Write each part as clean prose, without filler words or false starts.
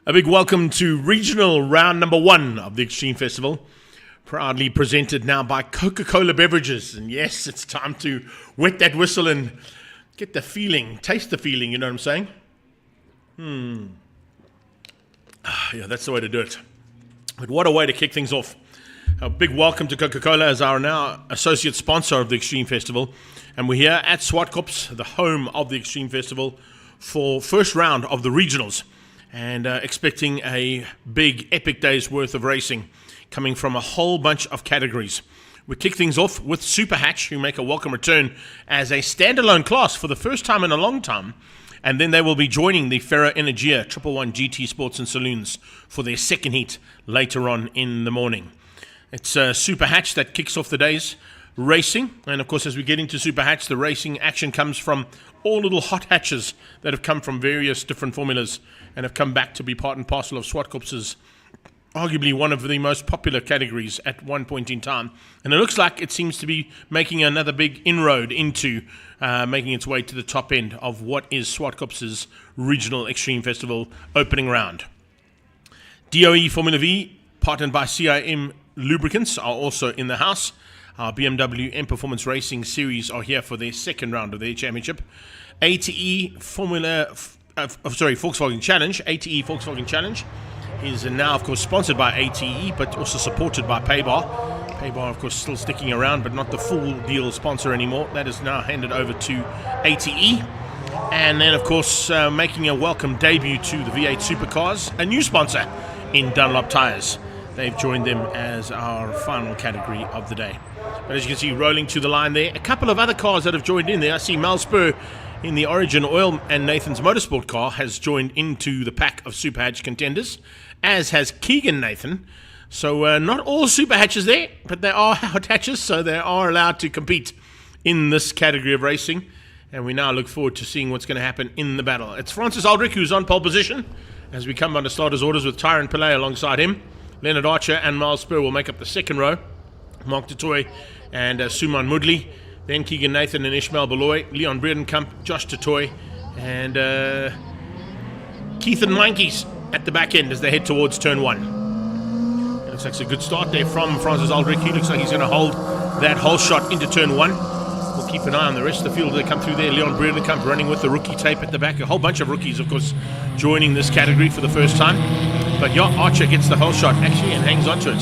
A big welcome to regional round number 1 of the Extreme Festival, proudly presented now by Coca-Cola Beverages. And yes, it's time to wet that whistle and get the feeling, taste the feeling, you know what I'm saying? Yeah, that's the way to do it. But what a way to kick things off. A big welcome to Coca-Cola as our now associate sponsor of the Extreme Festival. And we're here at Zwartkops, the home of the Extreme Festival, for first round of the regionals. And expecting a big, epic day's worth of racing coming from a whole bunch of categories. We kick things off with Super Hatch, who make a welcome return as a standalone class for the first time in a long time. And then they will be joining the Ferro Energia 111 GT Sports and Saloons for their second heat later on in the morning. It's Super Hatch that kicks off the day's racing. And of course, as we get into Super Hatch, the racing action comes from all little hot hatches that have come from various different formulas and have come back to be part and parcel of Zwartkops' arguably one of the most popular categories at one point in time. And it looks like it seems to be making another big inroad into making its way to the top end of what is Zwartkops' regional Extreme Festival opening round. DOE Formula V, partnered by CIM Lubricants, are also in the house. Our BMW M Performance Racing Series are here for their second round of their championship. ATE Volkswagen Challenge. ATE Volkswagen Challenge is now, of course, sponsored by ATE, but also supported by Paybar. Paybar, of course, still sticking around, but not the full deal sponsor anymore. That is now handed over to ATE. And then, of course, making a welcome debut to the V8 Supercars, a new sponsor in Dunlop Tires. They've joined them as our final category of the day. But as you can see, rolling to the line there, a couple of other cars that have joined in there. I see Mal Spur in the Origin Oil and Nathan's Motorsport car has joined into the pack of Super Hatch contenders, as has Keegan Nathan. So not all Super Hatches there, but there are hot hatches, so they are allowed to compete in this category of racing. And we now look forward to seeing what's going to happen in the battle. It's Francis Aldrich who's on pole position as we come under starters orders with Tyron Pillay alongside him. Leonard Archer and Miles Spur will make up the second row. Mark Tatoy and Suman Mudley. Then Keegan Nathan and Ishmael Beloy. Leon Breedenkamp, Josh Tatoy, and Keith and Mankies at the back end as they head towards turn 1. It looks like it's a good start there from Francis Aldrich. He looks like he's going to hold that whole shot into turn 1. We'll keep an eye on the rest of the field as they come through there. Leon Breedenkamp running with the rookie tape at the back. A whole bunch of rookies, of course, joining this category for the first time. But Archer gets the whole shot actually and hangs onto it.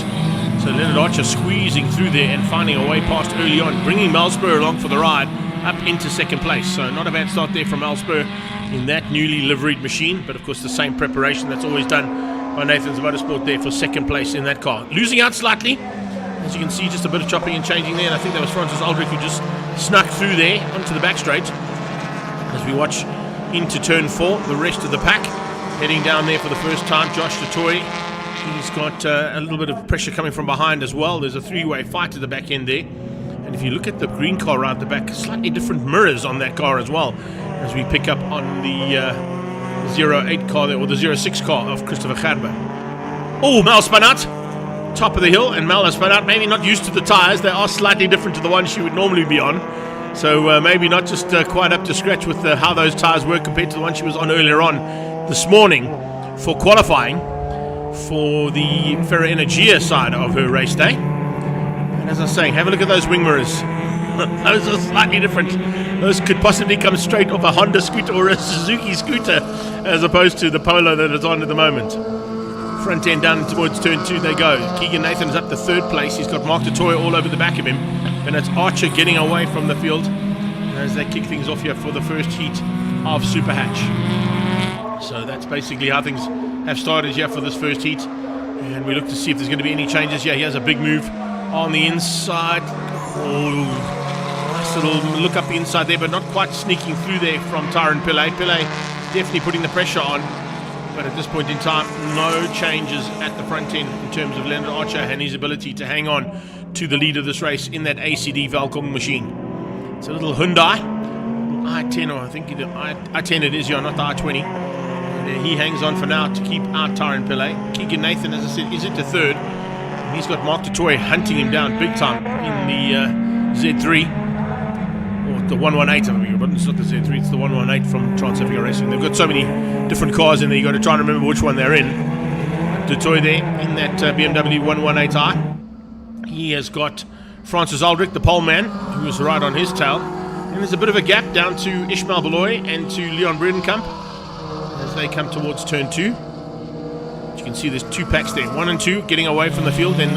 So Leonard Archer squeezing through there and finding a way past early on, bringing Malspur along for the ride up into second place. So not a bad start there from Malspur in that newly liveried machine, but of course the same preparation that's always done by Nathan's Motorsport there for second place in that car. Losing out slightly, as you can see, just a bit of chopping and changing there, and I think that was Francis Aldrich who just snuck through there onto the back straight. As we watch into turn 4, the rest of the pack heading down there for the first time. Josh Tatoy, he's got a little bit of pressure coming from behind as well. There's a three-way fight at the back end there. And if you look at the green car right at the back, slightly different mirrors on that car as well, as we pick up on the 08 car there, or the 06 car of Christopher Gerber. Oh, Mal spun out, top of the hill, and Mal has spun out, maybe not used to the tyres. They are slightly different to the ones she would normally be on. So maybe not just quite up to scratch with how those tyres were compared to the one she was on earlier on this morning for qualifying for the Ferro Energia side of her race day. And as I was saying, have a look at those wing mirrors. Those are slightly different. Those could possibly come straight off a Honda scooter or a Suzuki scooter as opposed to the Polo that is on at the moment. Front end down towards turn 2 they go. Keegan Nathan is up to third place. He's got Mark Tatoy all over the back of him. And it's Archer getting away from the field as they kick things off here for the first heat of Super Hatch. So that's basically how things have started here for this first heat. And we look to see if there's going to be any changes. Yeah, he has a big move on the inside. Oh, nice little look up the inside there, but not quite sneaking through there from Tyron Pillay. Pillay definitely putting the pressure on. But at this point in time, no changes at the front end in terms of Leonard Archer and his ability to hang on to the lead of this race in that ACD Valcon machine. It's a little Hyundai, i10, or I think i10 it is, yeah, not the i20. And he hangs on for now to keep out Tyron Pillay. Keegan Nathan, as I said, is into third. And he's got Mark Tatoy hunting him down big time in the Z3. Or the 118, I mean, but it's not the Z3, it's the 118 from Trans-Africa Racing. They've got so many different cars in there, you've got to try and remember which one they're in. Du Toit there in that BMW 118i. He has got Francis Aldrich, the pole man, who is right on his tail. And there's a bit of a gap down to Ishmael Beloy and to Leon Bredenkamp as they come towards turn 2. You can see there's 2 packs there, 1 and 2 getting away from the field. Then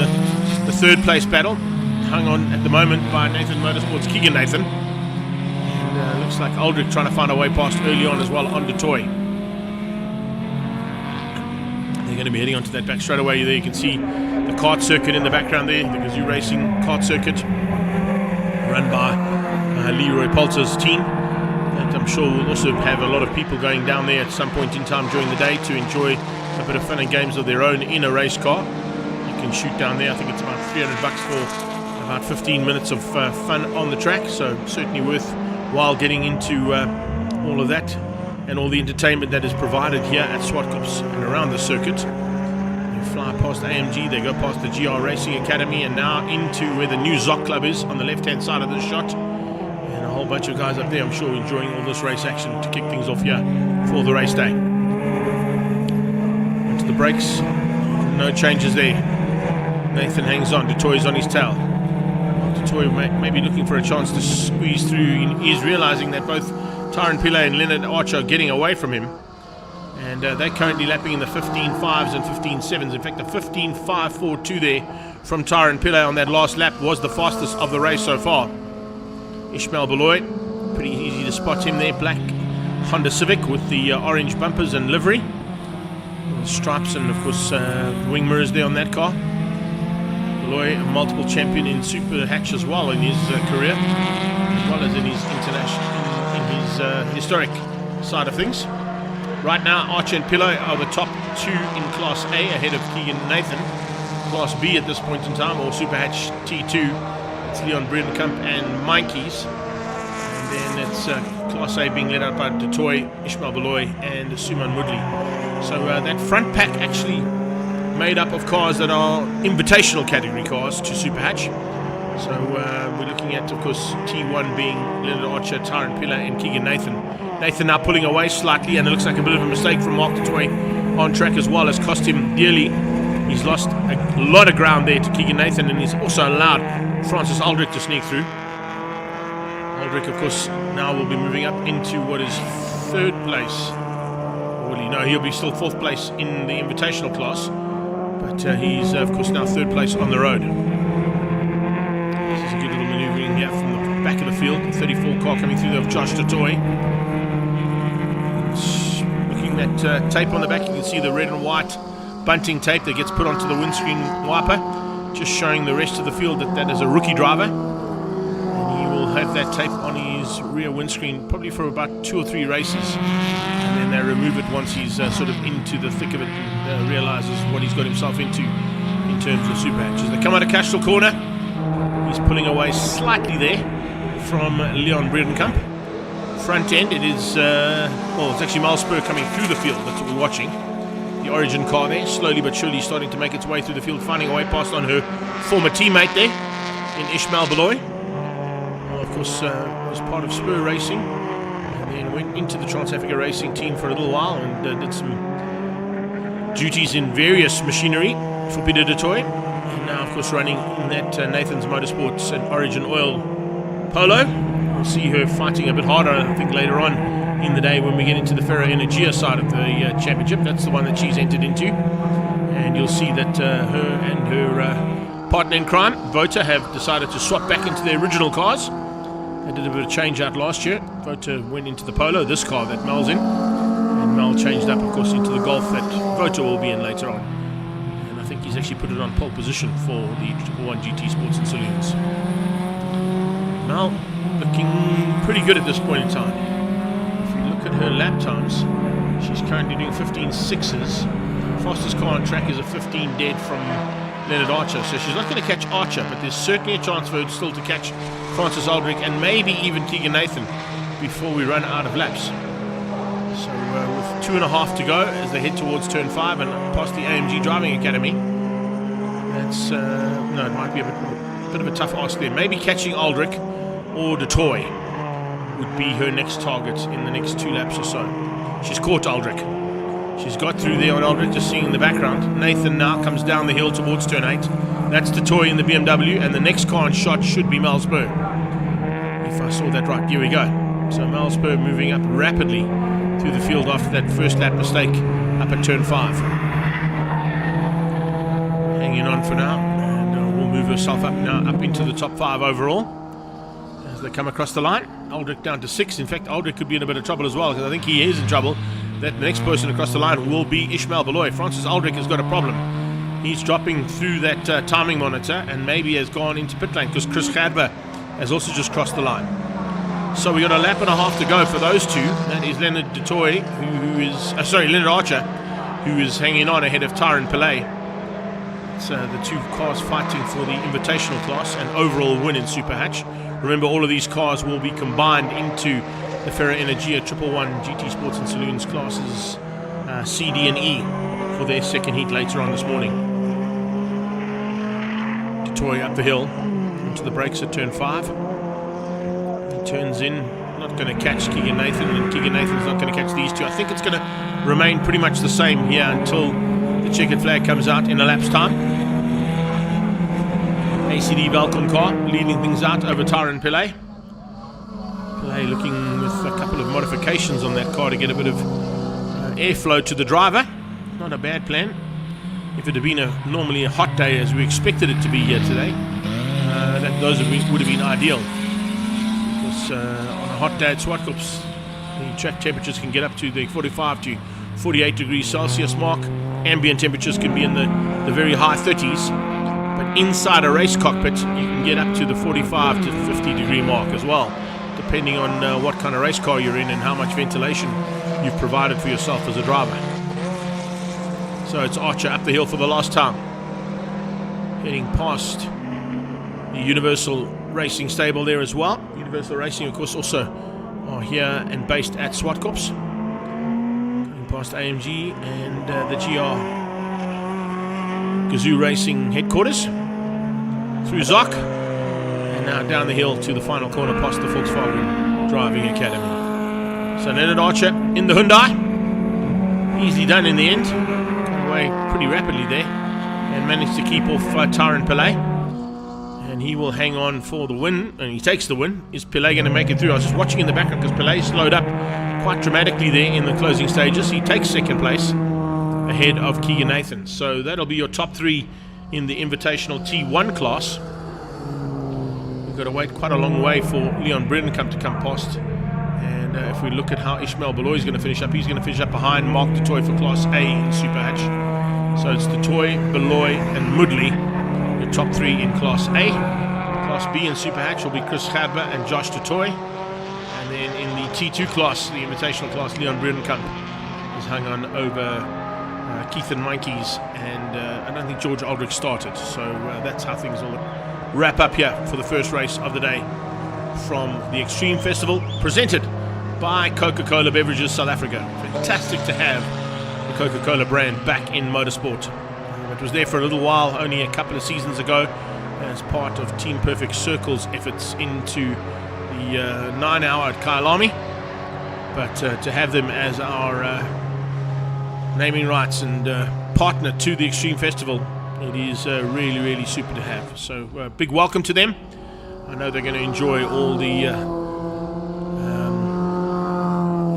the third place battle hung on at the moment by Nathan Motorsports' Keegan Nathan. And looks like Aldrich trying to find a way past early on as well on Du Toit. They're going to be heading onto that back straight away. There you can see the kart circuit in the background there, the Gazoo Racing kart circuit, run by Leroy Polter's team. And I'm sure we'll also have a lot of people going down there at some point in time during the day to enjoy a bit of fun and games of their own in a race car. You can shoot down there. I think it's about $300 for about 15 minutes of fun on the track. So certainly worthwhile getting into all of that and all the entertainment that is provided here at Zwartkops and around the circuit. They fly past AMG, they go past the GR Racing Academy, and now into where the new ZOC Club is on the left-hand side of the shot. And a whole bunch of guys up there, I'm sure, enjoying all this race action to kick things off here for the race day. Into the brakes, no changes there. Nathan hangs on, Du Toit is on his tail. Du Toit may be looking for a chance to squeeze through. He's realizing that both Tyron Pillay and Leonard Archer are getting away from him. And they're currently lapping in the 15.5s and 15.7s. In fact, the 15.542 there from Tyron Pillay on that last lap was the fastest of the race so far. Ishmael Beloy, pretty easy to spot him there. Black Honda Civic with the orange bumpers and livery. Stripes and, of course, wing mirrors there on that car. Beloy, a multiple champion in Super Hatch as well in his career, as well as in his international, in his historic side of things. Right now, Archer and Pillay are the top 2 in Class A ahead of Keegan Nathan. Class B at this point in time, or Super Hatch T2, it's Leon Bredenkamp and Mainkies. And then it's Class A being led out by Du Toit, Ishmael Beloy and Suman Moodley. So that front pack actually made up of cars that are invitational category cars to Super Hatch. So we're looking at, of course, T1 being Leonard Archer, Tyron Pillay and Keegan Nathan. Nathan now pulling away slightly, and it looks like a bit of a mistake from Mark Du Toit on track as well. Has cost him dearly. He's lost a lot of ground there to Keegan Nathan, and he's also allowed Francis Aldrich to sneak through. Aldrich, of course, now will be moving up into what is 3rd place. He'll be still 4th place in the invitational class, but he's, of course, now 3rd place on the road. This is a good little manoeuvring here from the back of the field. The 34 car coming through of Josh Du Toit. Looking at tape on the back, you can see the red and white bunting tape that gets put onto the windscreen wiper, just showing the rest of the field that is a rookie driver. And he will have that tape on his rear windscreen probably for about 2 or 3 races. And then they remove it once he's sort of into the thick of it and realizes what he's got himself into in terms of Super Hatches. They come out of Cashel Corner. He's pulling away slightly there from Leon Bredenkamp. Front end, it is, it's actually Miles Spur coming through the field. That's what we're watching. The Origin car there, slowly but surely starting to make its way through the field, finding a way past on her former teammate there in Ishmael Beloy. Of course, was part of Spur Racing, and then went into the Trans-Africa Racing team for a little while and did some duties in various machinery for Peter Du Toit. And now, of course, running in that Nathan's Motorsports and Origin Oil Polo. We'll see her fighting a bit harder, I think, later on in the day when we get into the Ferro Energia side of the championship. That's the one that she's entered into. And you'll see that her and her partner in crime, Vota, have decided to swap back into their original cars. They did a bit of change out last year. Vota went into the Polo, this car that Mel's in. And Mel changed up, of course, into the Golf that Vota will be in later on. And I think he's actually put it on pole position for the 1 GT Sports and Saloons. Mel looking pretty good at this point in time. If you look at her lap times, she's currently doing 15.6s. Fastest car on track is a 15 dead from Leonard Archer. So she's not going to catch Archer, but there's certainly a chance for her still to catch Francis Aldrich and maybe even Keegan Nathan before we run out of laps. So with 2.5 to go as they head towards turn 5 and past the AMG Driving Academy, that's it might be a bit of a tough ask there. Maybe catching Aldrich or Du Toit. would be her next target in the next 2 laps or so. She's caught Aldrich. She's got through there on Aldrich, just seeing in the background. Nathan now comes down the hill towards turn 8. That's the toy in the BMW, and the next car on shot should be Mel Spur. If I saw that right, here we go. So Mel Spur moving up rapidly through the field after that first lap mistake up at turn 5. Hanging on for now, and will move herself up now up into the top 5 overall as they come across the line. Aldrich down to 6. In fact, Aldrich could be in a bit of trouble as well, because I think he is in trouble. That the next person across the line will be Ishmael Beloy. Francis Aldrich has got a problem. He's dropping through that timing monitor and maybe has gone into pit lane, because Chris Gadber has also just crossed the line. So we got a lap and a half to go for those two. That is Leonard Dutoy, Leonard Archer, who is hanging on ahead of Tyron Pillay. It's the two cars fighting for the invitational class and overall win in Super Hatch. Remember, all of these cars will be combined into the Ferra Energia 111 GT Sports and Saloons classes C, D and E for their second heat later on this morning. Dutoy up the hill into the brakes at turn 5. He turns in, not going to catch Keegan Nathan, and Keegan Nathan's not going to catch these two. I think it's going to remain pretty much the same here until the checkered flag comes out in a lap's time. ACD Valcon car leading things out over Tyron Pillay. Pillay looking with a couple of modifications on that car to get a bit of airflow to the driver. Not a bad plan. If it had been normally a hot day as we expected it to be here today, those would have been ideal. Because on a hot day at Zwartkops, the track temperatures can get up to the 45 to 48 degrees Celsius mark. Ambient temperatures can be in the very high 30s. But inside a race cockpit, you can get up to the 45 to 50 degree mark as well, depending on what kind of race car you're in and how much ventilation you've provided for yourself as a driver. So it's Archer up the hill for the last time, heading past the Universal Racing stable there as well. Universal Racing, of course, also are here and based at Zwartkops. Going past AMG and the GR Gazoo Racing headquarters, through Zoc, and now down the hill to the final corner past the Volkswagen Driving Academy. So Leonard Archer in the Hyundai, easily done in the end, got away pretty rapidly there and managed to keep off Tyron Pillay, and he will hang on for the win, and he takes the win. Is Pillay going to make it through? I was just watching in the background because Pillay slowed up quite dramatically there in the closing stages. He takes second place ahead of Keegan Nathan. So that'll be your top 3 in the Invitational T1 class. We've got to wait quite a long way for Leon Bredenkamp to come past. And if we look at how Ishmael Beloy is going to finish up, he's going to finish up behind Mark Dutoy for Class A in Super Hatch. So it's Dutoy, Beloy and Mudley, your top 3 in Class A. Class B in Super Hatch will be Chris Gadber and Josh Dutoy. And then in the T2 class, the Invitational class, Leon Bredenkamp is hung on over Keith and Mikey's, and I don't think George Aldrich started. So that's how things will wrap up here for the first race of the day from the Extreme Festival, presented by Coca-Cola Beverages South Africa. Fantastic to have the Coca-Cola brand back in motorsport. It was there for a little while, only a couple of seasons ago, as part of Team Perfect Circle's efforts into the 9-hour at Kyalami. But to have them as our naming rights and partner to the Extreme Festival, it is really, really super to have. So big welcome to them. I know they're going to enjoy all the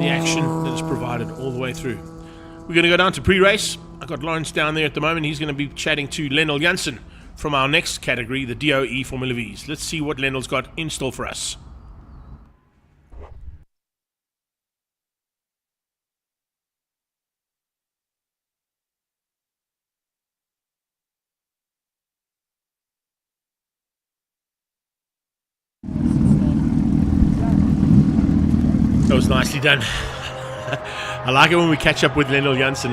action that is provided all the way through. We're going to go down to pre-race. I've got Lawrence down there at the moment. He's going to be chatting to Lennell Janssen from our next category, the DOE Formula Vs. Let's see what Lennell's got in store for us. That was nicely done. I like it when we catch up with Lennell Janssen,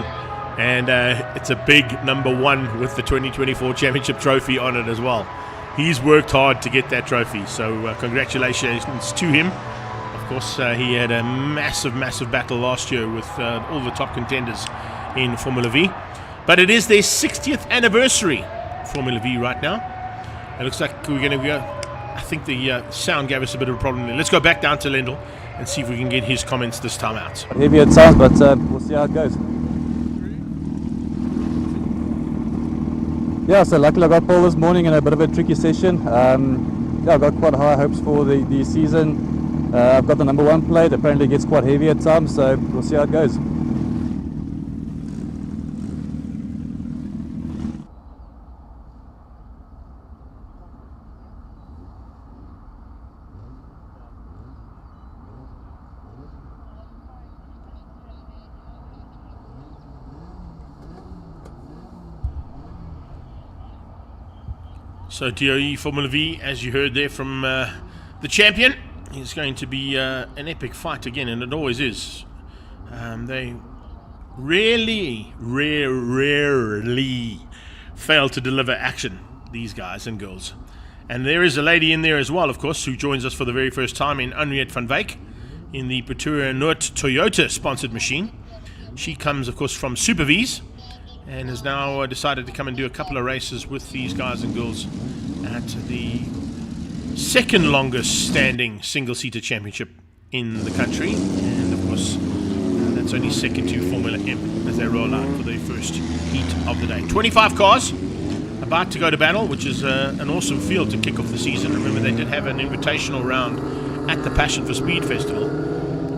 and it's a big number 1 with the 2024 championship trophy on it as well. He's worked hard to get that trophy, so congratulations to him. Of course, he had a massive battle last year with all the top contenders in Formula V, but it is their 60th anniversary Formula V right now. It looks like we're going to go I think the sound gave us a bit of a problem there. Let's go back down to Lendl and see if we can get his comments this time out. Heavy it sounds, but we'll see how it goes. Yeah, so luckily I got pole this morning in a bit of a tricky session. Yeah, I've got quite high hopes for the season. I've got the number 1 plate. Apparently it gets quite heavy at times, so we'll see how it goes. So DOE Formula V, as you heard there from the champion, is going to be an epic fight again, and it always is. They rarely fail to deliver action, these guys and girls. And there is a lady in there as well, of course, who joins us for the very first time in Henriette van Wyk in the Pretoria Noord Toyota sponsored machine. She comes, of course, from Super V's, and has now decided to come and do a couple of races with these guys and girls at the second longest standing single-seater championship in the country. And of course, that's only second to Formula M as they roll out for the first heat of the day. 25 cars about to go to battle, which is an awesome field to kick off the season. Remember, they did have an invitational round at the Passion for Speed Festival,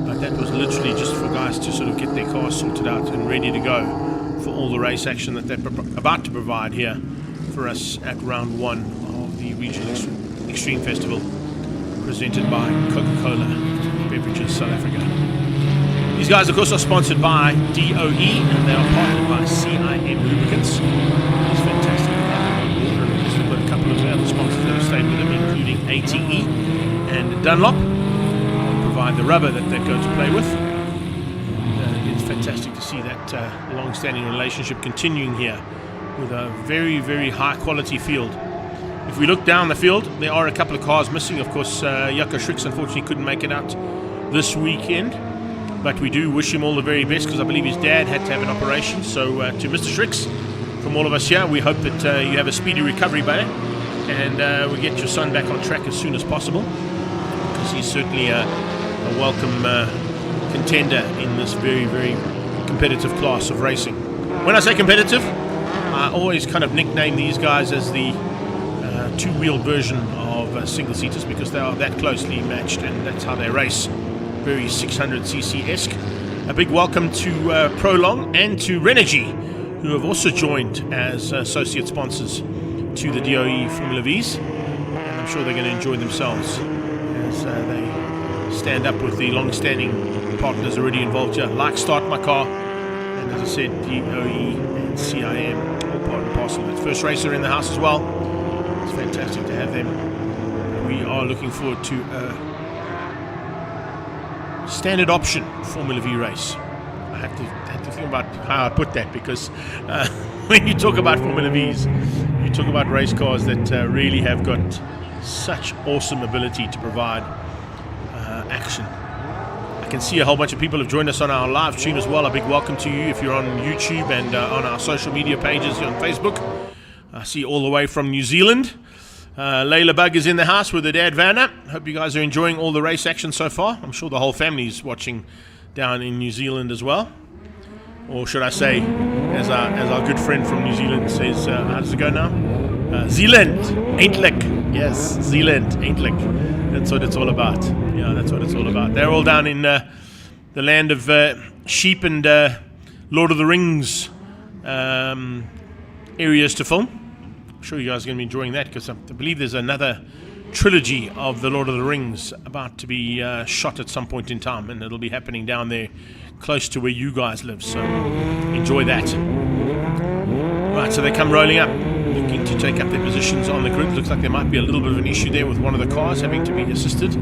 but that was literally just for guys to sort of get their cars sorted out and ready to go for all the race action that they're about to provide here for us at round 1 of the Regional Extreme Festival, presented by Coca-Cola Beverages South Africa. These guys, of course, are sponsored by DOE, and they are partnered by CIM Lubricants. It's fantastic to have them on board, and of course we've got a couple of other sponsors that have stayed with them, including ATE and Dunlop, who provide the rubber that they're going to play with. Fantastic to see that long-standing relationship continuing here with a very, very high-quality field. If we look down the field, there are a couple of cars missing. Of course, Jaco Schricks unfortunately couldn't make it out this weekend, but we do wish him all the very best because I believe his dad had to have an operation. So to Mr. Schricks, from all of us here, we hope that you have a speedy recovery, buddy, and we get your son back on track as soon as possible, because he's certainly a welcome contender in this very, very competitive class of racing. When I say competitive, I always kind of nickname these guys as the two-wheel version of single-seaters, because they are that closely matched and that's how they race. Very 600cc-esque. A big welcome to Prolong and to Renogy, who have also joined as associate sponsors to the DOE Formula V's, and I'm sure they're going to enjoy themselves as they stand up with the long-standing partners already involved here, like Start My Car, and as I said, DOE and CIM, all part and parcel. That first racer in the house as well. It's fantastic to have them. We are looking forward to a standard option Formula V race. I have to think about how I put that, because when you talk about Formula Vs, you talk about race cars that really have got such awesome ability to provide action. I can see a whole bunch of people have joined us on our live stream as well. A big welcome to you if you're on YouTube and on our social media pages on Facebook. I see all the way from New Zealand. Layla Bug is in the house with her dad Vanna. Hope you guys are enjoying all the race action so far. I'm sure the whole family's watching down in New Zealand as well. Or should I say, as our good friend from New Zealand says, how does it go now? Zealand, eindelijk. Yes, Zealand, eindelijk. That's what it's all about. Yeah, that's what it's all about. They're all down in the land of sheep and Lord of the Rings areas to film. I'm sure you guys are going to be enjoying that, because I believe there's another trilogy of the Lord of the Rings about to be shot at some point in time, and it'll be happening down there close to where you guys live, so enjoy that. Right, so they come rolling up, looking to take up their positions on the grid. Looks like there might be a little bit of an issue there with one of the cars having to be assisted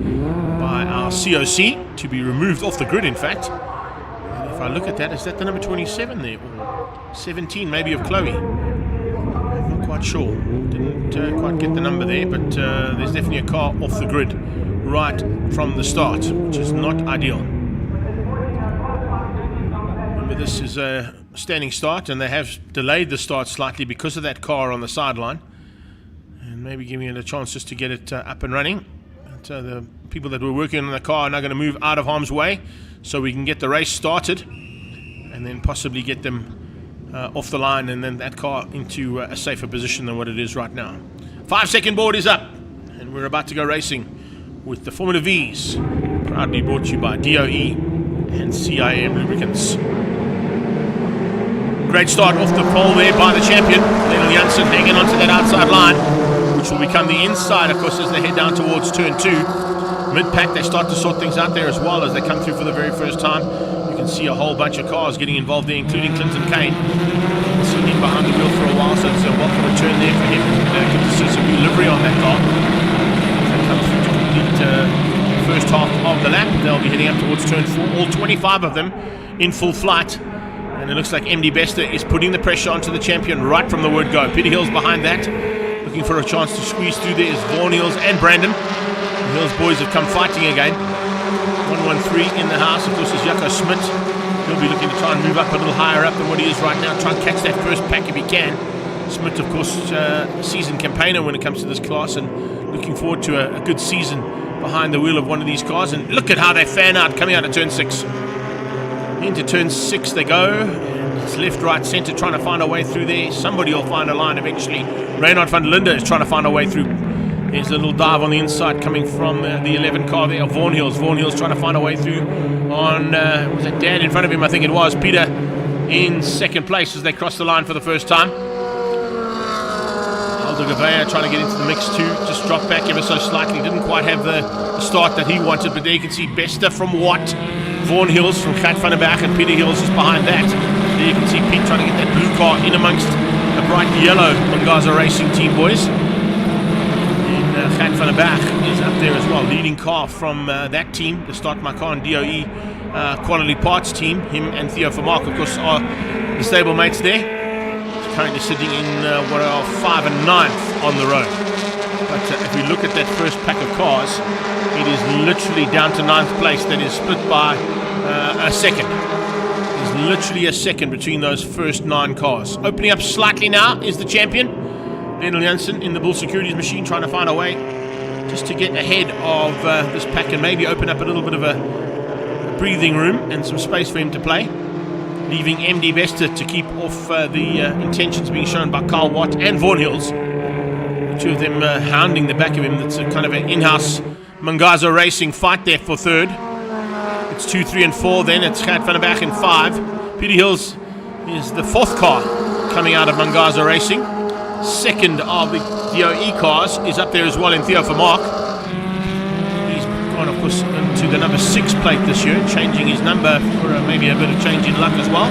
by our COC to be removed off the grid, in fact. And if I look at that, is that the number 27 there, or 17 maybe of Chloe? I'm not quite sure. Didn't quite get the number there, but there's definitely a car off the grid right from the start, which is not ideal. Remember, this is a standing start, and they have delayed the start slightly because of that car on the sideline. And maybe giving it a chance just to get it up and running. So the people that were working on the car are now going to move out of harm's way so we can get the race started and then possibly get them off the line and then that car into a safer position than what it is right now. 5-second board is up and we're about to go racing with the Formula V's, proudly brought to you by DOE and CIM Lubricants. Great start off the pole there by the champion, Lionel Janssen, hanging onto that outside line, which will become the inside, of course, as they head down towards turn 2. Mid-pack, they start to sort things out there as well as they come through for the very first time. You can see a whole bunch of cars getting involved there, including Clinton Kane. Seen him behind the wheel for a while, so it's a welcome return there for him. Good to see some new livery on that car. As they come through to complete the first half of the lap, they'll be heading up towards turn 4, all 25 of them in full flight. And it looks like MD Bester is putting the pressure onto the champion right from the word go. Peter Hill's behind that, looking for a chance to squeeze through. There is Vaughan Hills and Brandon. The Hills boys have come fighting again. 113 in the house, of course, is Jaco Smit. He'll be looking to try and move up a little higher up than what he is right now, try and catch that first pack if he can. Smit, of course, seasoned campaigner when it comes to this class and looking forward to a good season behind the wheel of one of these cars. And look at how they fan out coming out of turn 6. Into turn 6 they go, and it's left, right, centre, trying to find a way through there. Somebody will find a line eventually. Reynard van der Linde is trying to find a way through. There's a little dive on the inside coming from the 11 car there, Vaughan Hills. Vaughan Hills trying to find a way through on, was it Dan in front of him? I think it was. Peter in second place as they cross the line for the first time. Aldo Gavea trying to get into the mix too, just dropped back ever so slightly. Didn't quite have the start that he wanted, but there you can see Bester from Watt. Vaughan Hills from Gert van der Berg and Peter Hills is behind that. There you can see Pete trying to get that blue car in amongst the bright yellow Mangaza Racing team boys. And Gert van der Berg is up there as well, leading car from that team, the Start My Car and DOE quality parts team. Him and Theo Vermaak, of course, are the stable mates there. He's currently sitting in what are 5 and 9th on the road. But if we look at that first pack of cars, it is literally down to 9th place. That is split by a second. There's literally a second between those first 9 cars. Opening up slightly now is the champion, Lionel Janssen, in the Bull Securities machine, trying to find a way just to get ahead of this pack and maybe open up a little bit of a breathing room and some space for him to play, leaving MD Bester to keep off the intentions being shown by Carl Watt and Vaughan Hills. The two of them hounding the back of him. That's a kind of an in-house Mangaza Racing fight there for third. It's 2, 3 and 4 then. It's Gert van der Berg in 5. Peter Hills is the 4th car coming out of Mangaza Racing. Second of the DOE cars is up there as well in Theo Vermaak. He's gone, of course, into the number 6 plate this year, changing his number for maybe a bit of change in luck as well.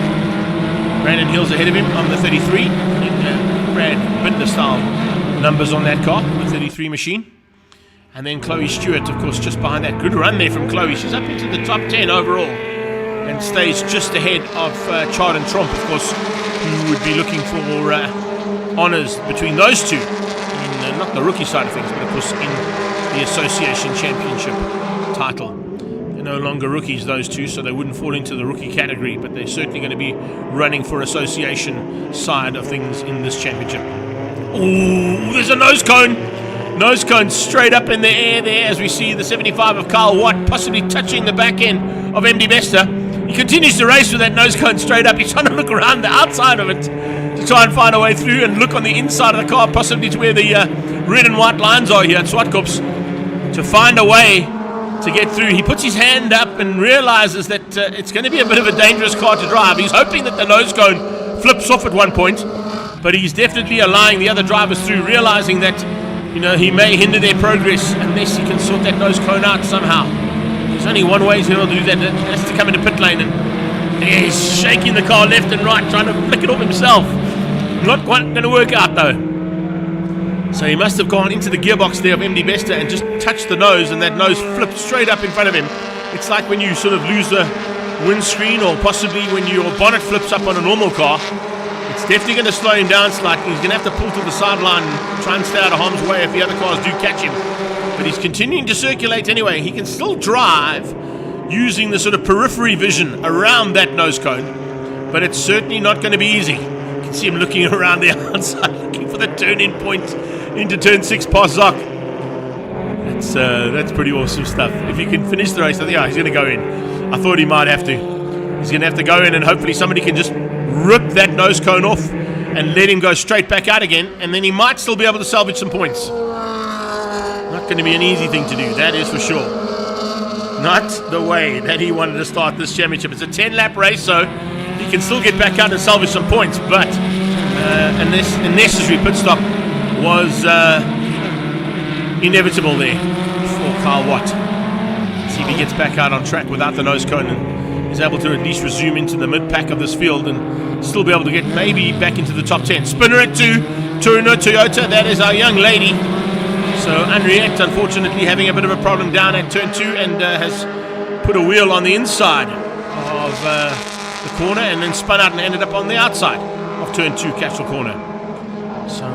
Brandon Hills ahead of him on the 33. Brad Binder style numbers on that car, the 33 machine. And then Chloe Stewart, of course, just behind that. Good run there from Chloe. She's up into the top 10 overall and stays just ahead of Chard and Tromp, of course, who would be looking for honours between those two in not the rookie side of things, but of course in the Association Championship title. They're no longer rookies, those two, so they wouldn't fall into the rookie category, but they're certainly going to be running for Association side of things in this championship. Oh, there's a nose cone! Nose cone straight up in the air there as we see the 75 of Carl Watt possibly touching the back end of MD Bester. He continues to race with that nose cone straight up. He's trying to look around the outside of it to try and find a way through and look on the inside of the car, possibly to where the red and white lines are here at Zwartkops, to find a way to get through. He puts his hand up and realizes that it's going to be a bit of a dangerous car to drive. He's hoping that the nose cone flips off at one point, but he's definitely allowing the other drivers through, realizing that he may hinder their progress unless he can sort that nose cone out somehow. There's only one way he's going to do that. That's to come into pit lane, and he's shaking the car left and right, trying to flick it off himself. Not quite going to work out though. So he must have gone into the gearbox there of MD Bester and just touched the nose, and that nose flipped straight up in front of him. It's like when you sort of lose the windscreen, or possibly when your bonnet flips up on a normal car. It's definitely going to slow him down slightly. He's going to have to pull to the sideline and try and stay out of harm's way if the other cars do catch him. But he's continuing to circulate anyway. He can still drive using the sort of periphery vision around that nose cone, but it's certainly not going to be easy. You can see him looking around the outside, looking for the turn-in point into turn 6 past Zoc. That's pretty awesome stuff. If he can finish the race, I think he's going to go in. I thought he might have to. He's going to have to go in, and hopefully somebody can just rip that nose cone off and let him go straight back out again, and then he might still be able to salvage some points. Not going to be an easy thing to do, that is for sure. Not the way that he wanted to start this championship. It's a 10-lap race, so he can still get back out and salvage some points, but a necessary pit stop was inevitable there for Kyle Watt. See if he gets back out on track without the nose cone and is able to at least resume into the mid-pack of this field and still be able to get maybe back into the top 10. Spinner at 2, Torino Toyota, that is our young lady. So Henriette, unfortunately, having a bit of a problem down at turn 2 and has put a wheel on the inside of the corner and then spun out and ended up on the outside of turn 2, Capsule Corner. So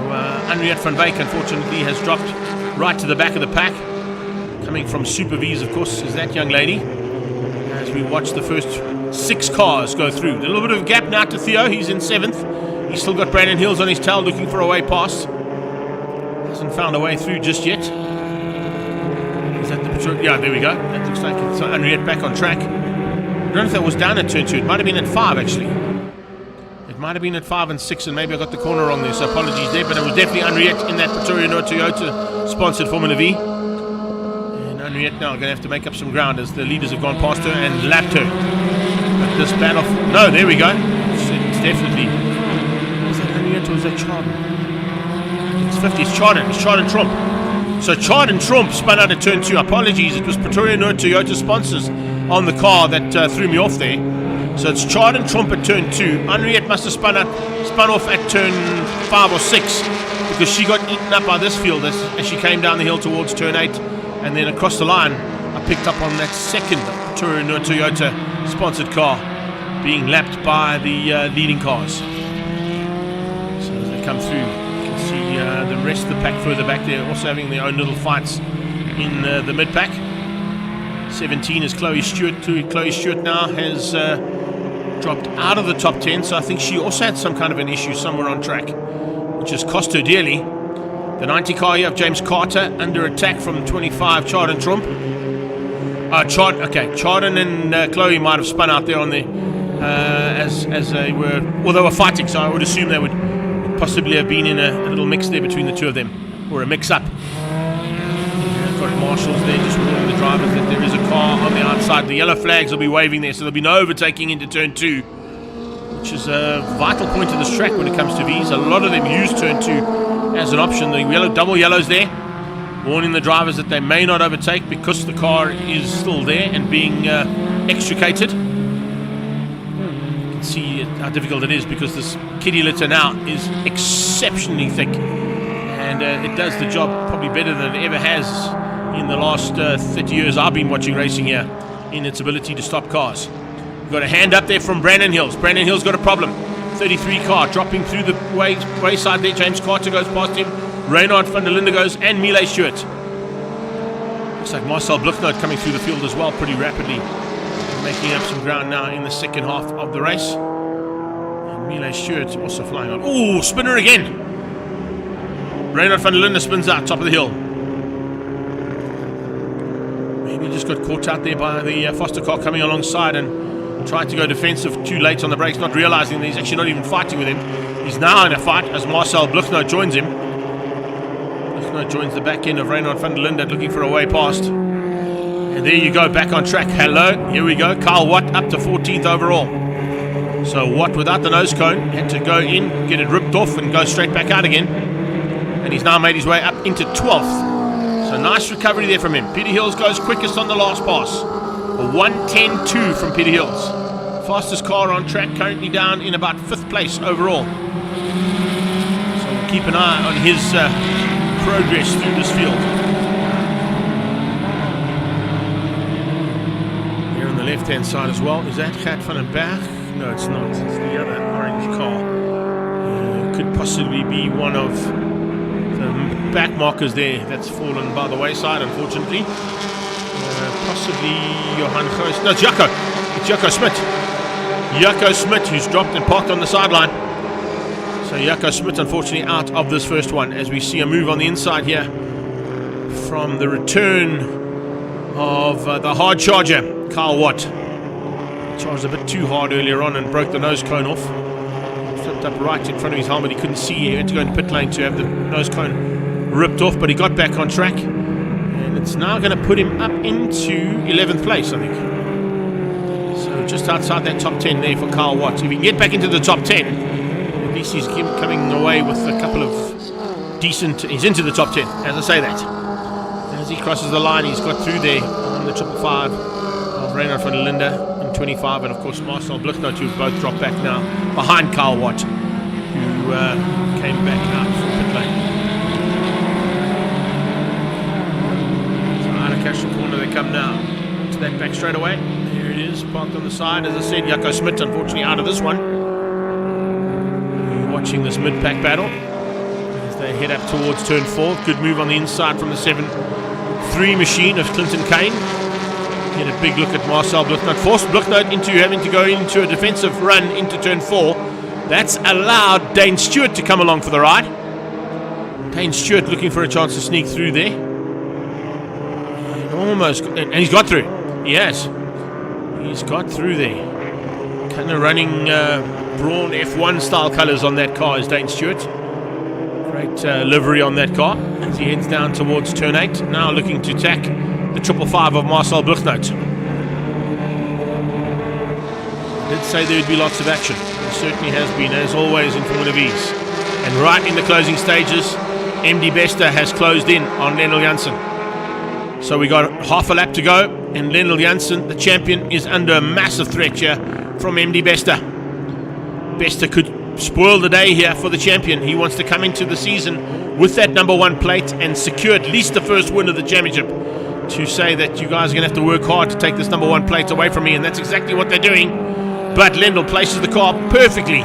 Henriette van Wyk, unfortunately, has dropped right to the back of the pack. Coming from Super V's, of course, is that young lady. As we watch the first 6 cars go through. A little bit of a gap now to Theo. He's in 7th. He's still got Brandon Hills on his tail looking for a way past. Hasn't found a way through just yet. Is that the patrol? Yeah, there we go. That looks like it's Henriette back on track. I don't know if that was down at turn 2. It might have been at 5, actually. It might have been at 5 and 6, and maybe I got the corner wrong there, so apologies there. But it was definitely Henriette in that Torino Toyota sponsored Formula V. And Henriette now going to have to make up some ground as the leaders have gone past her and lapped her. But this battle... No, there we go. It's definitely... Was that Henriette or was that Chardon? It's 50. It's Chardon. It's Chardon Trump. So Chardon Trump spun out at turn 2. Apologies. It was Pretoria Toyota sponsors on the car that threw me off there. So it's Chardon Trump at turn 2. Henriette must have spun off at turn 5 or 6 because she got eaten up by this field as she came down the hill towards turn 8 and then across the line. I picked up on that second Pretoria Toyota sponsored car being lapped by the leading cars. So as they come through, you can see the rest of the pack further back there also having their own little fights in the mid-pack. 17 is Chloe Stewart. Chloe Stewart now has dropped out of the top 10, so I think she also had some kind of an issue somewhere on track, which has cost her dearly. The 90 car here of James Carter under attack from 25 Chardon Trump. Chardon and Chloe might have spun out there on the as they were, well, they were fighting, so I would assume they would possibly have been in a little mix there between the two of them, or a mix-up. Got marshals there just warning the drivers that there is a car on the outside. The yellow flags will be waving there, so there'll be no overtaking into turn 2, which is a vital point of this track when it comes to V's. A lot of them use turn 2 as an option. The double yellows there, warning the drivers that they may not overtake because the car is still there and being extricated. You can see how difficult it is because this kiddie litter now is exceptionally thick, and it does the job probably better than it ever has in the last 30 years I've been watching racing here in its ability to stop cars. We've got a hand up there from Brandon Hills. Brandon Hills got a problem. 33 car dropping through the wayside there. James Carter goes past him. Reynard van der Linde goes, and Miele Stewart. Looks like Marcel Bluchnoot coming through the field as well pretty rapidly, making up some ground now in the second half of the race. And Miele Stewart also flying on. Ooh, spinner again. Reynard van der Linde spins out top of the hill. Maybe just got caught out there by the Foster car coming alongside and tried to go defensive too late on the brakes, not realizing that he's actually not even fighting with him. He's now in a fight as Marcel Bluchnoot joins him. Bluchnoot joins the back end of Reynard van der Linde looking for a way past. And there you go, back on track. Hello, here we go. Kyle Watt up to 14th overall. So Watt without the nose cone had to go in, get it ripped off and go straight back out again. And he's now made his way up into 12th. So nice recovery there from him. Peter Hills goes quickest on the last pass. A 1:10.2 from Peter Hills. Fastest car on track, currently down in about 5th place overall. So we'll keep an eye on his progress through this field. Here on the left-hand side as well. Is that Gert van den Berg? No, it's not. It's the other orange car. Could possibly be one of the back markers there that's fallen by the wayside, unfortunately. Possibly Johan Goos. No, it's Jacco. It's Jacco Smit. Jacco Smit, who's dropped and parked on the sideline. So Jaco Smit unfortunately out of this first one, as we see a move on the inside here from the return of the hard charger, Kyle Watt. Charged a bit too hard earlier on and broke the nose cone off. Flipped up right in front of his helmet. He couldn't see. He had to go in pit lane to have the nose cone ripped off, but he got back on track. And it's now going to put him up into 11th place, I think. So just outside that top 10 there for Kyle Watt. If he can get back into the top 10, at least he's coming away with a couple of decent... He's into the top 10, as I say that. As he crosses the line, he's got through there on the 555 of Reinhard van der Linde in 25, and of course Marcel Bluchnout, who've both dropped back now behind Kyle Watt, who came back out from pit lane. So out of Cashel corner they come now. To that back straight away. Here it is, parked on the side. As I said, Jaco Smit unfortunately out of this one. We're watching this mid-pack battle as they head up towards turn 4. Good move on the inside from the 7-3 machine of Clinton Kane. Get a big look at Marcel Bluchnout. Forced Bluchnout into having to go into a defensive run into turn 4. That's allowed Dane Stewart to come along for the ride. Dane Stewart looking for a chance to sneak through there. And he's got through. He has. He's got through there. Kind of running Braun F1 style colours on that car is Dane Stewart. Great livery on that car as he heads down towards turn 8. Now looking to attack the 555 of Marcel Bluchnout. I did say there would be lots of action. There certainly has been, as always in Formula V's. And right in the closing stages, MD Bester has closed in on Lennel Janssen. So we got half a lap to go, and Lennel Janssen, the champion, is under a massive threat here from MD Bester. Bester could spoil the day here for the champion. He wants to come into the season with that number 1 plate and secure at least the first win of the championship, to say that you guys are going to have to work hard to take this number 1 plate away from me, and that's exactly what they're doing. But Lendl places the car perfectly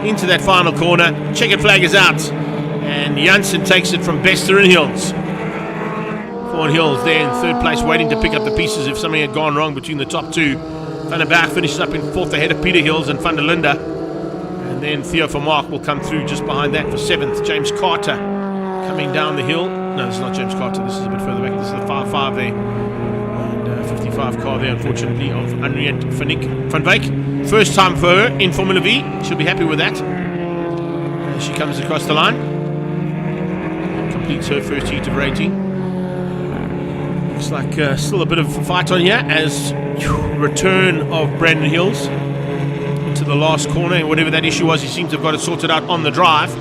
into that final corner. Checkered flag is out, and Janssen takes it from Bester and Hills. Vaughan Hills there in 3rd place, waiting to pick up the pieces if something had gone wrong between the top 2. Van der Berg finishes up in 4th ahead of Peter Hills and Van der Linde. And then Theo Vermaak will come through just behind that for 7th. James Carter coming down the hill. No, this is not James Carter. This is a bit further back. This is the 5-5 there. And 55 car there, unfortunately, of Henriette van Wyk. First time for her in Formula V. She'll be happy with that. As she comes across the line. Completes her first heat of rating. Looks like still a bit of a fight on here as return of Brandon Hills into the last corner. And whatever that issue was, he seems to have got it sorted out on the drive.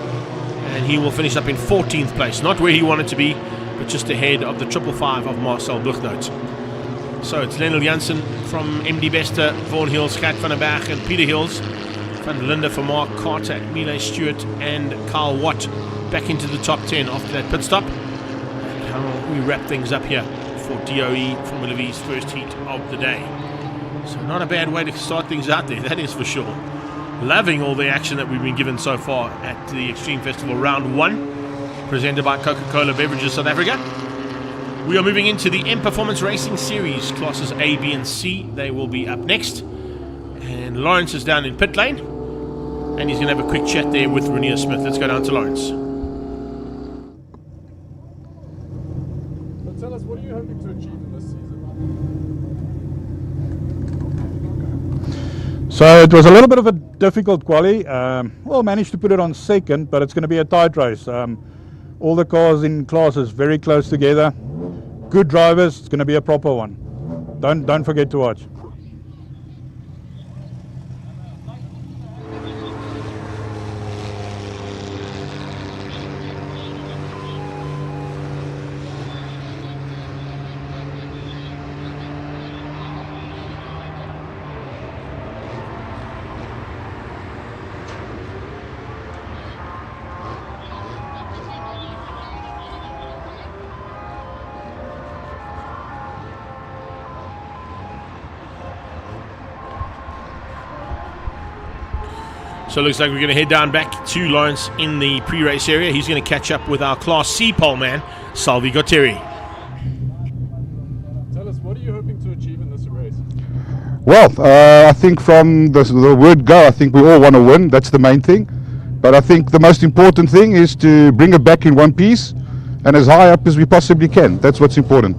And he will finish up in 14th place. Not where he wanted to be, but just ahead of the 555 of Marcel Bluchnout. So it's Lennel Janssen from MD Bester, Vaughan Hills, Gert van der Berg and Peter Hills. Van der Linde for Mark Carter, Miele Stewart and Kyle Watt back into the top 10 after that pit stop. And how we wrap things up here for DOE Formula V's first heat of the day. So not a bad way to start things out there, that is for sure. Loving all the action that we've been given so far at the Extreme Festival Round 1, presented by Coca-Cola Beverages South Africa. We are moving into the M Performance Racing Series, classes A, B and C. They will be up next. And Lawrence is down in pit lane. And he's going to have a quick chat there with Renier Smith. Let's go down to Lawrence. So tell us, what are you hoping to achieve in this season? So it was a little bit of a difficult quali. Well, managed to put it on 2nd, but it's going to be a tight race. All the cars in classes very close together. Good drivers. It's going to be a proper one. Don't forget to watch. So it looks like we're going to head down back to Lawrence in the pre-race area. He's going to catch up with our Class C pole man, Salvi Gutteri. Tell us, what are you hoping to achieve in this race? Well, I think from the word go, I think we all want to win. That's the main thing. But I think the most important thing is to bring it back in one piece and as high up as we possibly can. That's what's important.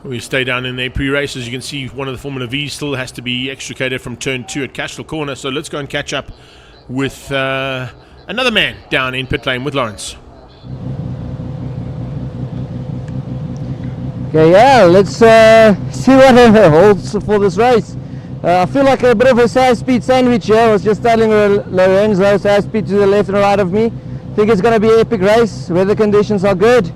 We stay down in their pre-race. As you can see, one of the Formula V's still has to be extricated from turn 2 at Cashel Corner. So let's go and catch up with another man down in pit lane with Lawrence. Okay, yeah, let's see what holds for this race. I feel like a bit of a high-speed sandwich here. I was just telling Lorenzo, high-speed to the left and right of me. I think it's going to be an epic race. Weather conditions are good.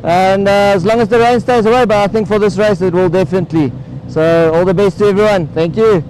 And as long as the rain stays away, but I think for this race it will definitely. So all the best to everyone. Thank you.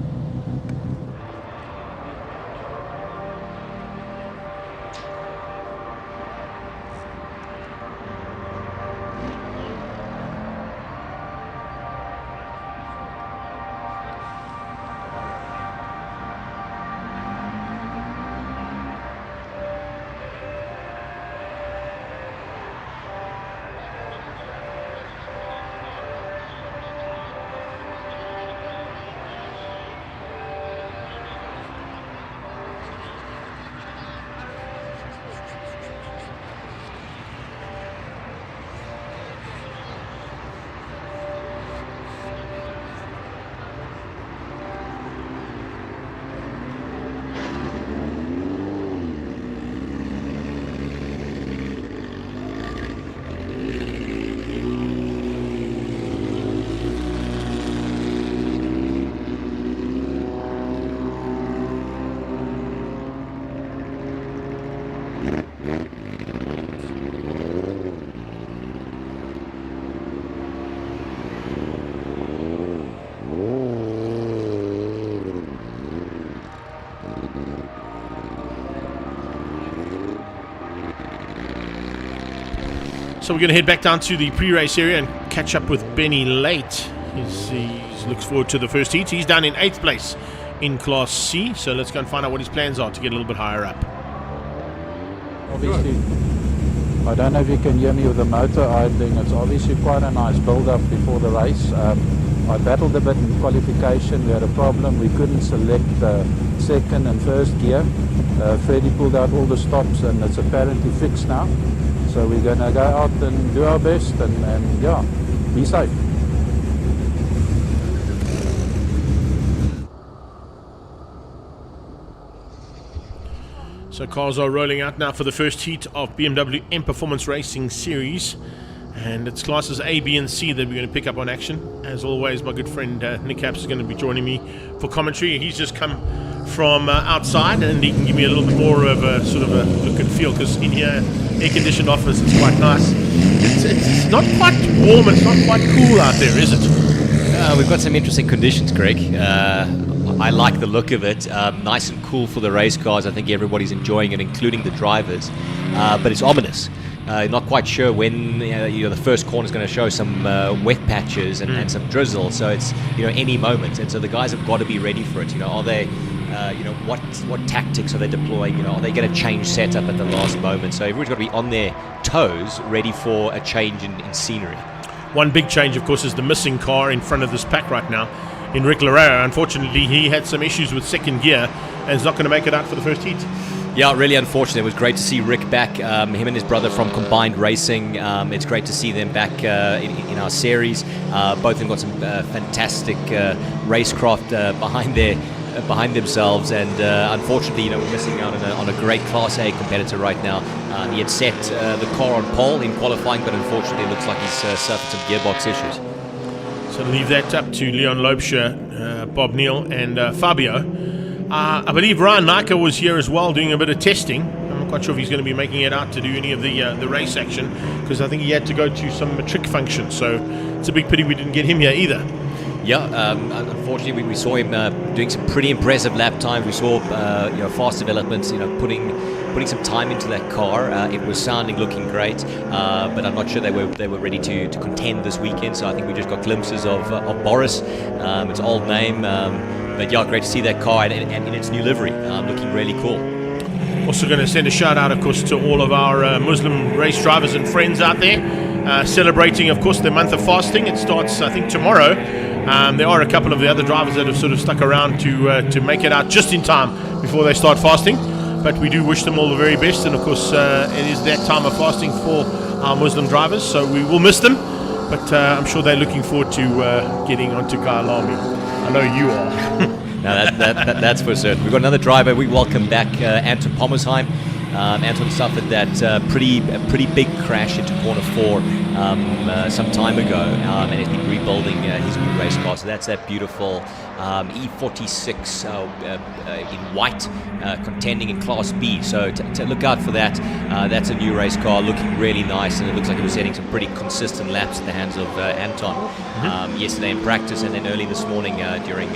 So we're going to head back down to the pre-race area and catch up with Benny Late. He looks forward to the first heat. He's down in 8th place in Class C. So let's go and find out what his plans are to get a little bit higher up. Obviously, I don't know if you can hear me with the motor idling. It's obviously quite a nice build-up before the race. I battled a bit in qualification. We had a problem. We couldn't select second and first gear. Freddie pulled out all the stops and it's apparently fixed now. So we're going to go out and do our best and yeah, be safe. So cars are rolling out now for the first heat of BMW M Performance Racing Series. And it's classes A, B and C that we're going to pick up on action. As always, my good friend Nick Capps is going to be joining me for commentary. He's just come from outside and he can give me a little bit more of a sort of a look and feel, because in here, air-conditioned office, it's quite nice. It's not quite warm, it's not quite cool out there, is it? We've got some interesting conditions, Greg. I like the look of it. Nice and cool for the race cars. I think everybody's enjoying it, including the drivers. But it's ominous. Not quite sure when the first corner is going to show some wet patches and some drizzle. So it's any moment, and so the guys have got to be ready for it. Are they? What tactics are they deploying? Are they going to change setup at the last moment? So everyone's got to be on their toes, ready for a change in scenery. One big change, of course, is the missing car in front of this pack right now. In Rick Larrea, unfortunately, he had some issues with second gear and is not going to make it out for the first heat. Yeah, really unfortunate. It was great to see Rick back, him and his brother from Combined Racing. It's great to see them back in our series. Both of them got some fantastic racecraft behind their behind themselves, and unfortunately, we're missing out on a great Class A competitor right now. He had set the car on pole in qualifying, but unfortunately, it looks like he's suffered some gearbox issues. So leave that up to Leon Loubser, Bob Neal, and Fabio. I believe Ryan Nike was here as well doing a bit of testing. I'm not quite sure if he's going to be making it out to do any of the race action, because I think he had to go to some trick function. So it's a big pity we didn't get him here either. Yeah, unfortunately, we saw him doing some pretty impressive lap times. We saw fast developments, putting some time into that car. It was looking great, but I'm not sure they were ready to contend this weekend. So I think we just got glimpses of Boris, its old name. But yeah, great to see that car and in its new livery, looking really cool. Also going to send a shout out, of course, to all of our Muslim race drivers and friends out there, celebrating, of course, the month of fasting. It starts, I think, tomorrow. There are a couple of the other drivers that have sort of stuck around to make it out just in time before they start fasting. But we do wish them all the very best, and of course it is that time of fasting for our Muslim drivers, so we will miss them, but I'm sure they're looking forward to getting onto Kyalami. I know you are. No, that's for certain. We've got another driver. We welcome back Anton Pommersheim. Anton suffered that pretty big crash into corner 4 some time ago, and he's been rebuilding his new race car. So that's that beautiful E46 in white, contending in Class B. So to look out for that. That's a new race car, looking really nice, and it looks like it was setting some pretty consistent laps at the hands of Anton yesterday in practice, and then early this morning during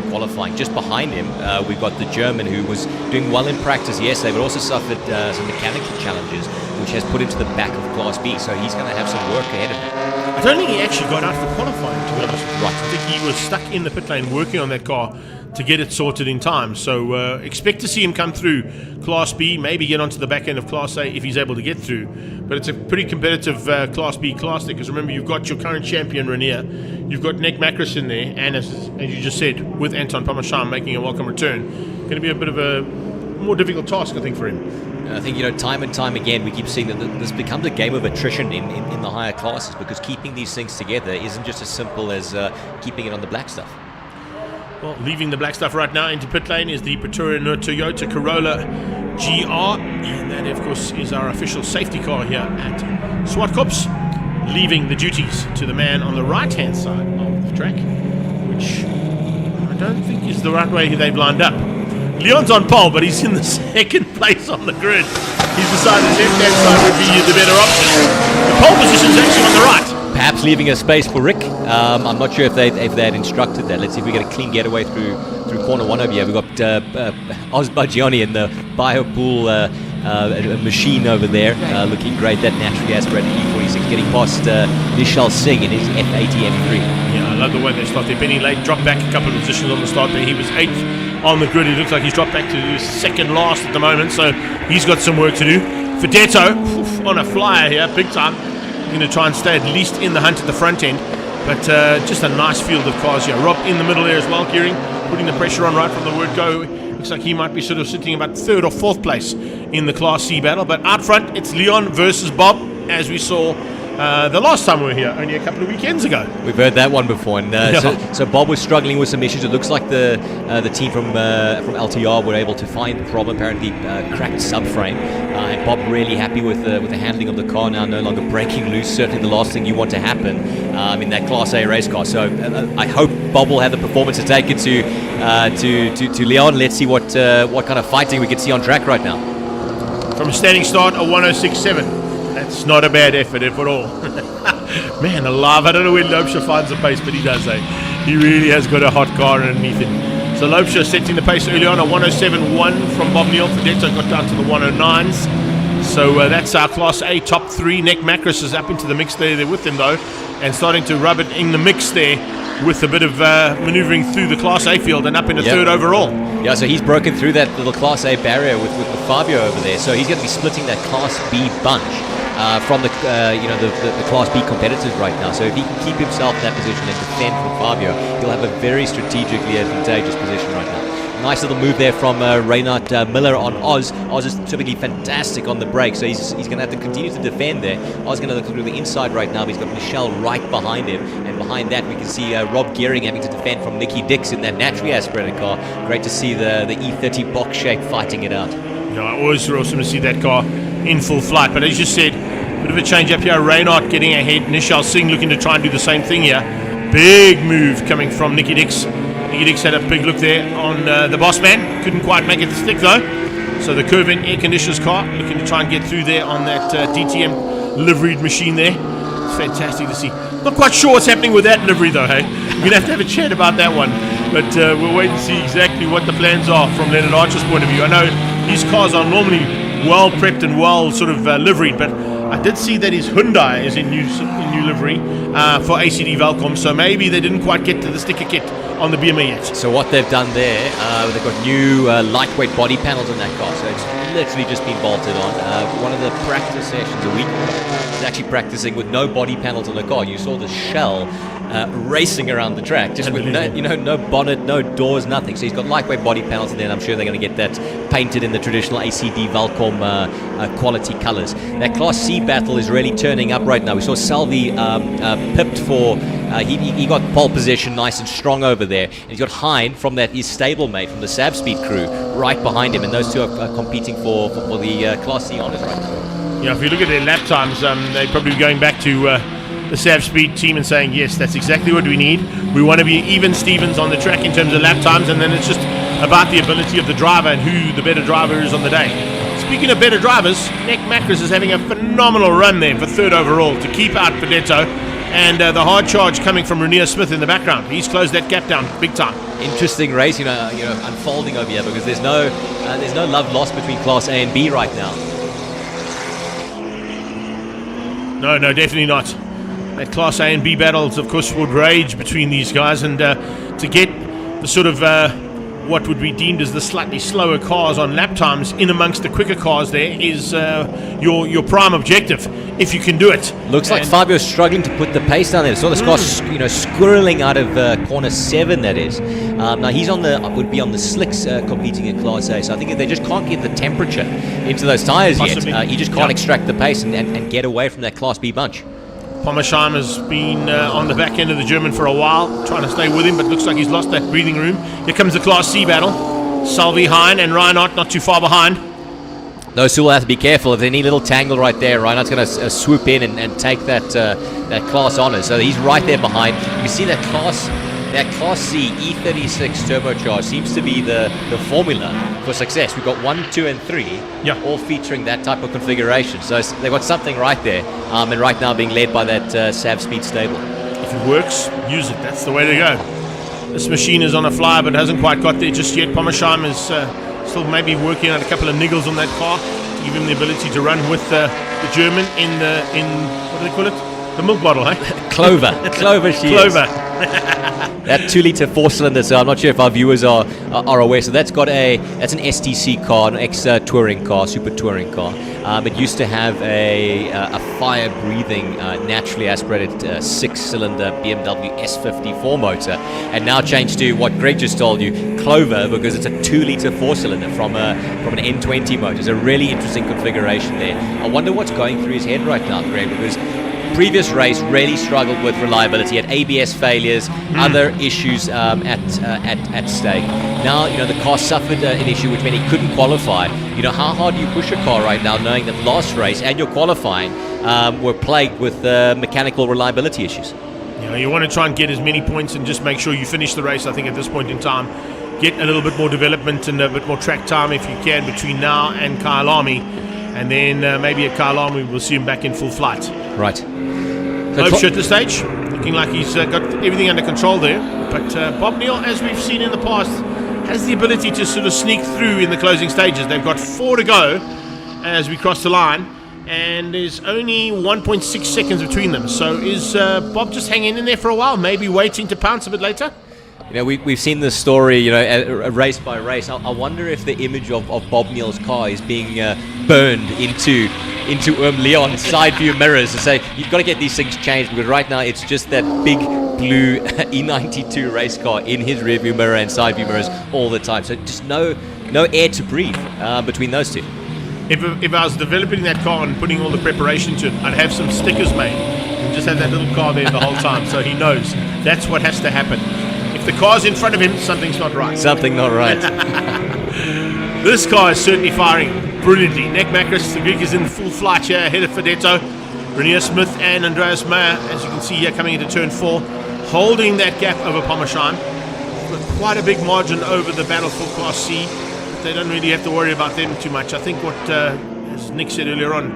qualifying. Just behind him, we've got the German who was doing well in practice yesterday, but also suffered some mechanical challenges, which has put him to the back of Class B. So he's going to have some work ahead of him. I don't think he actually got out for qualifying, to be honest. Right. I think he was stuck in the pit lane working on that car to get it sorted in time. So expect to see him come through Class B, maybe get onto the back end of Class A if he's able to get through. But it's a pretty competitive Class B class there, because remember, you've got your current champion, Renier, you've got Nick Macris in there, and as you just said, with Anton Pommersheim making a welcome return, going to be a bit of a more difficult task, I think, for him. I think, time and time again, we keep seeing that this becomes a game of attrition in the higher classes, because keeping these things together isn't just as simple as keeping it on the black stuff. Well, leaving the black stuff right now into pit lane is the Pretoria Toyota Corolla GR, and that, of course, is our official safety car here at Zwartkops, leaving the duties to the man on the right-hand side of the track, which I don't think is the right way they've lined up. Leon's on pole, but he's in the second place on the grid. He's decided left-hand side would be the better option. The pole position is actually on the right. Perhaps leaving a space for Rick. I'm not sure if they had instructed that. Let's see if we get a clean getaway through corner 1 over here. We've got Ozbagiani in the biopool machine over there, looking great. That naturally aspirated E46, getting past Vishal Singh in his F80 M3. Yeah, I love the way they start. They're penny late, dropped back a couple of positions on the start there. He was 8th on the grid. It looks like he's dropped back to second last at the moment, so he's got some work to do. Fedetto on a flyer here, big time. Going to try and stay at least in the hunt at the front end, but just a nice field of cars here. Rob in the middle there as well, gearing, putting the pressure on right from the word go. Looks like he might be sort of sitting about 3rd or 4th place in the Class C battle, but out front it's Leon versus Bob, as we saw the last time we were here, only a couple of weekends ago. We've heard that one before, and so Bob was struggling with some issues. It looks like the team from LTR were able to find the problem, apparently cracked subframe, and Bob really happy with the handling of the car now, no longer breaking loose, certainly the last thing you want to happen in that Class A race car. So I hope Bob will have the performance to take it to Leon. Let's see what kind of fighting we can see on track right now. From a standing start, a 106.7. That's not a bad effort at all. Man alive, I don't know where Loubser finds the pace, but he does, He really has got a hot car underneath him. So Loubser setting the pace early on, a 107.1 from Bob Neal. Fedetto got down to the 109s. So that's our Class A top 3. Nick Macris is up into the mix there with him, though, and starting to rub it in the mix there with a bit of manoeuvring through the Class A field and up into 3rd overall. Yeah, so he's broken through that little Class A barrier with Fabio over there. So he's going to be splitting that Class B bunch from the Class B competitors right now. So if he can keep himself in that position and defend from Fabio, he'll have a very strategically advantageous position right now. Nice little move there from Reynard Miller on Oz. Oz is typically fantastic on the brake, so he's going to have to continue to defend there. Oz going to look through the inside right now, but he's got Michelle right behind him, and behind that we can see Rob Gearing having to defend from Nicky Dix in that naturally aspirated car. Great to see the E30 box shape fighting it out. I always awesome to see that car in full flight, but as you said, bit of a change up here. Reynard getting ahead, Nishal Singh looking to try and do the same thing here. Big move coming from Nicky Dix. Nicky Dix had a big look there on the boss man, couldn't quite make it to stick though. So the Curvin air conditioners car looking to try and get through there on that DTM liveried machine there. It's fantastic to see. Not quite sure what's happening with that livery though, hey? We're going to have a chat about that one. But we'll wait and see exactly what the plans are from Leonard Archer's point of view. I know his cars are normally well prepped and well sort of liveried, but I did see that his Hyundai is in new livery for ACD Velcom, so maybe they didn't quite get to the sticker kit on the BMA yet. So what they've done there, they've got new lightweight body panels on that car, so it's literally just been bolted on. One of the practice sessions a week ago was actually practicing with no body panels on the car. You saw the shell racing around the track, just with no bonnet, no doors, nothing. So he's got lightweight body panels in there, and I'm sure they're going to get that painted in the traditional ACD Velcom quality colors. That Class C battle is really turning up right now. We saw Salvi pipped for, he got pole position nice and strong over there, and he's got Hein from his stablemate from the Sab Speed crew right behind him, and those two are competing for the Class C honors right now. Yeah, if you look at their lap times, they're probably going back to the Sav Speed team and saying, yes, that's exactly what we need. We want to be even Stevens on the track in terms of lap times, and then it's just about the ability of the driver and who the better driver is on the day. Speaking of better drivers, Nick Macris is having a phenomenal run there for third overall to keep out Pedetto, and the hard charge coming from Renier Smith in the background. He's closed that gap down big time. Interesting race, unfolding over here, because there's no love lost between Class A and B right now. No, definitely not. That Class A and B battles, of course, would rage between these guys, and to get the sort of what would be deemed as the slightly slower cars on lap times in amongst the quicker cars there is your prime objective, if you can do it. Looks like Fabio's struggling to put the pace down there. So this car, squirreling out of corner 7, that is. Now he's would be on the slicks competing in Class A. So I think if they just can't get the temperature into those tires yet, he just can't extract the pace and get away from that Class B bunch. Pommersheim has been on the back end of the German for a while, trying to stay with him, but looks like he's lost that breathing room. Here comes the Class C battle. Salvi, Hein, and Reinhardt not too far behind. Those two will have to be careful. If they need a little tangle right there, Reinhardt's going to swoop in and take that Class honor. So he's right there behind. You see that Class C E36 turbocharged seems to be the formula for success. We've got 1, 2, and 3, all featuring that type of configuration. So they've got something right there, and right now being led by that Sav Speed stable. If it works, use it. That's the way to go. This machine is on a flyer, but hasn't quite got there just yet. Pommersheim is still maybe working on a couple of niggles on that car to give him the ability to run with the German in what do they call it? The milk bottle, eh? Clover she is. That 2-litre 4-cylinder, so I'm not sure if our viewers are aware. So that's an STC car, an ex-touring car, super touring car. It used to have a fire-breathing, naturally aspirated 6-cylinder BMW S54 motor, and now changed to what Greg just told you, Clover, because it's a 2-litre 4-cylinder from an N20 motor. It's a really interesting configuration there. I wonder what's going through his head right now, Greg, because previous race really struggled with reliability, had ABS failures, other issues at stake. Now, the car suffered an issue which meant he couldn't qualify. How hard do you push a car right now, knowing that last race and your qualifying were plagued with mechanical reliability issues? You want to try and get as many points and just make sure you finish the race. I think at this point in time, get a little bit more development and a bit more track time if you can between now and Kyalami, and then maybe at Kyalami we'll see him back in full flight. Right. Lopes at the stage, looking like he's got everything under control there. But Bob Neal, as we've seen in the past, has the ability to sort of sneak through in the closing stages. They've got 4 to go as we cross the line, and there's only 1.6 seconds between them. So is Bob just hanging in there for a while, maybe waiting to pounce a bit later? You know, we've seen this story, you know, race by race. I wonder if the image of Bob Neal's car is being burned into Leon's side view mirrors to say, you've got to get these things changed, because right now it's just that big blue E92 race car in his rear view mirror and side view mirrors all the time. So just no air to breathe between those two. If I was developing that car and putting all the preparation to it, I'd have some stickers made and just have that little car there the whole time, so he knows that's what has to happen. If the car's in front of him, something's not right. Something not right. This car is certainly firing brilliantly. Nick Macris, the Greek, is in full flight here ahead of Fedetto. Renier Smith and Andreas Meyer, as you can see here, coming into turn 4, holding that gap over Pommersheim. With quite a big margin over the battle for Class C. But they don't really have to worry about them too much. I think what, as Nick said earlier on,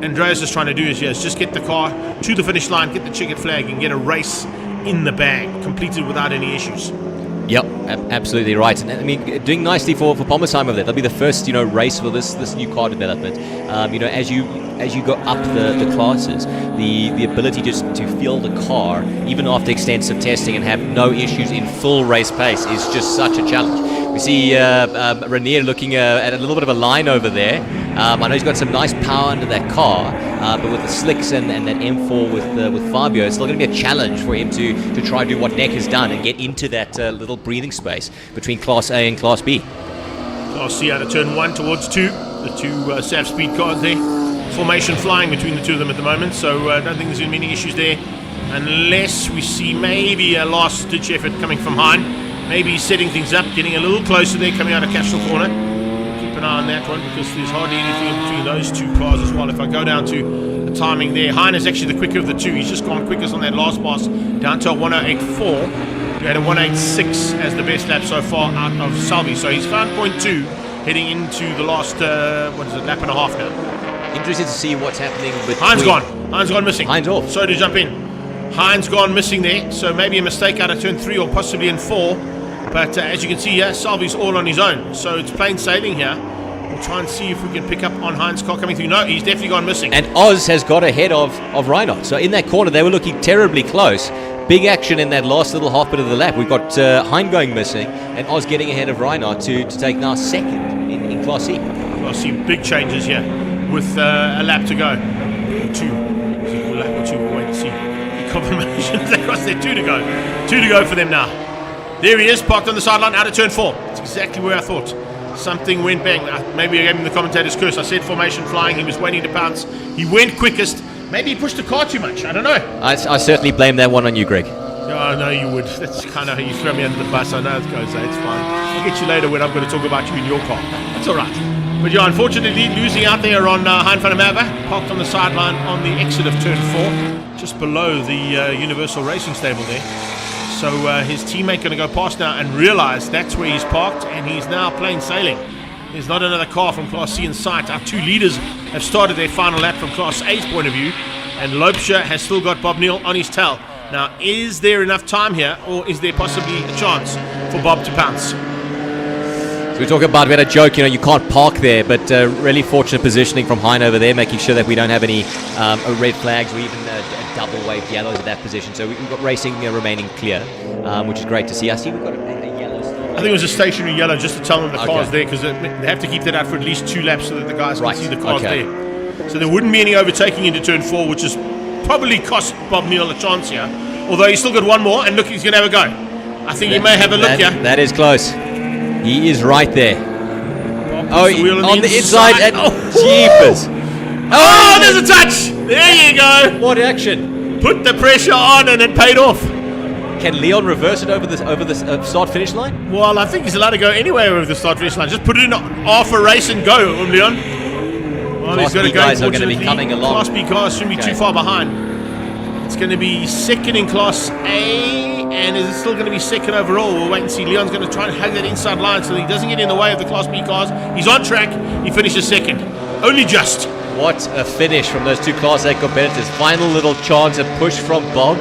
Andreas is trying to do is just get the car to the finish line, get the checkered flag, and get a race in the bag, completed without any issues. Yep, absolutely right. And I mean, doing nicely for Pommersheim over there. That'll be the first, you know, race for this new car development. You know, as you go up the classes, the ability just to feel the car, even after extensive testing, and have no issues in full race pace is just such a challenge. We see Renier looking at a little bit of a line over there. I know he's got some nice power under that car, but with the slicks and that M4 with Fabio, it's still going to be a challenge for him to try and do what Neck has done and get into that little breathing space between Class A and Class B. Class C out of turn 1 towards 2. The two SAF speed cars there. Formation flying between the two of them at the moment, so I don't think there's going to be any issues there, unless we see maybe a last ditch effort coming from Hein. Maybe he's setting things up, getting a little closer there, coming out of Castro Corner. Keep an eye on that one, because there's hardly anything in between those two cars as well. If I go down to the timing there, Hein is actually the quicker of the two. He's just gone quickest on that last pass, down to a 108.4. We had a 186 as the best lap so far out of Salvi. So he's found 0.2 heading into the last, lap and a half now. Interested to see what's happening with Hein's gone. Hein's gone missing. Hein's off. Sorry to jump in. Hein's gone missing there, so maybe a mistake out of turn 3 or possibly in 4. But as you can see here, Salvi's all on his own. So it's plain sailing here. We'll try and see if we can pick up on Hein's car coming through. No, he's definitely gone missing. And Oz has got ahead of Reinhardt. So in that corner, they were looking terribly close. Big action in that last little half bit of the lap. We've got Hein going missing and Oz getting ahead of Reinhardt to take now second in Class C. Class C, big changes here with a lap to go. 2. A lap or 2, we'll wait and see. Confirmations across there. 2 to go. 2 to go for them now. There he is, parked on the sideline out of turn 4. That's exactly where I thought. Something went bang. Maybe I gave him the commentator's curse. I said formation flying. He was waiting to pounce. He went quickest. Maybe he pushed the car too much. I don't know. I certainly blame that one on you, Greg. Oh, no, you would. That's kind of how you throw me under the bus. I know it goes. It's fine. I'll get you later when I'm going to talk about you in your car. That's all right. But yeah, unfortunately, losing out there on Hein van der Merwe, parked on the sideline on the exit of turn 4, just below the Universal Racing stable there. So his teammate going to go past now and realise that's where he's parked, and he's now plain sailing. There's not another car from Class C in sight. Our two leaders have started their final lap from Class A's point of view, and Lopesha has still got Bob Neal on his tail. Now, is there enough time here, or is there possibly a chance for Bob to pounce? So we talk about, we had a joke, you can't park there, but really fortunate positioning from Hein over there, making sure that we don't have any red flags or even double waved yellows at that position. So we've got racing remaining clear, which is great to see. I see we've got a yellow. I think it was a stationary yellow just to tell them the car's there, because they have to keep that out for at least 2 laps so that the guys can see the car's there. So there wouldn't be any overtaking into turn 4, which has probably cost Bob Neal a chance here. Although he's still got one more, and look, he's going to have a go. I think he may have a look here. That is close. He is right there. On the inside. And jeepers. Oh, there's a touch. There you go. What action? Put the pressure on, and it paid off. Can Leon reverse it over the start-finish line? Well, I think he's allowed to go anywhere over the start-finish line. Just put it in half a race and go, Leon. Well, Class he's got B to go. guys are going to be coming along. Class B cars shouldn't be too far behind. It's going to be second in Class A, and is it still going to be second overall? We'll wait and see. Leon's going to try and hug that inside line so that he doesn't get in the way of the Class B cars. He's on track. He finishes second. Only just. What a finish from those two Class A competitors. Final little chance, a push from Bob,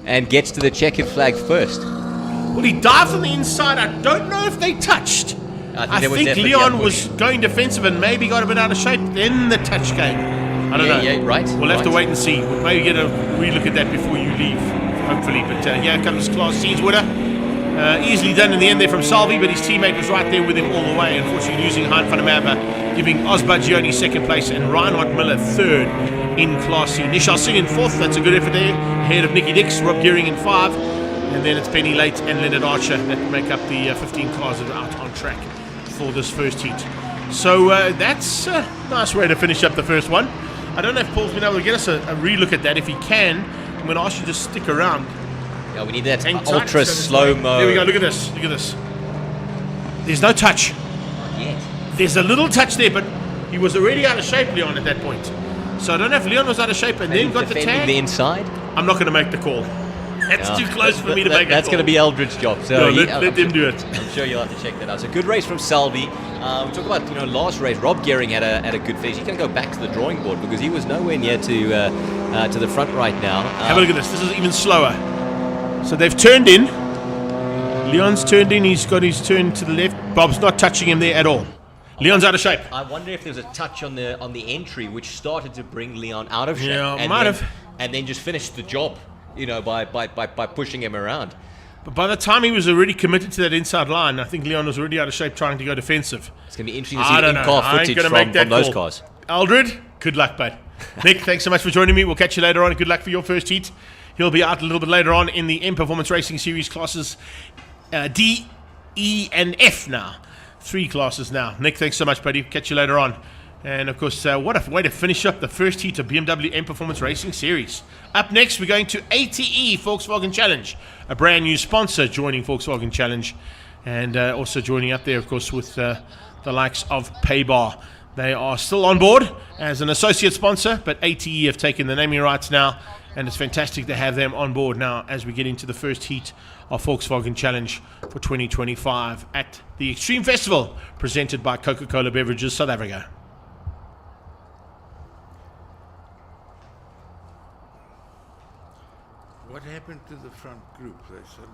and gets to the checkered flag first. Well, he dived from the inside. I don't know if they touched. I think Leon was going defensive and maybe got a bit out of shape. Then the touch came. I don't know. Yeah, right. We'll have to wait and see. We'll maybe get a relook at that before you leave, hopefully. But here comes Class C's winner. Easily done in the end there from Salvi, but his teammate was right there with him all the way. Unfortunately, losing Hein van der Merwe, giving Osbagioni second place and Reinhard Miller third in Class C. Nishal Singh in fourth, that's a good effort there. Ahead of Nicky Dix, Rob Gearing in 5. And then it's Penny Late and Leonard Archer that make up the 15 cars that are out on track for this first heat. So that's a nice way to finish up the first one. I don't know if Paul's been able to get us a re-look at that. If he can, I'm going to ask you to stick around. Yeah, we need that Hang tight, ultra so slow-mo. There we go, look at this, look at this. There's no touch. Yes. There's a little touch there, but he was already out of shape, Leon, at that point. So I don't know if Leon was out of shape and then got the tag. The inside? I'm not going to make the call. That's too close for me to make a call. That's going to be Eldred's job. So let them do it. I'm sure you'll have to check that out. So good race from Salvi. We talk about last race. Rob Gearing had a good finish. He's going to go back to the drawing board because he was nowhere near to the front right now. Have a look at this. This is even slower. So they've turned in. Leon's turned in. He's got his turn to the left. Bob's not touching him there at all. Leon's out of shape. I wonder if there was a touch on the entry which started to bring Leon out of shape. Yeah, and then just finished the job. By pushing him around. But by the time he was already committed to that inside line, I think Leon was already out of shape trying to go defensive. It's going to be interesting to see in-car footage from those cars. Eldred, good luck, bud. Nick, thanks so much for joining me. We'll catch you later on. Good luck for your first heat. He'll be out a little bit later on in the M Performance Racing Series classes D, E, and F now. 3 classes now. Nick, thanks so much, buddy. Catch you later on. And of course, what a way to finish up the first heat of BMW M Performance Racing Series. Up next, we're going to ATE Volkswagen Challenge, a brand new sponsor joining Volkswagen Challenge, and also joining up there, of course, with the likes of Paybar. They are still on board as an associate sponsor, but ATE have taken the naming rights now, and it's fantastic to have them on board now as we get into the first heat of Volkswagen Challenge for 2025 at the Extreme Festival, presented by Coca-Cola Beverages South Africa. What happened to the front group? They said.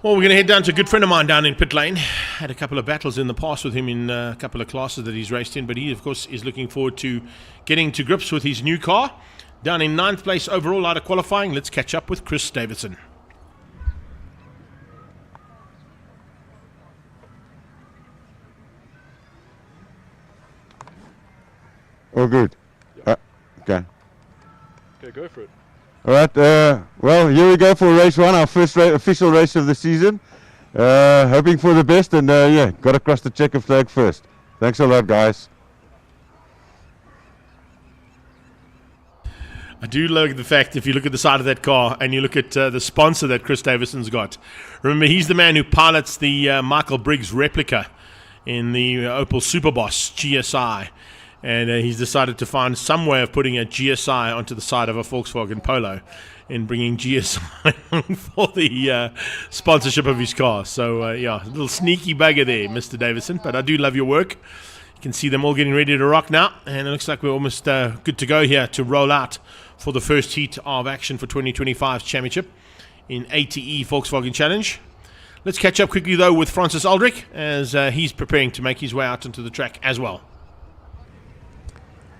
Well, we're going to head down to a good friend of mine down in pit lane. Had a couple of battles in the past with him in a couple of classes that he's raced in, but he, of course, is looking forward to getting to grips with his new car. Down in 9th place overall out of qualifying. Let's catch up with Chris Davidson. Oh, good. Okay. Okay, go for it. All right. Well, here we go for race 1, our first official race of the season. Hoping for the best, and yeah, got to cross the checker flag first. Thanks a lot, guys. I do like the fact, if you look at the side of that car and you look at the sponsor that Chris Davidson's got. Remember, he's the man who pilots the Michael Briggs replica in the Opel Superboss GSI. And he's decided to find some way of putting a GSI onto the side of a Volkswagen Polo and bringing GSI for the sponsorship of his car. So, yeah, a little sneaky bugger there, Mr. Davidson. But I do love your work. You can see them all getting ready to rock now. And it looks like we're almost good to go here to roll out for the first heat of action for 2025's championship in ATE Volkswagen Challenge. Let's catch up quickly, though, with Francis Aldrich as he's preparing to make his way out onto the track as well.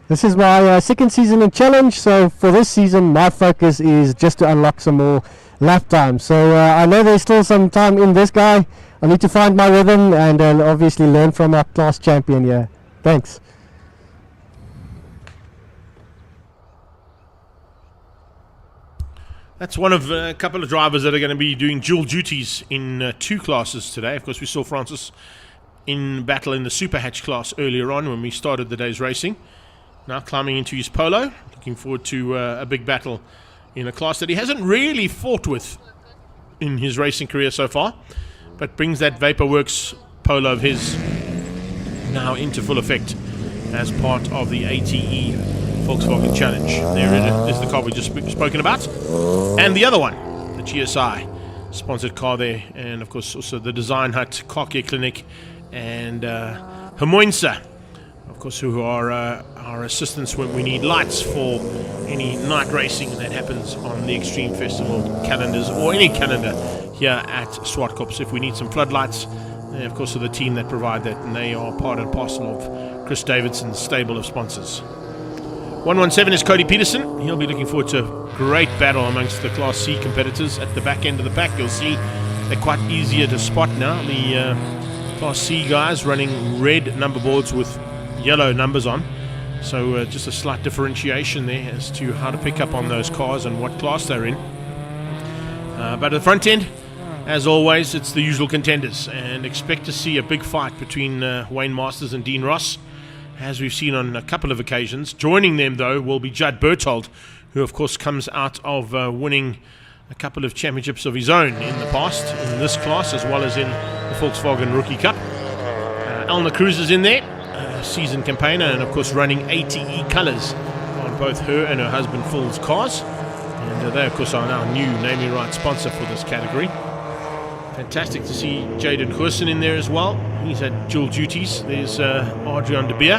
This is my second season in Challenge, so for this season my focus is just to unlock some more lap time. So I know there's still some time in this guy. I need to find my rhythm and obviously learn from our class champion here. Thanks. That's one of a couple of drivers that are going to be doing dual duties in 2 classes today. Of course, we saw Francis in battle in the Super Hatch class earlier on when we started the day's racing. Now climbing into his Polo, looking forward to a big battle in a class that he hasn't really fought with in his racing career so far, but brings that Vaporworks Polo of his now into full effect as part of the ATE Volkswagen Challenge. There it is, the car we just spoken about, and the other one, the GSI sponsored car there, and of course also the Design Hut Car Care Clinic and Hermoinsa, of course, who are our assistants when we need lights for any night racing that happens on the Extreme Festival calendars or any calendar here at Zwartkops. If we need some floodlights, they of course are the team that provide that, and they are part and parcel of Chris Davidson's stable of sponsors. 117 is Cody Peterson. He'll be looking forward to a great battle amongst the Class C competitors at the back end of the pack. You'll see they're quite easier to spot now. The Class C guys running red number boards with yellow numbers on, so just a slight differentiation there as to how to pick up on those cars and what class they're in. But at the front end, as always, it's the usual contenders, and expect to see a big fight between Wayne Masters and Dean Ross, as we've seen on a couple of occasions. Joining them, though, will be Judd Berthold, who, of course, comes out of winning a couple of championships of his own in the past, in this class, as well as in the Volkswagen Rookie Cup. Elna Cruz is in there, seasoned campaigner, and, of course, running ATE colours on both her and her husband Phil's cars. And they, of course, are our new naming rights sponsor for this category. Fantastic to see Jaden Goosen in there as well. He's had dual duties. There's Adrian de Beer,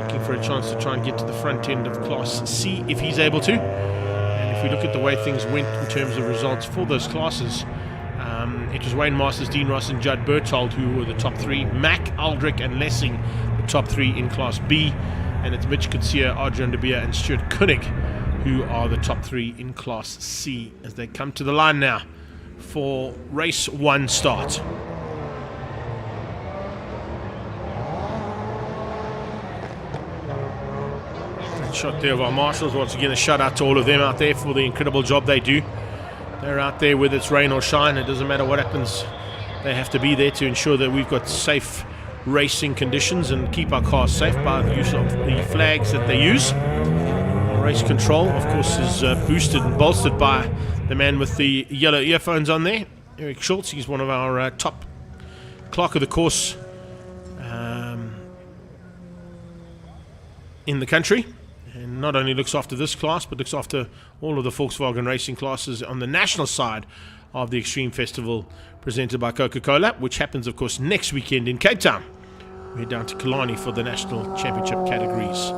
looking for a chance to try and get to the front end of Class C if he's able to. And if we look at the way things went in terms of results for those classes, it was Wayne Masters, Dean Ross and Judd Berthold who were the top 3. Mac, Aldrich and Lessing the top 3 in Class B. And it's Mitch Kutsia, Adrian de Beer and Stuart Koenig who are the top 3 in Class C as they come to the line now for race 1 start. That shot there of our marshals. Once again, a shout out to all of them out there for the incredible job they do. They're out there whether it's rain or shine. It doesn't matter what happens. They have to be there to ensure that we've got safe racing conditions and keep our cars safe by the use of the flags that they use. Race control, of course, is boosted and bolstered by the man with the yellow earphones on there, Eric Schultz. He's one of our top clerk of the course in the country, and not only looks after this class but looks after all of the Volkswagen racing classes on the national side of the Extreme Festival presented by Coca-Cola, which happens, of course, next weekend in Cape Town. We're down to Killarney for the national championship categories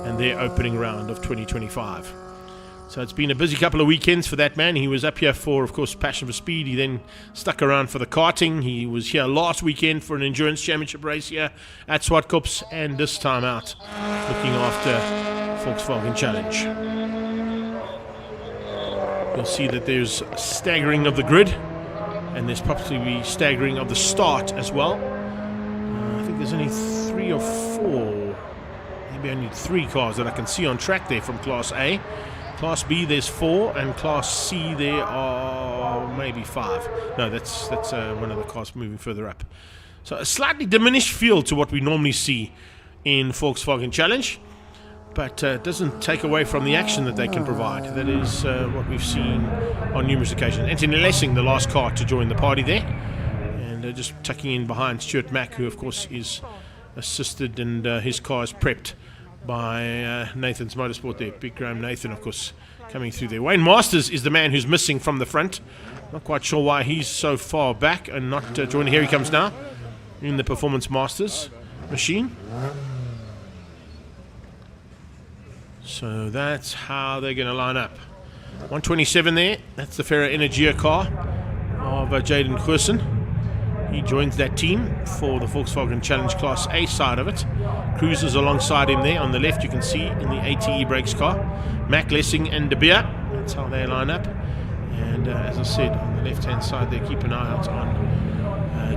and their opening round of 2025. So it's been a busy couple of weekends for that man. He was up here for, of course, Passion for Speed. He then stuck around for the karting. He was here last weekend for an endurance championship race here at Zwartkops, and this time out looking after Volkswagen Challenge. You'll see that there's staggering of the grid, and there's possibly staggering of the start as well. I think there's only 3 or 4, maybe only 3 cars that I can see on track there from Class A. Class B there's 4, and Class C there are maybe 5. No, that's one of the cars moving further up. So a slightly diminished field to what we normally see in Volkswagen Challenge, but it doesn't take away from the action that they can provide. That is what we've seen on numerous occasions. Anthony Lessing, the last car to join the party there, and just tucking in behind Stuart Mack, who of course is assisted, and his car is prepped by Nathan's Motorsport there. Big Graham Nathan, of course, coming through there. Wayne Masters is the man who's missing from the front. Not quite sure why he's so far back and not joining. Here he comes now in the Performance Masters machine. So that's how they're going to line up. 127 there. That's the Ferro Energia car of Jaden Goosen. He joins that team for the Volkswagen Challenge Class A side of it. Cruiser's alongside him there. On the left, you can see in the ATE brakes car, Mac, Lessing, and De Beer. That's how they line up. And as I said, on the left-hand side there, keep an eye out on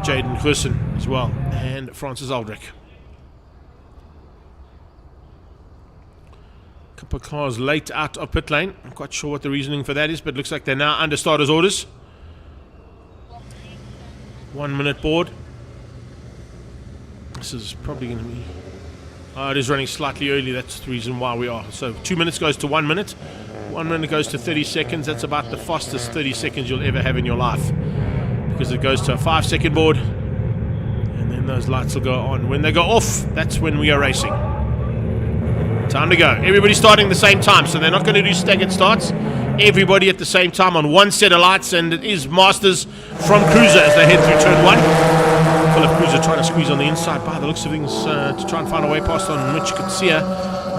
Jaden Goosen as well, and Francis Aldrich. A couple of cars late out of pit lane. I'm quite sure what the reasoning for that is, but looks like they're now under starters' orders. 1 minute board. This is probably going to be... it is running slightly early. That's the reason why we are. So 2 minutes goes to 1 minute. 1 minute goes to 30 seconds. That's about the fastest 30 seconds you'll ever have in your life, because it goes to a 5 second board, and then those lights will go on. When they go off, that's when we are racing. Time to go. Everybody starting at the same time, so they're not going to do staggered starts. Everybody at the same time on one set of lights, and it is Masters from Cruiser as they head through turn 1. Philip Cruiser trying to squeeze on the inside by the looks of things to try and find a way past on Mitch Kutsia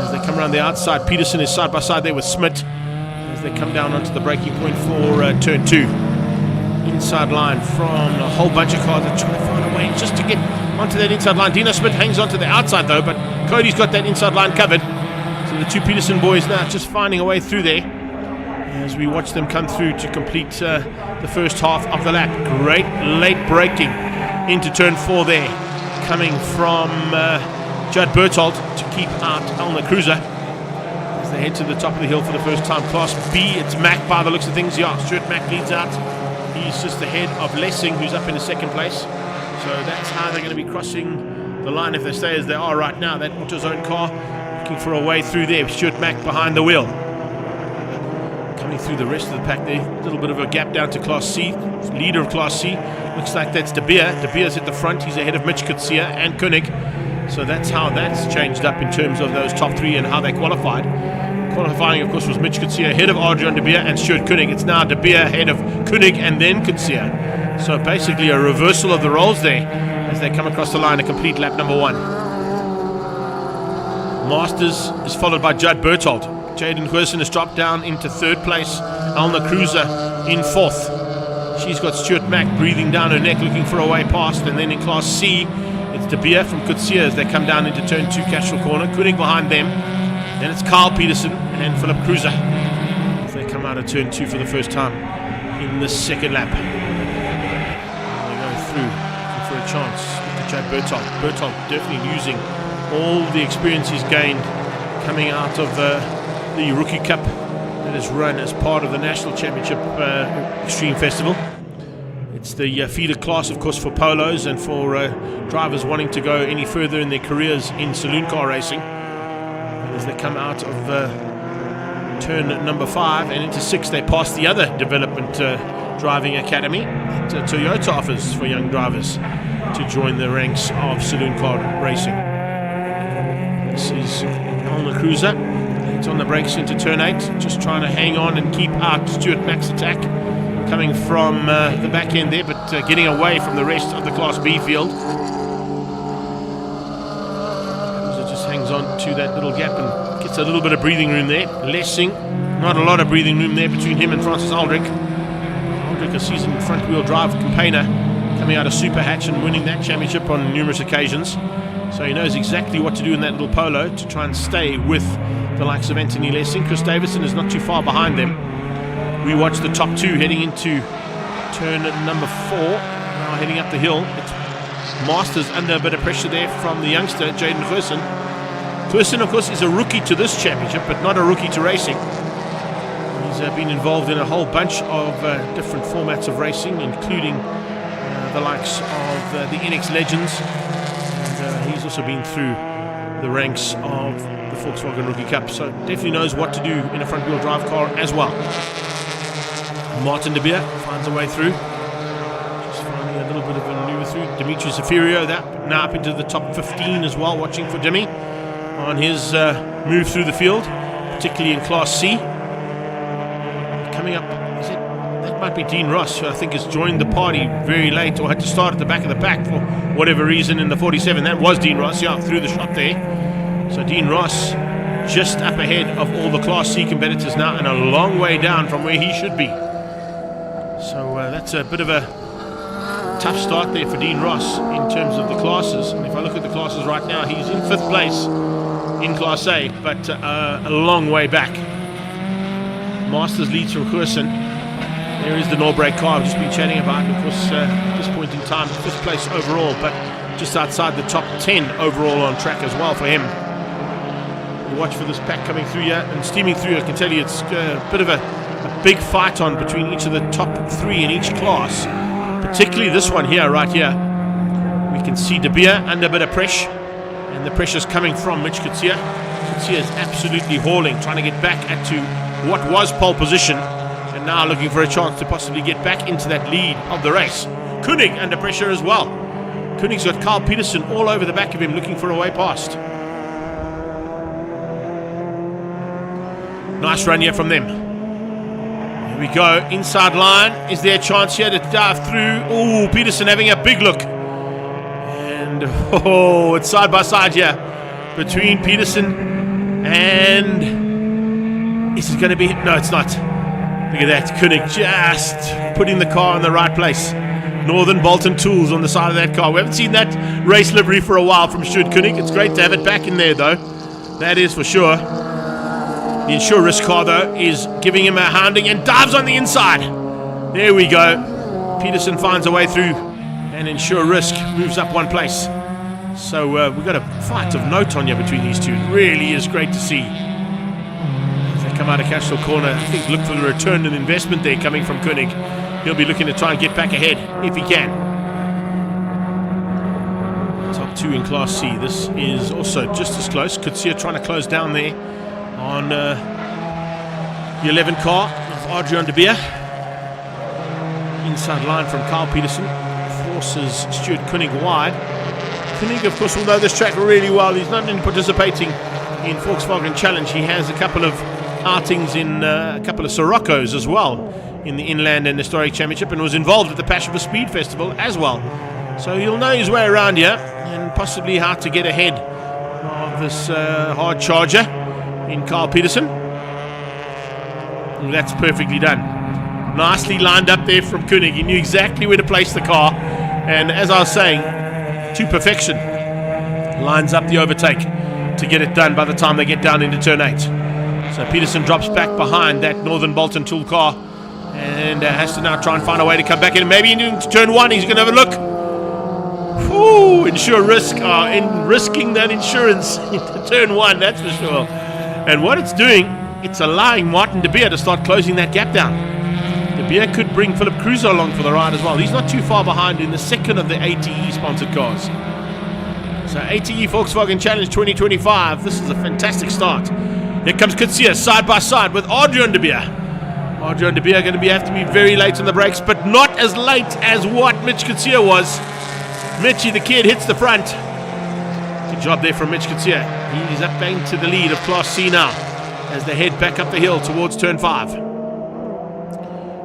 as they come around the outside. Peterson is side by side there with Smith as they come down onto the braking point for turn 2. Inside line from a whole bunch of cars that are trying to find a way just to get onto that inside line. Dino Smith hangs onto the outside though, but Cody's got that inside line covered. So the two Peterson boys now just finding a way through there as we watch them come through to complete the first half of the lap. Great late braking into turn 4 there, coming from Judd Berthold to keep out Elna Cruiser as they head to the top of the hill for the first time. Class B, it's Mac by the looks of things. Yeah, Stuart Mac leads out. He's just ahead of Lessing, who's up in the second place. So that's how they're going to be crossing the line if they stay as they are right now. That AutoZone car looking for a way through there. Stuart Mac behind the wheel. Coming through the rest of the pack there. A little bit of a gap down to Class C. Leader of Class C. Looks like that's De Beer. De Beer's at the front. He's ahead of Mitch Kutsia and Koenig. So that's how that's changed up in terms of those top 3 and how they qualified. Qualifying, of course, was Mitch Kutsia ahead of Adrian De Beer and Stuart Koenig. It's now De Beer ahead of Koenig and then Kutsia. So basically a reversal of the roles there as they come across the line to complete lap number 1. Masters is followed by Judd Berthold. Jaden Goosen has dropped down into 3rd place. Elna Cruiser in 4th. She's got Stuart Mac breathing down her neck looking for a way past. And then in Class C, it's De Beer from Kutsia as they come down into turn 2 Cashel corner. Koenig behind them. Then it's Carl Peterson and Philip Cruiser as they come out of turn 2 for the first time in the second lap. And they go through looking for a chance. Look at Judd Berthold. Berthold definitely using all the experience he's gained coming out of the Rookie Cup that is run as part of the National Championship Extreme Festival. It's the feeder class, of course, for polos and for drivers wanting to go any further in their careers in saloon car racing. And as they come out of turn number 5 and into 6, they pass the other development driving academy that Toyota offers for young drivers to join the ranks of saloon car racing. This is Elna Cruiser. It's on the brakes into turn 8, just trying to hang on and keep out Stuart Mac's attack. Coming from the back end there, but getting away from the rest of the Class B field. Cruiser just hangs on to that little gap and gets a little bit of breathing room there. Lessing, not a lot of breathing room there between him and Francis Aldrich. Aldrich, a seasoned front wheel drive campaigner, coming out of Super Hatch and winning that championship on numerous occasions. So he knows exactly what to do in that little polo to try and stay with the likes of Anthony Lessing. Chris Davison is not too far behind them. We watch the top 2 heading into turn number 4. Now heading up the hill. It's Masters under a bit of pressure there from the youngster, Jaden Goosen. Goosen, of course, is a rookie to this championship, but not a rookie to racing. He's been involved in a whole bunch of different formats of racing, including the likes of the NX Legends. And he's also been through the ranks of the Volkswagen Rookie Cup, so definitely knows what to do in a front-wheel drive car as well. Martin De Beer finds a way through, just finding a little bit of a maneuver through. Dimitri Zafirio, that now up into the top 15 as well, watching for Jimmy on his move through the field, particularly in Class C. Coming up, that might be Dean Ross, who I think has joined the party very late or had to start at the back of the pack for whatever reason in the 47. That was Dean Ross, yeah, through the shot there. So Dean Ross just up ahead of all the Class C competitors now and a long way down from where he should be. So that's a bit of a tough start there for Dean Ross in terms of the classes. And if I look at the classes right now, he's in 5th place in Class A, but a long way back. Masters leads from Goosen. There is the no-brake car I've just been chatting about. Of course, at this point in time, 5th place overall, but just outside the top 10 overall on track as well for him. Watch for this pack coming through here and steaming through. I can tell you it's a bit of a big fight on between each of the top 3 in each class, particularly this one here, right here. We can see De Beer under a bit of pressure, and the pressure's coming from Mitch Coetzee. Coetzee is absolutely hauling, trying to get back to what was pole position, and now looking for a chance to possibly get back into that lead of the race. Koenig under pressure as well. Koenig's got Carl Peterson all over the back of him looking for a way past. Nice run here from them. Here we go, inside line. Is there a chance here to dive through? Oh, Peterson having a big look. And it's side by side here between Peterson and... Is it going to be... No, it's not. Look at that, Koenig just putting the car in the right place. Northern Bolton Tools on the side of that car. We haven't seen that race livery for a while from Sjoerd Koenig. It's great to have it back in there though. That is for sure. The Insure Risk car, though, is giving him a hounding and dives on the inside. There we go. Peterson finds a way through, and Insure Risk moves up 1 place. So we've got a fight of note on here between these two. It really is great to see. As they come out of Cashel Corner, I think look for the return on investment there coming from Koenig. He'll be looking to try and get back ahead if he can. Top 2 in Class C. This is also just as close. Coetzee trying to close down there on the 11 car of Adrian De Beer. Inside line from Carl Peterson forces Sjoerd Koenig wide. Koenig, of course, will know this track really well. He's not only participating in Volkswagen Challenge, he has a couple of outings in a couple of Siroccos as well in the Inland and Historic Championship, and was involved at the Passion for Speed Festival as well. So he'll know his way around here and possibly how to get ahead of this hard charger in Carl Peterson. And that's perfectly done. Nicely lined up there from Koenig. He knew exactly where to place the car, and as I was saying, to perfection, lines up the overtake to get it done by the time they get down into turn 8. So Peterson drops back behind that Northern Bolton Tool car and has to now try and find a way to come back in. Maybe into turn 1 he's going to have a look. Ooh, Insure Risk in risking that insurance into turn 1, that's for sure. And what it's doing, it's allowing Martin De Beer to start closing that gap down. De Beer could bring Philip Cruiser along for the ride as well. He's not too far behind in the second of the ATE sponsored cars. So ATE Volkswagen Challenge 2025, this is a fantastic start. Here comes Coetzee side by side with Adrian De Beer. Adrian De Beer going to have to be very late on the brakes, but not as late as what Mitch Coetzee was. Mitchie the kid hits the front. Good job there from Mitch Coetzee. He's up bang to the lead of Class C now as they head back up the hill towards turn 5.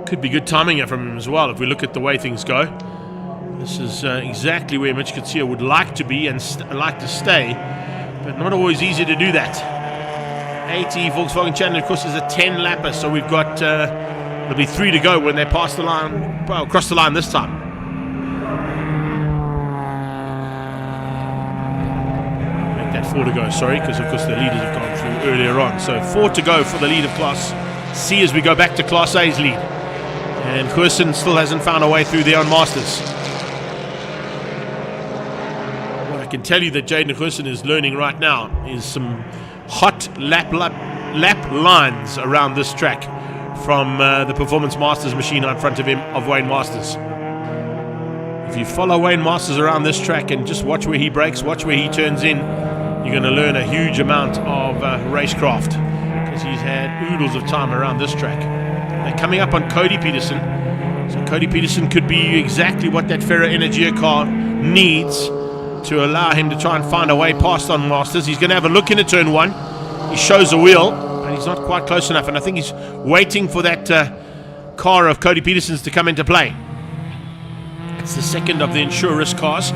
Could be good timing here from him as well if we look at the way things go. This is exactly where Mitch Coetzee would like to be and like to stay, but not always easy to do that. ATE Volkswagen Challenge, of course, is a 10-lapper, so we've got there'll be 3 to go when they pass the line, well, cross the line this time. Make that 4 to go, sorry, because of course the leaders have gone through earlier on. So 4 to go for the lead of Class C as we go back to Class A's lead. And Goosen still hasn't found a way through there on Masters. What I can tell you that Jaden Goosen is learning right now is some hot lap lines around this track from the Performance Masters machine out in front of him of Wayne Masters. If you follow Wayne Masters around this track and just watch where he brakes, watch where he turns in, you're going to learn a huge amount of racecraft, because he's had oodles of time around this track. They're coming up on Cody Peterson, so Cody Peterson could be exactly what that Ferro Energia car needs to allow him to try and find a way past on Masters. He's going to have a look into turn 1. He shows a wheel, but he's not quite close enough, and I think he's waiting for that car of Cody Peterson's to come into play. It's the second of the Insure Risk cars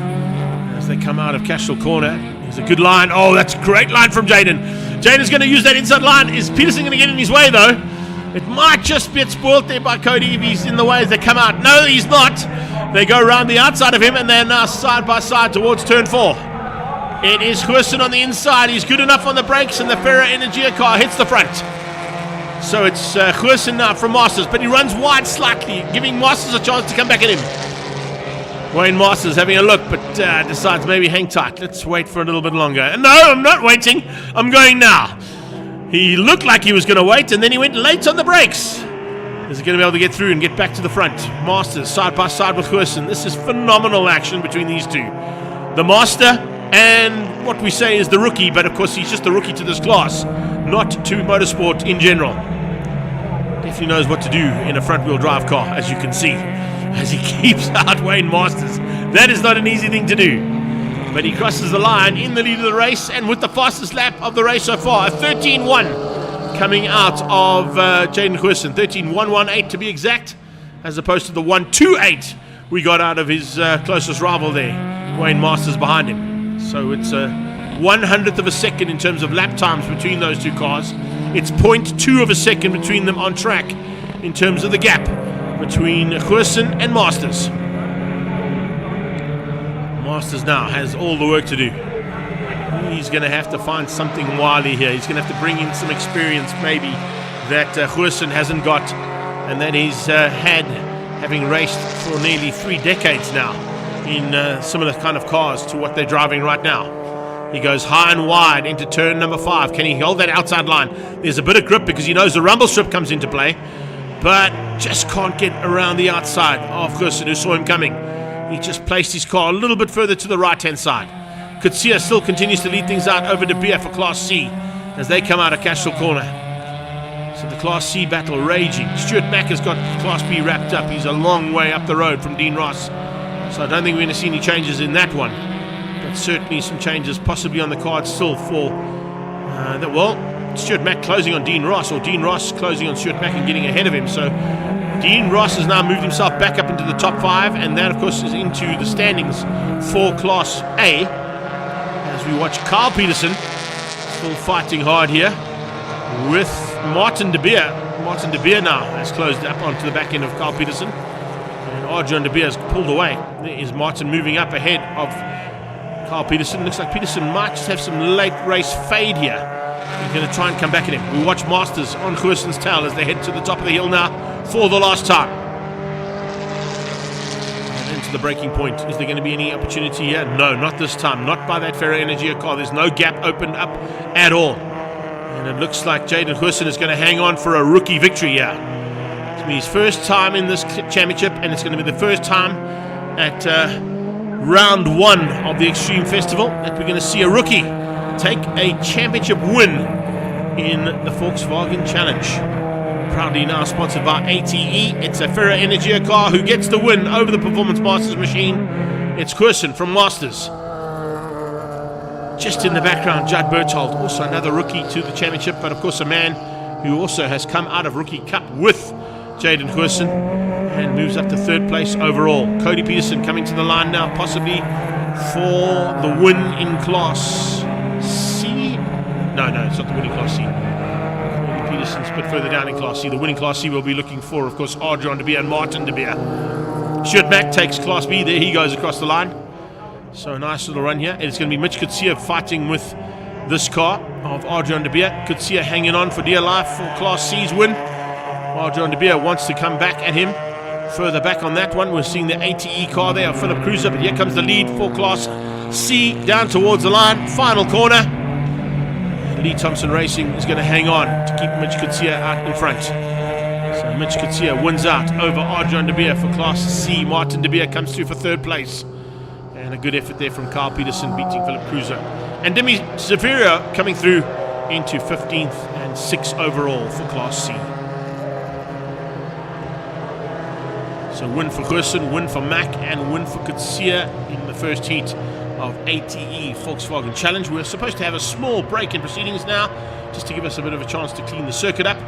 as they come out of Cashel Corner. Here's a good line. Oh, that's a great line from Jaden. Jaden's going to use that inside line. Is Peterson going to get in his way, though? It might just get spoilt there by Cody if he's in the way as they come out. No, he's not. They go around the outside of him, and they're now side by side towards turn 4. It is Goosen on the inside. He's good enough on the brakes, and the Ferro Energia car hits the front. So it's Goosen now from Masters, but he runs wide slightly, giving Masters a chance to come back at him. Wayne Masters having a look, but decides maybe hang tight. Let's wait for a little bit longer. And no, I'm not waiting. I'm going now. He looked like he was going to wait, and then he went late on the brakes. Is he going to be able to get through and get back to the front? Masters side by side with Goosen. This is phenomenal action between these two. The Master and what we say is the rookie, but of course he's just the rookie to this class, not to motorsport in general. Definitely knows what to do in a front-wheel drive car, as you can see, as he keeps out Wayne Masters. That is not an easy thing to do. But he crosses the line in the lead of the race, and with the fastest lap of the race so far, a 13.1 coming out of Jaden Goosen. 13.118 to be exact, as opposed to the 1.28 we got out of his closest rival there, Wayne Masters behind him. So it's a 100th of a second in terms of lap times between those two cars. It's 0.2 of a second between them on track in terms of the gap between Goosen and Masters. Masters now has all the work to do. He's going to have to find something wily here. He's going to have to bring in some experience maybe that Goosen hasn't got, and that he's had, having raced for nearly 3 decades now in similar kind of cars to what they're driving right now. He goes high and wide into turn number 5. Can he hold that outside line? There's a bit of grip because he knows the rumble strip comes into play, but just can't get around the outside of Goosen, who saw him coming. He just placed his car a little bit further to the right-hand side. Kutsia still continues to lead things out over De Beer for Class C as they come out of Cashel Corner. So the Class C battle raging. Stuart Mack has got Class B wrapped up. He's a long way up the road from Dean Ross. So I don't think we're going to see any changes in that one. But certainly some changes possibly on the card still for, Stuart Mack closing on Dean Ross, or Dean Ross closing on Stuart Mack and getting ahead of him. So Dean Ross has now moved himself back up into the top 5, and that of course is into the standings for Class A. As we watch Carl Peterson still fighting hard here with Martin De Beer. Martin De Beer now has closed up onto the back end of Carl Peterson, and Arjan De Beer has pulled away. There is Martin moving up ahead of Carl Peterson. Looks like Peterson might just have some late race fade here. He's going to try and come back at him. We watch Masters on Goosen's tail as they head to the top of the hill now for the last time. And into the braking point. Is there going to be any opportunity here? No, not this time. Not by that Ferro Energia car. There's no gap opened up at all. And it looks like Jaden Goosen is going to hang on for a rookie victory here. It's going to be his first time in this championship, and it's going to be the first time at round 1 of the Extreme Festival that we're going to see a rookie take a championship win in the Volkswagen Challenge. Proudly now sponsored by ATE. It's a Ferro Energia car who gets the win over the Performance Masters machine. It's Goosen from Masters. Just in the background, Judd Berthold, also another rookie to the championship, but of course a man who also has come out of Rookie Cup with Jaden Goosen and moves up to 3rd place overall. Cody Peterson coming to the line now, possibly for the win in Class C. No, it's not the winning Class C. Cody Peterson's a bit further down in Class C. The winning Class C we'll be looking for, of course, Arjan De Beer and Martin De Beer. Stuart Mack takes Class B. There he goes across the line. So a nice little run here. It's going to be Mitch Kutsia fighting with this car of Arjan De Beer. Kutsia hanging on for dear life for Class C's win. Arjan De Beer wants to come back at him. Further back on that one, we're seeing the ATE car there of Philip Cruiser, but here comes the lead for Class C down towards the line. Final corner. Lee Thompson Racing is going to hang on to keep Mitch Kutsia out in front. So Mitch Kutsia wins out over Arjan De Beer for Class C. Martin De Beer comes through for 3rd place. And a good effort there from Carl Peterson beating Philip Cruiser. And Demi Severio coming through into 15th and 6th overall for Class C. So win for Goosen, win for Mack, and win for Kutsia in the first heat of ATE Volkswagen Challenge. We're supposed to have a small break in proceedings now, just to give us a bit of a chance to clean the circuit up.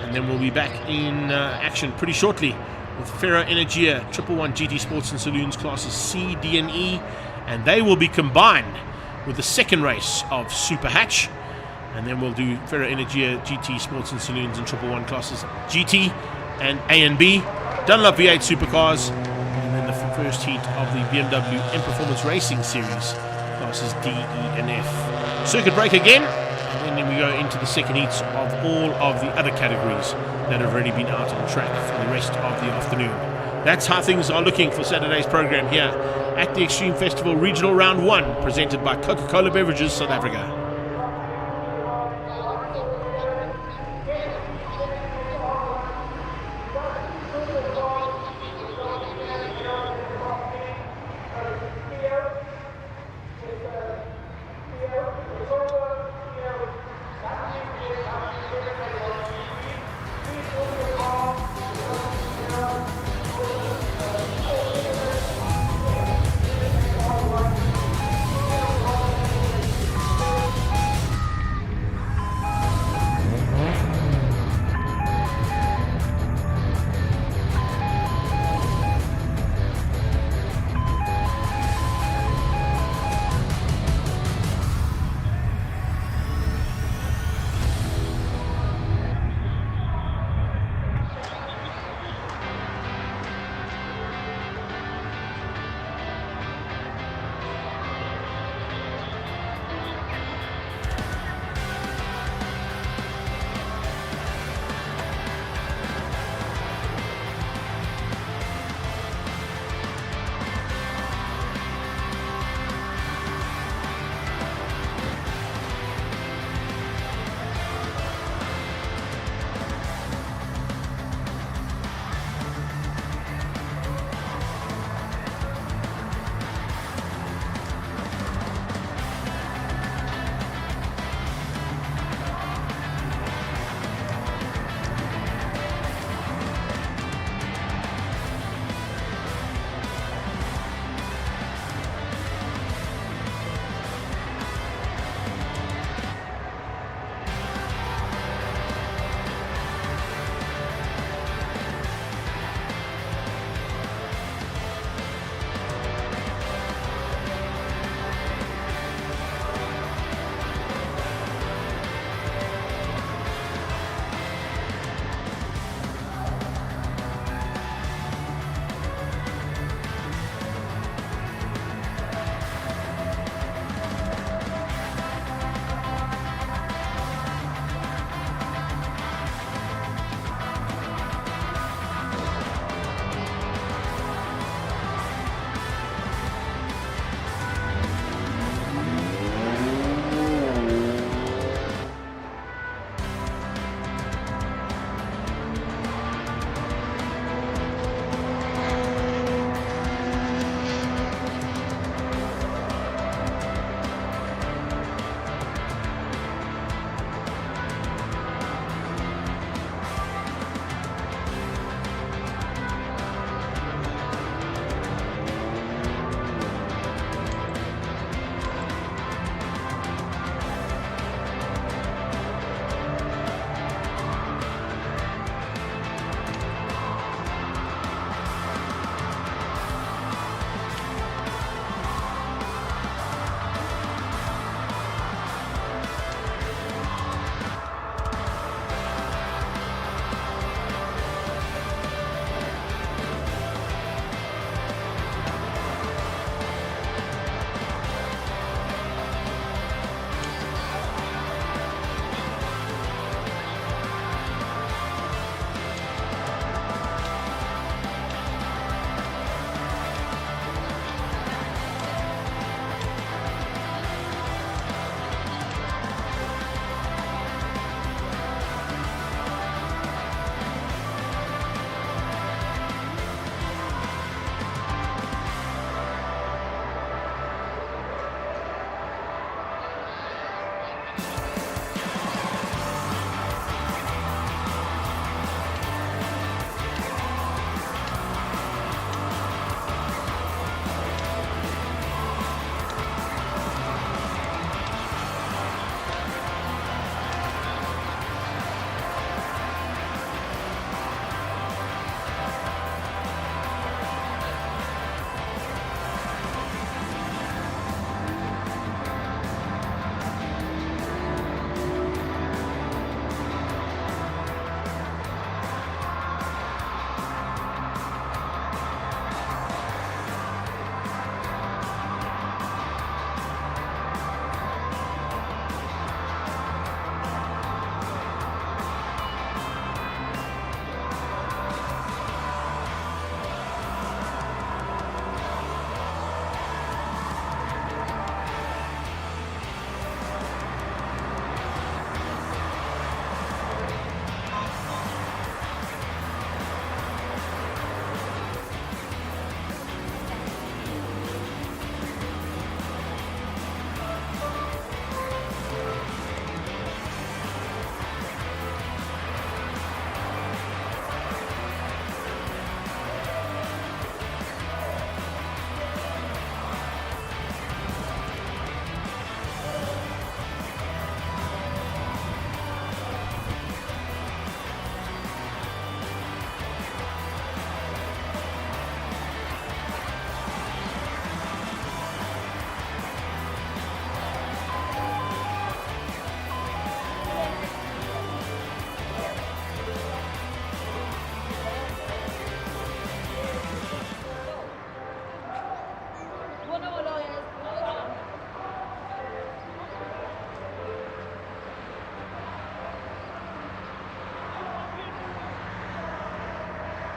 And then we'll be back in action pretty shortly with Ferro Energia 111 GT Sports and Saloons classes C, D, and E. And they will be combined with the second race of Super Hatch. And then we'll do Ferro Energia GT Sports and Saloons and 111 classes GT and A and B. Dunlop V8 Supercars, and then the first heat of the BMW M Performance Racing Series, classes D, E and F. Circuit break again, and then we go into the second heats of all of the other categories that have already been out on track for the rest of the afternoon. That's how things are looking for Saturday's program here at the Extreme Festival Regional Round 1, presented by Coca-Cola Beverages South Africa.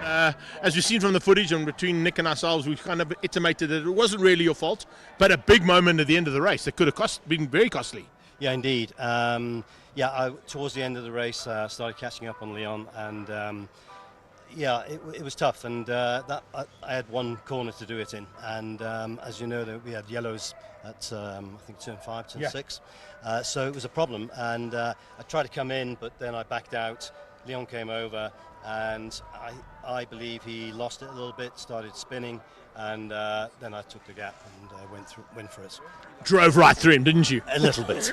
As we've seen from the footage and between Nick and ourselves, we've kind of intimated that it wasn't really your fault, but a big moment at the end of the race that could have been very costly. Yeah, indeed. Towards the end of the race, started catching up on Leon, and it was tough. And I had one corner to do it in, and as you know, we had yellows at I think turn 5, turn 6, so it was a problem. And I tried to come in, but then I backed out. Leon came over, and I believe he lost it a little bit, started spinning, and then I took the gap and went for it. Drove right through him, didn't you? A little bit.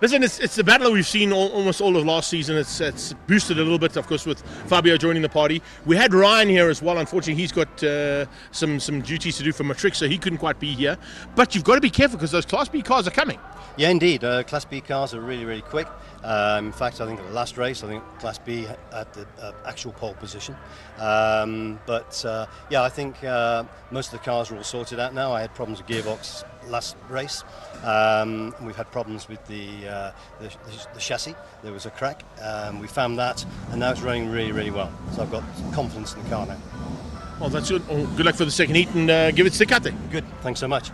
Listen, it's the battle we've seen almost all of last season. It's boosted a little bit, of course, with Fabio joining the party. We had Ryan here as well. Unfortunately, he's got some duties to do for Matric, so he couldn't quite be here. But you've got to be careful because those Class B cars are coming. Yeah, indeed. Class B cars are really, really quick. In fact, I think at the last race, I think Class B had the actual pole position. I think most of the cars are all sorted out now. I had problems with gearbox last race. We've had problems with the chassis. There was a crack. We found that, and now it's running really, really well. So I've got confidence in the car now. Well, that's good. Good luck for the second heat, and give it to Kate. Good. Thanks so much.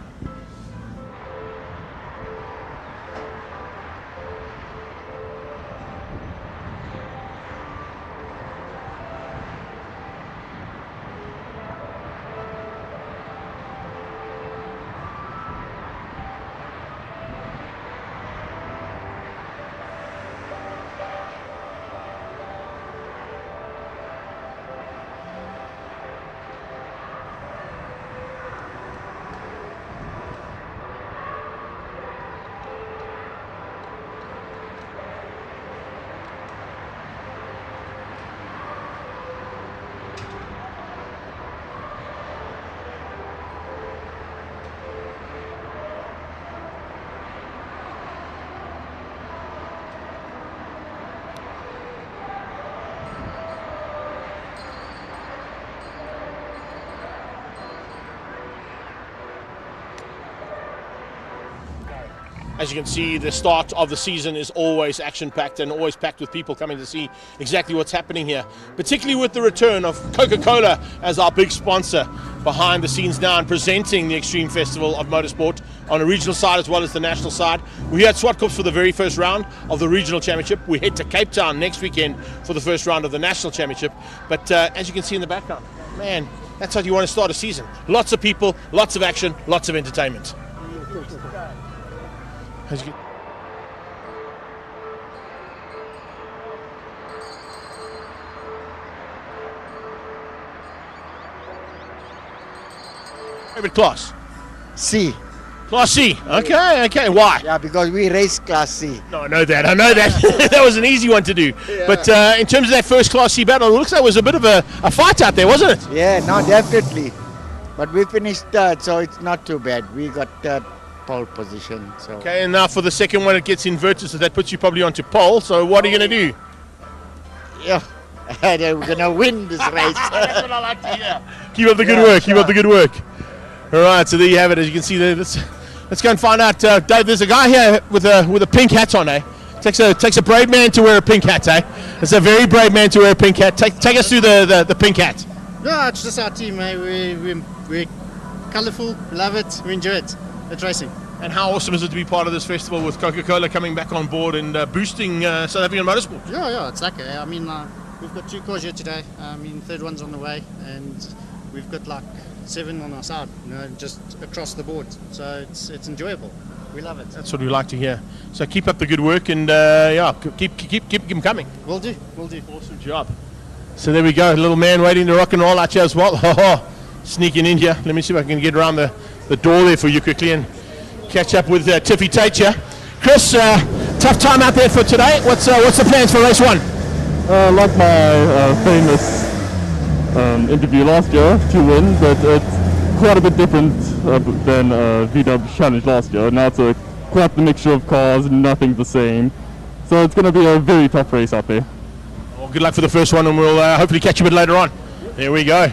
As you can see, the start of the season is always action-packed and always packed with people coming to see exactly what's happening here, particularly with the return of Coca-Cola as our big sponsor behind the scenes now and presenting the Extreme Festival of Motorsport on a regional side as well as the national side. We're here at Zwartkops for the very first round of the regional championship. We head to Cape Town next weekend for the first round of the national championship. But as you can see in the background, man, that's how you want to start a season. Lots of people, lots of action, lots of entertainment. Favorite class? C. Class C. Okay. Why? Yeah, because we race Class C. No, I know that. That was an easy one to do. Yeah. But in terms of that first Class C battle, it looks like it was a bit of a fight out there, wasn't it? Yeah, no, definitely. But we finished third, so it's not too bad. We got third pole position. So. Okay, and now for the second one, it gets inverted, so that puts you probably onto pole. So what are you going to do? Yeah, we're going to win this race. That's what I like to hear. Keep up the good work. Keep up the good work. All right, so there you have it. As you can see there, let's go and find out. Dave, there's a guy here with a pink hat on, eh? Takes a brave man to wear a pink hat, eh? It's a very brave man to wear a pink hat. Take us through the pink hat. Yeah, it's just our team, eh? We're colourful, we love it, we enjoy it. It's racing. And how awesome is it to be part of this festival with Coca-Cola coming back on board and boosting South African motorsport? Yeah, it's like I mean, we've got 2 cars here today. I mean, third one's on the way, and we've got like 7 on our side, just across the board. So it's enjoyable. We love it. That's what we like to hear. So keep up the good work, and keep them coming. We'll do. Awesome job. So there we go, little man waiting to rock and roll out here as well. Sneaking in here. Let me see if I can get around the door there for you quickly and catch up with Tiffy Tate here. Chris, tough time out there for today. What's the plans for race 1? Like my famous interview last year, to win, but it's quite a bit different than VW Challenge last year. Now it's quite the mixture of cars, nothing the same. So it's going to be a very tough race out there. Well, good luck for the first one, and we'll hopefully catch you a bit later on. There we go.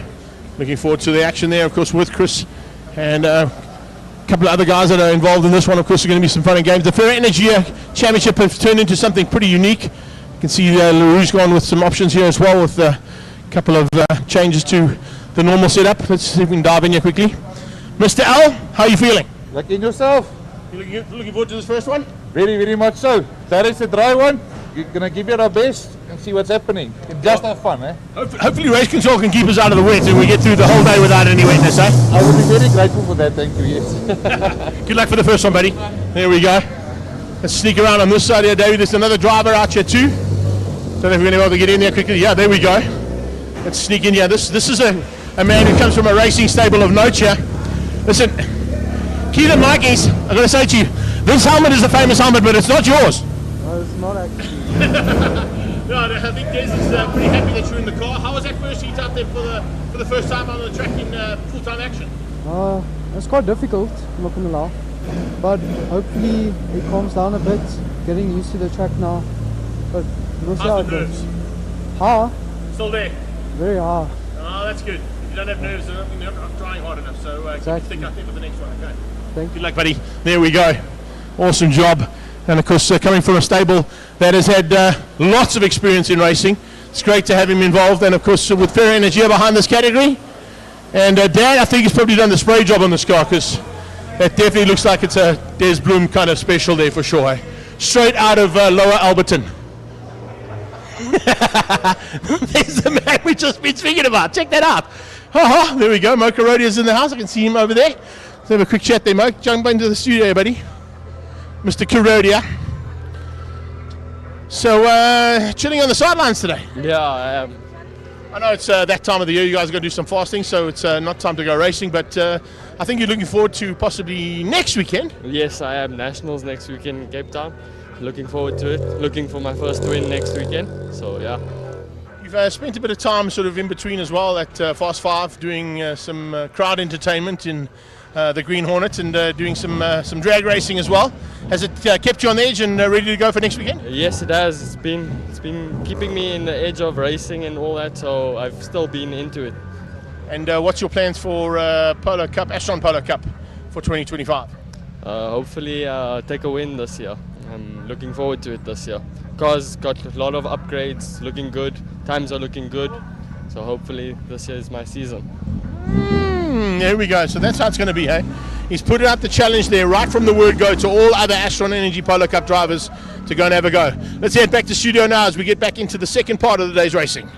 Looking forward to the action there, of course, with Chris and a couple of other guys that are involved in this one. Of course, there's going to be some fun and games. The Fair Energy Championship has turned into something pretty unique. You can see LaRue's gone with some options here as well with couple of changes to the normal setup. Let's see if we can dive in here quickly. Mr. L, how are you feeling? Like in yourself? You looking forward to this first one? Very, very much so. That is the dry one. We're going to give it our best and see what's happening. And just have fun, eh? Hopefully race control can keep us out of the wet and we get through the whole day without any wetness, eh? I would be very grateful for that, thank you, yes. Good luck for the first one, buddy. There we go. Let's sneak around on this side here, David. There's another driver out here too. Don't know if we're going to be able to get in there quickly. Yeah, there we go. Let's sneak in here. This is a man who comes from a racing stable of note here. Listen, Keelan Mikey's, I'm going to say to you, this helmet is a famous helmet, but it's not yours. No, it's not actually. No, I think Des is pretty happy that you're in the car. How was that first heat out there for the first time on the track in full-time action? It's quite difficult, I'm not going to lie. But hopefully it calms down a bit, getting used to the track now. But we'll see how it goes. Hard? Still there? Very hard. Oh, that's good. If you don't have nerves, you're not trying hard enough. So exactly. Stick out there for the next one, okay? Thank you. Good luck, buddy. There we go. Awesome job. And of course, coming from a stable that has had lots of experience in racing, it's great to have him involved. And of course, with Ferro Energy behind this category. And Dan, I think he's probably done the spray job on this car because it definitely looks like it's a Des Bloom kind of special there for sure. Eh? Straight out of Lower Alberton. There's the man we've just been speaking about. Check that out. There we go. Mocha Rodeo's in the house. I can see him over there. Let's have a quick chat there, Mo. Jump into the studio, buddy. Mr. Kurodia. So, chilling on the sidelines today? Yeah, I am. I know it's that time of the year. You guys are going to do some fasting, so it's not time to go racing, but I think you're looking forward to possibly next weekend. Yes, I am. Nationals next weekend in Cape Town. Looking forward to it. Looking for my first win next weekend. So, yeah. You've spent a bit of time sort of in between as well at Fast 5 doing some crowd entertainment in the Green Hornet and doing some drag racing as well. Has it kept you on the edge and ready to go for next weekend? Yes, it has. It's been keeping me in the edge of racing and all that, so I've still been into it. And what's your plans for Polo Cup, Astron Polo Cup for 2025? Hopefully take a win this year. I'm looking forward to it this year. Car's got a lot of upgrades, looking good. Times are looking good. So hopefully this year is my season. There we go. So that's how it's going to be, hey? He's put out the challenge there right from the word go to all other Astron Energy Polo Cup drivers to go and have a go. Let's head back to studio now as we get back into the second part of the day's racing.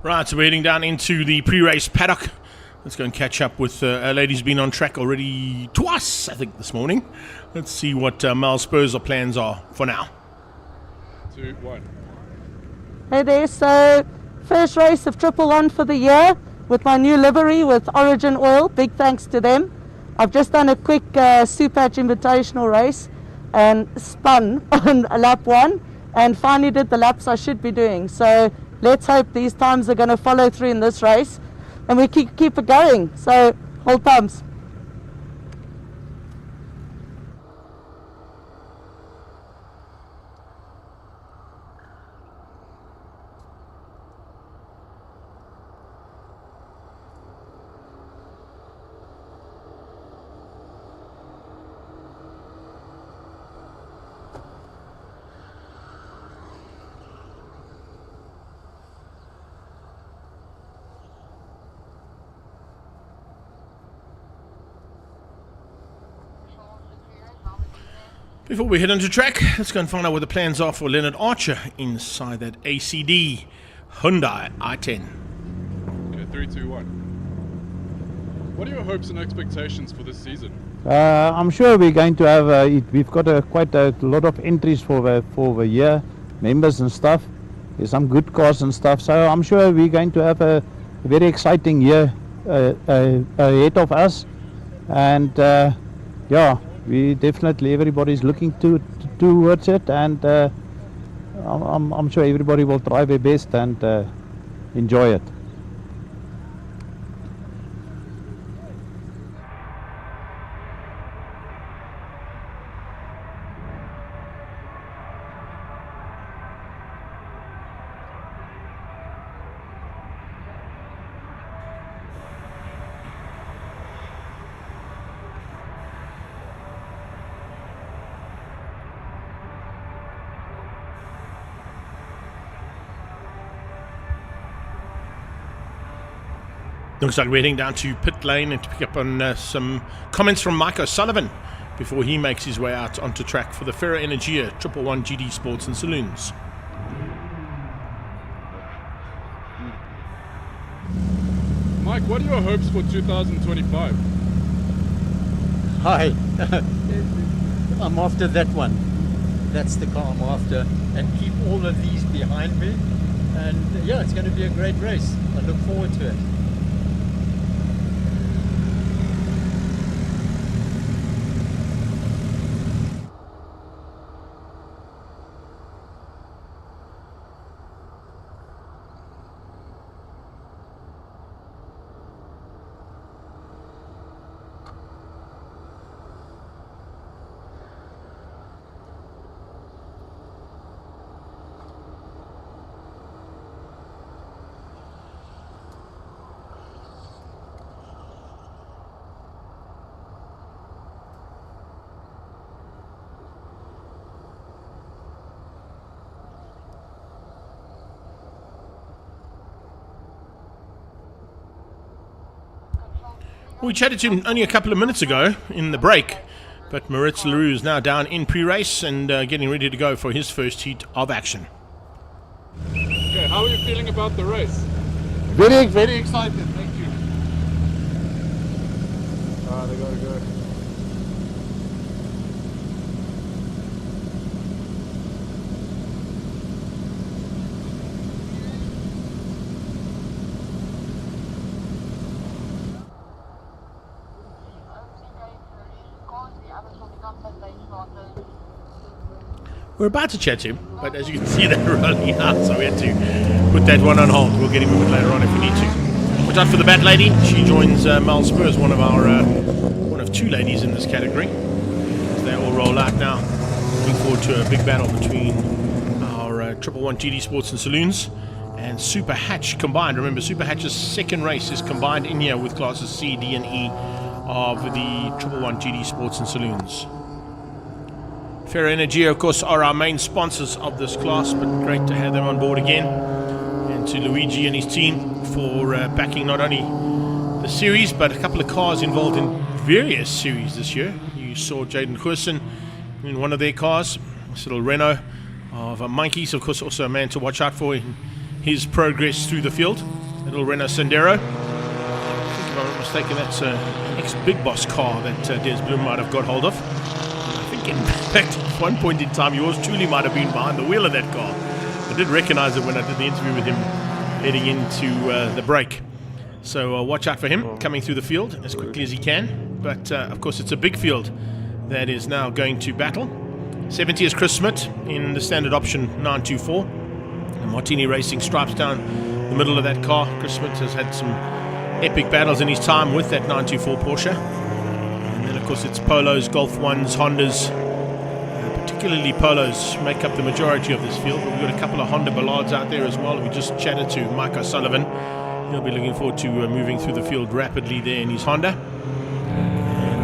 Right, so we're heading down into the pre-race paddock. Let's go and catch up with a lady who's been on track already twice, I think, this morning. Let's see what Mal Spurs' plans are for now. 2, 1. Hey there, so first race of 111 for the year with my new livery with Origin Oil. Big thanks to them. I've just done a quick Supercars Invitational race and spun on lap 1 and finally did the laps I should be doing. So let's hope these times are going to follow through in this race and we keep it going. So hold thumbs. Before we head onto track, let's go and find out what the plans are for Leonard Archer inside that ACD Hyundai i10. Okay, 3, 2, 1. What are your hopes and expectations for this season? I'm sure we're going to have, we've got quite a lot of entries for the year, members and stuff. There's some good cars and stuff, so I'm sure we're going to have a very exciting year ahead of us. And yeah, we definitely, everybody's looking towards it, and I'm sure everybody will try their best and enjoy it. Looks like we're heading down to pit lane and to pick up on some comments from Mike O'Sullivan before he makes his way out onto track for the Ferro Energia 111 GD Sports and Saloons. Mike, what are your hopes for 2025? Hi, I'm after that one. That's the car I'm after, and keep all of these behind me. And yeah, it's going to be a great race. I look forward to it. We chatted to him only a couple of minutes ago in the break, but Moritz Leroux is now down in pre-race and getting ready to go for his first heat of action. Okay, how are you feeling about the race? Very, very excited. Thank you. They gotta go. We're about to chat to him, but as you can see, they're rolling out, so we had to put that one on hold. We'll get him a bit later on if we need to. Watch out for the Bat Lady. She joins Mal Spurs, one of two ladies in this category. As they all roll out now. Looking forward to a big battle between our 111 GD Sports and Saloons and Super Hatch combined. Remember, Super Hatch's second race is combined in here with classes C, D, and E of the 111 GD Sports and Saloons. Ferro Energia, of course, are our main sponsors of this class, but great to have them on board again. And to Luigi and his team for backing not only the series, but a couple of cars involved in various series this year. You saw Jaden Goosen in one of their cars, this little Renault of Monkeys, of course, also a man to watch out for in his progress through the field. Little Renault Sandero. I think if I'm not mistaken, that's an ex-Big Boss car that Des Bloom might have got hold of. I think in fact at one point in time yours truly might have been behind the wheel of that car. I did recognize it when I did the interview with him heading into the break. So watch out for him coming through the field as quickly as he can. But of course it's a big field that is now going to battle. 70 is Chris Smith in the standard option 924. And Martini Racing stripes down the middle of that car. Chris Smith has had some epic battles in his time with that 924 Porsche. And then of course it's Polos, Golf 1s, Hondas. Particularly Polos make up the majority of this field. But we've got a couple of Honda Ballards out there as well. We just chatted to Mike O'Sullivan. He'll be looking forward to moving through the field rapidly there in his Honda.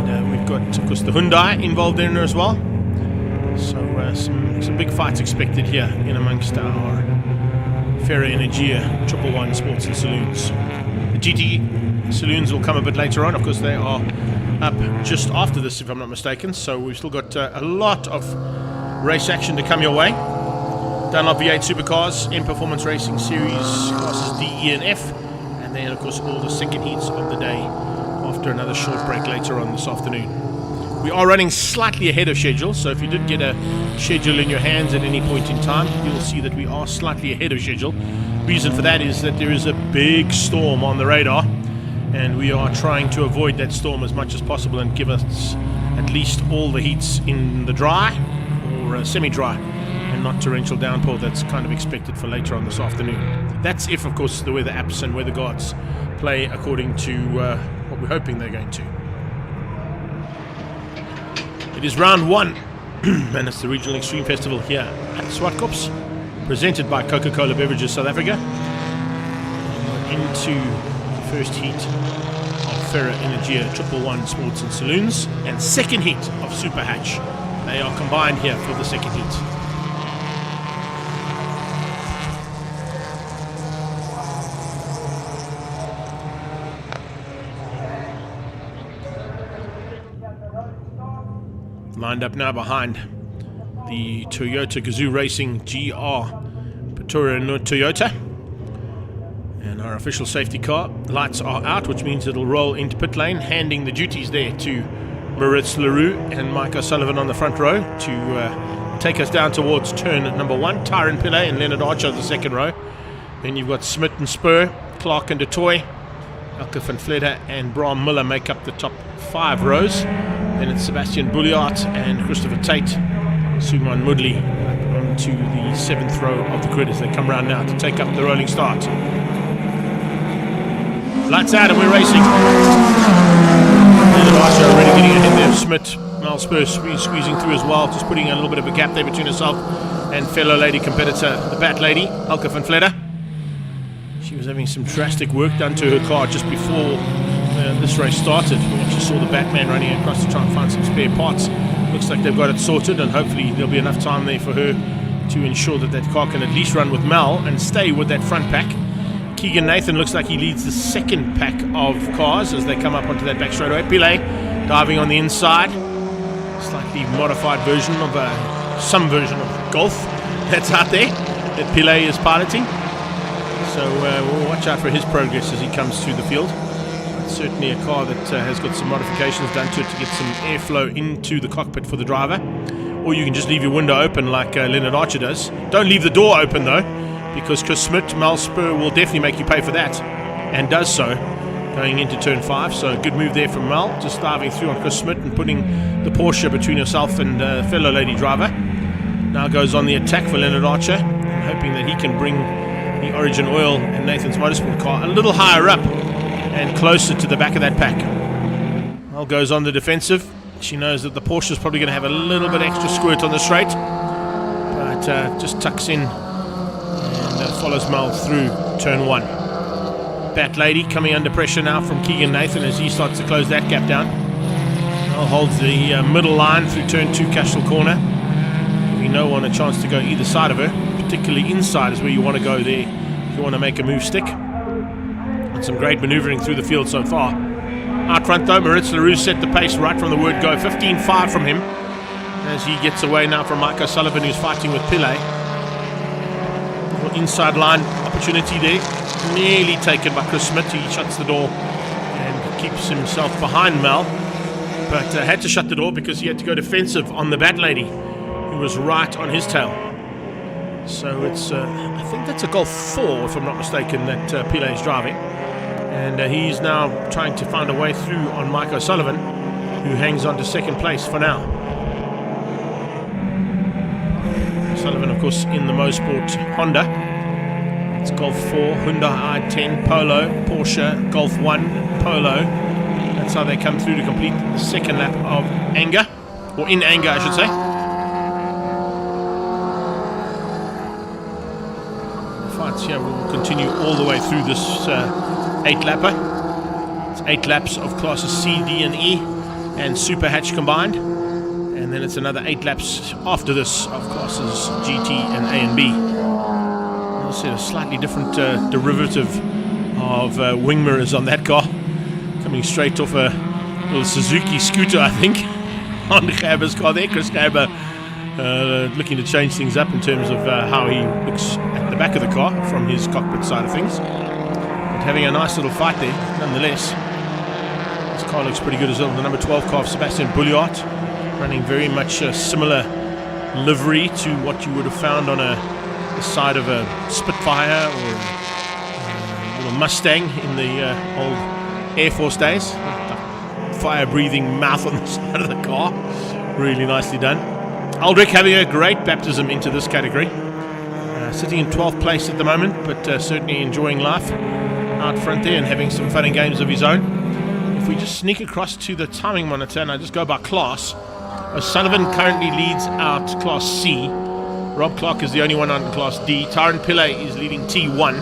And we've got, of course, the Hyundai involved in there as well. So some big fights expected here in amongst our Ferra Energia 111 Sports and Saloons. The GT Saloons will come a bit later on. Of course, they are up just after this, if I'm not mistaken. So we've still got a lot of race action to come your way. Dunlop V8 Supercars in Performance Racing Series classes D, E and F. And then, of course, all the second heats of the day after another short break later on this afternoon. We are running slightly ahead of schedule, so if you did get a schedule in your hands at any point in time, you'll see that we are slightly ahead of schedule. Reason for that is that there is a big storm on the radar, and we are trying to avoid that storm as much as possible and give us at least all the heats in the dry or semi-dry and not torrential downpour that's kind of expected for later on this afternoon. That's if, of course, the weather apps and weather gods play according to what we're hoping they're going to. It is round one, and it's the Regional Extreme Festival here at Zwartkops, presented by Coca-Cola Beverages South Africa. Into the first heat of Ferra Energia 111 Sports and Saloons, and second heat of Super Hatch. They are combined here for the second heat. Lined up now behind the Toyota Gazoo Racing GR Pretoria Toyota. And our official safety car. Lights are out, which means it'll roll into pit lane, handing the duties there to Maritz Leroux and Mike O'Sullivan on the front row to take us down towards turn number 1. Tyron Pillay and Leonard Archer the second row. Then you've got Smith and Spur, Clark and Du Toit, Elke van Vletter and Bram Miller make up the top 5 rows. Then it's Sebastian Bouliart and Christopher Tate, Suman Mudley onto the 7th row of the grid as they come round now to take up the rolling start. Lights out and we're racing. Leonard Archer already getting ahead there of Smith. Mal Spur squeezing through as well, just putting a little bit of a gap there between herself and fellow lady competitor, the Bat Lady, Elke van Vletter. She was having some drastic work done to her car just before this race started. We actually saw the Batman running across to try and find some spare parts. Looks like they've got it sorted, and hopefully there'll be enough time there for her to ensure that that car can at least run with Mel and stay with that front pack. Keegan Nathan looks like he leads the second pack of cars as they come up onto that back straightaway. Pillay diving on the inside. Slightly modified version of some version of Golf that's out there that Pillay is piloting. So we'll watch out for his progress as he comes through the field. It's certainly a car that has got some modifications done to it to get some airflow into the cockpit for the driver. Or you can just leave your window open like Leonard Archer does. Don't leave the door open though, because Chris Smith, Mal Spur will definitely make you pay for that, and does so going into turn 5. So a good move there from Mal, just diving through on Chris Smith and putting the Porsche between herself and fellow lady driver. Now goes on the attack for Leonard Archer, hoping that he can bring the Origin Oil and Nathan's Motorsport car a little higher up and closer to the back of that pack. Mal goes on the defensive. She knows that the Porsche is probably going to have a little bit extra squirt on the straight, but just tucks in and follows Mal through turn 1. Bat Lady coming under pressure now from Keegan Nathan as he starts to close that gap down. Mal holds the middle line through turn 2 Cashel corner, giving no one a chance to go either side of her. Particularly inside is where you want to go there if you want to make a move stick. And some great manoeuvring through the field so far. Out front though, Maritz Leroux set the pace right from the word go. 15.5 from him as he gets away now from Mike O'Sullivan, who's fighting with Pillay. Little inside line opportunity there. Nearly taken by Chris Smith. He shuts the door and keeps himself behind Mel. But had to shut the door because he had to go defensive on the Bat Lady, who was right on his tail. So it's, I think that's a Golf 4, if I'm not mistaken, that Pile is driving. And he's now trying to find a way through on Mike O'Sullivan, who hangs on to second place for now. O'Sullivan, of course, in the Mosport Honda. It's Golf 4, Hyundai i10, Polo, Porsche, Golf 1, Polo. That's how they come through to complete the second lap of Anger, or in Anger, I should say. The fights here will continue all the way through this 8-lapper. It's 8 laps of classes C, D, and E, and Super Hatch combined. And then it's another 8 laps after this of classes GT and A and B. As I said, a slightly different derivative of wing mirrors on that car. Coming straight off a little Suzuki scooter, I think, on Gerber's car there. Chris Gerber looking to change things up in terms of how he looks at the back of the car from his cockpit side of things. But having a nice little fight there, nonetheless. This car looks pretty good as well. The number 12 car of Sebastian Bouliart, running very much a similar livery to what you would have found on the side of a Spitfire or a little Mustang in the old Air Force days. Fire-breathing mouth on the side of the car. Really nicely done. Aldrich having a great baptism into this category. Sitting in 12th place at the moment, but certainly enjoying life out front there and having some fun and games of his own. If we just sneak across to the timing monitor and I just go by class, O'Sullivan currently leads out Class C. Rob Clark is the only one on Class D. Tyron Pillay is leading T1.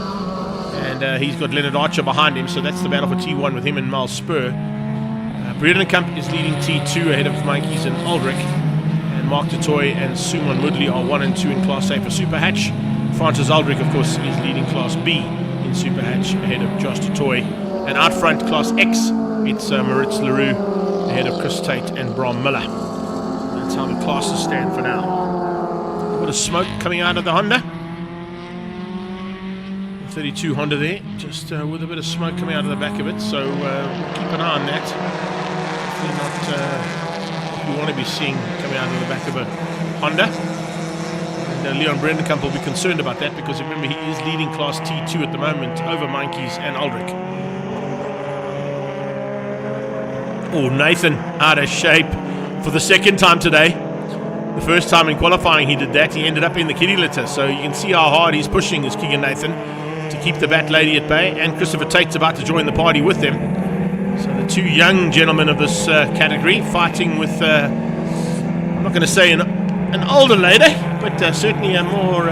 And he's got Leonard Archer behind him, so that's the battle for T1 with him and Mal Spur. Breedenkamp is leading T2 ahead of Monkeys and Aldrich. And Mark Dutoy and Sumon Woodley are 1 and 2 in Class A for Super Hatch. Francis Aldrich, of course, is leading Class B in Super Hatch ahead of Josh Dutoy. And out front, Class X, it's Maritz Leroux ahead of Chris Tate and Bram Miller. That's how the classes stand for now. A bit of smoke coming out of the Honda. 32 Honda there, just with a bit of smoke coming out of the back of it, so we'll keep an eye on that. Definitely not what we want to be seeing coming out of the back of a Honda. And Leon Brendenkamp will be concerned about that because remember he is leading Class T2 at the moment over Monkeys and Aldrich. Oh, Nathan out of shape for the second time today. The first time in qualifying he did that, he ended up in the kitty litter, so you can see how hard he's pushing this Keegan Nathan to keep the Bat Lady at bay, and Christopher Tate's about to join the party with them. So the two young gentlemen of this category fighting with, I'm not going to say an older lady, but certainly a more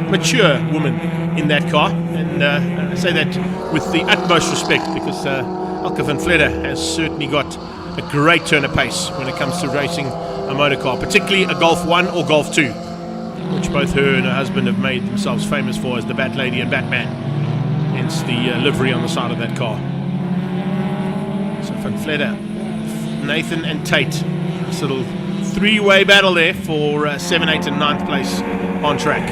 mature woman in that car. And I say that with the utmost respect because Elke van Vledder has certainly got a great turn of pace when it comes to racing a motor car, particularly a Golf 1 or Golf 2, which both her and her husband have made themselves famous for as the Bat Lady and Batman. Hence the livery on the side of that car. So Van Vledder, Nathan and Tate. This little three-way battle there for 7, 8 and 9th place on track.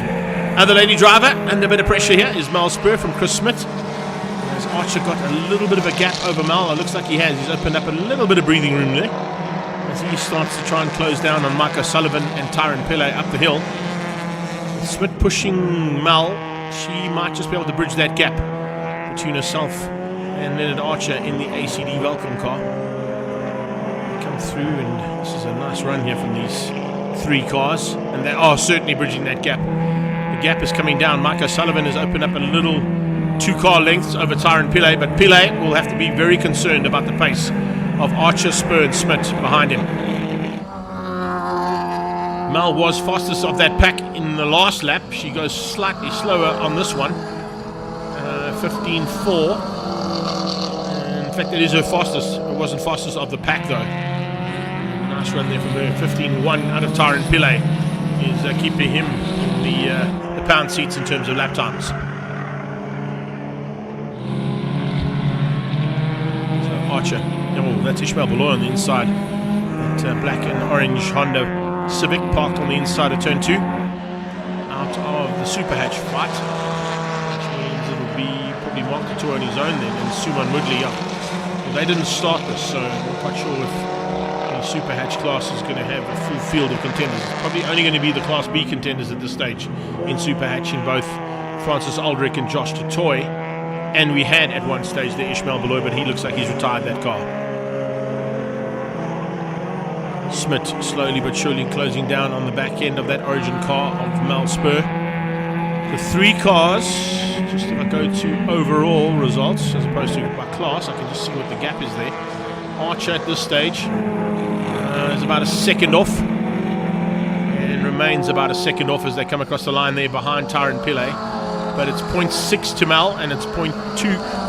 Other lady driver under a bit of pressure here is Mal Spur from Chris Smith. Has Archer got a little bit of a gap over Mal? It looks like he has. He's opened up a little bit of breathing room there as he starts to try and close down on Mike O'Sullivan and Tyron Pillay up the hill. Smith pushing Mal. She might just be able to bridge that gap between herself and Leonard Archer in the ACD Welcome car. They come through, and this is a nice run here from these three cars, and they are certainly bridging that gap. The gap is coming down. Mike O'Sullivan has opened up a little 2 car lengths over Tyron Pillay, but Pillay will have to be very concerned about the pace of Archer, Spur and Smith behind him. Mel was fastest of that pack in the last lap. She goes slightly slower on this one. 15.4. In fact, it is her fastest. It wasn't fastest of the pack though. Nice run there from her. 15.1 out of Tyron Pillay is keeping him in the pound seats in terms of lap times. So Archer. Oh, that's Ishmael Beloy on the inside. That black and orange Honda Civic parked on the inside of turn 2. Out of the Super Hatch fight. probably Mark Couture on his own then, and Suman Woodley. Well, they didn't start this, so I'm not quite sure if the Super Hatch class is going to have a full field of contenders. It's probably only going to be the Class B contenders at this stage in Super Hatch, in both Francis Aldrich and Josh Totoy. And we had at one stage the Ishmael Beloy, but he looks like he's retired that car. Smith slowly but surely closing down on the back end of that Origin car of Mel Spur. The three cars, just if I go to overall results as opposed to by class, I can just see what the gap is there. Archer at this stage is about a second off, and remains about a second off as they come across the line there behind Tyron Pillay. But it's 0.6 to Mel, and it's 0.2, in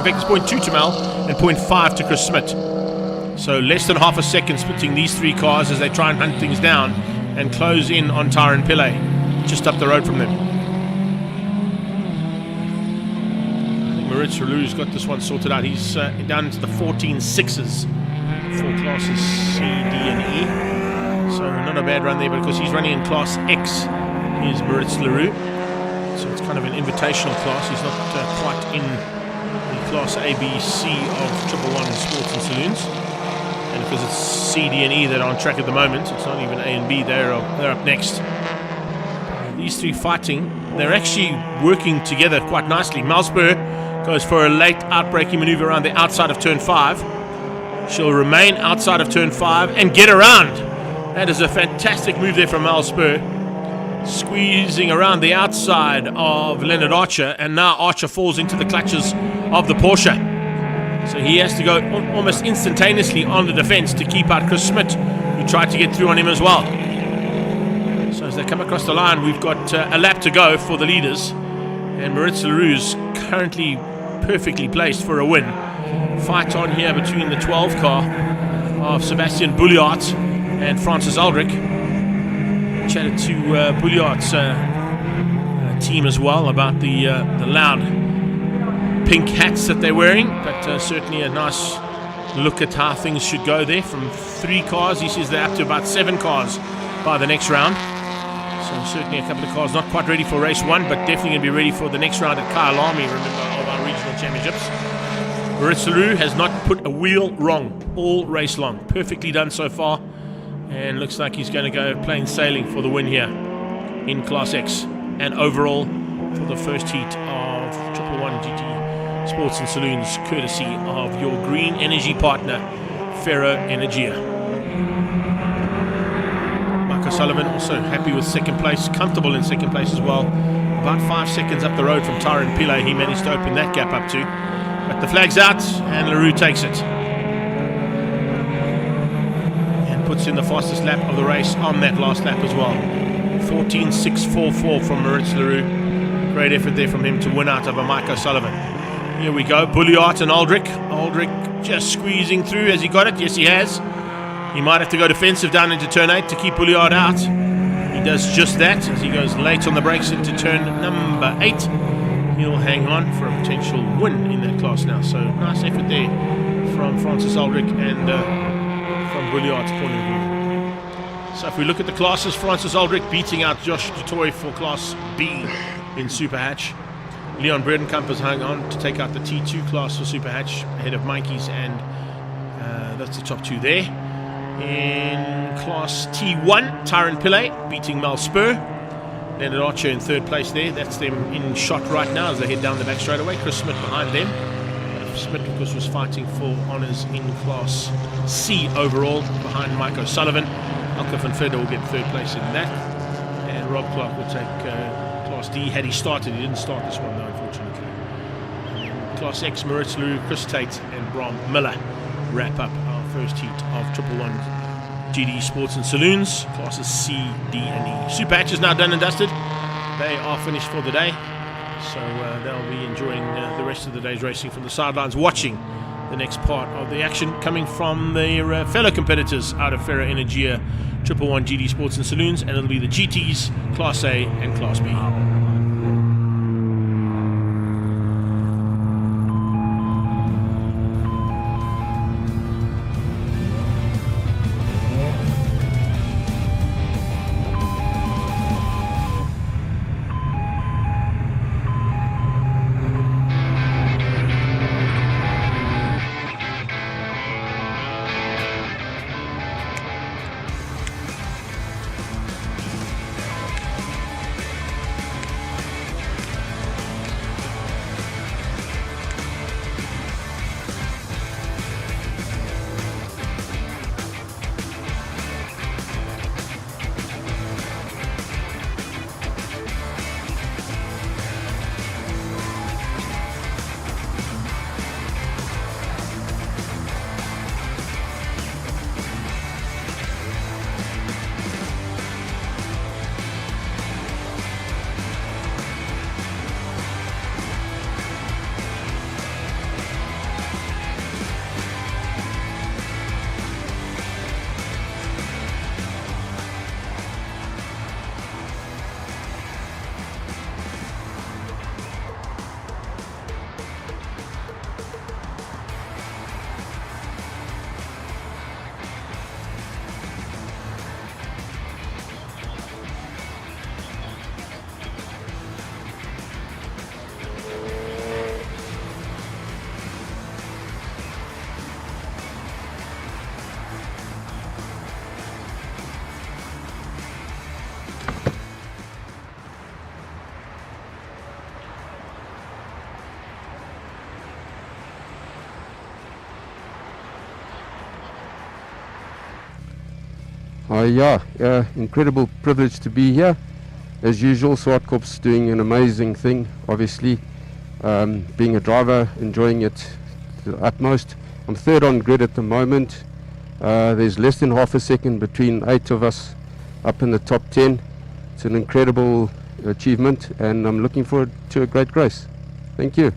fact it's 0.2 to Mel and 0.5 to Chris Smith. So less than half a second splitting these three cars as they try and hunt things down and close in on Tyron Pillay, just up the road from them. I think Maritz Relou's got this one sorted out. He's down into the 14.6s for classes C, D and E. So not a bad run there, but of course he's running in Class X. Here's Maritz Leroux. So it's kind of an invitational class. He's not quite in the Class A, B, C of 111 Sports and Saloons. And because it's C, D and E that are on track at the moment, it's not even A and B, they're up next. These three fighting, they're actually working together quite nicely. Malspur goes for a late outbraking maneuver around the outside of turn 5. She'll remain outside of turn 5 and get around. That is a fantastic move there from Malspur. Squeezing around the outside of Leonard Archer, and now Archer falls into the clutches of the Porsche. So he has to go almost instantaneously on the defense to keep out Chris Smith, who tried to get through on him as well. So as they come across the line, we've got a lap to go for the leaders, and Maritz Leroux's currently perfectly placed for a win. Fight on here between the 12 car of Sebastian Bouliart and Francis Aldrich. Chatted to Bouliart's team as well about the loud pink hats that they're wearing, but certainly a nice look at how things should go there. From 3 cars, he says they're up to about 7 cars by the next round. So certainly a couple of cars not quite ready for race 1, but definitely going to be ready for the next round at Kyalami, remember, of our regional championships. Maritz Leroux has not put a wheel wrong all race long. Perfectly done so far. And looks like he's going to go plain sailing for the win here in Class X and overall for the first heat of 111 GT Sports and Saloons, courtesy of your green energy partner, Ferro Energia. Mark O'Sullivan also happy with second place, comfortable in second place as well. About 5 seconds up the road from Tyron Pillay, he managed to open that gap up to. But the flag's out and Leroux takes it. Puts in the fastest lap of the race on that last lap as well. 14.644 from Maritz Leroux. Great effort there from him to win out over Mike O'Sullivan. Here we go, Bouliart and Aldrich. Aldrich just squeezing through. Has he got it? Yes, he has. He might have to go defensive down into turn 8 to keep Bouliart out. He does just that as he goes late on the brakes into turn number 8. He'll hang on for a potential win in that class now. So nice effort there from Francis Aldrich and from Bouliart's point of view. So if we look at the classes, Francis Aldrich beating out Josh Dutoy for Class B in Super Hatch. Leon Bredenkamp has hung on to take out the T2 class for Super Hatch ahead of Mikey's, and that's the top 2 there. In Class T1, Tyron Pillay beating Mal Spur. Leonard Archer in 3rd place there. That's them in shot right now as they head down the back straightaway. Chris Smith behind them. Smith, of course, was fighting for honours in Class C overall behind Mike O'Sullivan. Alka van Verde will get 3rd place in that. And Rob Clark will take Class D. Had he started, he didn't start this one though, unfortunately. And Class X, Maritz Leroux, Chris Tate and Bram Miller wrap up our first heat of 111 GD Sports and Saloons, classes C, D and E. Super Hatch is now done and dusted. They are finished for the day. So they'll be enjoying the rest of the day's racing from the sidelines, watching the next part of the action coming from their fellow competitors out of Ferro Energia 111 GD Sports and Saloons, and it'll be the GTs, Class A and Class B. Incredible privilege to be here. As usual, Zwartkops doing an amazing thing, obviously. Being a driver, enjoying it to the utmost. I'm third on grid at the moment. There's less than half a second between 8 of us up in the top 10. It's an incredible achievement, and I'm looking forward to a great race. Thank you.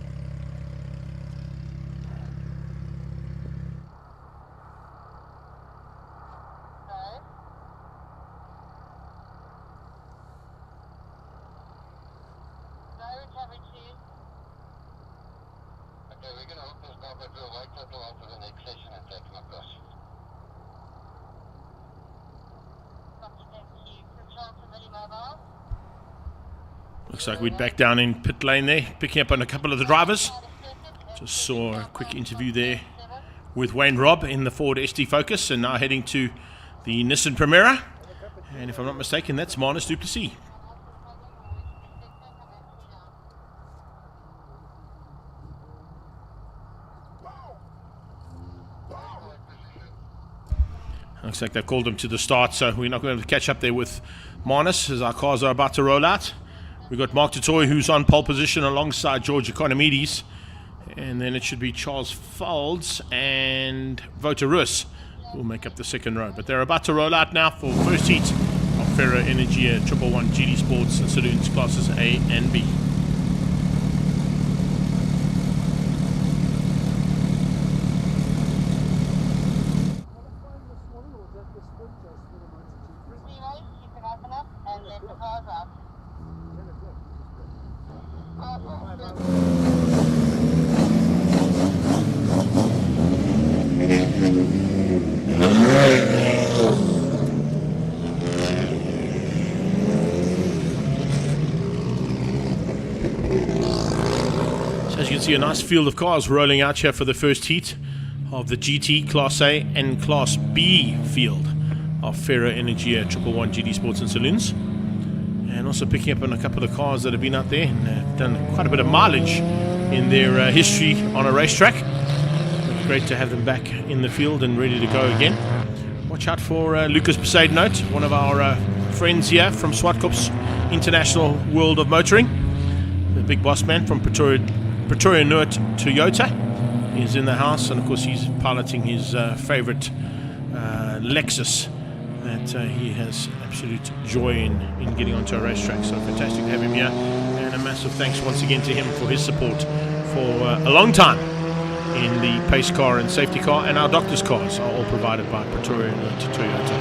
Looks like we're back down in pit lane there, picking up on a couple of the drivers. Just saw a quick interview there with Wayne Robb in the Ford ST Focus, and now heading to the Nissan Primera. And if I'm not mistaken, that's Manus du Plessis. Looks like they've called him to the start, so we're not going to catch up there with Manus as our cars are about to roll out. We've got Mark Tutoy, who's on pole position alongside George Economides. And then it should be Charles Folds and Wouter Rus who will make up the second row. But they're about to roll out now for first heat of Ferro Energia 111 GD Sports and Saloons classes A and B. So as you can see, a nice field of cars rolling out here for the first heat of the GT Class A and Class B field of Ferro Energia 111 GD Sports and Saloons. And also picking up on a couple of the cars that have been out there and done quite a bit of mileage in their history on a racetrack. It's great to have them back in the field and ready to go again. Watch out for Lucas Besaidnout, one of our friends here from Zwartkops International World of Motoring. The big boss man from Pretoria Noord Toyota is in the house, and of course he's piloting his favorite Lexus that he has absolute joy in getting onto a racetrack. So fantastic to have him here, and a massive thanks once again to him for his support for a long time in the pace car and safety car, and our doctor's cars are all provided by Pretoria Noord Toyota.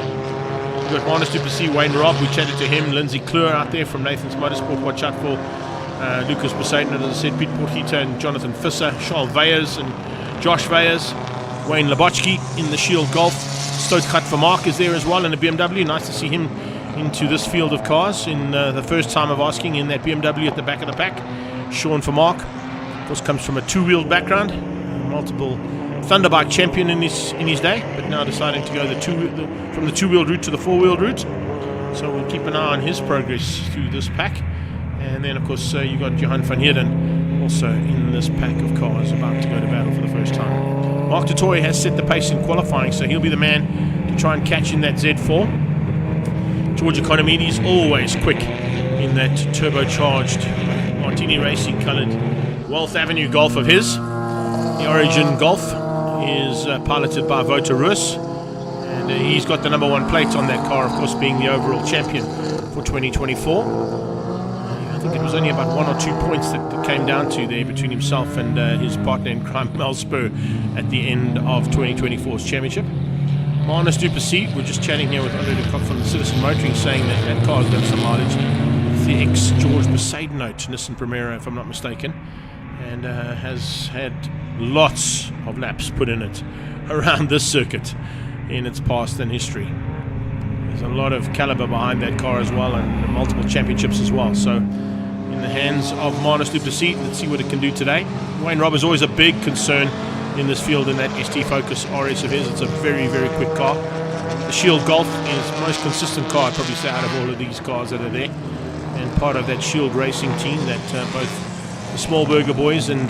We've got Manus du Plessis, Wayne Robb, we chatted to him, Lindsay Kleur out there from Nathan's Motorsport. Watch out for Lucas Besaidnout, as I said, Piet Porgita and Jonathan Visser, Charles Weyers and Josh Weyers, Wayne Labochki in the Shield Golf. Stoutgat Vermaak is there as well in the BMW. Nice to see him into this field of cars in the first time of asking in that BMW at the back of the pack. Sean Vermaak, of course, comes from a two-wheeled background, multiple Thunderbike champion in his day, but now deciding to go from the two-wheeled route to the four-wheeled route. So we'll keep an eye on his progress through this pack. And then, of course, you got Johan van Heerden also in this pack of cars about to go to battle for the first time. Mark Tutoy has set the pace in qualifying, so he'll be the man to try and catch in that Z4. George Economides always quick in that turbocharged Martini Racing coloured Wealth Avenue Golf of his. The Origin Golf is piloted by Wouter Rus, and he's got the number 1 plate on that car, of course, being the overall champion for 2024. I think it was only about 1 or 2 points that it came down to there between himself and his partner in crime, Mel Spur, at the end of 2024's championship. Manus du Plessis, we're just chatting here with Andre de Kock from the Citizen Motoring, saying that car's done some mileage. The ex-George Besaidnout Nissan Primera, if I'm not mistaken, and has had lots of laps put in it around this circuit in its past and history. There's a lot of caliber behind that car as well, and multiple championships as well. So in the hands of Manus du Plessis, let's see what it can do today. Wayne Robb is always a big concern in this field in that ST Focus RS of his. It's a very, very quick car. The Shield Golf is the most consistent car, I'd probably say, out of all of these cars that are there, and part of that Shield Racing team that both the Smallberger boys and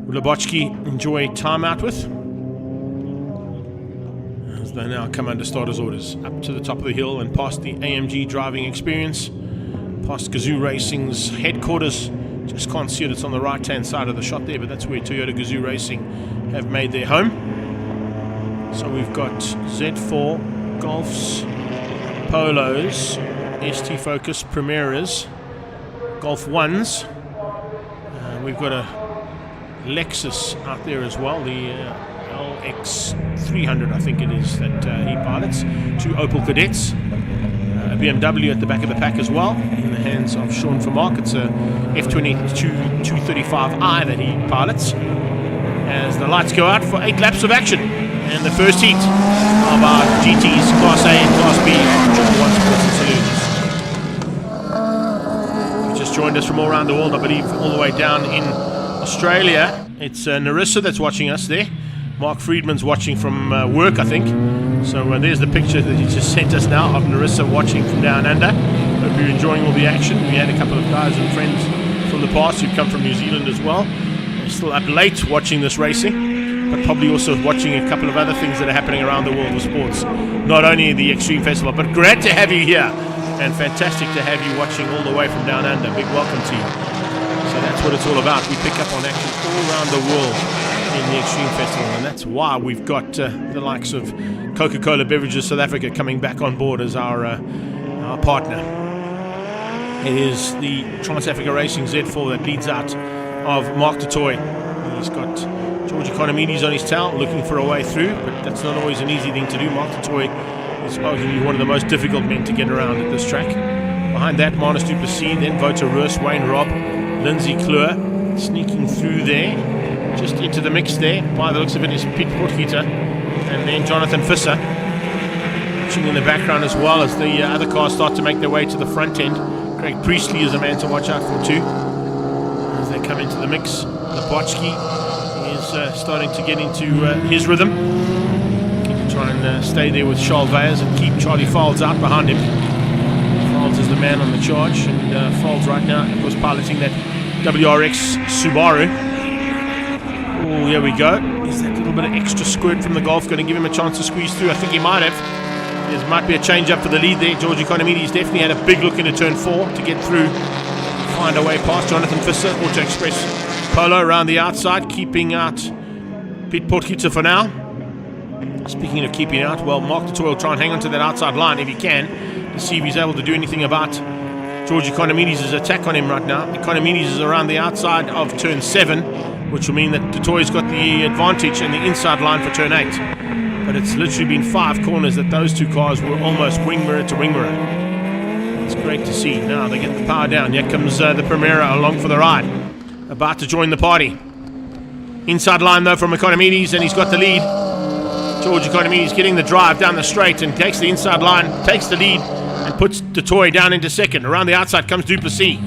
Labochki enjoy time out with. they now come under starters orders. Up to the top of the hill and past the AMG driving experience, past Gazoo Racing's headquarters. Just can't see it, it's on the right hand side of the shot there, but that's where Toyota Gazoo Racing have made their home. So we've got Z4, Golfs, Polos, ST Focus, Primeras, Golf 1s. We've got a Lexus out there as well, the LX300 I think it is that he pilots. 2 Opel Cadets, a BMW at the back of the pack as well, in the hands of Sean Vermaak. It's a F22 235i that he pilots. As the lights go out for 8 laps of action, and the first heat of our GTs, Class A and Class B on Triple One Sports and Saloons. You've just joined us from all around the world, I believe all the way down in Australia. It's Narissa that's watching us there. Mark Friedman's watching from work, I think. So there's the picture that he just sent us now of Narissa watching from down under. Hope you're enjoying all the action. We had a couple of guys and friends from the past who've come from New Zealand as well. They're still up late watching this racing, but probably also watching a couple of other things that are happening around the world of sports. Not only the Extreme Festival, but great to have you here. And fantastic to have you watching all the way from down under. Big welcome to you. So that's what it's all about. We pick up on action all around the world in the Extreme Festival, and that's why we've got the likes of Coca-Cola Beverages South Africa coming back on board as our partner. It is the Trans-Africa Racing Z4 that leads out of Mark du Toit. He's got George Economides on his tail looking for a way through, but that's not always an easy thing to do. Mark du Toit is arguably one of the most difficult men to get around at this track. Behind that, Manus du Plessis, then Wouter Roos, Wayne Robb, Lindsay Kleur sneaking through there. Just into the mix there, by the looks of it, is Piet Potgieter, and then Jonathan Visser. Watching in the background as well as the other cars start to make their way to the front end. Craig Priestley is a man to watch out for too. As they come into the mix, Lebotsky is starting to get into his rhythm. Looking to try and stay there with Charles Veyers and keep Charlie Falds out behind him. Falds is the man on the charge, and Falds right now, of course, piloting that WRX Subaru. Oh, here we go. Is that little bit of extra squirt from the Golf going to give him a chance to squeeze through? I think he might have. There might be a change up for the lead there. George Economides definitely had a big look into turn 4 to get through. Find a way past Jonathan Visser. Auto Express Polo around the outside, keeping out Piet Potgieter for now. Speaking of keeping out, well, Mark du Toit will try and hang on to that outside line if he can, to see if he's able to do anything about George Economides' attack on him right now. Economides is around the outside of turn 7, which will mean that du Toit's got the advantage and the inside line for turn 8. But it's literally been 5 corners that those two cars were almost wing mirror to wing mirror. It's great to see. Now they get the power down. Here comes the Primera along for the ride, about to join the party. Inside line though from Economides, and he's got the lead. George Economides getting the drive down the straight and takes the inside line, takes the lead, and puts du Toit down into second. Around the outside comes du Plessis.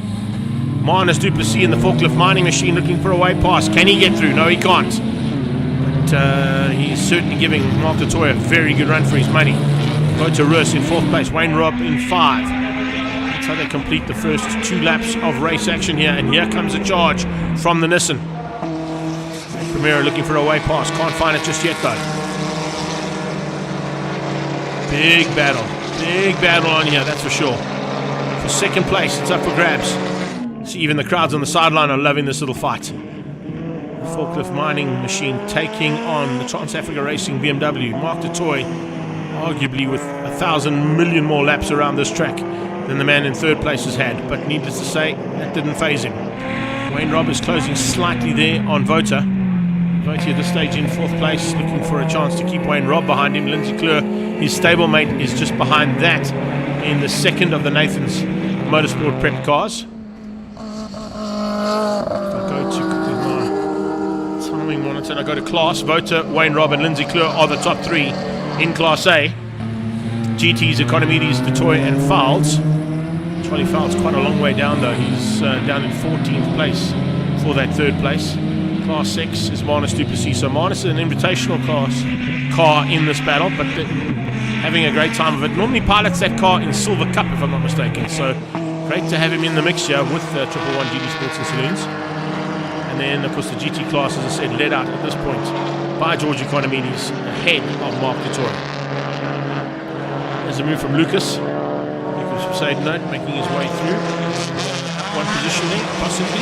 Manus du Plessis in the forklift mining machine looking for a way past. Can he get through? No, he can't. But he's certainly giving Mark du Toit a very good run for his money. Wouter Roos in 4th place, Wayne Robb in 5. That's how they complete the first 2 laps of race action here. And here comes a charge from the Nissan. Primera looking for a way past. Can't find it just yet though. Big battle on here, that's for sure. For 2nd place, it's up for grabs. See, even the crowds on the sideline are loving this little fight. The forklift mining machine taking on the Trans-Africa Racing BMW. Mark du Toit, arguably with 1,000 million more laps around this track than the man in 3rd place has had. But needless to say, that didn't faze him. Wayne Robb is closing slightly there on Wouter. Wouter at this stage in 4th place, looking for a chance to keep Wayne Robb behind him. Lindsay Kleur, his stablemate, is just behind that in the 2nd of the Nathan's Motorsport Prep cars. If I go to my timing monitor and I go to class, Wouter, Wayne Robb and Lindsay Kleur are the top 3 in Class A. GT's, Economides, du Toit and Fowles. Charlie Fowles quite a long way down though. He's down in 14th place for that 3rd place. Class 6 is Manus du Plessis. So Manus is an invitational car in this battle, but having a great time of it. Normally pilots that car in Silver Cup, if I'm not mistaken. So great to have him in the mix here with Triple One GT Sports and Saloons. And then, of course, the GT class, as I said, led out at this point by George Economides ahead of Mark du Toit. There's a move from Lucas. Lucas from Sadenote making his way through. Up one position there, possibly.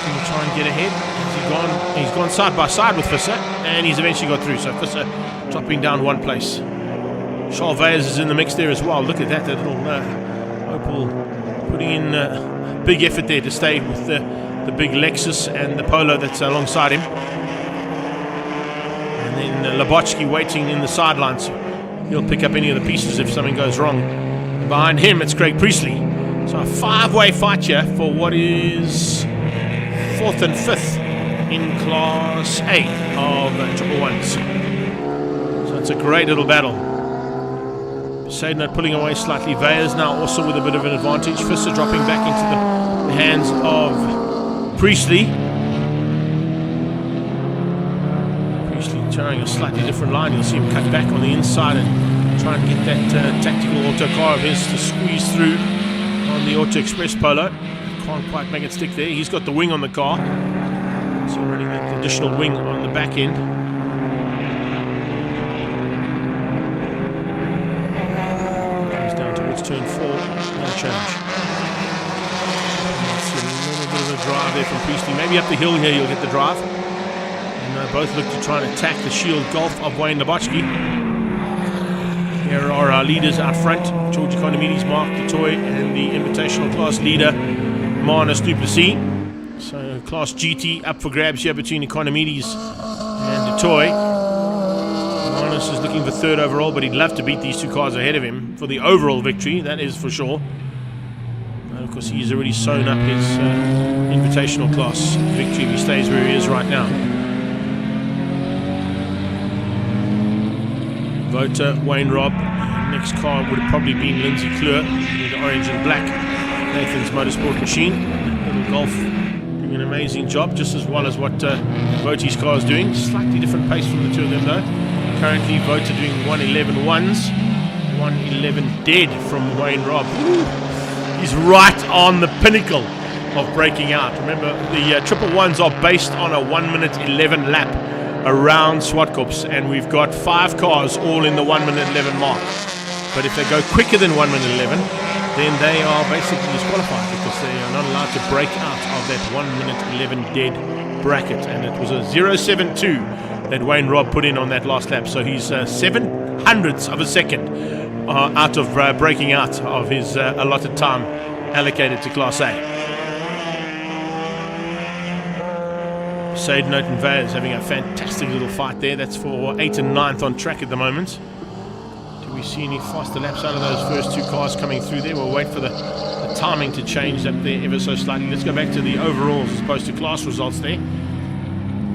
He will try and get ahead. He's gone side by side with Visser, and he's eventually got through. So Visser dropping down one place. Charles Veyers is in the mix there as well. Look at that little Opel putting in big effort there to stay with the big Lexus and the Polo that's alongside him. And then Labotsky waiting in the sidelines. He'll pick up any of the pieces if something goes wrong. And behind him, it's Craig Priestley. So a 5-way fight here for what is 4th and 5th in Class A of Triple Ones. So it's a great little battle. Sadenote pulling away slightly. Veyers now also with a bit of an advantage. Visser dropping back into the hands of Priestley. Priestley trying a slightly different line. You'll see him cut back on the inside and try and get that tactical auto car of his to squeeze through on the Auto Express Polo. Can't quite make it stick there. He's got the wing on the car. So running that additional wing on the back end. Goes down towards turn 4. No change. That's a little bit of a drive there from Priestley. Maybe up the hill here you'll get the drive. And they both look to try and attack the Shield Golf of Wayne Labotsky. Here are our leaders out front. George Economides, Mark Dutoy, and the Invitational class leader, Marnus Duplessis. So Class GT up for grabs here between Economides and Dutoy. Marnus is looking for 3rd overall, but he'd love to beat these two cars ahead of him for the overall victory, that is for sure. And of course he's already sewn up his Invitational class victory if he stays where he is right now. Voter, Wayne Robb. Next car would have probably been Lindsay Kleur in the orange and black Nathan's Motorsport machine. Little Golf doing an amazing job, just as well as what Voti's car is doing. Slightly different pace from the two of them though. Currently Voter doing 1:11 ones, 1:11 dead from Wayne Robb. He's right on the pinnacle of breaking out. Remember, the Triple Ones are based on a 1:11 lap around Zwartkops, and we've got 5 cars all in the 1:11 mark. But if they go quicker than 1:11, then they are basically disqualified because they are not allowed to break out of that 1:11 dead bracket. And it was a 0.72 that Wayne Robb put in on that last lap. So he's 0.07 of a second out of breaking out of his allotted time allocated to Class A. Sadenote and Veyers having a fantastic little fight there. That's for 8th and 9th on track at the moment. Do we see any faster laps out of those first 2 cars coming through there? We'll wait for the timing to change up there ever so slightly. Let's go back to the overalls as opposed to class results there.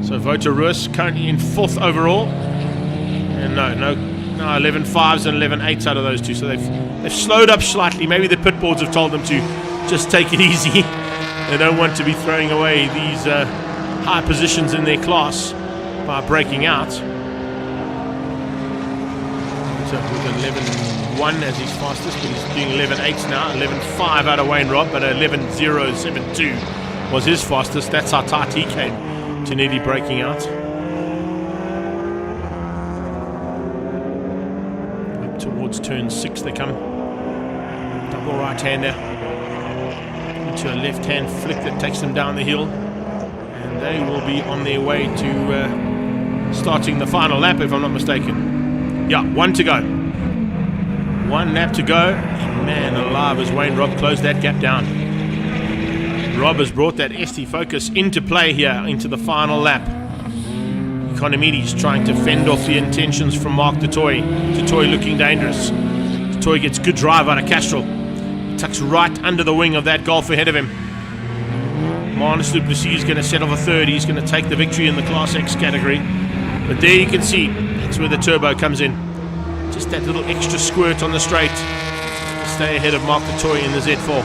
So Voter Roos currently in 4th overall. And no 11.5s and 11.8s out of those two. So they've slowed up slightly. Maybe the pit boards have told them to just take it easy. They don't want to be throwing away these high positions in their class by breaking out. So with 11.1 as his fastest, but he's doing 11.8 now. 11.5 out of Wayne Robb, but 11.072 was his fastest. That's how tight he came to nearly breaking out. Up towards turn 6 they come. Double right-hander into a left-hand flick that takes them down the hill. And they will be on their way to starting the final lap, if I'm not mistaken. Yeah, 1 to go. 1 lap to go. And man alive, as Wayne Robb closed that gap down. Robb has brought that ST Focus into play here, into the final lap. Economides trying to fend off the intentions from Mark Dutoy. Dutoy looking dangerous. Dutoy gets good drive out of Castrol. He tucks right under the wing of that Golf ahead of him. Marnus Duplessis is going to settle for 3rd. He's going to take the victory in the Class X category. But there you can see, that's where the turbo comes in. Just that little extra squirt on the straight to stay ahead of Mark Dutoy in the Z4.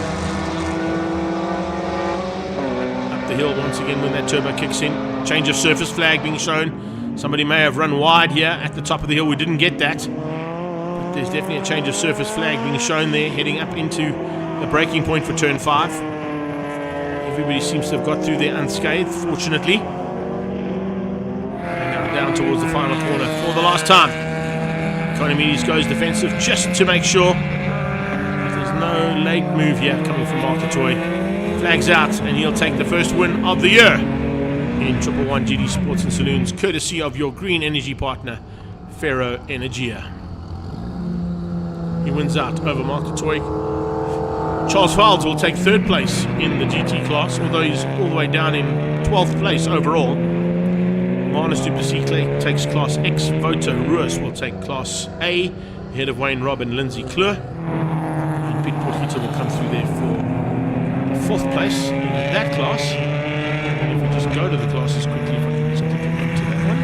Up the hill once again when that turbo kicks in. Change of surface flag being shown. Somebody may have run wide here at the top of the hill. We didn't get that. But there's definitely a change of surface flag being shown there, heading up into the braking point for turn 5. Everybody seems to have got through there unscathed, fortunately. And now down towards the final corner for the last time. Economides goes defensive just to make sure there's no late move here coming from Mark Toy. Flags out, and he'll take the first win of the year in 111 GD Sports and Saloons, courtesy of your green energy partner, Ferro Energia. He wins out over Mark Toy. Charles Fowles will take third place in the GT class, although he's all the way down in 12th place overall. Marnus Duplessis takes Class X. Voto Ruas will take Class A, ahead of Wayne Robb and Lindsay Kleur. And Pete Portita will come through there for the 4th place in that class. And if we just go to the classes quickly, if I can just click into that one.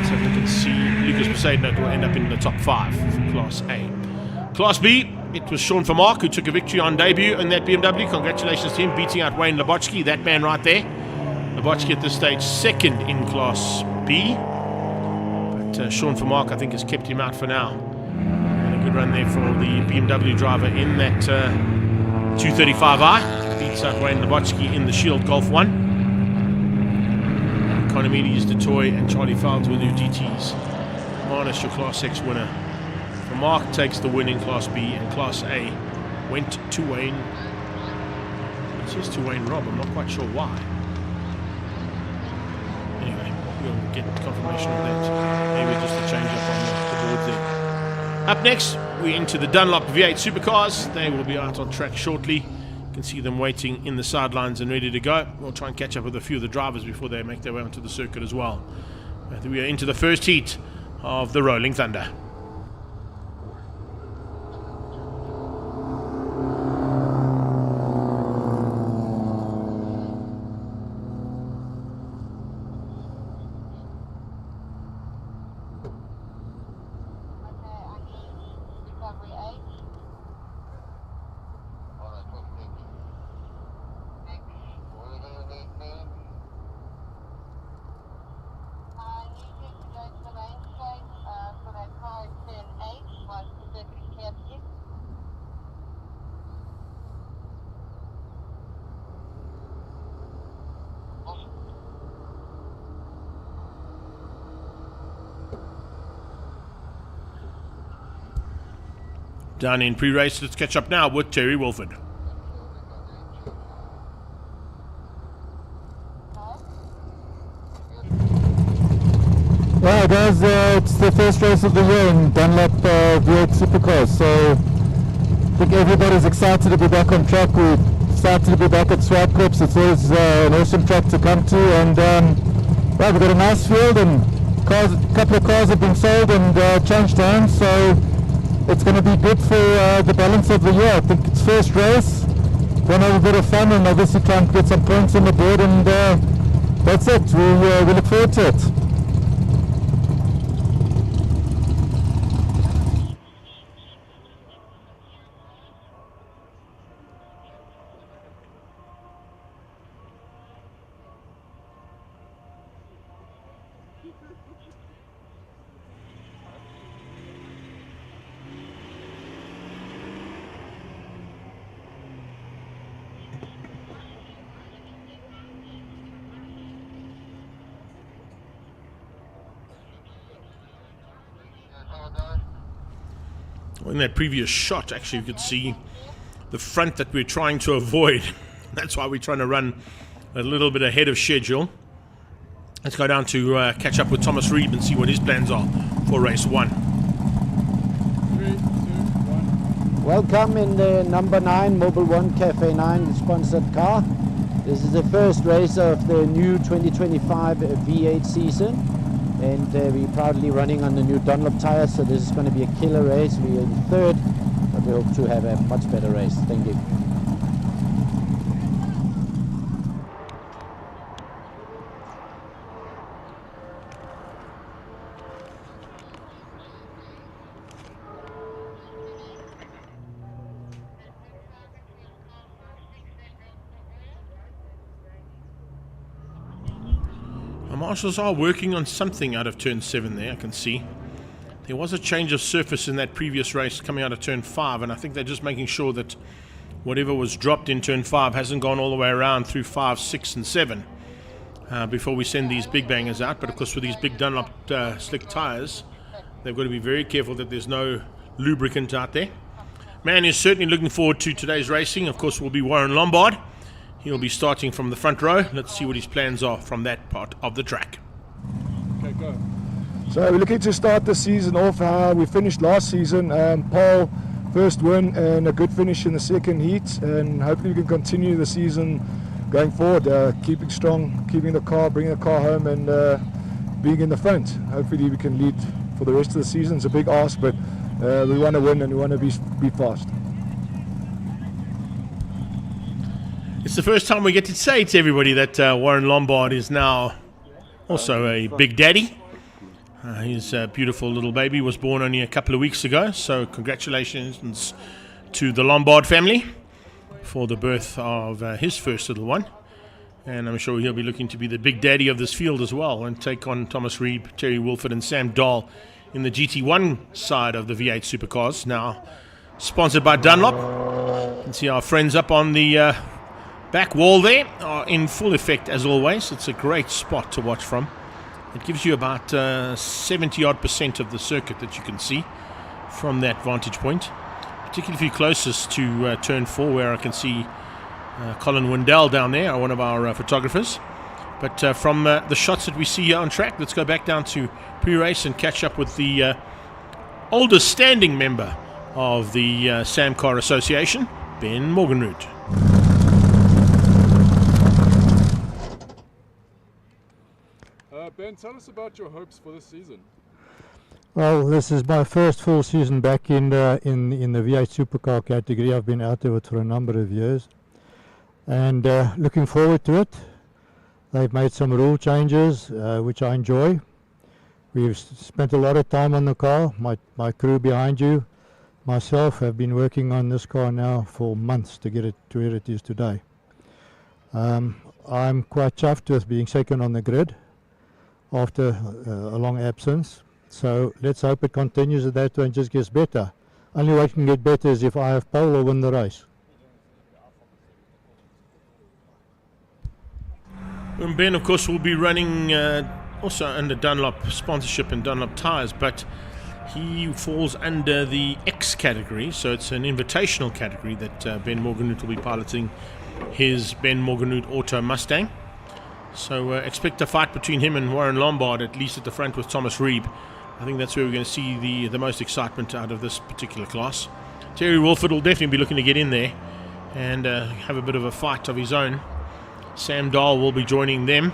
So we can see Lucas Poseidon will end up in the top 5 for Class A. Class B, it was Sean Vermaak who took a victory on debut in that BMW. Congratulations to him, beating out Wayne Labochki, that man right there. Labochki at this stage second in Class B. But Sean Vermaak, I think, has kept him out for now. And a good run there for the BMW driver in that 235i. Beats out Wayne Labochki in the Shield Golf 1. Economides, DeToy and Charlie Fowles will do DTs. Marnus, your Class X winner. Vermaak takes the win in Class B, and Class A went to Wayne. It says to Wayne Robb, I'm not quite sure why. Anyway, we'll get confirmation of that. Maybe just a change up on the board there. Up next, we enter the Dunlop V8 Supercars. They will be out on track shortly. You can see them waiting in the sidelines and ready to go. We'll try and catch up with a few of the drivers before they make their way onto the circuit as well. We are into the first heat of the Rolling Thunder. Down in pre-race, let's catch up now with Terry Wilford. Yeah, guys, it's the first race of the year in Dunlop V8 Supercars, so I think everybody's excited to be back on track. We're excited to be back at Zwartkops. It's always an awesome track to come to, and yeah, we've got a nice field, and a couple of cars have been sold and changed hands, so it's going to be good for the balance of the year. I think it's first race. Going to have a bit of fun and obviously try and get some points on the board, and that's it. We look forward to it. In that previous shot, actually, you could see the front that we're trying to avoid. That's why we're trying to run a little bit ahead of schedule. Let's go down to catch up with Thomas Reeb and see what his plans are for race 1. 3, 2, 1. Welcome in the number 9 Mobile One Cafe 9 sponsored car. This is the first race of the new 2025 V8 season, and we're proudly running on the new Dunlop tires, so this is going to be a killer race. We're in third, but we hope to have a much better race. Thank you. Marshals are working on something out of turn 7 there, I can see. There was a change of surface in that previous race coming out of turn 5, and I think they're just making sure that whatever was dropped in turn 5 hasn't gone all the way around through 5, 6 and 7 before we send these big bangers out. But of course with these big Dunlop slick tyres, They've got to be very careful that there's no lubricant out there. Man is certainly looking forward to today's racing. Of course, will be Warren Lombard. He'll be starting from the front row. Let's see what his plans are from that part of the track. Okay, go. So we're looking to start the season off how we finished last season. Pole, first win and a good finish in the second heat, and hopefully we can continue the season going forward, keeping strong, keeping the car, bringing the car home, and being in the front. Hopefully we can lead for the rest of the season. It's a big ask, but we want to win and we want to be fast. It's the first time we get to say to everybody that Warren Lombard is now also a big daddy. His beautiful little baby was born only a couple of weeks ago, so congratulations to the Lombard family for the birth of his first little one. And I'm sure he'll be looking to be the big daddy of this field as well and take on Thomas Reeb, Terry Wilford and Sam Dahl in the GT1 side of the V8 Supercars, now sponsored by Dunlop. You can see our friends up on the back wall there are in full effect as always. It's a great spot to watch from. It gives you about 70-odd% of the circuit that you can see from that vantage point, particularly if you're closest to turn 4, where I can see Colin Wendell down there, one of our photographers. But from the shots that we see here on track, let's go back down to pre-race and catch up with the oldest standing member of the Samcar Association, Ben Morgenroot. Ben, tell us about your hopes for this season. Well, this is my first full season back in the V8 Supercar category. I've been out of it for a number of years, and looking forward to it. They've made some rule changes, which I enjoy. We've spent a lot of time on the car. My crew behind you, myself, have been working on this car now for months to get it to where it is today. I'm quite chuffed with being second on the grid after a long absence. So let's hope it continues at that way and just gets better. Only way it can get better is if I have pole or win the race. And Ben, of course, will be running also under Dunlop sponsorship and Dunlop tyres, but he falls under the X category, so it's an invitational category that Ben Morgenroot will be piloting his Ben Morgenroot Auto Mustang. So expect a fight between him and Warren Lombard, at least at the front with Thomas Reeb. I think that's where we're going to see the most excitement out of this particular class. Terry Wilford will definitely be looking to get in there and have a bit of a fight of his own. Sam Dahl will be joining them.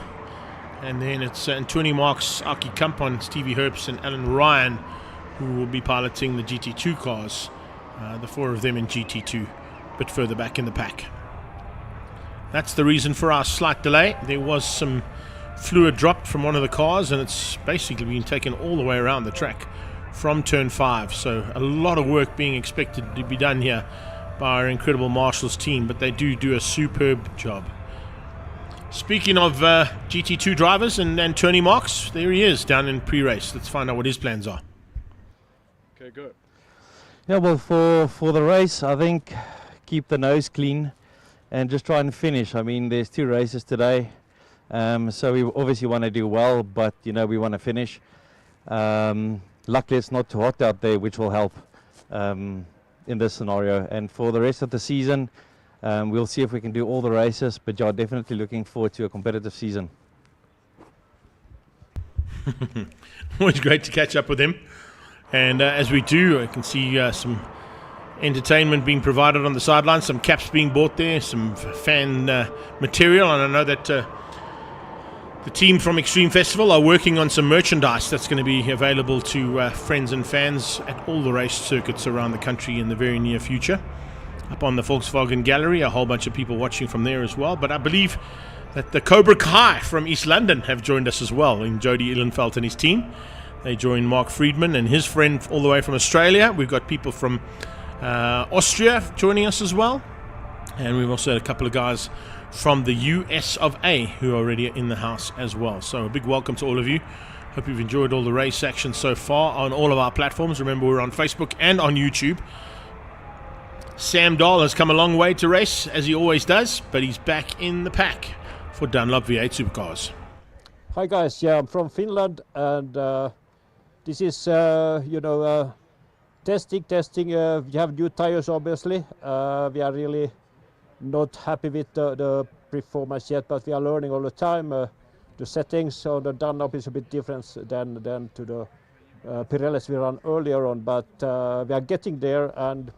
And then it's Anthony Marks, Aki Kampon, Stevie Herbst and Alan Ryan who will be piloting the GT2 cars. The 4 of them in GT2, a bit further back in the pack. That's the reason for our slight delay. There was some fluid dropped from one of the cars, and it's basically been taken all the way around the track from turn 5. So a lot of work being expected to be done here by our incredible marshals team, but they do a superb job. Speaking of GT2 drivers and Tony Marks, there he is down in pre-race. Let's find out what his plans are. Okay, go. Yeah, well, for the race, I think keep the nose clean and just try and finish. I mean, there's 2 races today, so we obviously want to do well, but we want to finish. Luckily, it's not too hot out there, which will help in this scenario. And for the rest of the season, we'll see if we can do all the races, but yeah, definitely looking forward to a competitive season. Always great to catch up with him. And as we do, I can see some entertainment being provided on the sidelines, some caps being bought there, some fan material, and I know that the team from Extreme Festival are working on some merchandise that's going to be available to friends and fans at all the race circuits around the country in the very near future. Up on the Volkswagen Gallery, a whole bunch of people watching from there as well, but I believe that the Cobra Kai from East London have joined us as well, in Jody Ihlenfeld and his team. They joined Mark Friedman and his friend all the way from Australia. We've got people from Austria joining us as well, and we've also had a couple of guys from the US of A who are already in the house as well. So a big welcome to all of you. Hope you've enjoyed all the race action so far on all of our platforms. Remember, we're on Facebook and on YouTube. Sam Dahl has come a long way to race, as he always does, but he's back in the pack for Dunlop V8 Supercars. Hi guys, yeah, I'm from Finland, and this is, testing. We have new tires, obviously. We are really not happy with the performance yet, but we are learning all the time. The settings on the Dunlop is a bit different than to the Pirellis we ran earlier on, but we are getting there and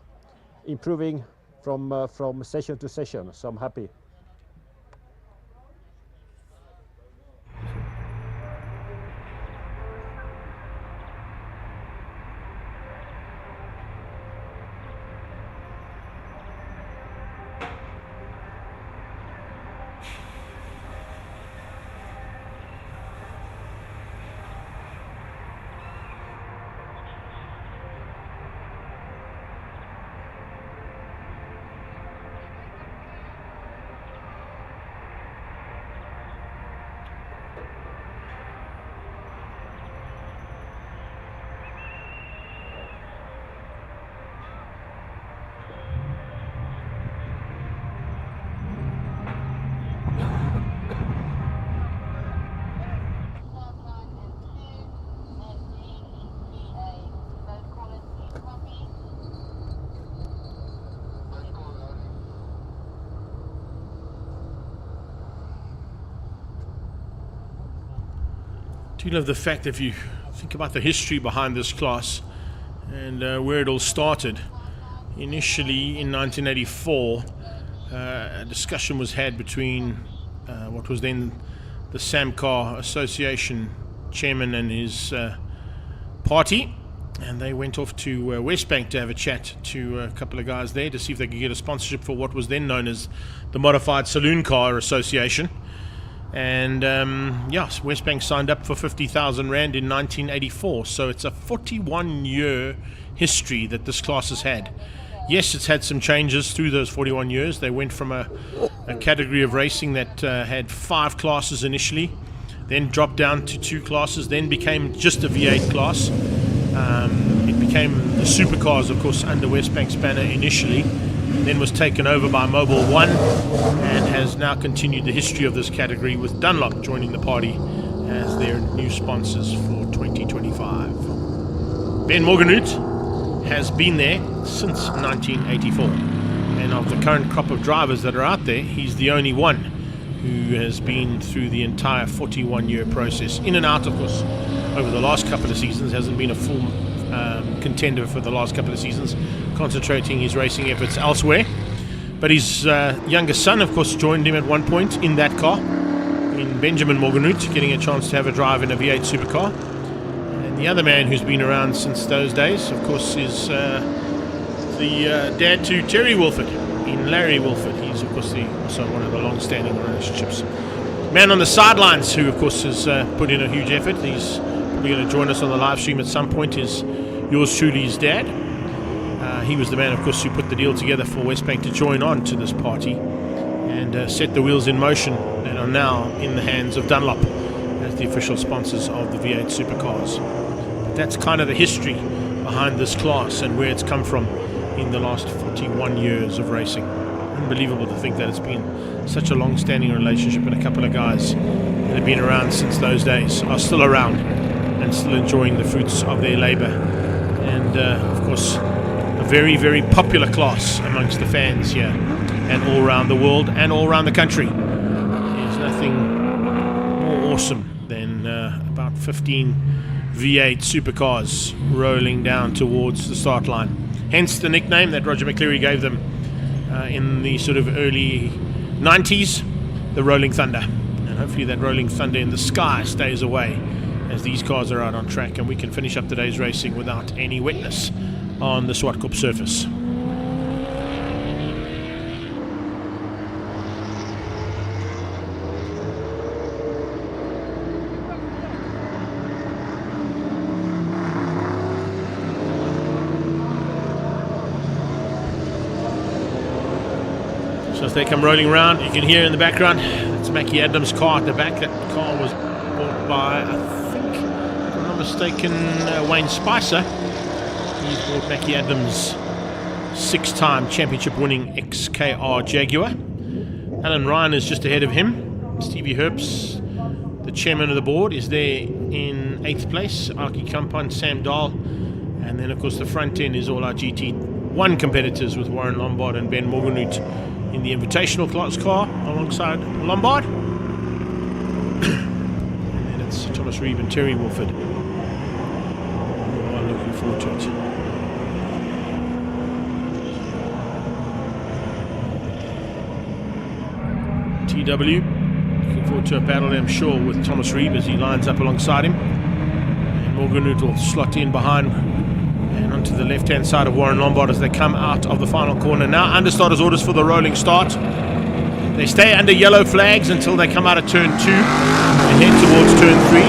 improving from session to session, so I'm happy. Do you love the fact that if you think about the history behind this class and where it all started? Initially in 1984, a discussion was had between what was then the Samcar Association chairman and his party, and they went off to Westbank to have a chat to a couple of guys there to see if they could get a sponsorship for what was then known as the Modified Saloon Car Association. And yes, Westbank signed up for 50,000 Rand in 1984, so it's a 41-year history that this class has had. Yes, it's had some changes through those 41 years. They went from a category of racing that had 5 classes initially, then dropped down to 2 classes, then became just a V8 class. It became the Supercars, of course, under Westbank's banner initially, then was taken over by Mobile One, and has now continued the history of this category with Dunlop joining the party as their new sponsors for 2025. Ben Morgenhout has been there since 1984, and of the current crop of drivers that are out there, he's the only one who has been through the entire 41-year process. In and out, of course, over the last couple of seasons, hasn't been a full contender for the last couple of seasons, concentrating his racing efforts elsewhere. But his youngest son, of course, joined him at one point in that car, in Benjamin Morgenhout, getting a chance to have a drive in a V8 supercar. And the other man who's been around since those days, of course, is the dad to Terry Wilford, in Larry Wilford. He's, of course, also one of the long-standing relationships. Man on the sidelines, who, of course, has put in a huge effort. He's probably going to join us on the live stream at some point, is yours truly's dad. He was the man, of course, who put the deal together for Westbank to join on to this party and set the wheels in motion that are now in the hands of Dunlop as the official sponsors of the V8 Supercars. But that's kind of the history behind this class and where it's come from in the last 41 years of racing. Unbelievable to think that it's been such a long-standing relationship, and a couple of guys that have been around since those days are still around and still enjoying the fruits of their labor. And of course, a very, very popular class amongst the fans here and all around the world and all around the country. There's nothing more awesome than about 15 V8 supercars rolling down towards the start line. Hence the nickname that Roger McCleary gave them in the sort of early 90s, the Rolling Thunder. And hopefully that Rolling Thunder in the sky stays away as these cars are out on track and we can finish up today's racing without any wetness on the Zwartkops surface. So as they come rolling around, you can hear in the background, it's Mackie Adams' car at the back. That car was bought by, I think, if I'm not mistaken, Wayne Spicer. He's bought Mackie Adams' 6-time championship-winning XKR Jaguar. Alan Ryan is just ahead of him. Stevie Herbst, the chairman of the board, is there in in 8th place, Aki Kampan, Sam Dahl, and then of course the front end is all our GT1 competitors with Warren Lombard and Ben Morganhout in the Invitational class car alongside Lombard. And then it's Thomas Reeb and Terry Wolford. I'm looking forward to it. TW, looking forward to a battle, I'm sure, with Thomas Reeb as he lines up alongside him. And Morganhout will slot in behind and onto the left-hand side of Warren Lombard as they come out of the final corner. Now, understarters orders for the rolling start. They stay under yellow flags until they come out of turn 2 and head towards turn 3.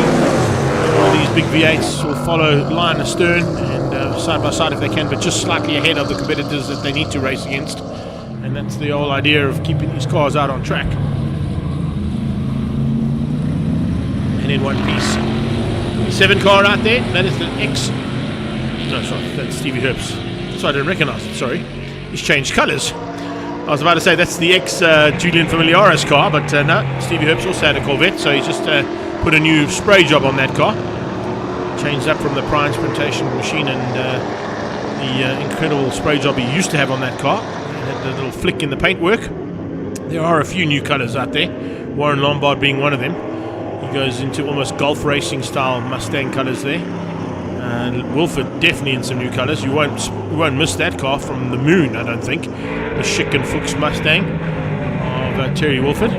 All these big V8s will follow line astern and side by side if they can, but just slightly ahead of the competitors that they need to race against. And that's the whole idea of keeping these cars out on track. And in one piece, the 7 car out there, that is the X. No, sorry, that's Stevie Herbst. So I didn't recognize it, sorry. He's changed colours. I was about to say that's the ex-Julian Familiaris car, but no, Stevie Herbst also had a Corvette, so he just put a new spray job on that car. Changed that from the Prime Sprintation machine and the incredible spray job he used to have on that car. It had a little flick in the paintwork. There are a few new colours out there, Warren Lombard being one of them. He goes into almost golf racing style Mustang colours there. Wilford definitely in some new colours. You won't miss that car from the moon, I don't think. The Schick and Fuchs Mustang of Terry Wilford. He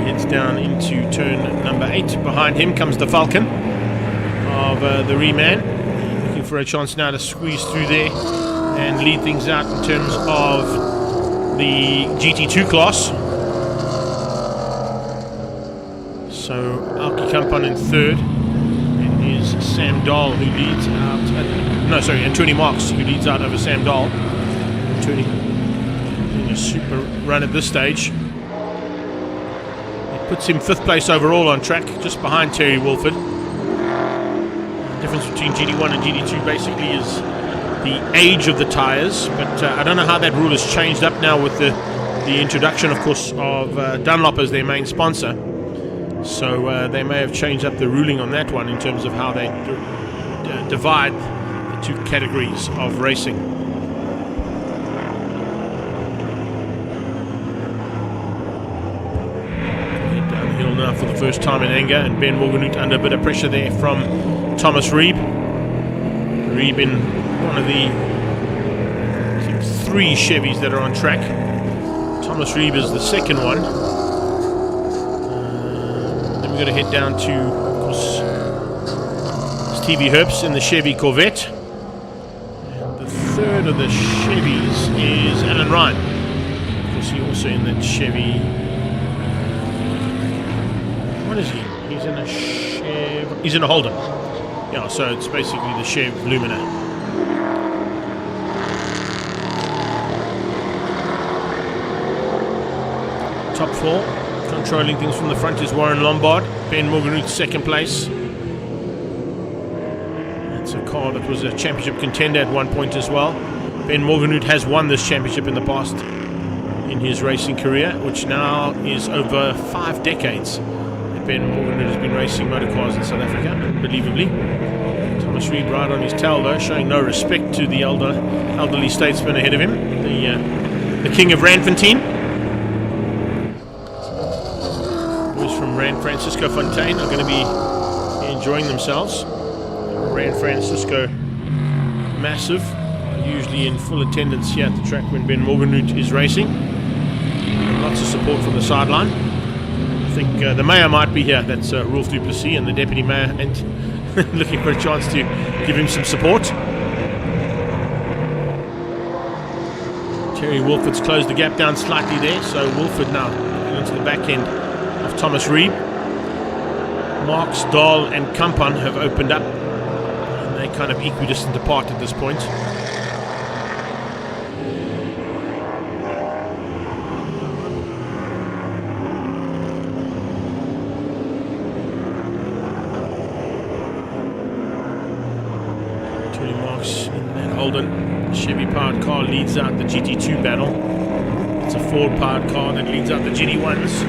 heads down into turn number 8. Behind him comes the Falcon of the Reman. Looking for a chance now to squeeze through there and lead things out in terms of the GT2 class. So Alki Kampan in 3rd. Is Sam Dahl who leads out. And Tony Marks who leads out over Sam Dahl. Tony doing a super run at this stage. It puts him 5th place overall on track, just behind Terry Wolford. The difference between GT1 and GT2 basically is the age of the tyres, but I don't know how that rule has changed up now with the introduction, of course, of Dunlop as their main sponsor. So they may have changed up the ruling on that one in terms of how they divide the 2 categories of racing. Head downhill now for the first time in anger, and Ben Morganhout under a bit of pressure there from Thomas Reeb. Reeb in one of the, I think, 3 Chevys that are on track. Thomas Reeb is the second one. We're going to head down to, of course, Stevie Herbst in the Chevy Corvette. And the 3rd of the Chevys is Alan Ryan. Of course, he's also in that Chevy. What is he? He's in a Chevy. He's in a Holden. Yeah, so it's basically the Chev Lumina. Top 4. Controlling things from the front is Warren Lombard. Ben Morganhout 2nd place. That's a car that was a championship contender at one point as well. Ben Morganhout has won this championship in the past in his racing career, which now is over 5 decades that Ben Morganhout has been racing motor cars in South Africa, unbelievably. Thomas Reeb right on his tail though, showing no respect to the elderly statesman ahead of him, the King of Randfontein. Rand Francisco Fontaine are going to be enjoying themselves. Rand Francisco massive, usually in full attendance here at the track when Ben Morganhout is racing. Lots of support from the sideline. I think the mayor might be here, that's Rolf du Plessis, and the deputy mayor, and looking for a chance to give him some support. Terry Wolford's closed the gap down slightly there, so Wolford now into the back end of Thomas Reeb. Marks, Dahl and Kampan have opened up, and they kind of equidistant apart at this point. Tony Marks in that Holden. Chevy powered car leads out the GT2 battle. It's a Ford powered car that leads out the GT1s.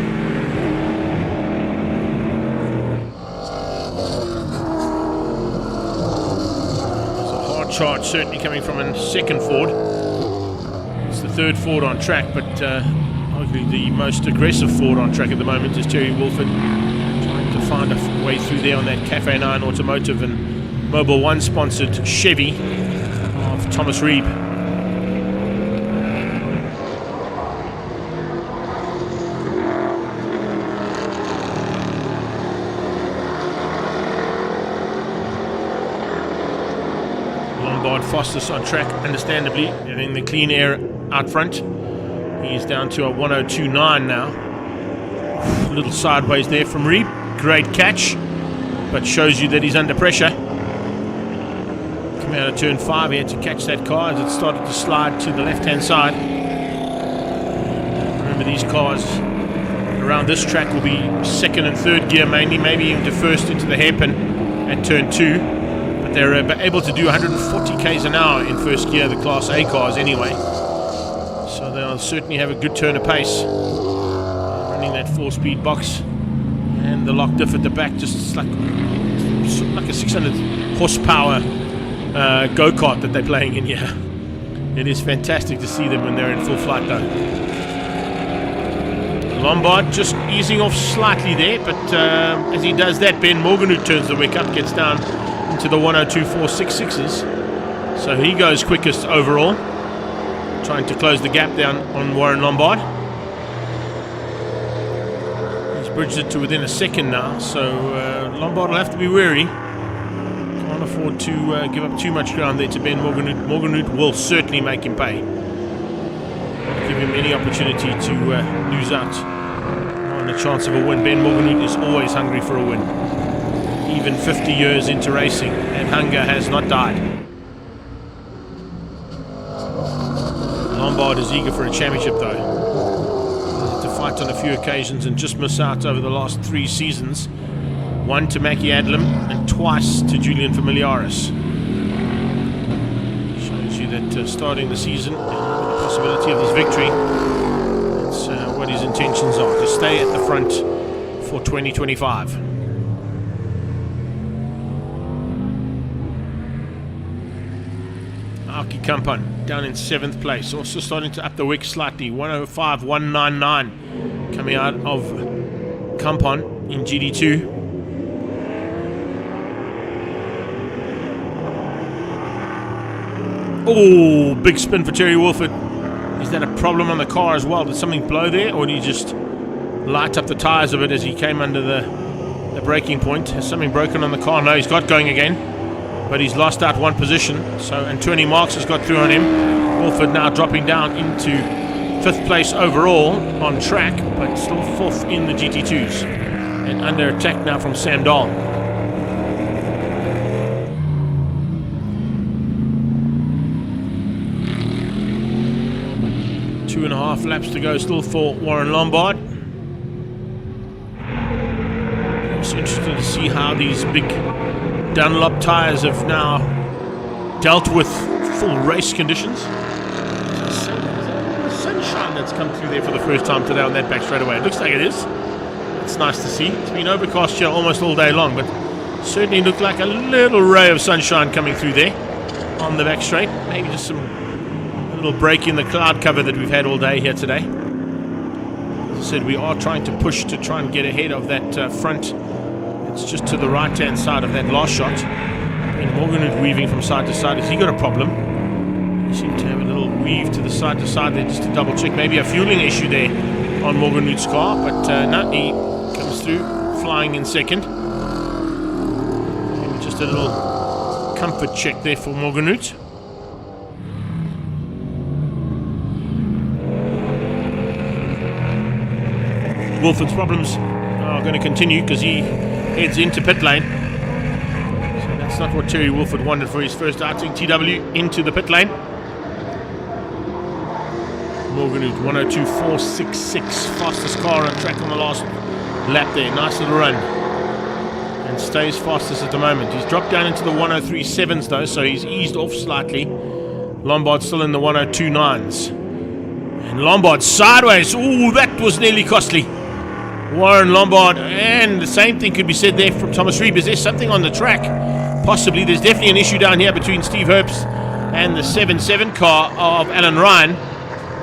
charge, certainly coming from a second Ford. It's the third Ford on track, but arguably the most aggressive Ford on track at the moment is Terry Wolford, trying to find a way through there on that Cafe 9 Automotive and Mobile One sponsored Chevy of Thomas Reeb. Fastest on track, understandably, getting the clean air out front. He's down to a 102.9 now. A little sideways there from Reeb. Great catch, but shows you that he's under pressure. Coming out of turn 5, he had to catch that car as it started to slide to the left-hand side. Remember, these cars around this track will be second and third gear mainly, maybe even to first into the hairpin at turn 2. They're able to do 140 k's an hour in first gear, the Class A cars anyway. So they'll certainly have a good turn of pace. Running that 4-speed box. And the lock diff at the back, just like a 600 horsepower go-kart that they're playing in here. It is fantastic to see them when they're in full flight though. Lombard just easing off slightly there, but as he does that, Ben Morgan, who turns the wick up, gets down into the 102.466s, so he goes quickest overall, trying to close the gap down on Warren Lombard. He's bridged it to within a second now, so Lombard will have to be wary. Can't afford to give up too much ground there to Ben Morganhood. Morganhood will certainly make him pay. Won't give him any opportunity to lose out on a chance of a win. Ben Morganhood is always hungry for a win. Even 50 years into racing, and hunger has not died. Lombard is eager for a championship though. To fight on a few occasions and just miss out over the last 3 seasons. One to Mackie Adlam and twice to Julian Familiaris. Shows you that starting the season and the possibility of this victory, that's what his intentions are, to stay at the front for 2025. Aki Kampan down in 7th place, also starting to up the wick slightly. 105.199 coming out of Kampan in GD2. Oh, big spin for Terry Wolford. Is that a problem on the car as well? Did something blow there, or did he just light up the tyres a bit as he came under the braking point? Has something broken on the car? No, he's got going again, but he's lost out one position. So Anthony Marks has got through on him. Wolford now dropping down into 5th place overall on track, but still 4th in the GT2s. And under attack now from Sam Dahl. Two and a half laps to go still for Warren Lombard. It's interesting to see how these big Dunlop tyres have now dealt with full race conditions. The sunshine that's come through there for the first time today on that back straightaway. It looks like it is. It's nice to see. It's been overcast here almost all day long, but certainly looked like a little ray of sunshine coming through there on the back straight. Maybe just a little break in the cloud cover that we've had all day here today. As I said, we are trying to push to try and get ahead of that front. It's just to the right-hand side of that last shot. And Morgan is weaving from side to side. Has he got a problem? He seemed to have a little weave to the side there just to double check. Maybe a fueling issue there on Morgan Hood's car, but no, he comes through flying in second. Maybe just a little comfort check there for Morgan Hood. Wolford's problems are going to continue because he heads into pit lane. So that's not what Terry Wolford wanted for his first outing. TW into the pit lane. Morgan Hood 102.466, fastest car on track on the last lap there. Nice little run. And stays fastest at the moment. He's dropped down into the 103.7s though, so he's eased off slightly. Lombard's still in the 102.9s. And Lombard sideways. Ooh, that was nearly costly. Warren Lombard, and the same thing could be said there from Thomas Reeb. Is there something on the track? Possibly. There's definitely an issue down here between Steve Herbst and the 7-7 car of Alan Ryan.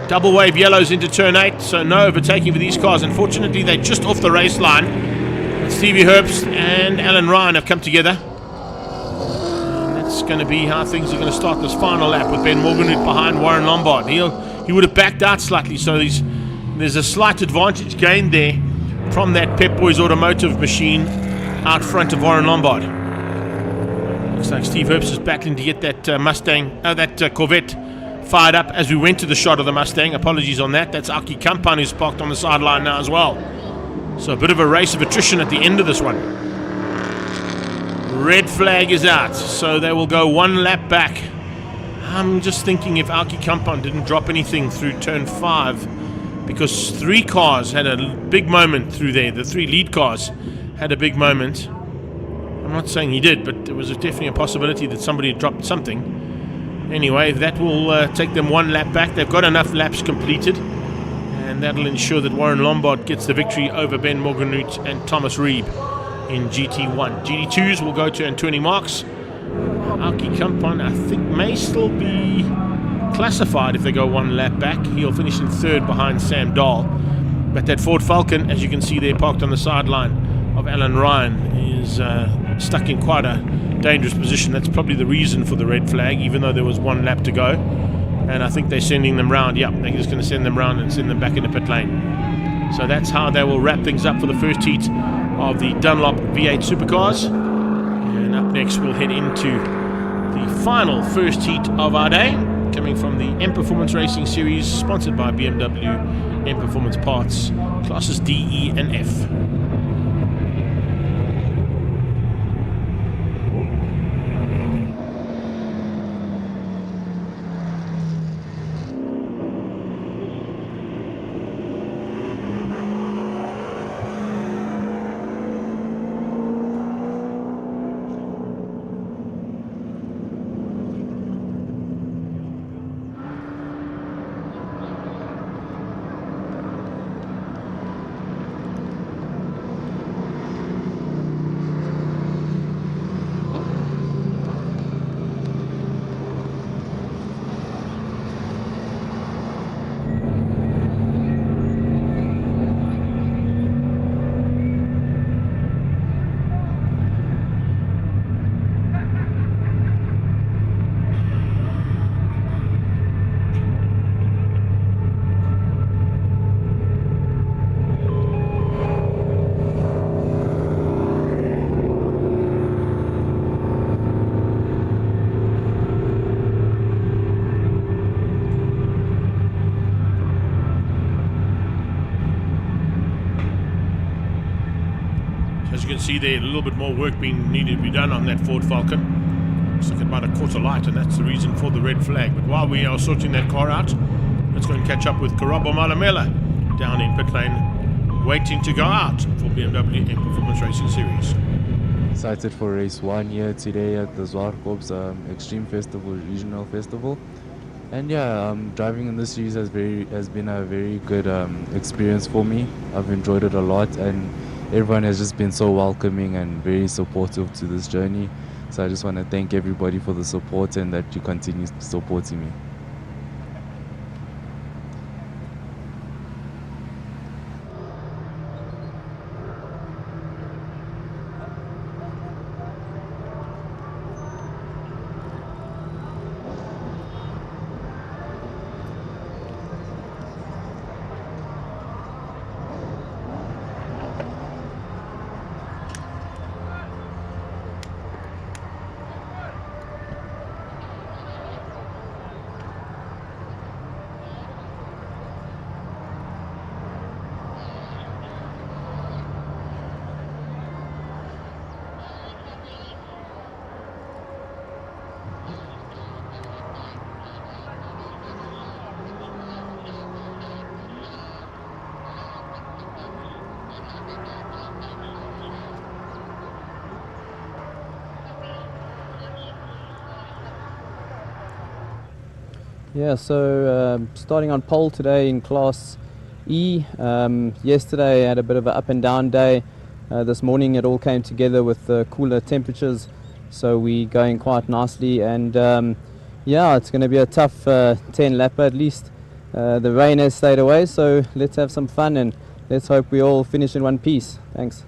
Double wave yellows into turn 8, so no overtaking for these cars. Unfortunately, they're just off the race line. But Stevie Herbst and Alan Ryan have come together. And that's going to be how things are going to start this final lap, with Ben Morganwood behind Warren Lombard. He would have backed out slightly, so there's a slight advantage gained there from that Pep Boys Automotive machine out front of Warren Lombard. Looks like Steve Herbst is battling to get that Corvette fired up as we went to the shot of the Mustang. Apologies on that. That's Aki Kampan who's parked on the sideline now as well. So a bit of a race of attrition at the end of this one. Red flag is out, so they will go one lap back. I'm just thinking if Aki Kampan didn't drop anything through turn 5, because 3 cars had a big moment through there. The 3 lead cars had a big moment. I'm not saying he did, but there was definitely a possibility that somebody had dropped something. Anyway, that will take them one lap back. They've got enough laps completed, and that'll ensure that Warren Lombard gets the victory over Ben Morganwood and Thomas Reeb in GT1. GT2s will go to Antoine Marks. Aki Kampan, I think, may still be classified if they go one lap back. He'll finish in 3rd behind Sam Dahl. But that Ford Falcon, as you can see there, parked on the sideline of Alan Ryan, is stuck in quite a dangerous position. That's probably the reason for the red flag, even though there was one lap to go. And I think they're sending them round. Yep, they're just going to send them round and send them back into pit lane. So that's how they will wrap things up for the first heat of the Dunlop V8 Supercars. And up next we'll head into the final first heat of our day, coming from the M Performance Racing Series, sponsored by BMW M Performance Parts, classes D, E and F. As you can see there, a little bit more work being needed to be done on that Ford Falcon. Looks like about a quarter light, and that's the reason for the red flag. But while we are sorting that car out, let's go and catch up with Karabo Malamela down in pit lane, waiting to go out for BMW M Performance Racing Series. Excited for race 1 here today at the Zwartkops Extreme Festival, Regional Festival. And yeah, driving in this series has been a very good experience for me. I've enjoyed it a lot, and everyone has just been so welcoming and very supportive to this journey. So I just want to thank everybody for the support and that you continue supporting me. Yeah, so starting on pole today in Class E. Yesterday I had a bit of an up and down day. This morning it all came together with cooler temperatures, so we're going quite nicely, and yeah, it's going to be a tough 10 lap at least. The rain has stayed away, so let's have some fun and let's hope we all finish in one piece. Thanks.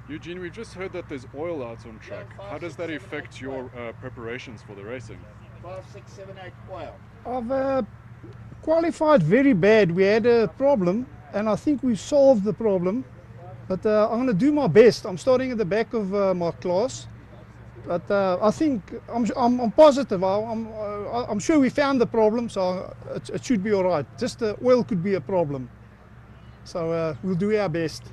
Eugene, we just heard that there's oil out on track. How does that affect your preparations for the racing? 5, 6, 7, 8 oil. I've qualified very bad. We had a problem, and I think we've solved the problem. But I'm going to do my best. I'm starting at the back of my class, but I think I'm positive. I'm sure we found the problem, so it should be all right. Just the oil could be a problem, so we'll do our best.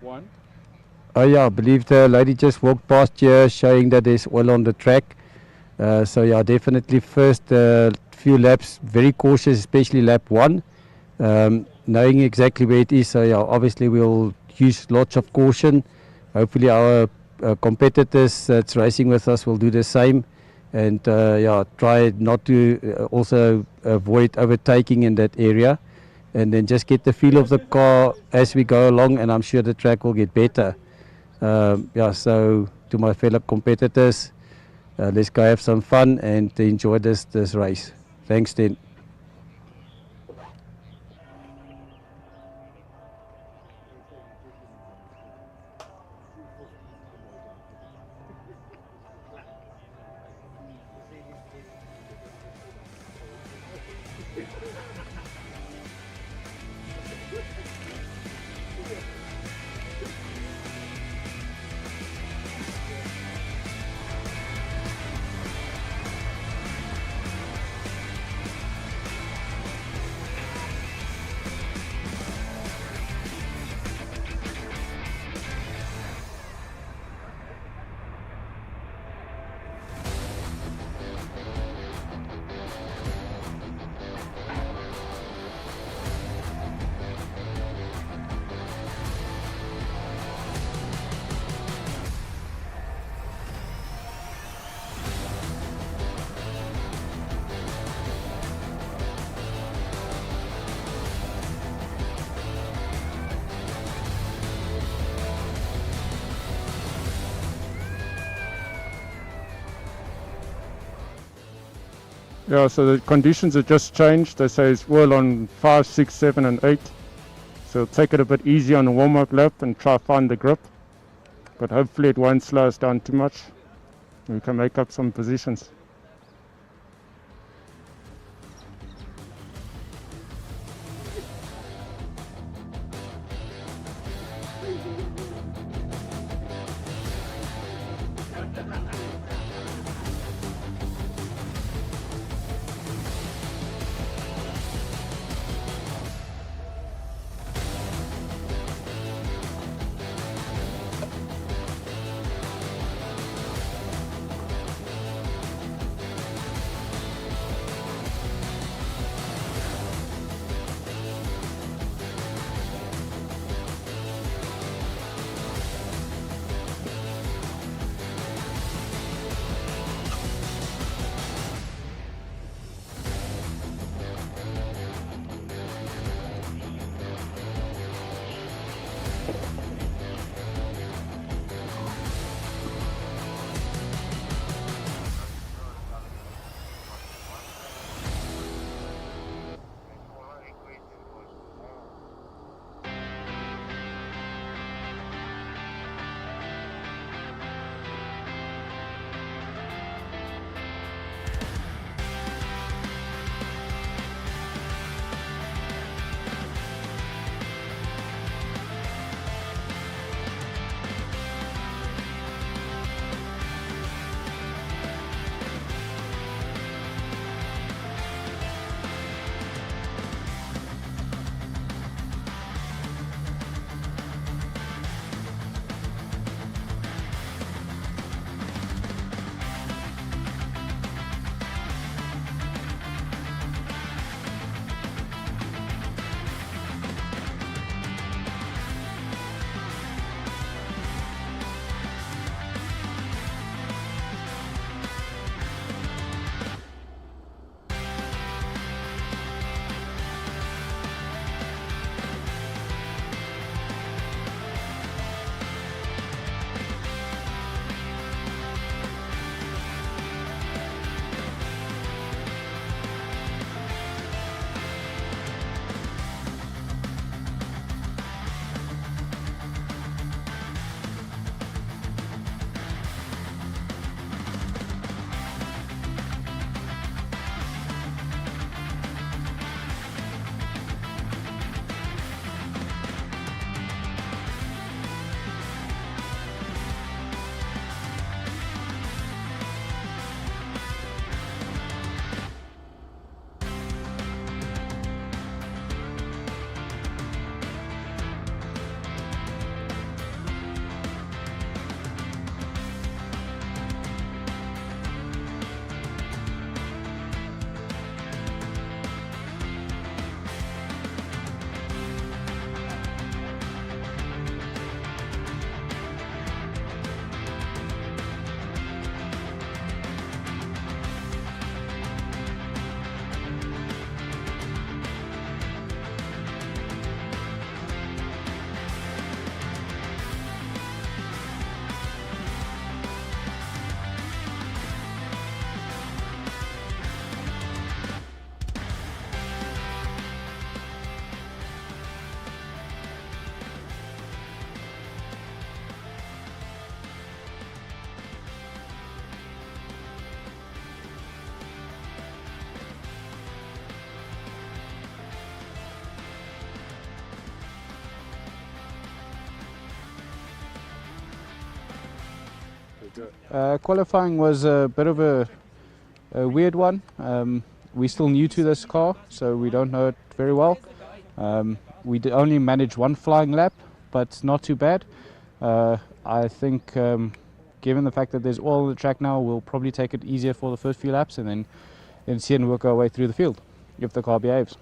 One. Oh yeah, I believe the lady just walked past here showing that there's oil on the track. So yeah, definitely first few laps, very cautious, especially lap 1, knowing exactly where it is. So yeah, obviously we'll use lots of caution. Hopefully our competitors that's racing with us will do the same. And yeah, try not to also avoid overtaking in that area. And then just get the feel of the car as we go along, and I'm sure the track will get better. Yeah, so to my fellow competitors, let's go have some fun and enjoy this race. Thanks, then. Yeah, so the conditions have just changed. They say it's well on 5, 6, 7 and 8. So take it a bit easy on the warm-up lap and try find the grip. But hopefully it won't slow us down too much. We can make up some positions. Qualifying was a bit of a weird one. We're still new to this car, so we don't know it very well. We only managed one flying lap, but not too bad. I think given the fact that there's oil on the track now, we'll probably take it easier for the first few laps and then see and work our way through the field if the car behaves.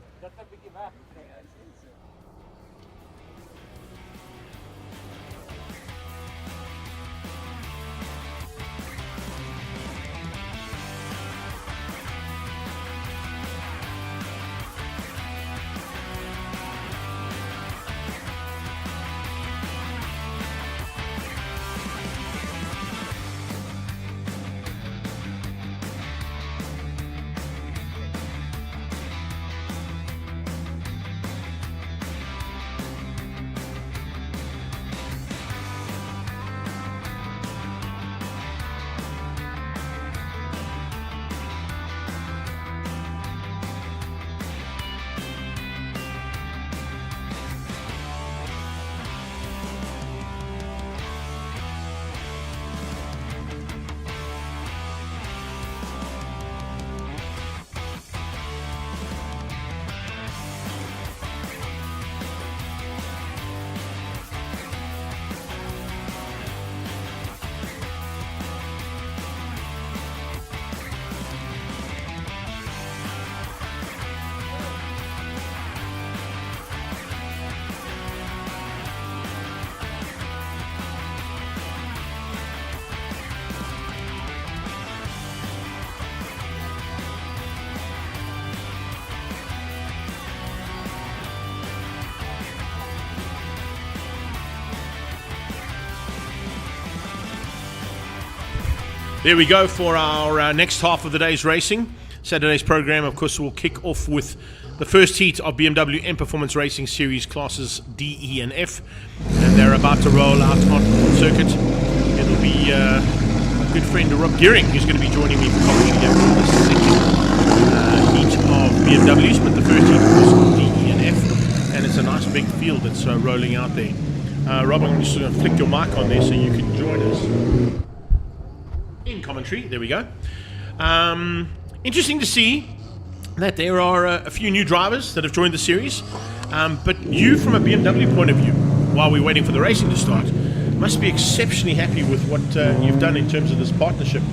There we go for our next half of the day's racing. Saturday's program, of course, will kick off with the first heat of BMW M Performance Racing Series classes D, E and F. And they're about to roll out on circuit. It'll be a good friend, Rob Gearing, who's going to be joining me for commentary here for the second heat of BMWs. But the first heat, of course, on D, E and F. And it's a nice big field that's rolling out there. Rob, I'm just going to flick your mic on there so you can join us in commentary. There we go. Interesting to see that there are a few new drivers that have joined the series, but you, from a BMW point of view, while we're waiting for the racing to start, must be exceptionally happy with what you've done in terms of this partnership,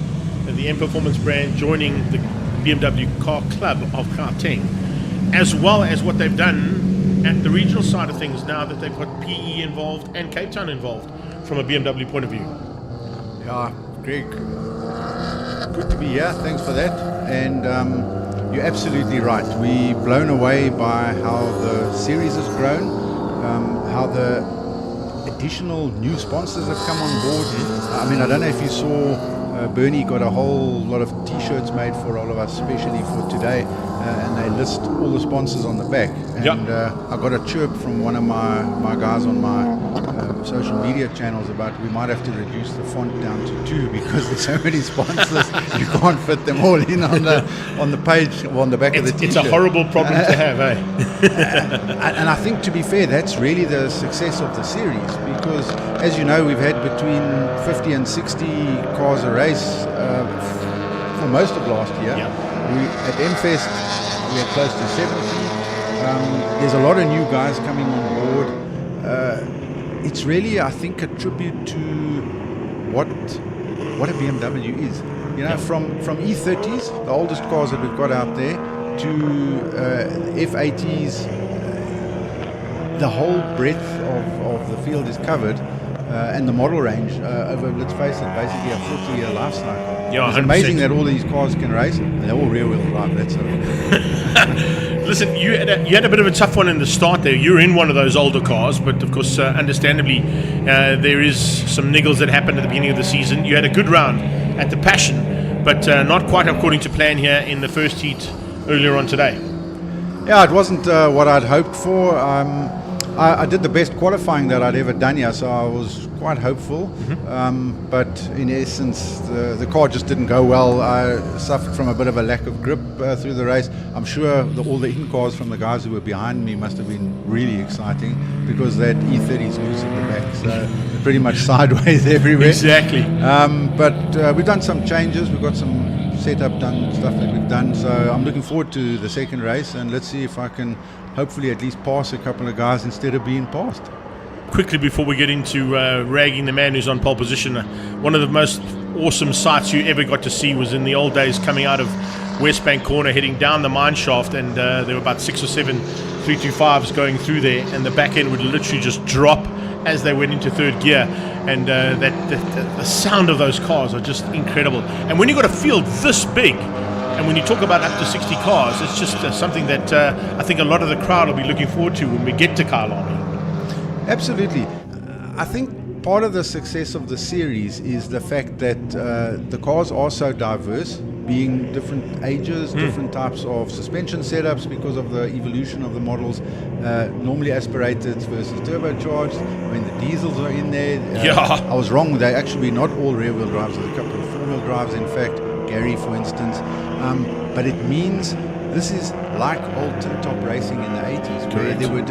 the M Performance brand joining the BMW Car Club of Gauteng, as well as what they've done at the regional side of things now that they've got PE involved and Cape Town involved from a BMW point of view. Yeah, Greg, good to be here. Thanks for that. And you're absolutely right. We're blown away by how the series has grown, how the additional new sponsors have come on board. I mean, I don't know if you saw Bernie got a whole lot of t-shirts made for all of us, especially for today, and they list all the sponsors on the back. And I got a chirp from one of my guys on my social media channels about we might have to reduce the font down to 2 because there's so many sponsors you can't fit them all in on the page or on the back of the t-shirt. It's a horrible problem to have, eh? And I think, to be fair, that's really the success of the series, because as you know, we've had between 50 and 60 cars a race for most of last year. At M-Fest we had close to 70. There's a lot of new guys coming on board. It's really, I think, a tribute to what a BMW is. You know, from E30s, the oldest cars that we've got out there, to F80s, the whole breadth of the field is covered, and the model range over, let's face it, basically a 40-year life cycle. Yeah, it's amazing that all these cars can race, and they're all rear-wheel drive. That's Listen, you had a bit of a tough one in the start there. You're in one of those older cars, but of course, understandably, there is some niggles that happened at the beginning of the season. You had a good round at the Passion, but not quite according to plan here in the first heat earlier on today. Yeah, it wasn't what I'd hoped for. I did the best qualifying that I'd ever done here, so I was quite hopeful. But in essence, the car just didn't go well. I suffered from a bit of a lack of grip through the race. I'm sure all the in-cars from the guys who were behind me must have been really exciting, because that E30 is loose at the back, so pretty much sideways everywhere. Exactly. But we've done some changes. We've got some setup done, stuff that we've done. So I'm looking forward to the second race, and let's see if I can hopefully at least pass a couple of guys instead of being passed. Quickly before we get into ragging the man who's on pole position, one of the most awesome sights you ever got to see was in the old days coming out of West Bank Corner heading down the mine shaft, and there were about 6 or 7 325s going through there, and the back end would literally just drop as they went into third gear, and the sound of those cars are just incredible. And when you've got a field this big, and when you talk about up to 60 cars, it's just something that I think a lot of the crowd will be looking forward to when we get to Kyalami. Absolutely. I think part of the success of the series is the fact that the cars are so diverse, being different ages, different types of suspension setups because of the evolution of the models, normally aspirated versus turbocharged. I mean, the diesels are in there. I was wrong. They actually not all rear-wheel drives, there's a couple of four-wheel drives, in fact, Gary, for instance. But it means this is like old top racing in the 80s, where there were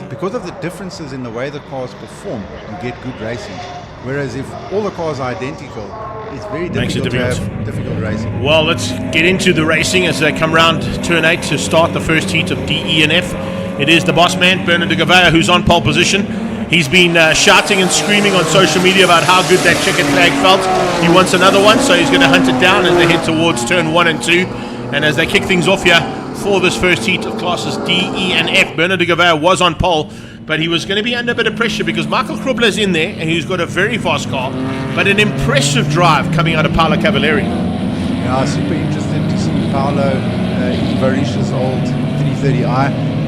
because of the differences in the way the cars perform, you get good racing. Whereas if all the cars are identical, it's very difficult to have difficult racing. Well, let's get into the racing as they come round turn 8 to start the first heat of D, E and F. It is the boss man, Bernard de Gavea, who's on pole position. He's been shouting and screaming on social media about how good that checkered flag felt. He wants another one, so he's going to hunt it down as they head towards turn 1 and 2. And as they kick things off here for this first heat of classes D, E and F, Bernard de Gavea was on pole, but he was going to be under a bit of pressure because Michael Krubler's in there, and he's got a very fast car, but an impressive drive coming out of Paolo Cavalieri. Yeah, super interested to see Paolo in Varisha's old 330i.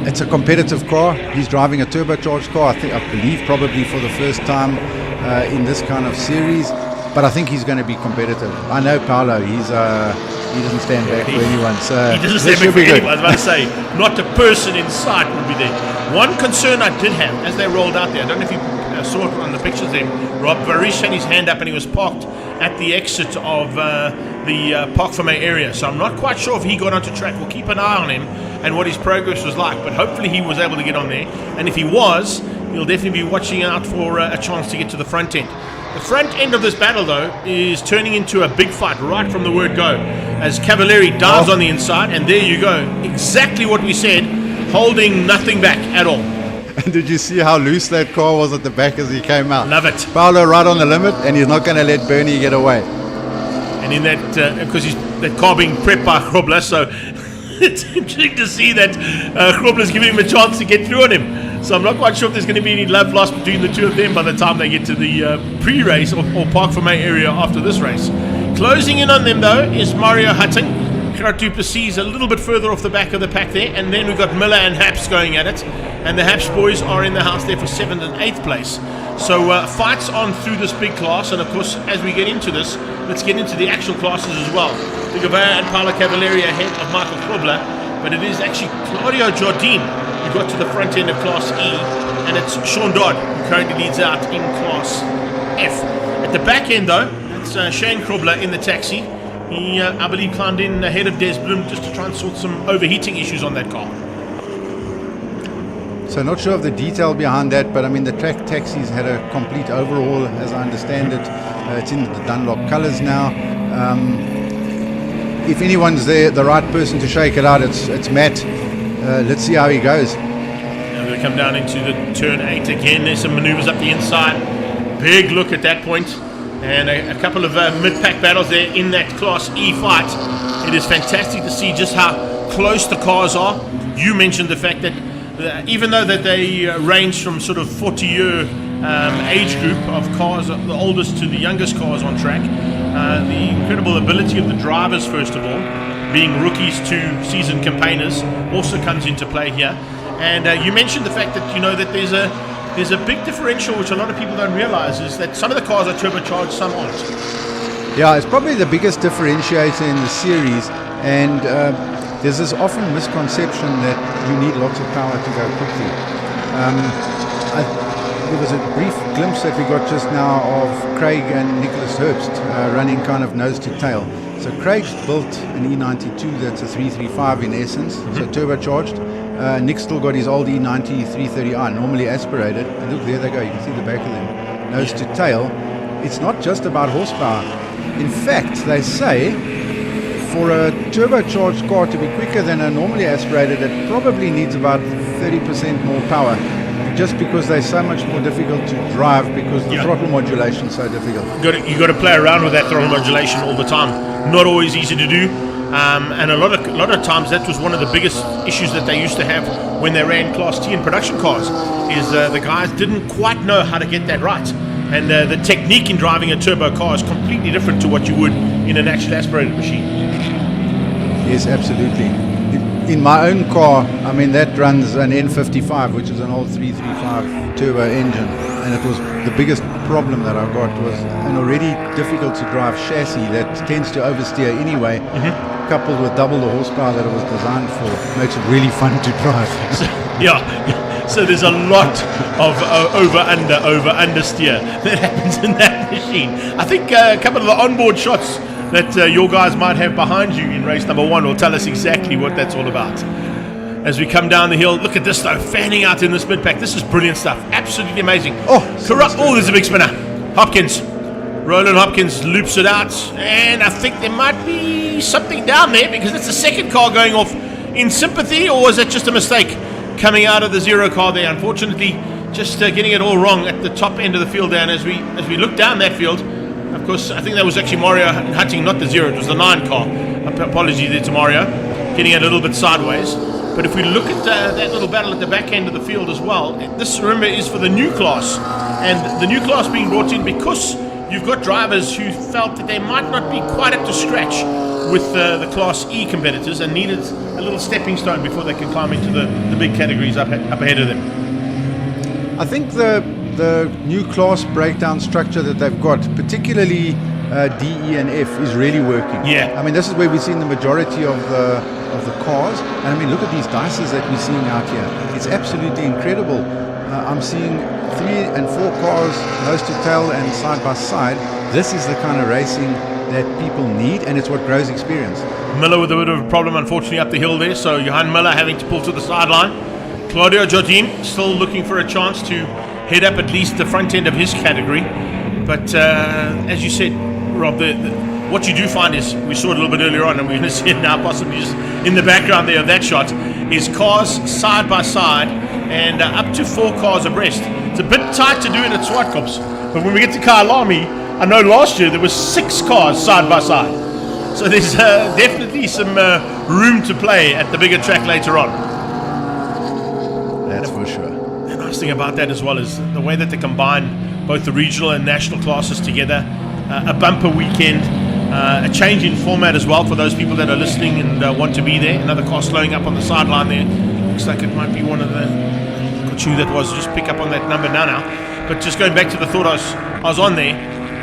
It's a competitive car. He's driving a turbocharged car, I believe probably for the first time in this kind of series, but I think he's going to be competitive. I know Paolo, he doesn't stand back for anyone. So he doesn't stand back for anyone. I was about to say, not a person in sight would be there. One concern I did have as they rolled out there, I don't know if you saw it on the pictures there, Rob, Varish had his hand up and he was parked at the exit of the Park Ferme area. So I'm not quite sure if he got onto track. We'll keep an eye on him and what his progress was like, but hopefully he was able to get on there. And if he was, he'll definitely be watching out for a chance to get to the front end. The front end of this battle, though, is turning into a big fight right from the word go, as Cavalieri dives on the inside, and there you go. Exactly what we said, holding nothing back at all. And did you see how loose that car was at the back as he came out? Love it. Paolo right on the limit, and he's not going to let Bernie get away. And in that, because that car being prepped by Grobler, so it's interesting to see that Grobler's giving him a chance to get through on him. So I'm not quite sure if there's going to be any love lost between the two of them by the time they get to the pre-race or Park Ferme area after this race. Closing in on them, though, is Mario Hutton. Gerard du Plessis a little bit further off the back of the pack there, and then we've got Miller and Haps going at it, and the Haps boys are in the house there for 7th and 8th place. So fights on through this big class, and of course as we get into this, let's get into the actual classes as well. De Gavea and Paolo Cavalieri ahead of Michael Krubler, but it is actually Claudio Jardine who got to the front end of Class E, and it's Sean Dodd who currently leads out in Class F. At the back end though, it's Shane Krubler in the taxi. He, I believe, climbed in ahead of Des Bloom just to try and sort some overheating issues on that car. So not sure of the detail behind that, but I mean the track taxis had a complete overhaul, as I understand it. It's in the Dunlop colours now. If anyone's there, the right person to shake it out, it's Matt. Let's see how he goes. Now we come down into the turn 8 again. There's some manoeuvres up the inside. Big look at that point. And a couple of mid-pack battles there in that Class E fight. It is fantastic to see just how close the cars are. You mentioned the fact that even though that they range from sort of 40-year age group of cars, the oldest to the youngest cars on track, the incredible ability of the drivers, first of all, being rookies to seasoned campaigners, also comes into play here. And you mentioned the fact that, you know, that there's a big differential which a lot of people don't realize, is that some of the cars are turbocharged, some aren't. Yeah, it's probably the biggest differentiator in the series, and there's this often misconception that you need lots of power to go quickly. There was a brief glimpse that we got just now of Craig and Nicholas Herbst running kind of nose to tail. So Craig's built an E92 that's a 335 in essence, so turbocharged. Nick still got his old E90 330i, normally aspirated. And look, there they go, you can see the back of them. Nose to tail. It's not just about horsepower. In fact, they say for a turbocharged car to be quicker than a normally aspirated, it probably needs about 30% more power. Just because they're so much more difficult to drive because the throttle modulation is so difficult. You got to play around with that throttle modulation all the time. Not always easy to do, and a lot of times that was one of the biggest issues that they used to have when they ran Class T in production cars. Is the guys didn't quite know how to get that right, and the technique in driving a turbo car is completely different to what you would in a naturally aspirated machine. Yes, absolutely. In my own car, I mean, that runs an N55, which is an old 335 turbo engine, and it was the biggest problem that I got was an already difficult to drive chassis that tends to oversteer anyway, coupled with double the horsepower that it was designed for. It makes it really fun to drive. So there's a lot of over steer that happens in that machine. I think a couple of the onboard shots that your guys might have behind you in race number 1 will tell us exactly what that's all about. As we come down the hill, look at this though, fanning out in this mid-pack. This is brilliant stuff, absolutely amazing. There's a big spinner. Hopkins. Roland Hopkins loops it out, and I think there might be something down there because it's the second car going off in sympathy, or was it just a mistake coming out of the zero car there? Unfortunately, just getting it all wrong at the top end of the field there, and as we look down that field, of course, I think that was actually Mario Hutting, not the 0, it was the 9 car. Apologies there to Mario, getting it a little bit sideways. But if we look at that little battle at the back end of the field as well, this, remember, is for the new class. And the new class being brought in because you've got drivers who felt that they might not be quite up to scratch with the Class E competitors and needed a little stepping stone before they can climb into the big categories up ahead of them. I think the new class breakdown structure that they've got, particularly D, E, and F, is really working. Yeah. I mean, this is where we've seen the majority of the cars. And I mean, look at these dices that we're seeing out here. It's absolutely incredible. I'm seeing 3 and 4 cars nose to tail and side by side. This is the kind of racing that people need, and it's what grows experience. Miller with a bit of a problem, unfortunately, up the hill there. So Johan Miller having to pull to the sideline. Claudio Jardine still looking for a chance to head up at least the front end of his category. But as you said, Rob, what you do find is, we saw it a little bit earlier on, and we're going to see it now possibly just in the background there of that shot, is cars side by side and up to 4 cars abreast. It's a bit tight to do it at Zwartkops, but when we get to Kyalami, I know last year there was 6 cars side by side. So there's definitely some room to play at the bigger track later on. That's for sure. The nice thing about that as well is the way that they combine both the regional and national classes together. A bumper weekend, a change in format as well for those people that are listening and want to be there. Another car slowing up on the sideline there. Looks like it might be one of the Kochu that was. Just pick up on that number now. But just going back to the thought I was on there,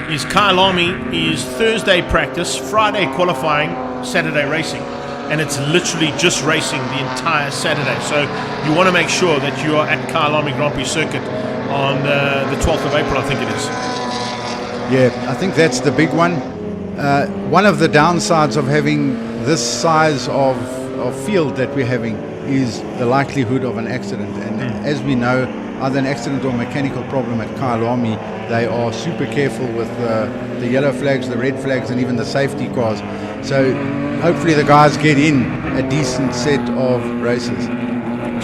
is Kyalami is Thursday practice, Friday qualifying, Saturday racing. And it's literally just racing the entire Saturday. So you want to make sure that you are at Kyalami Grand Prix Circuit on the 12th of April, I think it is. Yeah, I think that's the big one. One of the downsides of having this size of field that we're having is the likelihood of an accident. And as we know, either an accident or a mechanical problem at Kyalami, they are super careful with the yellow flags, the red flags, and even the safety cars. So hopefully the guys get in a decent set of races.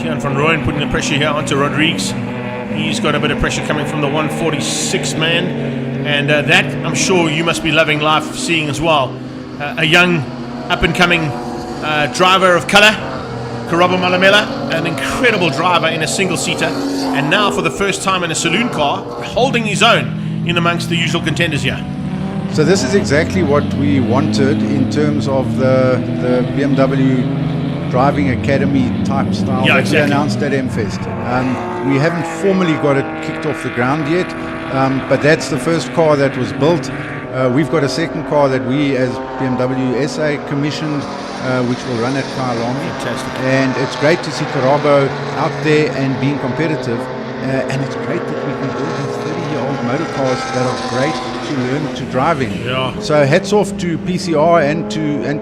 Tian van Rooyen putting the pressure here onto Rodriguez. He's got a bit of pressure coming from the 146 man. And that, I'm sure you must be loving life seeing as well. A young, up-and-coming driver of colour, Karabo Malamela, an incredible driver in a single-seater. And now, for the first time in a saloon car, holding his own in amongst the usual contenders here. So this is exactly what we wanted in terms of the BMW Driving Academy type style that we announced at M-Fest. We haven't formally got it kicked off the ground yet, but that's the first car that was built. We've got a second car that we as BMW SA commissioned which will run at Kyalami. Fantastic. And it's great to see Karabo out there and being competitive. And it's great that we can build these 30-year-old motor cars that are great to learn to driving. Yeah. So hats off to PCR and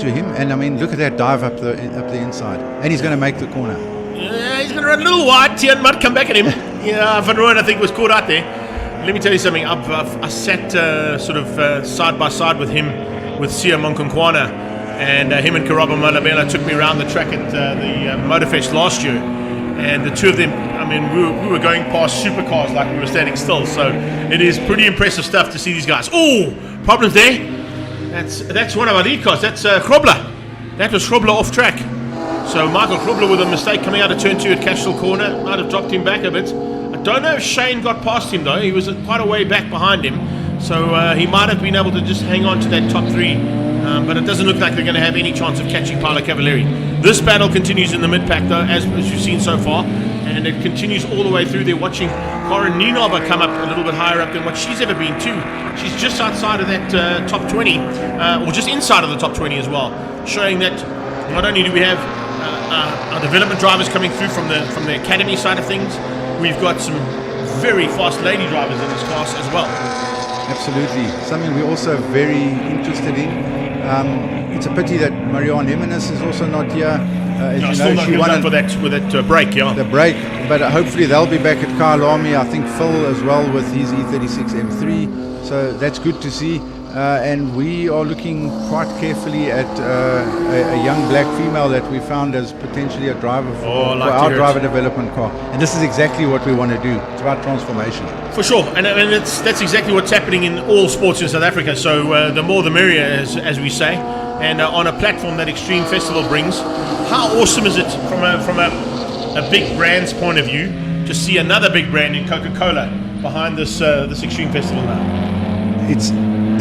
to him. And I mean, look at that dive up the inside. And he's going to make the corner. Yeah, he's going to run a little wide. Tian might come back at him. Yeah, Van Rooyen, I think, was caught out there. Let me tell you something. I sat sort of side by side with him, with Sia Monkonkwana, and him and Karabo Malabela took me around the track at the Motorfest last year. And the two of them, I mean, we were going past Supercars like we were standing still. So it is pretty impressive stuff to see these guys. Oh, problems there. That's one of our lead cars. That's Grobler. That was Grobler off track. So Michael Grobler with a mistake coming out of turn 2 at Cashel Corner. Might have dropped him back a bit. I don't know if Shane got past him though. He was quite a way back behind him. So he might have been able to just hang on to that top 3. But it doesn't look like they're going to have any chance of catching Paolo Cavalieri. This battle continues in the mid-pack though, as you've seen so far. And it continues all the way through. They're watching Corin Nienaber come up a little bit higher up than what she's ever been too. She's just outside of that top 20, or just inside of the top 20 as well. Showing that not only do we have our development drivers coming through from the academy side of things, we've got some very fast lady drivers in this class as well. Absolutely. Something we're also very interested in. It's a pity that Marianne Jimenez is also not here. As you know, she won for that break, yeah. The break, but hopefully they'll be back at Kyalami. I think Phil as well with his E36 M3. So that's good to see. And we are looking quite carefully at a young black female that we found as potentially a driver for our driver development car. And this is exactly what we want to do. It's about transformation. For sure, and that's exactly what's happening in all sports in South Africa. So the more the merrier, as we say. And on a platform that Extreme Festival brings, how awesome is it from a big brand's point of view to see another big brand in Coca-Cola behind this Extreme Festival now? It's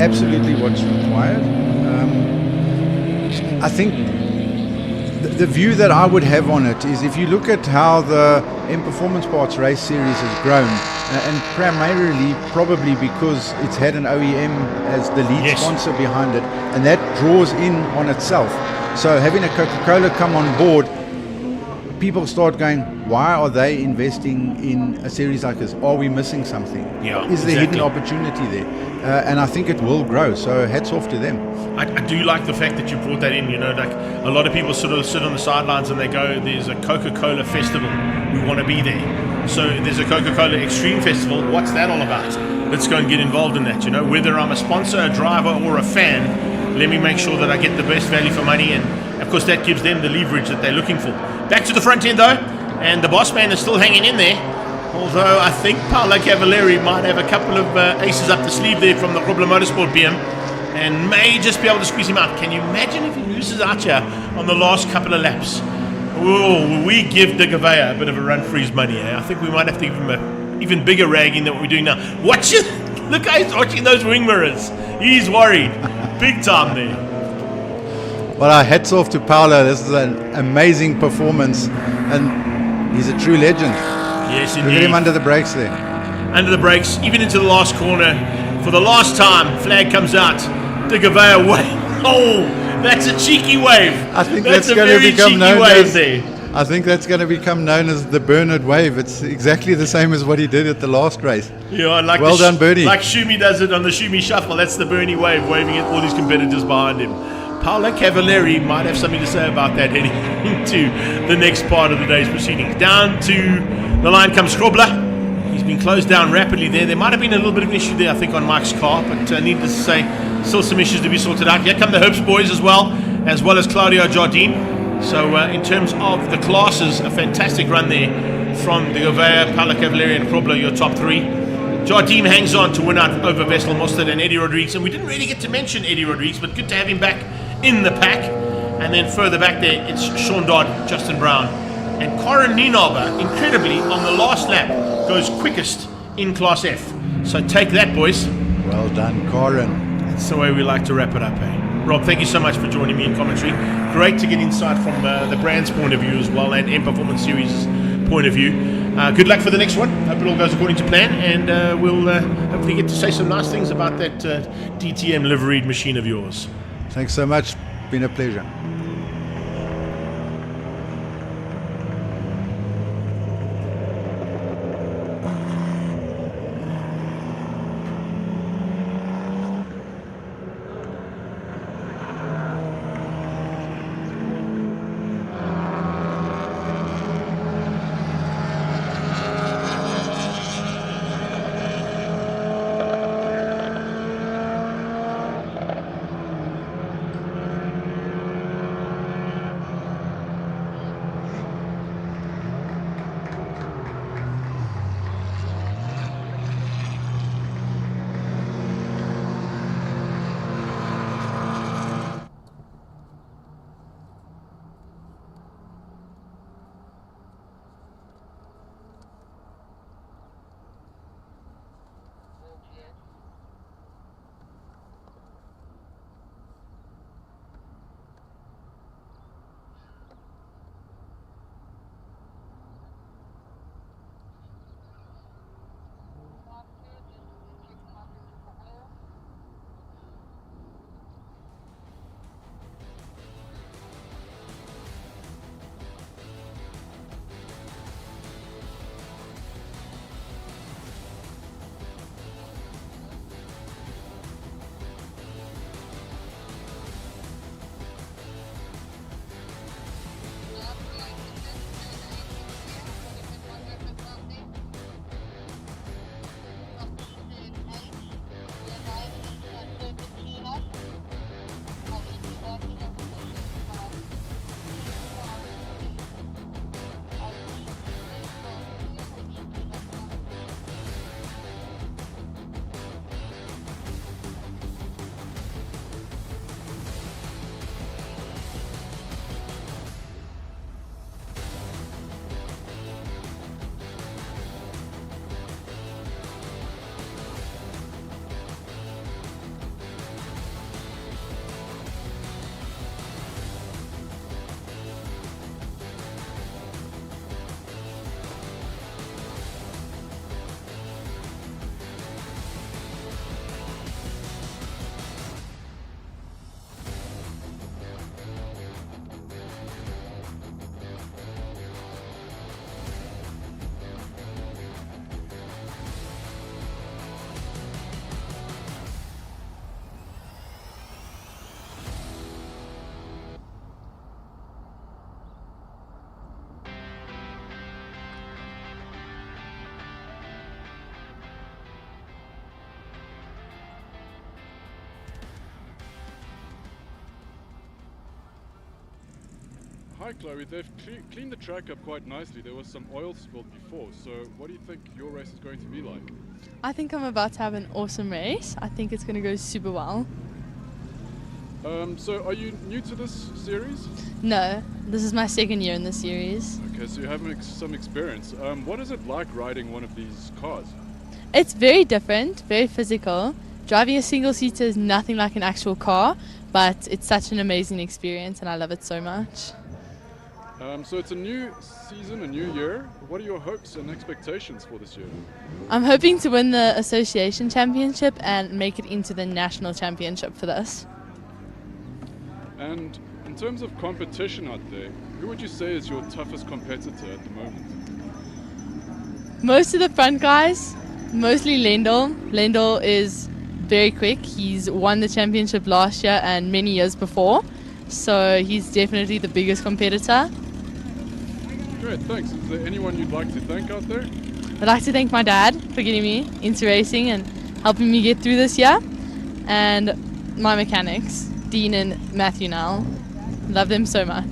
absolutely what's required. I think the view that I would have on it is if you look at how the M Performance Parts race series has grown, and primarily probably because it's had an OEM as the lead sponsor behind it, and that draws in on itself. So having a Coca-Cola come on board, people start going, why are they investing in a series like this? Are we missing something? Yeah, is there hidden opportunity there? And I think it will grow, so hats off to them. I do like the fact that you brought that in, you know, like a lot of people sort of sit on the sidelines and they go, there's a Coca-Cola festival, we want to be there. So there's a Coca-Cola Extreme Festival, what's that all about? Let's go and get involved in that, you know, whether I'm a sponsor, a driver or a fan, let me make sure that I get the best value for money, and of course that gives them the leverage that they're looking for. Back to the front end though, and the boss man is still hanging in there. Although I think Paolo Cavalieri might have a couple of aces up the sleeve there from the Grobler Motorsport BM and may just be able to squeeze him out. Can you imagine if he loses out here on the last couple of laps? Oh, we give De Gavea a bit of a run for his money. Eh? I think we might have to give him an even bigger ragging than what we're doing now. Watch it! Look how he's watching those wing mirrors. He's worried. Big time there. Well, our hats off to Paolo. This is an amazing performance and he's a true legend. Yes, indeed. Look at him under the brakes there. Under the brakes, even into the last corner. For the last time, flag comes out. De Gavea wave. Oh, that's a cheeky wave. I think that's a going very to become cheeky known wave as there. I think that's going to become known as the Bernard wave. It's exactly the same as what he did at the last race. Yeah, like well done, Bernie. Like Schumi does it on the Schumi Shuffle. That's the Bernie wave, waving at all his competitors behind him. Paolo Cavalieri might have something to say about that heading into the next part of the day's proceedings. Down to the line comes Grobler. He's been closed down rapidly there. There might have been a little bit of an issue there, I think, on Mike's car, but needless to say, still some issues to be sorted out. Here come the Herbst boys as well as Claudio Jardine. So in terms of the classes, a fantastic run there from De Gavea, Paolo Cavalieri and Grobler, your top three. Jardine hangs on to win out over Wessel Mostert and Eddie Rodriguez, and we didn't really get to mention Eddie Rodriguez, but good to have him back in the pack. And then further back there, it's Sean Dodd, Justin Brown, and Corin Nienaber, incredibly, on the last lap, goes quickest in Class F. So take that, boys. Well done, Corin. That's the way we like to wrap it up, eh? Rob, thank you so much for joining me in commentary. Great to get insight from the brand's point of view as well, and M Performance Series' point of view. Good luck for the next one. Hope it all goes according to plan, and we'll hopefully get to say some nice things about that DTM liveried machine of yours. Thanks so much. Been a pleasure. Hi Chloe, they've cleaned the track up quite nicely. There was some oil spilled before, so what do you think your race is going to be like? I think I'm about to have an awesome race. I think it's going to go super well. So are you new to this series? No, this is my second year in the series. Okay, so you have some experience. What is it like riding one of these cars? It's very different, very physical. Driving a single seater is nothing like an actual car, but it's such an amazing experience and I love it so much. So it's a new season, a new year. What are your hopes and expectations for this year? I'm hoping to win the association championship and make it into the national championship for this. And in terms of competition out there, who would you say is your toughest competitor at the moment? Most of the front guys, mostly Lendl. Lendl is very quick. He's won the championship last year and many years before, so he's definitely the biggest competitor. Great, thanks. Is there anyone you'd like to thank out there? I'd like to thank my dad for getting me into racing and helping me get through this year, and my mechanics, Dean and Matthew now. Love them so much.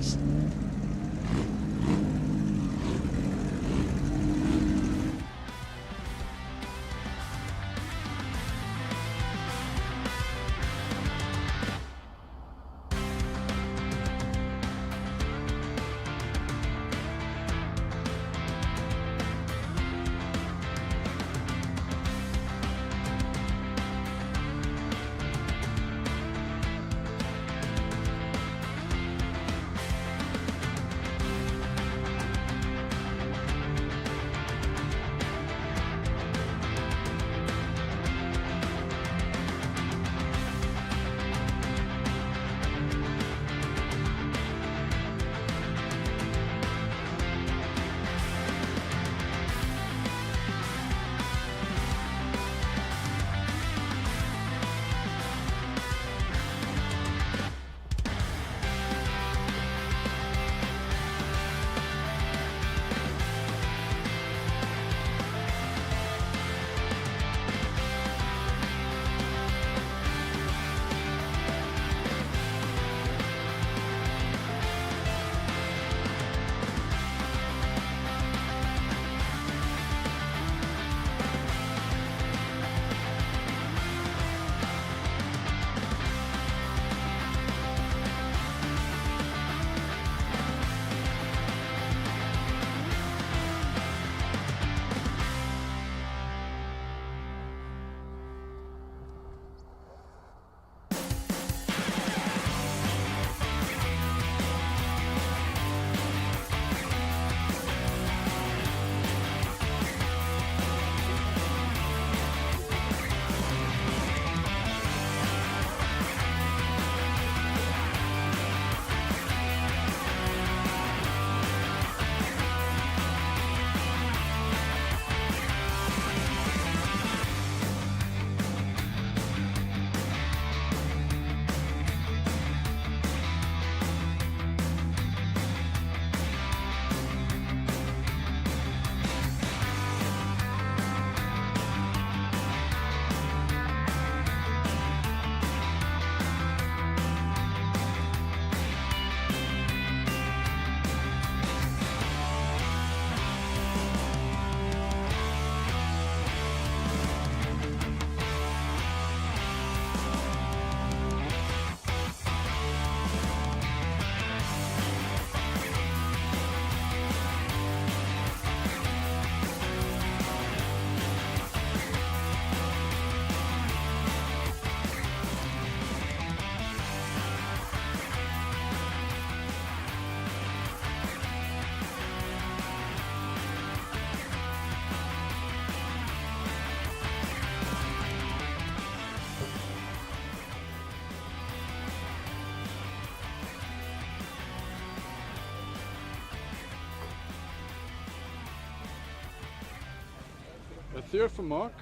Theo for Mark,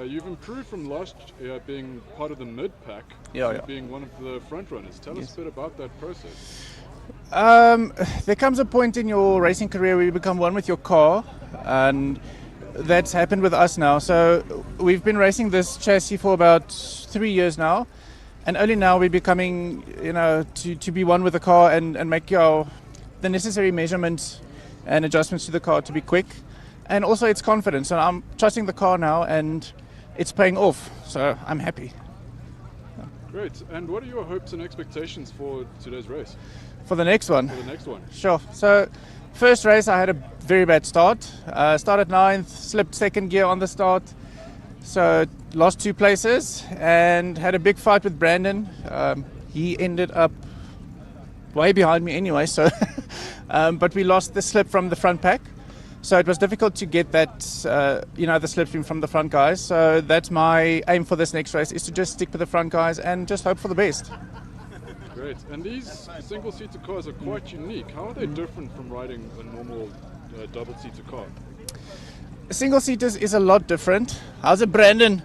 you've improved from last year being part of the mid-pack to being one of the front runners. Tell us a bit about that process. There comes a point in your racing career where you become one with your car, and that's happened with us now. So we've been racing this chassis for about 3 years now, and only now we're becoming, to be one with the car and make our the necessary measurements and adjustments to the car to be quick, and also it's confidence. And I'm trusting the car now, and it's paying off, so I'm happy. Great. And what are your hopes and expectations for today's race? For the next one? For the next one. Sure. So, first race I had a very bad start. Started 9th, slipped second gear on the start. So, lost 2 places and had a big fight with Brandon. He ended up way behind me anyway, so but we lost the slip from the front pack. So it was difficult to get that, the slipstream from the front guys. So that's my aim for this next race, is to just stick with the front guys and just hope for the best. Great. And these single-seater cars are quite unique. How are they different from riding a normal double-seater car? Single-seaters is a lot different. How's it, Brandon?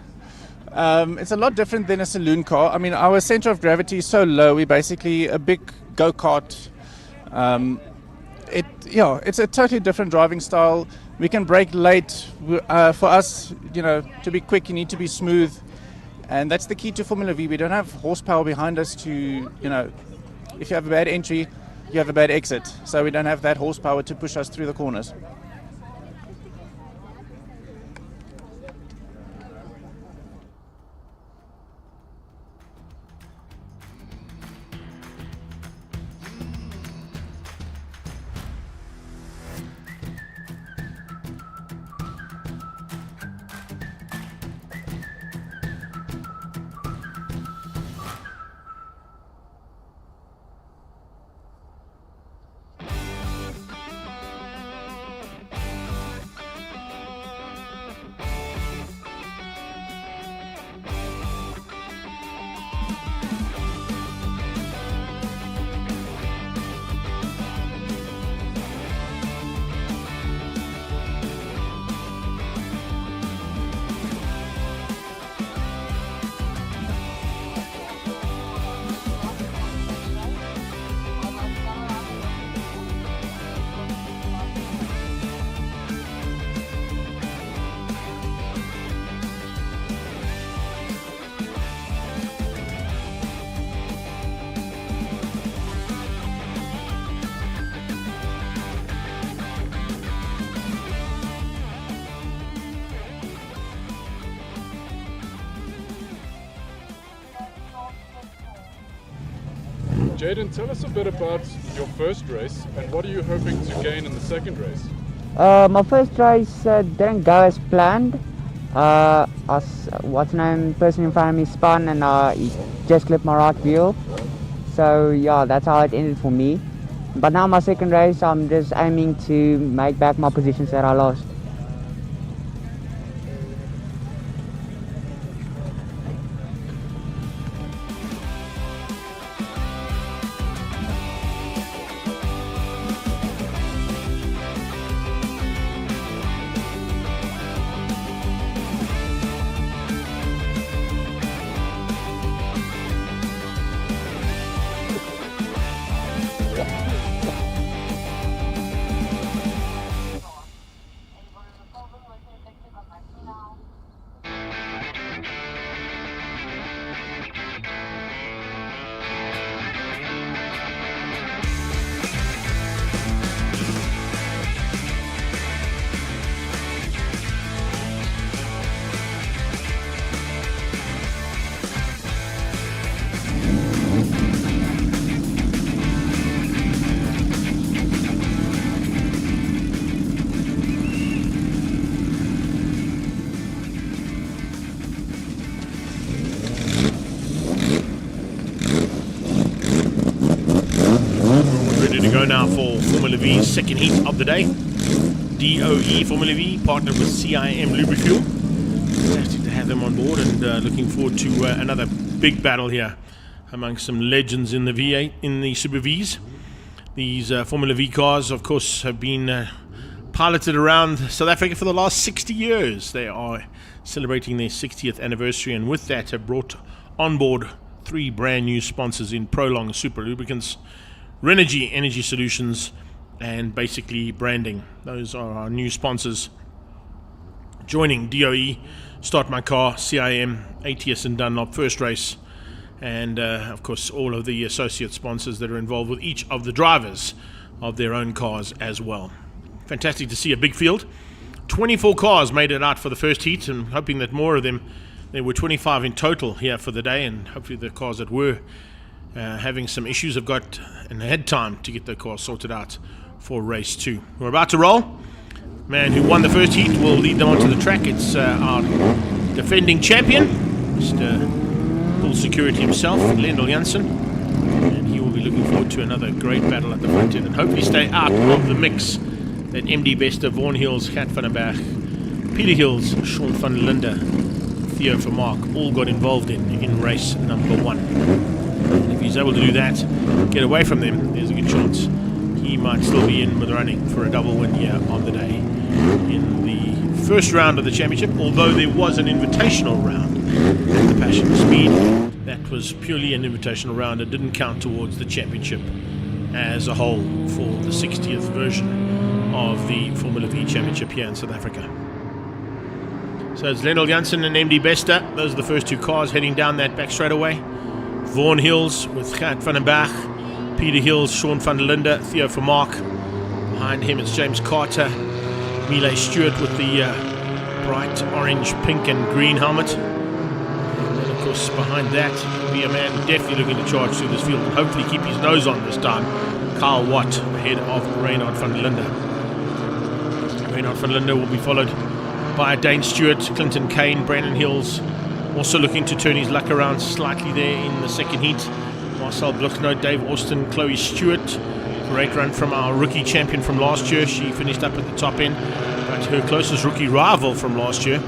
It's a lot different than a saloon car. I mean, our center of gravity is so low. We're basically a big go-kart. It's a totally different driving style. We can brake late. For us, to be quick, you need to be smooth. And that's the key to Formula V. We don't have horsepower behind us to, if you have a bad entry, you have a bad exit. So we don't have that horsepower to push us through the corners. Jaden, tell us a bit about your first race and what are you hoping to gain in the second race? My first race didn't go as planned. What's name person in front of me spun and he just clipped my right wheel. So yeah, that's how it ended for me. But now my second race, I'm just aiming to make back my positions that I lost. Now for Formula V's second heat of the day. DOE Formula V partnered with CIM Lubrifuel. Fantastic to have them on board, and looking forward to another big battle here among some legends in the V8, in the Super Vs. These Formula V cars, of course, have been piloted around South Africa for the last 60 years. They are celebrating their 60th anniversary, and with that have brought on board 3 brand new sponsors in Prolong Super Lubricants, Renergy Energy Solutions, and basically branding. Those are our new sponsors joining DOE, Start My Car, CIM, ATS and Dunlop First Race, and of course all of the associate sponsors that are involved with each of the drivers of their own cars as well. Fantastic to see a big field. 24 cars made it out for the first heat, and hoping that more of them, there were 25 in total here for the day, and hopefully the cars that were having some issues have got and had time to get their cars sorted out for race 2. We're about to roll. Man who won the first heat will lead them onto the track. It's our defending champion, Mr. Full Security himself, Lendl Janssen, and he will be looking forward to another great battle at the front end and hopefully stay out of the mix that MD Bester, Vaughan Hills, Gert van den Berg, Peter Hills, Sean van der Linde, Theo Vermaak all got involved in race number 1. And if he's able to do that, get away from them, there's a good chance he might still be in with running for a double win here on the day. In the first round of the championship, although there was an invitational round at the Passion for Speed, that was purely an invitational round. It didn't count towards the championship as a whole for the 60th version of the Formula V Championship here in South Africa. So it's Lendl Janssen and MD Bester. Those are the first 2 cars heading down that back straightaway. Vaughan Hills with Gert van den Berg, Peter Hills, Sean van der Linde, Theo Vermaak. Behind him it's James Carter, Miley Stewart with the bright orange, pink and green helmet. And then of course behind that will be a man definitely looking to charge through this field and hopefully keep his nose on this time. Carl Watt ahead of Reynard van der Linde. Reynard van der Linde will be followed by Dane Stewart, Clinton Kane, Brandon Hills, also looking to turn his luck around slightly there in the second heat. Marcel Bluchno, Dave Austin, Chloe Stewart. Great run from our rookie champion from last year. She finished up at the top end, but her closest rookie rival from last year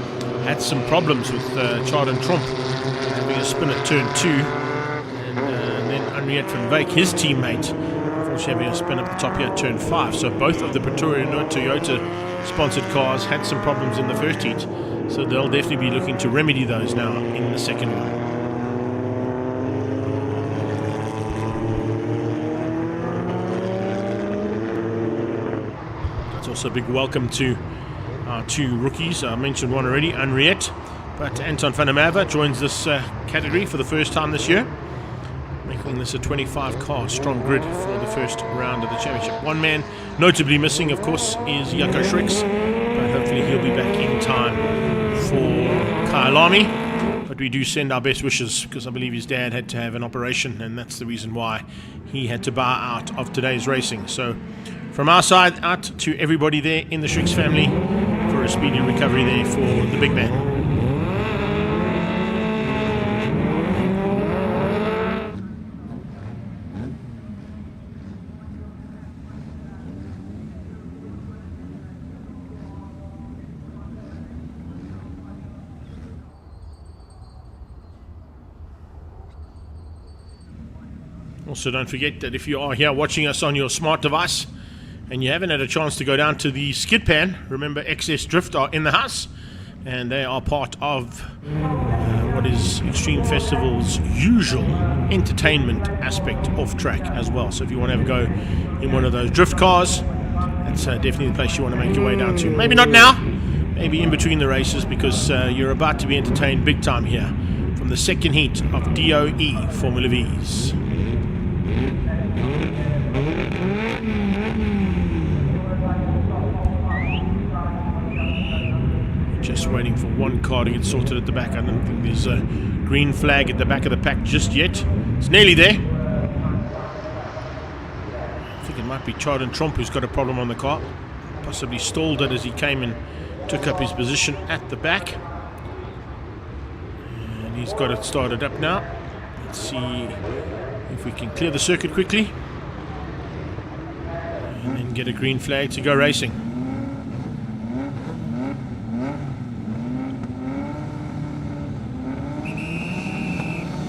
had some problems with Chardon Trump having a spin at turn 2. And then Henriette van Wyk, his teammate, unfortunately having a spin up the top here at turn 5. So both of the Pretoria Toyota sponsored cars had some problems in the first heat, so they'll definitely be looking to remedy those now in the second one. It's also a big welcome to our 2 rookies. I mentioned one already, Henriette, but Anton van der Merwe joins this category for the first time this year, making this a 25 car strong grid for the first round of the championship. One man notably missing, of course, is Jaco Schricks, but hopefully he'll be back in time for Kyalami. But we do send our best wishes, because I believe his dad had to have an operation, and that's the reason why he had to bow out of today's racing. So from our side, out to everybody there in the Schricks family for a speedy recovery there for the big man. Also, don't forget that if you are here watching us on your smart device and you haven't had a chance to go down to the skid pan, remember XS Drift are in the house and they are part of what is Extreme Festival's usual entertainment aspect off track as well. So if you want to have a go in one of those drift cars, that's definitely the place you want to make your way down to. Maybe not now, maybe in between the races, because you're about to be entertained big time here from the second heat of DOE Formula V's. Just waiting for one car to get sorted at the back. I don't think there's a green flag at the back of the pack just yet. It's nearly there. I think it might be Chardon Trump who's got a problem on the car. Possibly stalled it as he came and took up his position at the back. And he's got it started up now. Let's see if we can clear the circuit quickly and then get a green flag to go racing.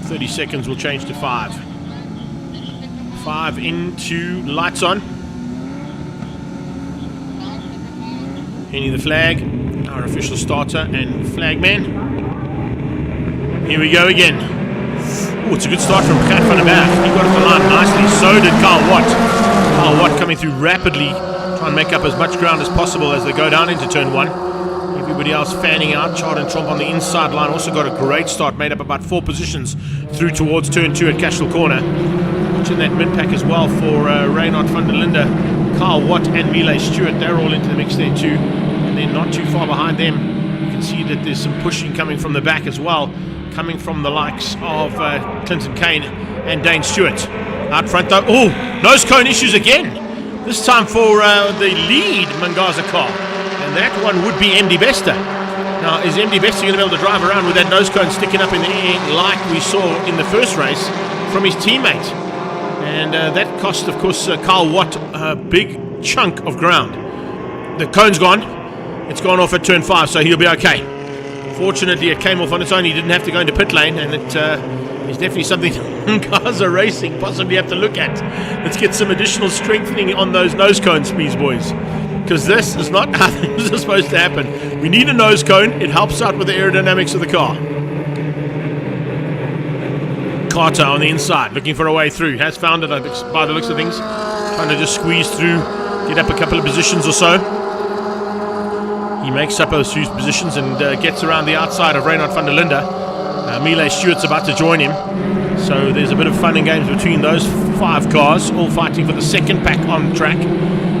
30 seconds will change to 5. 5 into lights on. Henny the flag, our official starter and flagman. Here we go again. Oh, it's a good start from Gert van den Berg. He got off the line nicely. So did Carl Watt. Carl Watt coming through rapidly, trying to make up as much ground as possible as they go down into turn 1. Everybody else fanning out. Chardon Trump on the inside line also got a great start, made up about 4 positions through towards turn 2 at Cashel Corner. Watching that mid-pack as well for Reynard van der Linde, Carl Watt and Miele Stewart. They're all into the mix there too. And then not too far behind them, you can see that there's some pushing coming from the back as well, coming from the likes of Clinton Kane and Dane Stewart. Out front though, nose cone issues again. This time for the lead Mangaza car. And that one would be MD Bester. Now, is MD Bester going to be able to drive around with that nose cone sticking up in the air like we saw in the first race from his teammate? And that cost, of course, Carl Watt a big chunk of ground. The cone's gone. It's gone off at turn 5, so he'll be okay. Fortunately, it came off on its own. He didn't have to go into pit lane, and it is definitely something cars are racing possibly have to look at. Let's get some additional strengthening on those nose cones, please, boys. Because this is not how things are supposed to happen. We need a nose cone. It helps out with the aerodynamics of the car. Carter on the inside, looking for a way through. Has found it, I think, by the looks of things. Trying to just squeeze through, get up a couple of positions or so. He makes up those few positions and gets around the outside of Reynard van der Linde. Miele Stewart's about to join him. So there's a bit of fun and games between those 5 cars, all fighting for the second pack on track.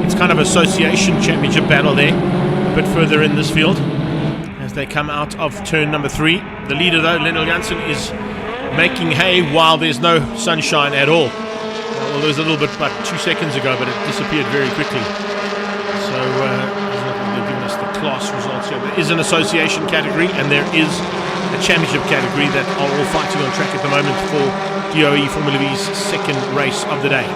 It's kind of association championship battle there, a bit further in this field as they come out of turn number 3. The leader though, Lennel Janssen, is making hay while there's no sunshine at all. Well, there was a little bit about 2 seconds ago, but it disappeared very quickly. So they've given us the class results here. There is an association category and there is a championship category that are all fighting on track at the moment for DOE Formula V's second race of the day.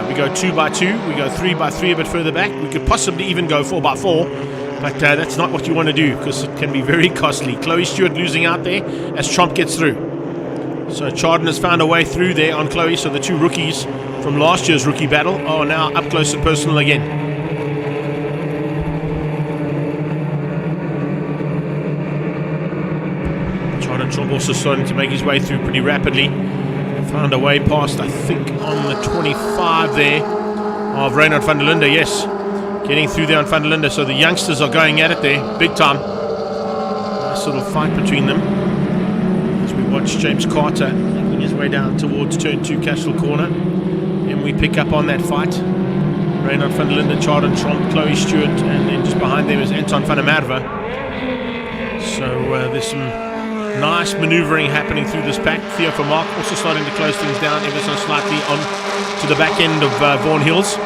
We go 2x2, we go 3x3 a bit further back. We could possibly even go 4x4, but that's not what you want to do because it can be very costly. Chloe Stewart losing out there as Tromp gets through. So Chardon has found a way through there on Chloe, so the 2 rookies from last year's rookie battle are now up close and personal again. Chardon Tromp also starting to make his way through pretty rapidly. Found a way past, I think, on the 25 there of Reynard van der Linde. Yes, getting through there on van der Linde. So the youngsters are going at it there, big time. Nice little fight between them. As we watch James Carter making his way down towards turn 2 Cashel corner. And we pick up on that fight. Reynard van der Linde, Chardon Tromp, Chloe Stewart, and then just behind them is Anton van der Merwe. So there's some nice manoeuvring happening through this pack. Theo Vermaak also starting to close things down ever so slightly on to the back end of Vaughan Hills.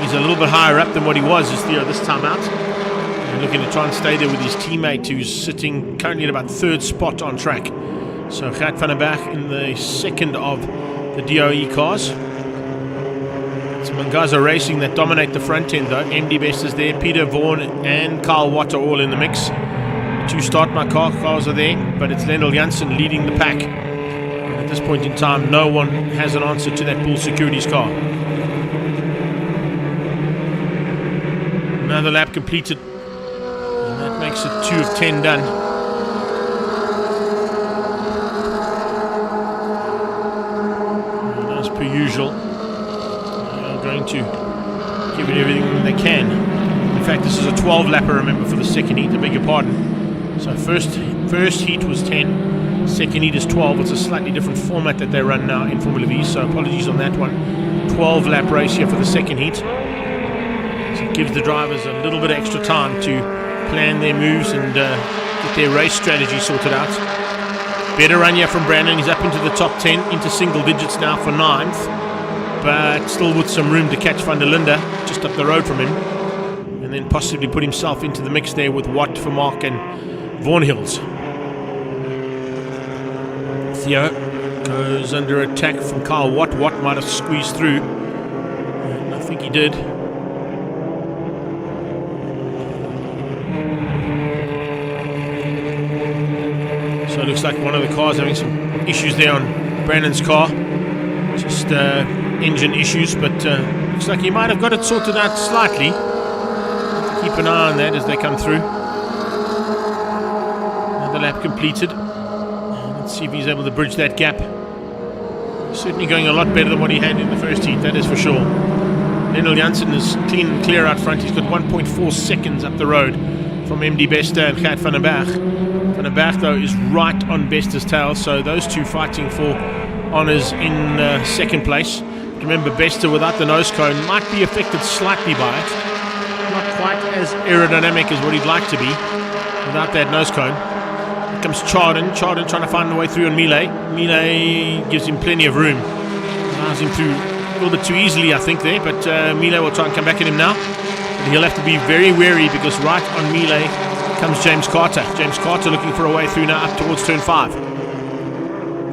He's a little bit higher up than what he was, is Theo, this time out. And looking to try and stay there with his teammate who's sitting currently at about 3rd spot on track. So Gert van den Berg in the second of the DOE cars. It's Mangaza Racing that dominate the front end though. MD Best is there, Peter Vaughan and Carl Watt are all in the mix. 2 Start My Car cars are there, but it's Lennel Janssen leading the pack. And at this point in time, no one has an answer to that Bull Securities car. Another lap completed, and that makes it 2 of 10 done. And as per usual, they are going to give it everything they can. In fact, this is a 12 lapper, remember, for the second heat, I beg your pardon. So first heat was 10, second heat is 12. It's a slightly different format that they run now in Formula V, so apologies on that one. 12 lap race here for the second heat. So it gives the drivers a little bit of extra time to plan their moves and get their race strategy sorted out. Better run here from Brandon. He's up into the top 10, into single digits now for 9th, but still with some room to catch Van der Linde just up the road from him, and then possibly put himself into the mix there with Watt, Vermaak and Vaughan Hills. Theo goes under attack from Carl Watt. Watt might have squeezed through, and I think he did. So it looks like one of the cars having some issues there on Brandon's car. Just engine issues, but looks like he might have got it sorted out slightly. Keep an eye on that as they come through. Another lap completed. Let's see if he's able to bridge that gap. Certainly going a lot better than what he had in the first heat, that is for sure. Lennel Janssen is clean and clear out front. He's got 1.4 seconds up the road from MD Bester and Gert van den Berg. Van den Berg, though, is right on Bester's tail, so those two fighting for honours in second place. Remember, Bester without the nose cone might be affected slightly by it. Not quite as aerodynamic as what he'd like to be without that nose cone. Here comes Chardon trying to find the way through on Millet. Millet gives him plenty of room. Allows him through a little bit too easily, I think, there, but Millet will try and come back at him now. But he'll have to be very wary because right on Millet comes James Carter. James Carter looking for a way through now up towards turn 5.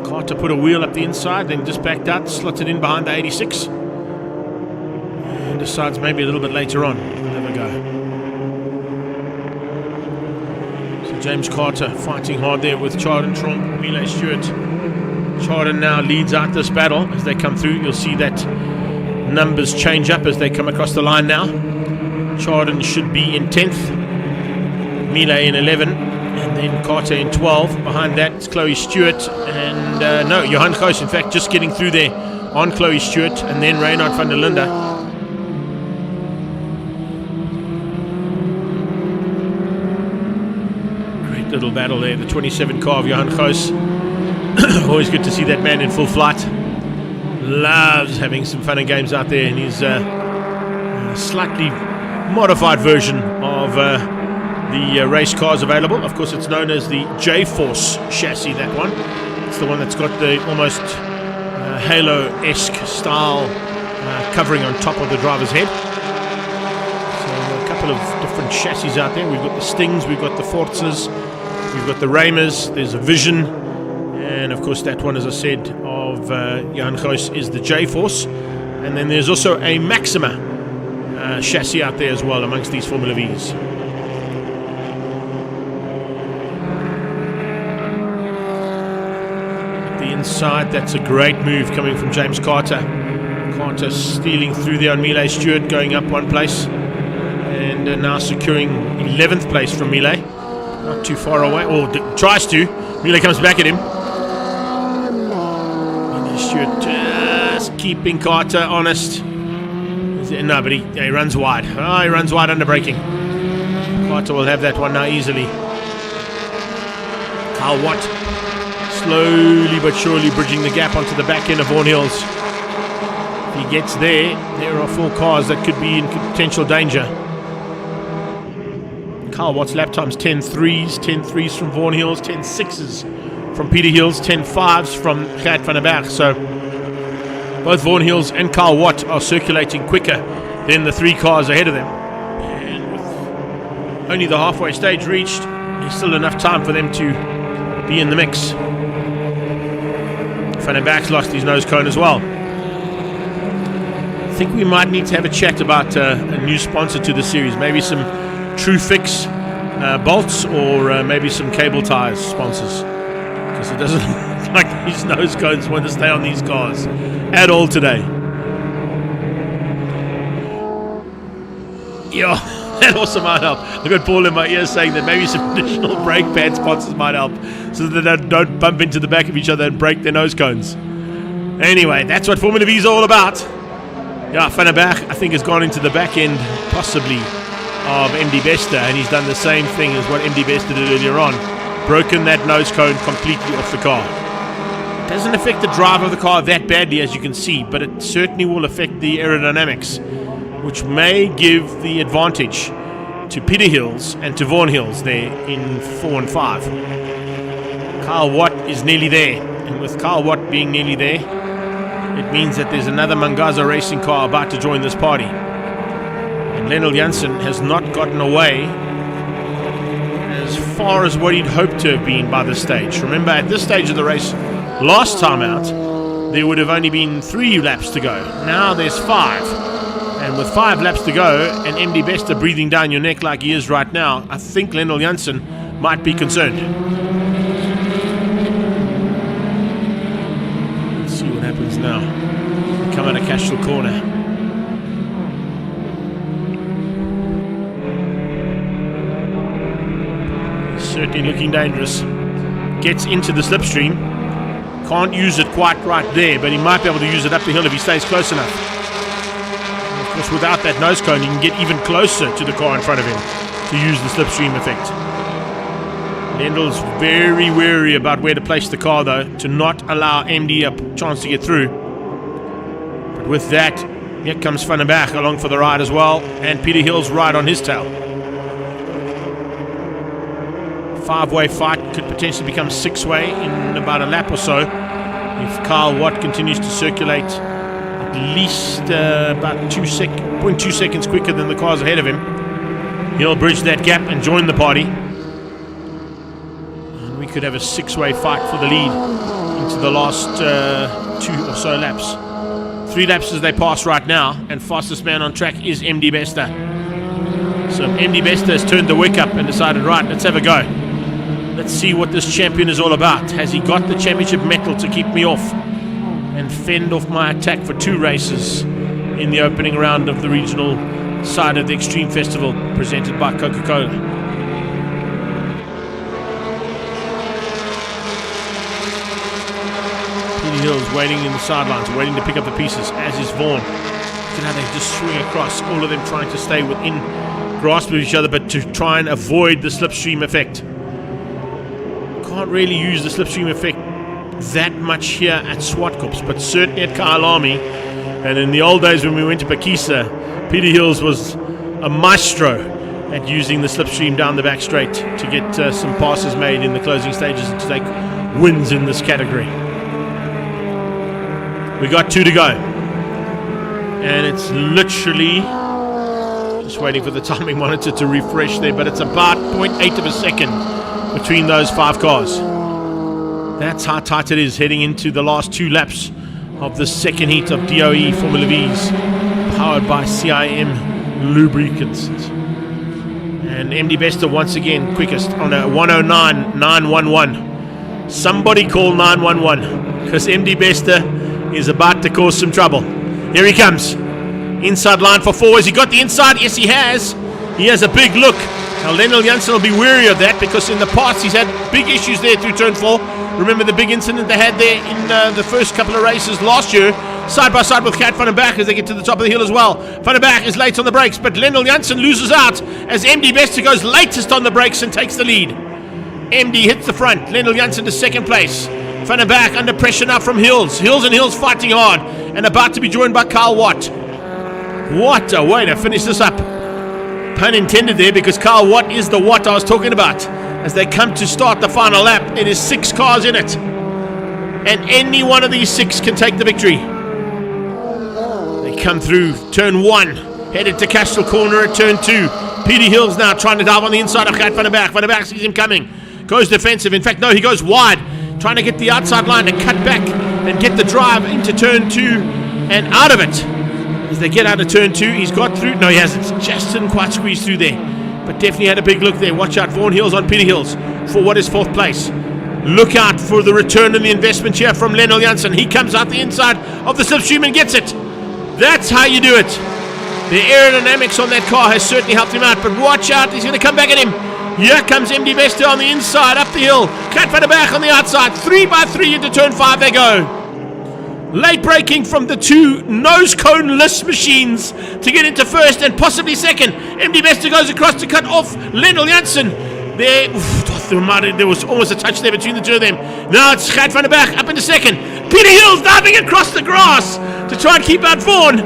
Carter put a wheel up the inside, then just backed out, slotted in behind the 86. And decides maybe a little bit later on. We'll have a go. So James Carter fighting hard there with Chardon Tromp, Millet Stewart. Chardon now leads out this battle as they come through. You'll see that numbers change up as they come across the line now. Chardon should be in 10th. Millet in 11. And then Carter in 12. Behind that it's Chloe Stewart and no, Johan Goos, in fact, just getting through there on Chloe Stewart and then Reynard van der Linde. Great little battle there, the 27 car of Johan Goos. Always good to see that man in full flight. Loves having some fun and games out there in his slightly modified version of the race cars available. Of course, it's known as the J-Force chassis, that one. It's the one that's got the almost Halo-esque style covering on top of the driver's head. So a couple of different chassis out there. We've got the Stings, we've got the Forzas, we've got the Reimers, there's a Vision, and of course that one, as I said, of Johan Goos is the J-Force. And then there's also a Maxima chassis out there as well amongst these Formula Vs. Inside, that's a great move coming from James Carter. Carter stealing through there on Millet Stewart, going up one place and now securing 11th place from Millet. Not too far away, or tries to. Millet comes back at him. Millet Stewart just keeping Carter honest. No, but he runs wide. He runs wide under braking. Carter will have that one now easily. Carl Watt slowly but surely bridging the gap onto the back end of Vaughan Hills. If he gets there, there are 4 cars that could be in potential danger. Carl Watt's lap times 10.3s from Vaughan Hills, 10.6s from Peter Hills, 10.5s from Gert van der Berg. So both Vaughan Hills and Carl Watt are circulating quicker than the 3 cars ahead of them. And with only the halfway stage reached, there's still enough time for them to be in the mix. Van der Berg's lost his nose cone as well. I think we might need to have a chat about a new sponsor to the series. Maybe some True Fix bolts or maybe some cable tires sponsors. Because it doesn't look like these nose cones want to stay on these cars at all today. Yeah, that also might help. I've got Paul in my ear saying that maybe some additional brake pad sponsors might help so that they don't bump into the back of each other and break their nose cones. Anyway, that's what Formula V is all about. Yeah, Van der Berg, I think, has gone into the back end, possibly, of MD Bester, and he's done the same thing as what MD Bester did earlier on. Broken that nose cone completely off the car. It doesn't affect the drive of the car that badly, as you can see, but it certainly will affect the aerodynamics, which may give the advantage to Peter Hills and to Vaughan Hills there in 4 and 5. Carl Watt is nearly there, and with Carl Watt being nearly there, it means that there's another Mangaza racing car about to join this party. And Lennell Janssen has not gotten away as far as what he'd hoped to have been by this stage. Remember, at this stage of the race, last time out, there would have only been 3 laps to go. Now there's 5. And with 5 laps to go, and MD Bester breathing down your neck like he is right now, I think Lennell Janssen might be concerned. Let's see what happens now. We come out of Cashel corner. Certainly looking dangerous. Gets into the slipstream. Can't use it quite right there, but he might be able to use it up the hill if he stays close enough. Of course, without that nose cone, you can get even closer to the car in front of him to use the slipstream effect. Lendel's very wary about where to place the car, though, to not allow MD a chance to get through. But with that, here comes Van den Berg along for the ride as well, and Peter Hill's right on his tail. Five-way fight could potentially become six-way in about a lap or so if Carl Watt continues to circulate at least about 0.2 seconds quicker than the cars ahead of him. He'll bridge that gap and join the party. And we could have a six-way fight for the lead into the last 2 or so laps. 3 laps as they pass right now, and fastest man on track is MD Bester. So MD Bester has turned the wick up and decided, right, let's have a go. Let's see what this champion is all about. Has he got the championship medal to keep me off and fend off my attack for 2 races in the opening round of the regional side of the Extreme Festival presented by Coca-Cola? Peter Hill's waiting in the sidelines, waiting to pick up the pieces, as is Vaughan. You know, they just swing across, all of them trying to stay within grasp of each other, but to try and avoid the slipstream effect. Can't really use the slipstream effect that much here at Zwartkops, but certainly at Kyalami. And in the old days when we went to Pakisa, Peter Hills was a maestro at using the slipstream down the back straight to get some passes made in the closing stages and to take wins in this category. We got 2 to go, and it's literally just waiting for the timing monitor to refresh there, but it's about 0.8 of a second between those 5 cars. That's how tight it is heading into the last 2 laps of the second heat of DOE Formula V's, powered by CIM lubricants. And MD Bester once again quickest on a 109.911. Somebody call 911, because MD Bester is about to cause some trouble. Here he comes. Inside line for 4. Has he got the inside? Yes, he has. He has a big look. Now, Lennel Janssen will be wary of that, because in the past he's had big issues there through turn 4. Remember the big incident they had there in the first couple of races last year, side by side with Kat van den Berg as they get to the top of the hill as well. Van den Berg is late on the brakes, but Lennel Janssen loses out as MD Bester goes latest on the brakes and takes the lead. MD hits the front. Lennel Janssen to second place. Van den Berg under pressure now from Hills. Hills and Hills fighting hard and about to be joined by Carl Watt. What a way to finish this up. Pun intended there, because Carl Watt is the Watt I was talking about. As they come to start the final lap, it is 6 cars in it, and any one of these 6 can take the victory. They come through turn 1, headed to Castle Corner at turn 2. Peter Hills now trying to dive on the inside of Kat van den Berg. Van den Berg sees him coming, goes defensive. In fact, no, he goes wide, trying to get the outside line to cut back and get the drive into turn 2 and out of it. As they get out of turn 2, he's got through. No, he hasn't. Just didn't quite squeeze through there, but definitely had a big look there. Watch out, Vaughan Hills on Peter Hills for what is 4th place. Look out for the return on the investment here from Lennel Janssen. He comes out the inside of the slipstream and gets it. That's how you do it. The aerodynamics on that car has certainly helped him out, but watch out, he's going to come back at him. Here comes MD Bester on the inside, up the hill. Kat van den Berg on the outside. 3 by 3 into turn 5 they go. Late braking from the 2 nose cone-less machines to get into first and possibly second. MD Bester goes across to cut off Lennel Janssen. There was almost a touch there between the 2 of them. Now it's Kat van den Berg up into second. Peter Hills diving across the grass to try and keep out Vaughan.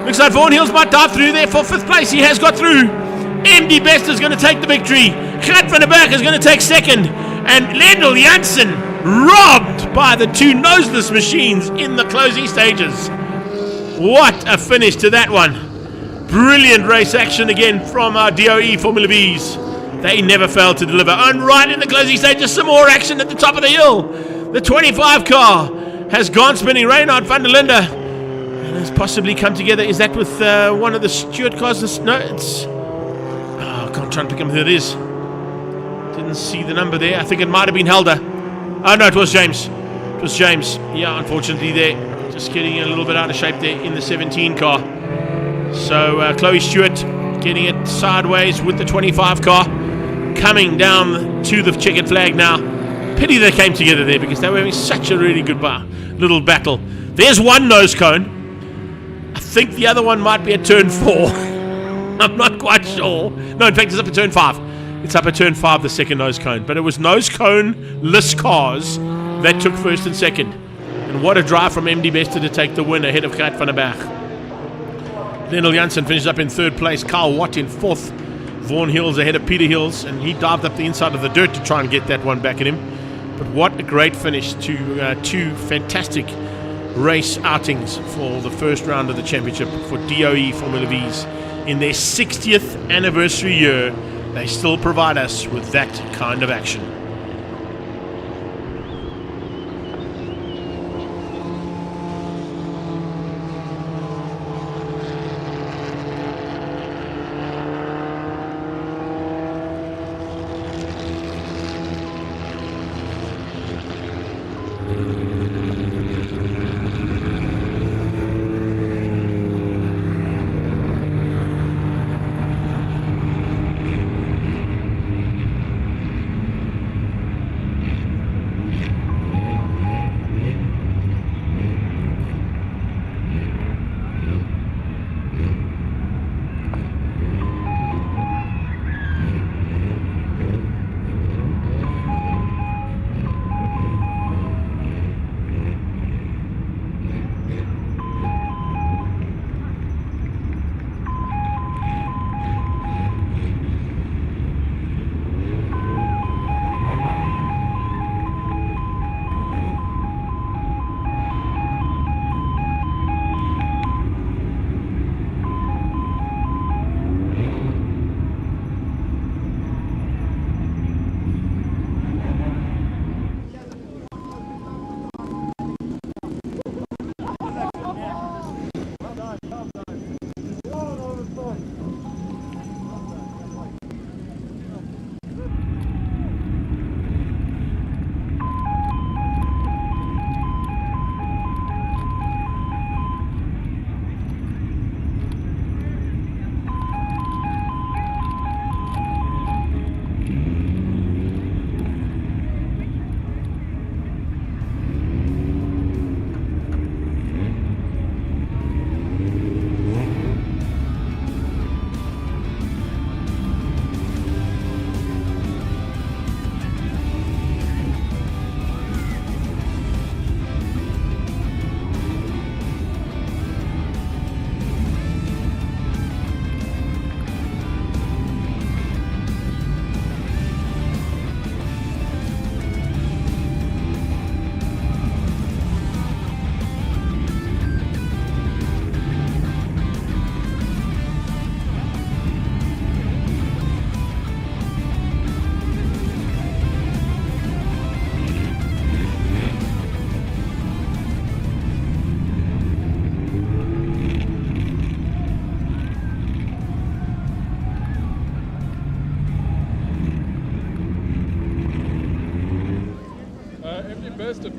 Looks like Vaughan Hills might dive through there for 5th place. He has got through. MD Bester is going to take the victory. Kat van den Berg is going to take second. And Lennel Janssen robbed by the 2 noseless machines in the closing stages. What a finish to that one. Brilliant race action again from our DOE Formula V's. They never failed to deliver. And right in the closing stages, some more action at the top of the hill. The 25 car has gone spinning. Reynard van der Linde and has possibly come together. Is that with one of the Stewart cars? No, it's... Oh, I can't try and pick him who it is. Didn't see the number there. I think it might have been Helder. Oh no, it was James. It was James. Yeah, unfortunately there. Just getting a little bit out of shape there in the 17 car. So Chloe Stewart getting it sideways with the 25 car. Coming down to the checkered flag now. Pity they came together there, because they were having such a really good little battle. There's one nose cone. I think the other one might be at turn 4. I'm not quite sure. No, in fact, it's up at turn 5. It's up at turn 5, the second nose cone. But it was nose cone-less cars that took first and second. And what a drive from MD Bester to take the win ahead of Gert van der Berg. Lionel Janssen finished up in third place. Carl Watt in fourth. Vaughan Hills ahead of Peter Hills. And he dived up the inside of the dirt to try and get that one back at him. But what a great finish to two fantastic race outings for the first round of the championship for DOE Formula V's. In their 60th anniversary year, they still provide us with that kind of action.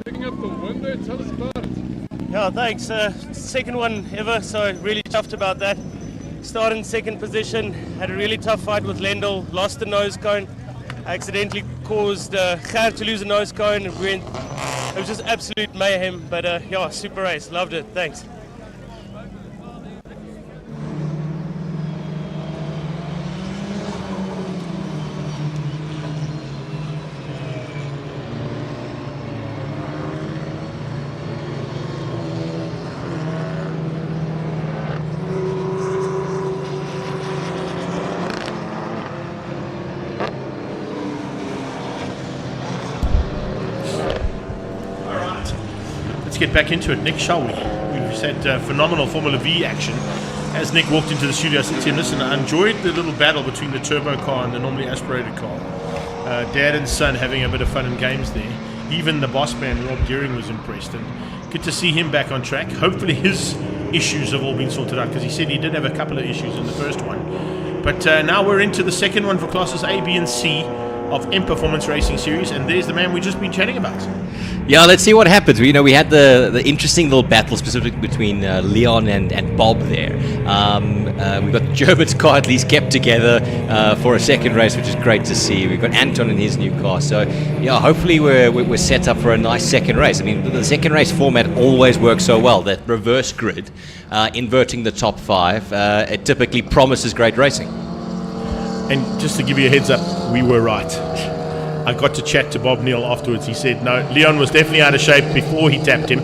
Picking up the win there, tell us about it. Yeah, thanks. Second one ever, so really chuffed about that. Started in second position, had a really tough fight with Lendl, lost the nose cone, accidentally caused Gert to lose the nose cone. It was just absolute mayhem, but yeah, super race, loved it, thanks. Get back into it, Nick, shall we? We've said phenomenal Formula V action. As Nick walked into the studio, I said to him, listen, I enjoyed the little battle between the turbo car and the normally aspirated car. Dad and son having a bit of fun and games there. Even the boss man, Rob Gearing, was impressed, and good to see him back on track. Hopefully his issues have all been sorted out, because he said he did have a couple of issues in the first one. But now we're into the second one for classes A, B and C of M Performance Racing Series, and there's the man we've just been chatting about. Yeah, let's see what happens. We had the interesting little battle specifically between Leon and Bob there. We've got Gerbert's car at least kept together for a second race, which is great to see. We've got Anton in his new car. So, yeah, hopefully we're set up for a nice second race. I mean, the second race format always works so well. That reverse grid, inverting the top five, it typically promises great racing. And just to give you a heads up, we were right. I got to chat to Bob Neal afterwards. He said, no, Leon was definitely out of shape before he tapped him.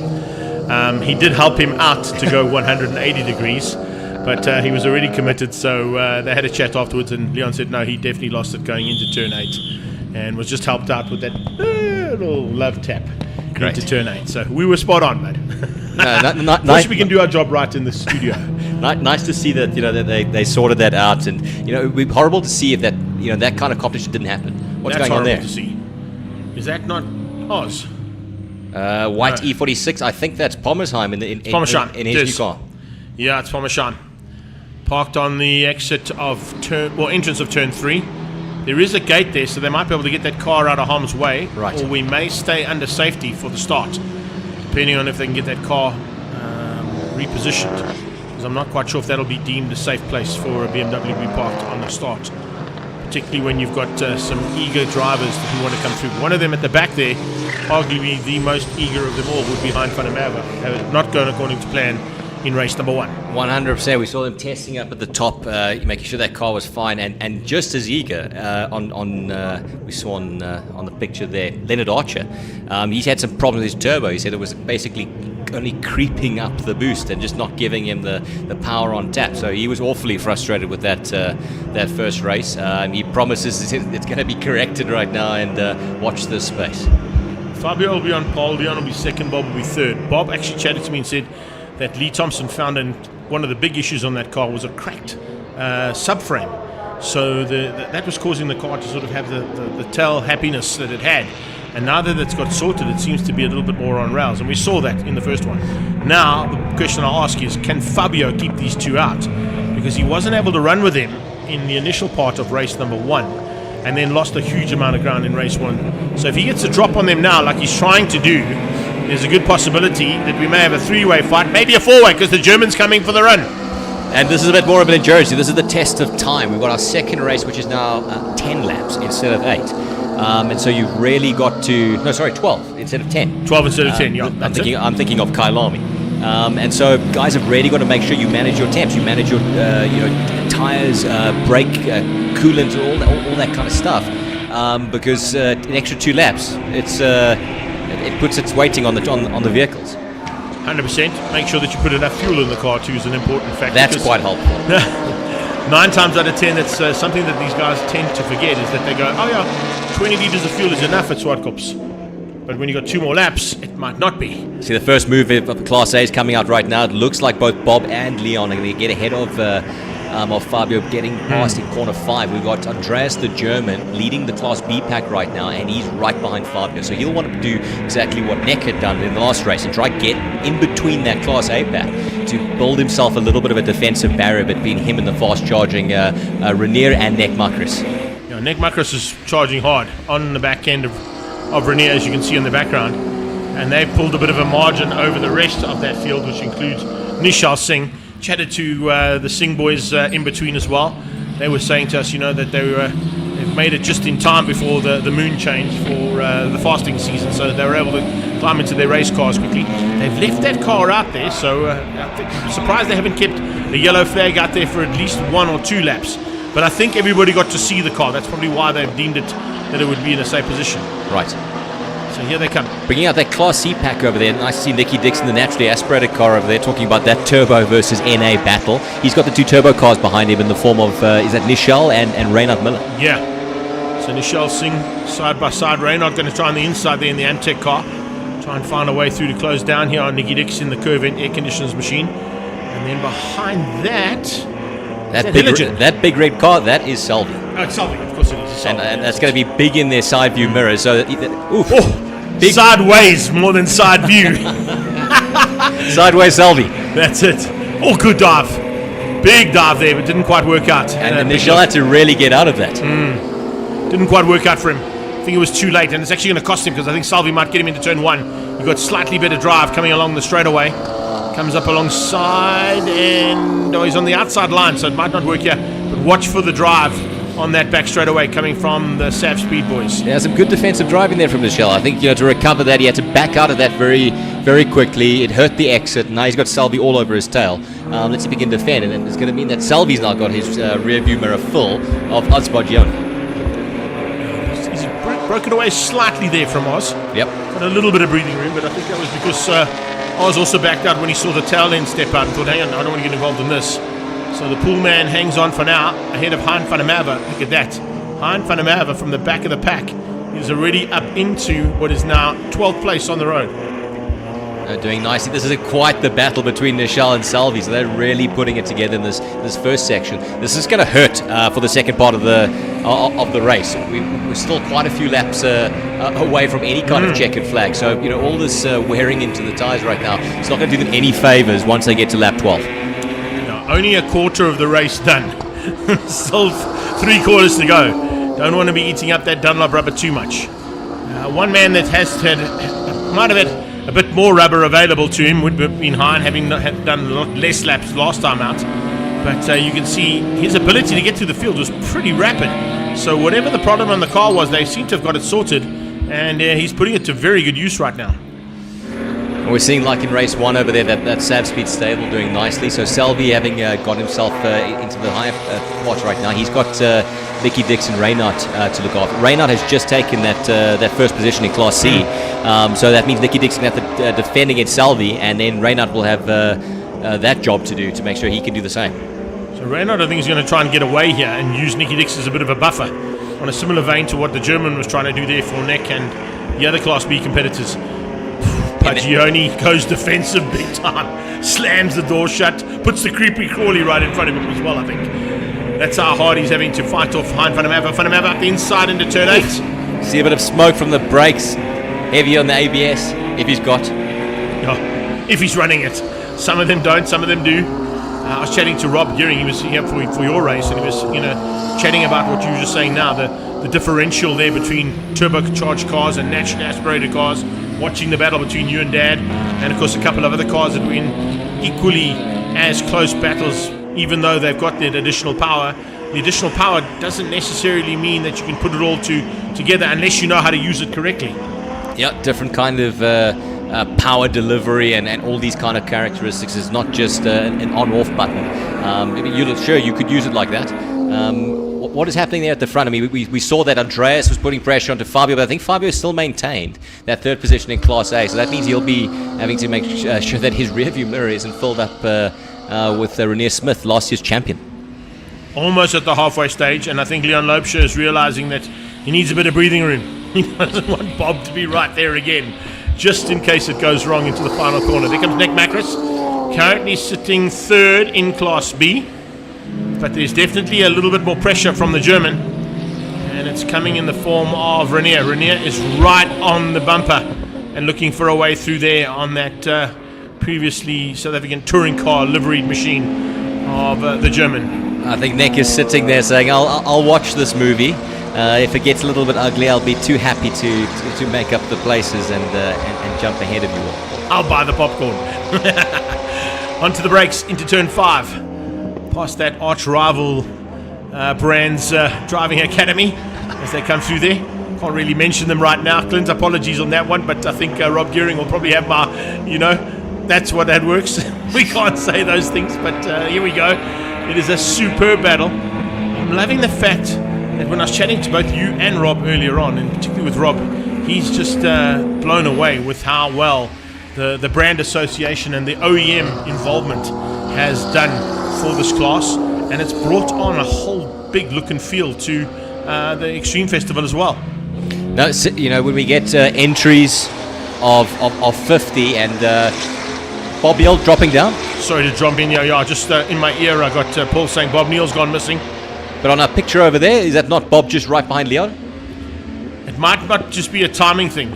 He did help him out to go 180 degrees, but he was already committed, so they had a chat afterwards, and Leon said, no, he definitely lost it going into turn 8 and was just helped out with that little love tap into turn 8. So we were spot on, mate. Wish we can do our job right in the studio. Nice to see that, that they sorted that out, and it would be horrible to see if that that kind of competition didn't happen. What's That's going on there? To see. Is that not Oz? White E46. I think that's Pommersheim in his new car. Yeah, it's Pommersheim. Parked on the exit of entrance of turn 3. There is a gate there, so they might be able to get that car out of harm's way. Right. Or we may stay under safety for the start, depending on if they can get that car repositioned. Because I'm not quite sure if that'll be deemed a safe place for a BMW to be parked on the start. Particularly when you've got some eager drivers who want to come through. One of them at the back there, arguably the most eager of them all, would be Hein van der Merwe. Not going according to plan in race number 1. 100%. We saw them testing up at the top, making sure that car was fine, and just as eager we saw on the picture there, Leonard Archer. He's had some problems with his turbo. He said it was basically only creeping up the boost and just not giving him the power on tap. So he was awfully frustrated with that first race. He promises it's going to be corrected right now, and watch this space. Fabio will be on pole, Leon will be second, Bob will be third. Bob actually chatted to me and said that Lee Thompson found one of the big issues on that car was a cracked subframe. So that was causing the car to sort of have the tail happiness that it had. And now that it's got sorted, it seems to be a little bit more on rails. And we saw that in the first one. Now, the question I'll ask is, can Fabio keep these two out? Because he wasn't able to run with them in the initial part of race number 1, and then lost a huge amount of ground in race 1. So if he gets a drop on them now, like he's trying to do, there's a good possibility that we may have a 3-way fight, maybe a 4-way, because the German's coming for the run. And this is a bit more of an endurance. This is the test of time. We've got our second race, which is now 10 laps instead of 8. And so you've really got to 12 instead of 10. 12 instead of 10, yeah. I'm thinking of Kailami. And so guys have really got to make sure you manage your temps, you manage your tires, brake, coolant, all that kind of stuff. Because an extra 2 laps, it puts its weighting on the vehicles. 100%. Make sure that you put enough fuel in the car too is an important factor. That's quite helpful. 9 times out of 10, it's something that these guys tend to forget, is that they go, oh yeah, 20 litres of fuel is enough at Zwartkops. But when you've got 2 more laps, it might not be. See, the first move of Class A is coming out right now. It looks like both Bob and Leon are going to get ahead of Fabio, getting past in corner 5. We've got Andreas the German leading the Class B pack right now, and he's right behind Fabio. So he'll want to do exactly what Nick had done in the last race and try to get in between that Class A pack to build himself a little bit of a defensive barrier between him and the fast-charging Renier and Nick Makris. Yeah, Nick Makris is charging hard on the back end of Renier, as you can see in the background. And they've pulled a bit of a margin over the rest of that field, which includes Nishal Singh. Chatted to the Singh boys in between as well. They were saying to us, that they've made it just in time before the moon change for the fasting season, so they were able to climb into their race cars quickly. They've left that car out there, so I'm surprised they haven't kept a yellow flag out there for at least 1 or 2 laps. But I think everybody got to see the car. That's probably why they've deemed it that it would be in a safe position. Right. So here they come. Bringing out that Class C pack over there. Nice to see Nicky Dixon, the naturally aspirated car over there, talking about that turbo versus NA battle. He's got the 2 turbo cars behind him in the form of, is that Nishal and Reynard Miller? Yeah. So Nishal Singh side by side. Reynard going to try on the inside there in the Amtech car. Try and find a way through to close down here on Nicky Dixon, the curve in air conditioners machine. And then behind that... That big red car, that is Salvi. Oh, it's Salvi, of course it is. And that's going to be big in their side view mirrors. So big. Sideways more than side view. Sideways Salvi. That's it. Oh, good dive. Big dive there, but didn't quite work out. And Nishal had to really get out of that. Didn't quite work out for him. I think it was too late, and it's actually going to cost him, because I think Salvi might get him into turn 1. He got slightly better drive coming along the straightaway. Comes up alongside, and he's on the outside line, so it might not work here. But watch for the drive on that back straightaway coming from the Sav Speed boys. Yeah, some good defensive driving there from Michelle. I think, to recover that, he had to back out of that very, very quickly. It hurt the exit. Now he's got Salvi all over his tail. Let's see if he can defend, and it's going to mean that Salvi's now got his rear view mirror full of Zwartkops. He's broken away slightly there from Oz. Yep. Got a little bit of breathing room, but I think that was because Oz also backed out when he saw the tail end step out and thought, hang on, I don't want to get involved in this. So the pool man hangs on for now, ahead of Hein van der Merwe. Look at that. Hein van der Merwe from the back of the pack is already up into what is now 12th place on the road. Doing nicely. This is quite the battle between Michelle and Salvi, so they're really putting it together in this first section. This is going to hurt for the second part of the race. We're still quite a few laps away from any kind of checkered flag, so all this wearing into the tyres right now, it's not going to do them any favours once they get to lap 12. Only a quarter of the race done. Still 3 quarters to go. Don't want to be eating up that Dunlop rubber too much. One man that might have had a bit more rubber available to him would have been Hein, having done a lot less laps last time out. But you can see his ability to get through the field was pretty rapid. So whatever the problem on the car was, they seem to have got it sorted, and he's putting it to very good use right now. We're seeing, like in race 1 over there, that Sav Speed stable doing nicely. So Salvi having got himself into the higher part right now. He's got Nicky Dixon, Reynard to look after. Reynard has just taken that first position in Class C. So that means Nicky Dixon has to defend against Salvi, and then Reynard will have that job to do to make sure he can do the same. So Reynard, I think, is going to try and get away here and use Nicky Dixon as a bit of a buffer, on a similar vein to what the German was trying to do there for Nick and the other Class B competitors. Pagioni goes defensive big time, slams the door shut, puts the creepy crawly right in front of him as well, I think. That's how hard he's having to fight off Hein van der Merwe. Van der Merwe up the inside into turn 8. See a bit of smoke from the brakes, heavy on the ABS, if he's got. If he's running it. Some of them don't, some of them do. I was chatting to Rob Gearing, he was here for your race, and he was chatting about what you were just saying now, the differential there between turbocharged cars and naturally aspirated cars, watching the battle between you and Dad, and of course a couple of other cars that were in equally as close battles, even though they've got that additional power. The additional power doesn't necessarily mean that you can put it all together unless you know how to use it correctly. Yeah, different kind of power delivery and all these kind of characteristics. Is not just an on-off button. You could use it like that. What is happening there at the front? I mean, we saw that Andreas was putting pressure onto Fabio, but I think Fabio still maintained that third position in Class A, so that means he'll be having to make sure that his rearview mirror isn't filled up with Renier Smith, last year's champion. Almost at the halfway stage, and I think Leon Loubser is realizing that he needs a bit of breathing room. He doesn't want Bob to be right there again, just in case it goes wrong into the final corner. There comes Nick Macris, currently sitting third in Class B. But there's definitely a little bit more pressure from the German, and it's coming in the form of Renier. Renier is right on the bumper and looking for a way through there on that previously South African touring car liveried machine of the German. I think Nick is sitting there saying, I'll watch this movie. If it gets a little bit ugly, I'll be too happy to make up the places and jump ahead of you all. I'll buy the popcorn. Onto the brakes into turn 5. Past that arch rival brand's driving academy as they come through there. Can't really mention them right now. Clint, apologies on that one, but I think Rob Gearing will probably have my, that's what that works. We can't say those things, but here we go. It is a superb battle. I'm loving the fact that when I was chatting to both you and Rob earlier on, and particularly with Rob, he's just blown away with how well the brand association and the OEM involvement has done for this class, and it's brought on a whole big look and feel to the Extreme Festival as well. No, when we get entries of 50 and Bob Neal dropping down. Sorry to jump in, yeah. Just in my ear, I got Paul saying Bob Neal's gone missing. But on our picture over there, is that not Bob just right behind Leon? It might not just be a timing thing.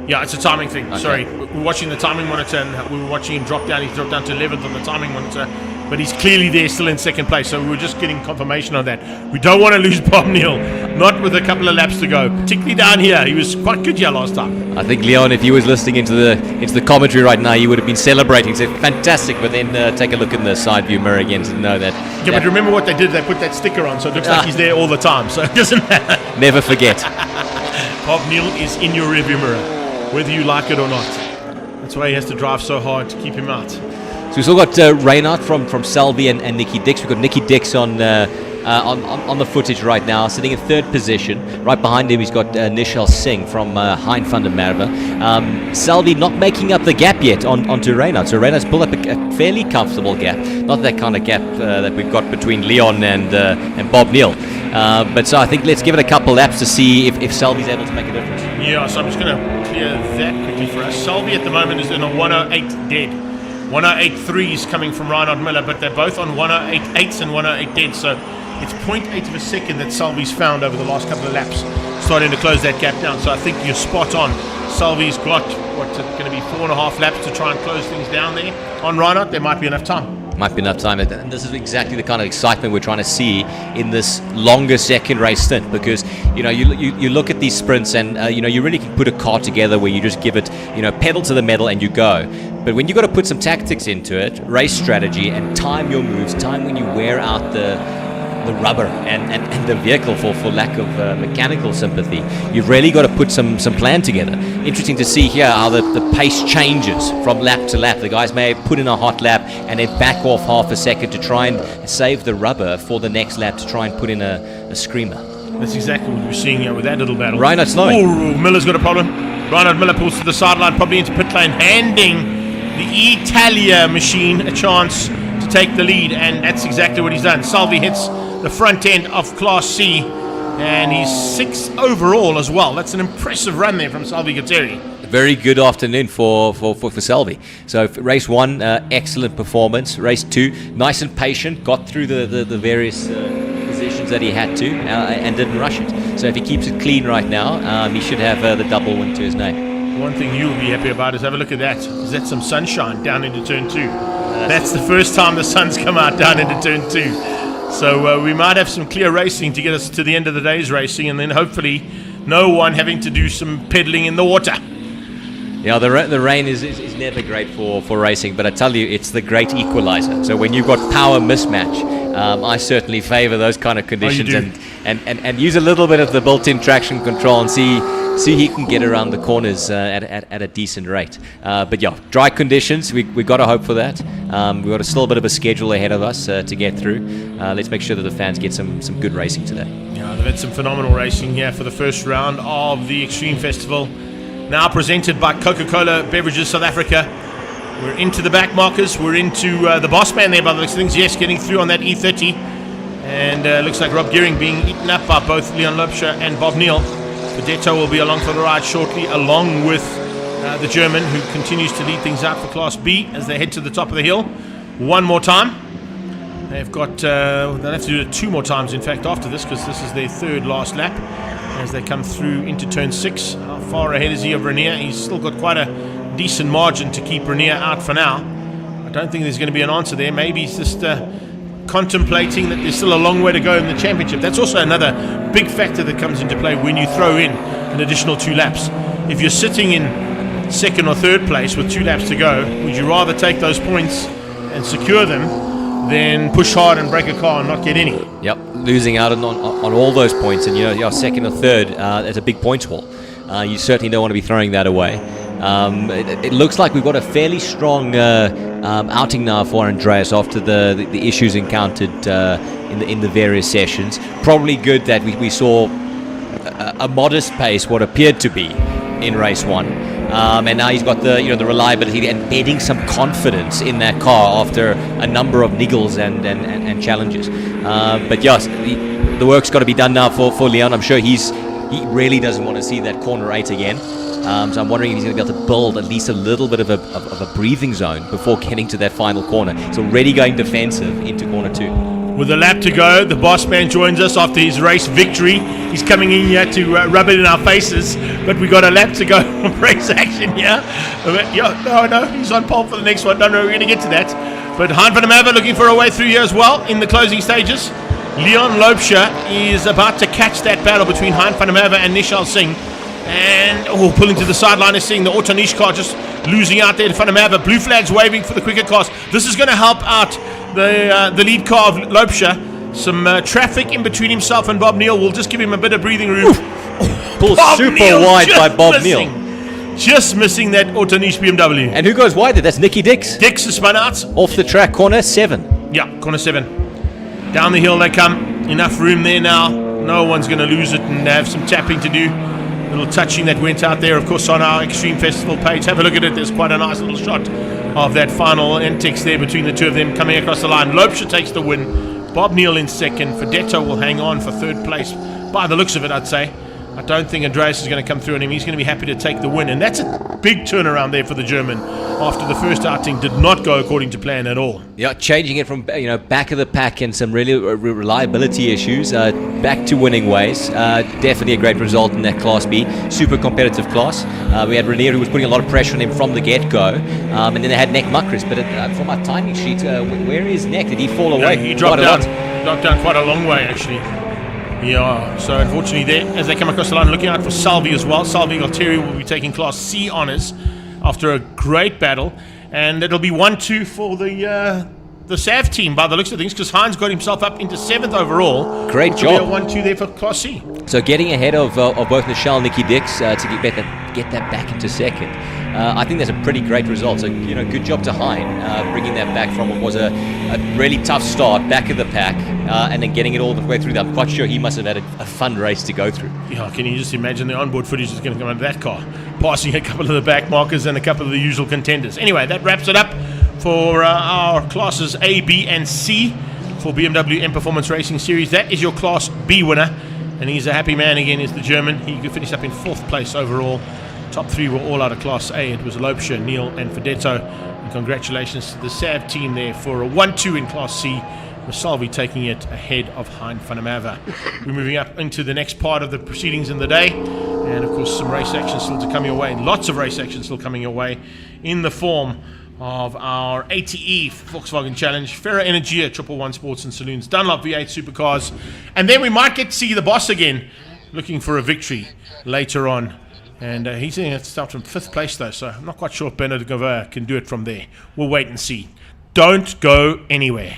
Yeah, it's a timing thing. Okay. Sorry, we're watching the timing monitor, and we were watching him drop down. He dropped down to 11th on the timing monitor. but he's clearly there still in second place. So we were just getting confirmation on that. We don't want to lose Bob Neal, not with a couple of laps to go, particularly down here. He was quite good here last time. I think Leon, if he was listening into the commentary right now, he would have been celebrating, said fantastic, but then take a look in the side view mirror again to know that. Yeah, but remember what they did? They put that sticker on, so it looks like he's there all the time. So it doesn't matter. Never forget. Bob Neal is in your rearview mirror, whether you like it or not. That's why he has to drive so hard to keep him out. So we've still got Reinhardt from Selby and Nicky Dix. We've got Nicky Dix on the footage right now, sitting in third position. Right behind him, he's got Nishal Singh from Hein van der Merwe. Selby not making up the gap yet onto Reinhardt. So Reinhardt's pulled up a fairly comfortable gap. Not that kind of gap that we've got between Leon and Bob Neal. But so I think let's give it a couple laps to see if Selby's able to make a difference. Yeah, so I'm just going to clear that quickly for us. Selby at the moment is in a 108 dead. 108.3 is coming from Reinhard Miller, but they're both on 108.8s and 108 dead. So it's 0.8 of a second that Selby's found over the last couple of laps, starting to close that gap down. So I think you're spot on. Selby's got, what's it going to be, 4.5 laps to try and close things down there. On Reinhard, there might be enough time. Might be enough time, and this is exactly the kind of excitement we're trying to see in this longer second race stint, because you look at these sprints and you really can put a car together where you just give it pedal to the metal and you go. But when you got to put some tactics into it, race strategy, and time your moves, time when you wear out the rubber and the vehicle for lack of mechanical sympathy, you've really got to put some plan together. Interesting to see here how the pace changes from lap to lap. The guys may put in a hot lap and then back off half a second to try and save the rubber for the next lap to try and put in a screamer. That's exactly what we're seeing here with that little battle. Reinhard slowing. Oh, Miller's got a problem. Reinhard Miller pulls to the sideline, probably into pit lane, handing the Italia machine a chance to take the lead, and that's exactly what he's done. Selby hits the front end of Class C, and he's 6th overall as well. That's an impressive run there from Selby Gutteri. Very good afternoon for Selby. So race 1, excellent performance. Race 2, nice and patient, got through the various positions that he had to and didn't rush it. So if he keeps it clean right now, he should have the double win to his name. One thing you'll be happy about is have a look at that. Is that some sunshine down into turn 2? That's the first time the sun's come out down into turn 2. So we might have some clear racing to get us to the end of the day's racing, and then hopefully no one having to do some pedaling in the water. Yeah, the rain is never great for racing, but I tell you, it's the great equalizer. So when you've got power mismatch, I certainly favour those kind of conditions, and use a little bit of the built-in traction control and see he can get around the corners at a decent rate. But yeah, dry conditions, we got to hope for that. We've got still a bit of a schedule ahead of us to get through. Let's make sure that the fans get some good racing today. Yeah, they've had some phenomenal racing here for the first round of the Extreme Festival. Now presented by Coca-Cola Beverages South Africa. We're into the back markers. We're into the boss man there by the looks of things. Yes, getting through on that E30. And looks like Rob Gearing being eaten up by both Leon Lopscher and Bob Neal. Vedetto will be along for the ride shortly, along with the German, who continues to lead things out for Class B as they head to the top of the hill. One more time. They've got, they'll have to do it 2 more times, in fact, after this, because this is their third last lap as they come through into turn 6. How far ahead is he of Renier? He's still got quite a decent margin to keep Renier out for now. I don't think there's going to be an answer there. Maybe he's just contemplating that there's still a long way to go in the championship. That's also another big factor that comes into play when you throw in an additional 2 laps. If you're sitting in 2nd or 3rd place with 2 laps to go, would you rather take those points and secure them than push hard and break a car and not get any? Yep, losing out on all those points, and you're 2nd or 3rd, there's a big points haul. You certainly don't want to be throwing that away. It looks like we've got a fairly strong outing now for Andreas after the issues encountered in the various sessions. Probably good that we saw a modest pace, what appeared to be in race 1, and now he's got the reliability and embedding some confidence in that car after a number of niggles and challenges. But yes, the work's got to be done now for Leon. I'm sure he really doesn't want to see that corner 8 again. So I'm wondering if he's going to be able to build at least a little bit of a breathing zone before getting to that final corner. He's already going defensive into corner 2. With a lap to go, the boss man joins us after his race victory. He's coming in here to rub it in our faces, but we got a lap to go of race action here. No, he's on pole for the next one. No, we're going to get to that. But Hein van der Merwe looking for a way through here as well in the closing stages. Leon Loubser is about to catch that battle between Hein van der Merwe and Nishal Singh. And pulling to the sideline is seeing the Autonish car just losing out there to Van der Merwe. Blue flags waving for the quicker cars. This is going to help out the lead car of Loubser. Some traffic in between himself and Bob Neal will just give him a bit of breathing room. Pulled super wide by Bob Neal. Just missing that Autonish BMW. And who goes wide there? That's Nicky Dix. Dix is spun out. Off the track, corner 7. Yeah, corner 7. Down the hill they come. Enough room there now. No one's going to lose it and have some tapping to do. A little touching that went out there, of course, on our Extreme Festival page. Have a look at it. There's quite a nice little shot of that final antics there between the two of them coming across the line. Loubser takes the win. Bob Neal in second. Fedetto will hang on for third place. By the looks of it, I'd say. I don't think Andreas is going to come through on him. He's going to be happy to take the win. And that's a big turnaround there for the German after the first outing did not go according to plan at all. Yeah, changing it from back of the pack and some really reliability issues back to winning ways. Definitely a great result in that Class B. Super competitive class. We had Renier who was putting a lot of pressure on him from the get-go. And then they had Nick Muckris. But from our timing sheet, where is Nick? Did he fall away? He dropped down quite a long way, actually. Yeah, so unfortunately there, as they come across the line, looking out for Salvi as well. Salvi Galtieri will be taking Class C honours after a great battle. And it'll be 1-2 for the SAV team by the looks of things, because Heinz got himself up into 7th overall. Great job. 1-2 there for Class C. So getting ahead of both Michelle and Nicky Dix to get that back into second. I think that's a pretty great result. So, good job to Hein bringing that back from what was a really tough start, back of the pack, and then getting it all the way through. I'm quite sure he must have had a fun race to go through. Yeah, can you just imagine the onboard footage that's going to come out of that car, passing a couple of the back markers and a couple of the usual contenders. Anyway, that wraps it up for our classes A, B, and C for BMW M Performance Racing Series. That is your Class B winner, and he's a happy man again, is the German. He could finish up in 4th place overall. Top 3 were all out of Class A. It was Loubser, Neal, and Fedetto. And congratulations to the SAV team there for a 1-2 in Class C, with Salvi taking it ahead of Hein van der Merwe. We're moving up into the next part of the proceedings in the day, and of course some race action still to come your way. Lots of race action still coming your way in the form of our ATE Volkswagen Challenge, Ferro Energia, 111 Sports and Saloons, Dunlop V8 Supercars, and then we might get to see the boss again looking for a victory later on. And he's going to start from 5th place though, so I'm not quite sure if Bernard Gavert can do it from there. We'll wait and see. Don't go anywhere.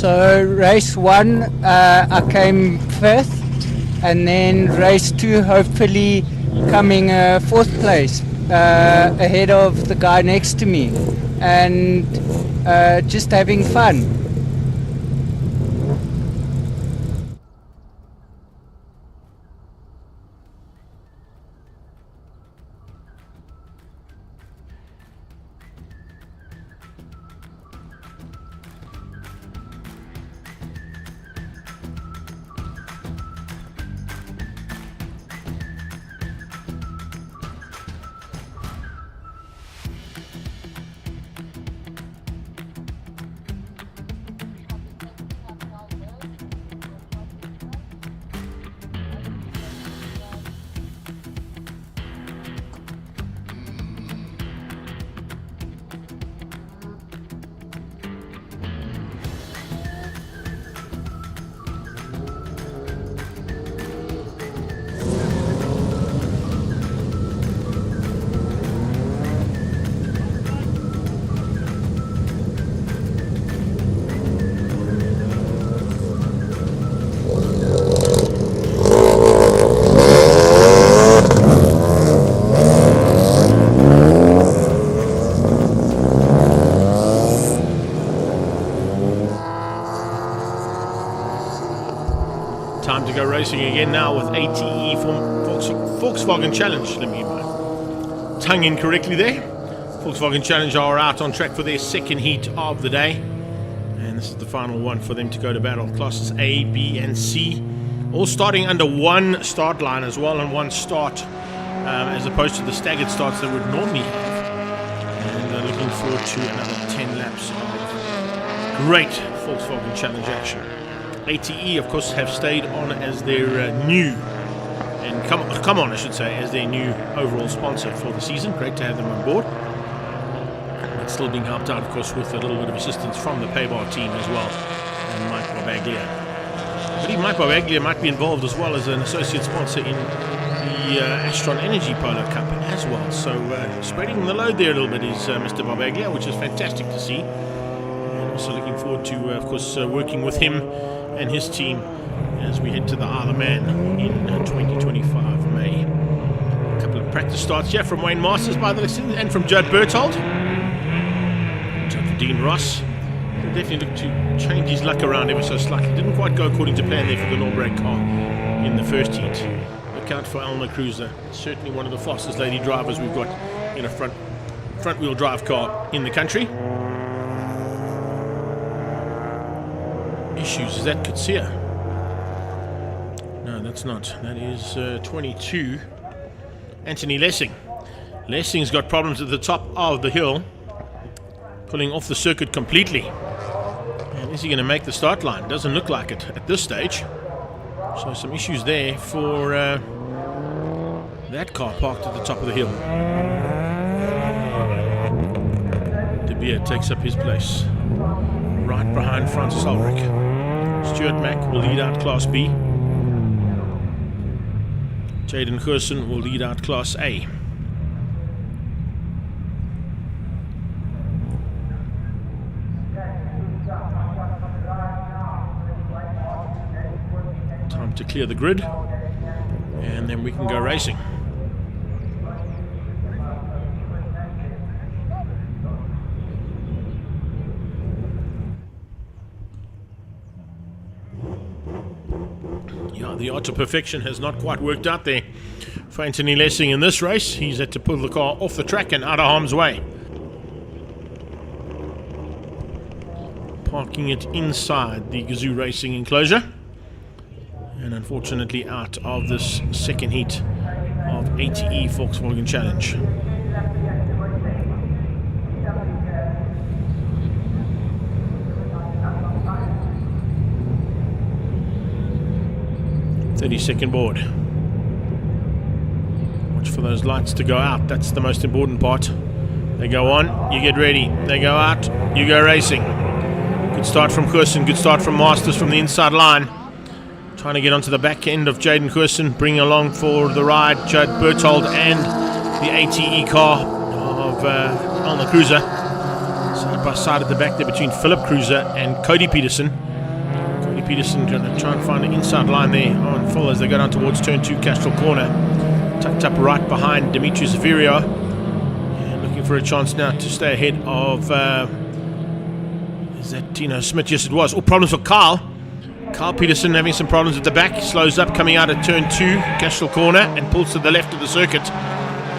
So race 1 I came 5th, and then race 2 hopefully coming 4th place ahead of the guy next to me, and just having fun. Time to go racing again now with ATE from Volkswagen Challenge. Let me get my tongue in correctly there. Volkswagen Challenge are out on track for their second heat of the day. And this is the final one for them to go to battle. Classes A, B, and C. All starting under one start line as well, and one start as opposed to the staggered starts they would normally have. And looking forward to another 10 laps of great Volkswagen Challenge action. ATE, of course, have stayed on as their new, and come on, I should say, as their new overall sponsor for the season. Great to have them on board. It's still being helped out, of course, with a little bit of assistance from the Paybar team as well, and Mike Barbaglia. I believe Mike Barbaglia might be involved as well as an associate sponsor in the Astron Energy Polo Cup as well. So spreading the load there a little bit is Mr. Barbaglia, which is fantastic to see. And also looking forward to, of course, working with him and his team as we head to the Isle of Man in 2025 May. A couple of practice starts here from Wayne Masters by the looks of it, and from Judd Berthold. Judd for Dean Ross. He'll definitely look to change his luck around ever so slightly. Didn't quite go according to plan there for the Norbrake car in the first heat. Look out for Alma Cruiser. Certainly one of the fastest lady drivers we've got in a front wheel drive car in the country. Issues, is that Kutsia? No, that's not. That is 22. Anthony Lessing. Lessing's got problems at the top of the hill, pulling off the circuit completely. And is he going to make the start line? Doesn't look like it at this stage. So some issues there for that car parked at the top of the hill. De Beer takes up his place right behind Francis Ulrich. Stuart Mack will lead out Class B. Jaden Gerson will lead out Class A. Time to clear the grid, and then we can go racing. Yeah, the art of perfection has not quite worked out there for Anthony Lessing in this race. He's had to pull the car off the track and out of harm's way. Parking it inside the Gazoo Racing enclosure. And unfortunately out of this second heat of ATE Volkswagen Challenge. Second board. Watch for those lights to go out. That's the most important part. They go on, you get ready. They go out, you go racing. Good start from Gerson, good start from Masters from the inside line. Trying to get onto the back end of Jaden Gerson, bringing along for the ride Judd Berthold and the ATE car of Alma Cruiser. Side by side at the back there between Philip Cruiser and Cody Peterson. Carly Peterson going to try and find an inside line there on full as they go down towards turn 2, Castrol corner. Tucked up right behind Demetrius Virio. And looking for a chance now to stay ahead of... is that Tino Smith? Yes, it was. Oh, problems for Carl. Carl Peterson having some problems at the back. Slows up coming out at turn 2, Castrol corner, and pulls to the left of the circuit.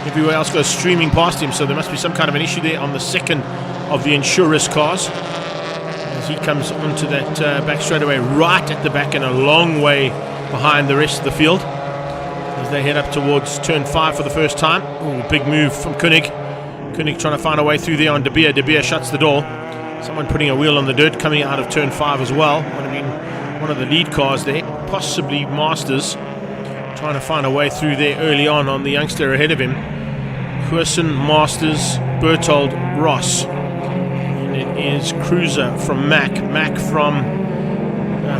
Everywhere else goes streaming past him, so there must be some kind of an issue there on the second of the insurers cars. As he comes onto that back straightaway right at the back and a long way behind the rest of the field. As they head up towards turn 5 for the first time. Ooh, big move from Koenig. Koenig trying to find a way through there on De Beer. De Beer shuts the door. Someone putting a wheel on the dirt coming out of turn 5 as well. Might have been one of the lead cars there. Possibly Masters. Trying to find a way through there early on the youngster ahead of him. Huerson, Masters, Berthold, Ross. And it is Cruiser from Mac. Mac from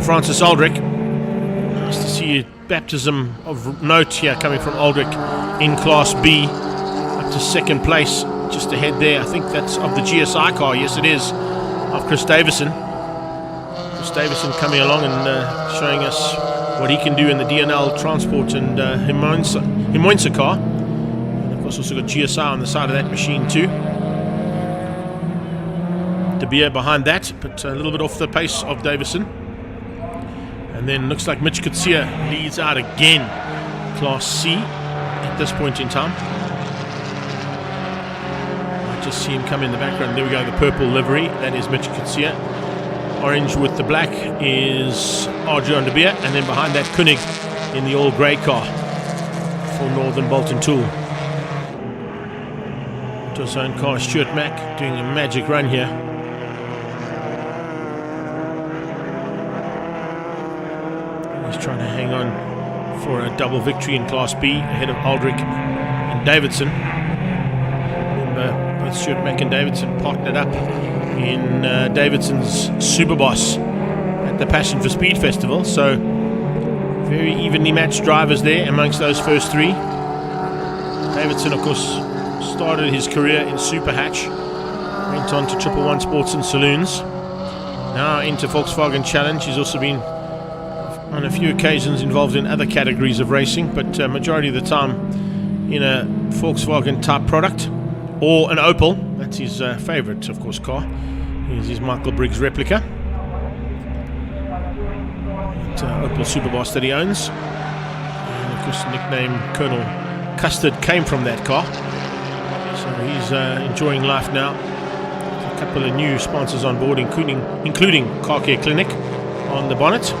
Francis Aldrich. Nice to see a baptism of note here coming from Aldrich in Class B. Up to second place. Just ahead there. I think that's of the GSI car. Yes, it is. Of Chris Davison. Chris Davison coming along and showing us what he can do in the DNL Transport and Himoinsa car. And of course also got GSI on the side of that machine too. De Beer behind that, but a little bit off the pace of Davison. And then looks like Mitch Kutsia leads out again, Class C at this point in time. I just see him come in the background. There we go, the purple livery. That is Mitch Kutsia. Orange with the black is Adrian De Beer, and then behind that Koenig in the all grey car for Northern Bolton Tool. To his own car, Stuart Mack doing a magic run here. He's trying to hang on for a double victory in Class B ahead of Aldrich and Davidson. Remember, both Stuart Mack and Davidson partnered up in Davidson's Superboss at the Passion for Speed Festival, so very evenly matched drivers there amongst those first three. Davidson, of course, started his career in Super Hatch, went on to 111 Sports and Saloons, now into Volkswagen Challenge. He's also been on a few occasions involved in other categories of racing, but majority of the time in a Volkswagen type product or an Opel. That's his favourite, of course, car. Here's his Michael Briggs replica. Opel Superboss that he owns. And of course, the nickname Colonel Custard came from that car. So he's enjoying life now. A couple of new sponsors on board, including Car Care Clinic on the bonnet.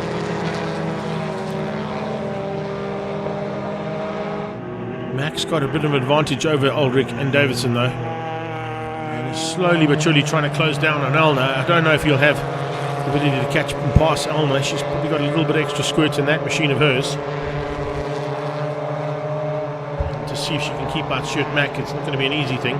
Max got a bit of advantage over Aldrich and Davidson though. Slowly but surely trying to close down on Elna. I don't know if he'll have the ability to catch and pass Elna. She's probably got a little bit extra squirt in that machine of hers. To see if she can keep out Stuart Mack, it's not going to be an easy thing.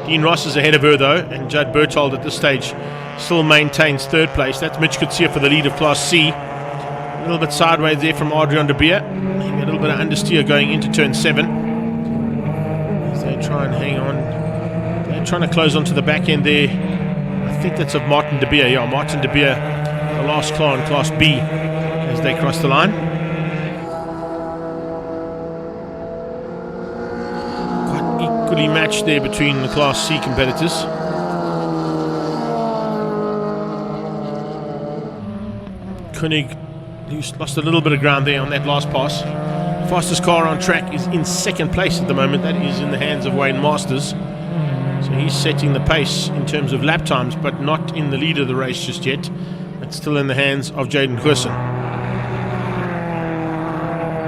Dean Ross is ahead of her though, and Judd Berthold at this stage still maintains third place. That's Mitch Kutsia for the lead of Class C. A little bit sideways there from Adrian De Beer. Maybe a little bit of understeer going into turn 7. As they try and hang on. Trying to close onto the back end there. I think that's of Martin De Beer. Yeah, Martin De Beer, the last car in Class B as they cross the line. Quite equally matched there between the Class C competitors. Koenig lost a little bit of ground there on that last pass. Fastest car on track is in second place at the moment. That is in the hands of Wayne Masters. So he's setting the pace in terms of lap times, but not in the lead of the race just yet. It's still in the hands of Jaden Huerson.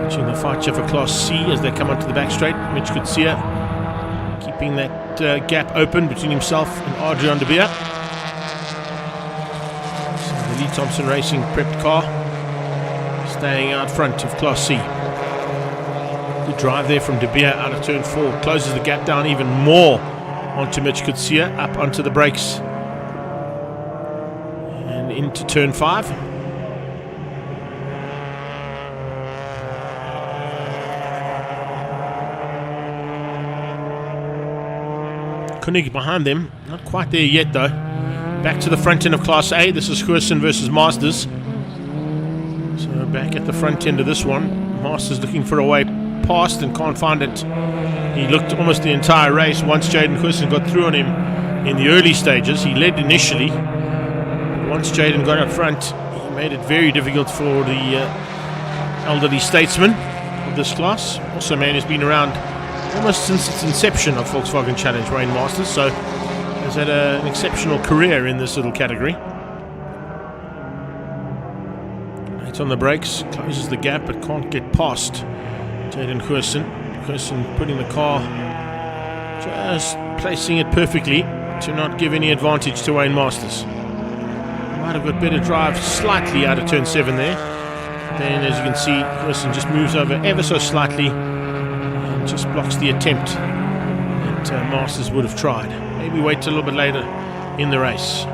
Watching the fight for Class C as they come onto the back straight. Mitch Kutsia keeping that gap open between himself and Adrian De Beer. So the Lee Thompson Racing prepped car staying out front of Class C. Good drive there from De Beer out of turn 4. Closes the gap down even more onto Mitch Kutsia, up onto the brakes and into turn 5. Koenig behind them, not quite there yet though. Back to the front end of Class A. This is Huerson versus Masters. back at the front end of this one. Masters looking for a way past and can't find it. He looked almost the entire race. Once Jaden Hussen got through on him in the early stages, he led initially. Once Jaden got up front, he made it very difficult for the elderly statesman of this class. Also a man who's been around almost since its inception of Volkswagen Challenge, Wayne Masters, so has had an exceptional career in this little category. It's on the brakes, closes the gap but can't get past Jaden Hussen. Hussen putting the car, just placing it perfectly to not give any advantage to Wayne Masters. Might have got better drive slightly out of turn 7 there. Then as you can see, Hussen just moves over ever so slightly and just blocks the attempt that Masters would have tried. Maybe wait till a little bit later in the race.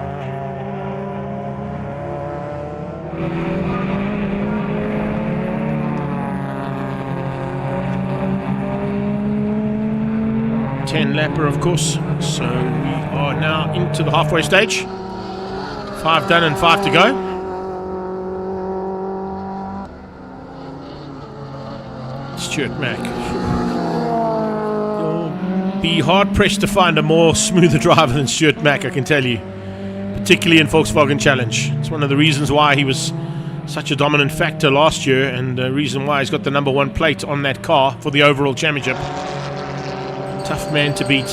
Lapper, of course. So we are now into the halfway stage. 5 done and 5 to go. Stuart Mack. You'll be hard pressed to find a more smoother driver than Stuart Mack, I can tell you. Particularly in Volkswagen Challenge. It's one of the reasons why he was such a dominant factor last year, and the reason why he's got the number 1 plate on that car for the overall championship. Tough man to beat.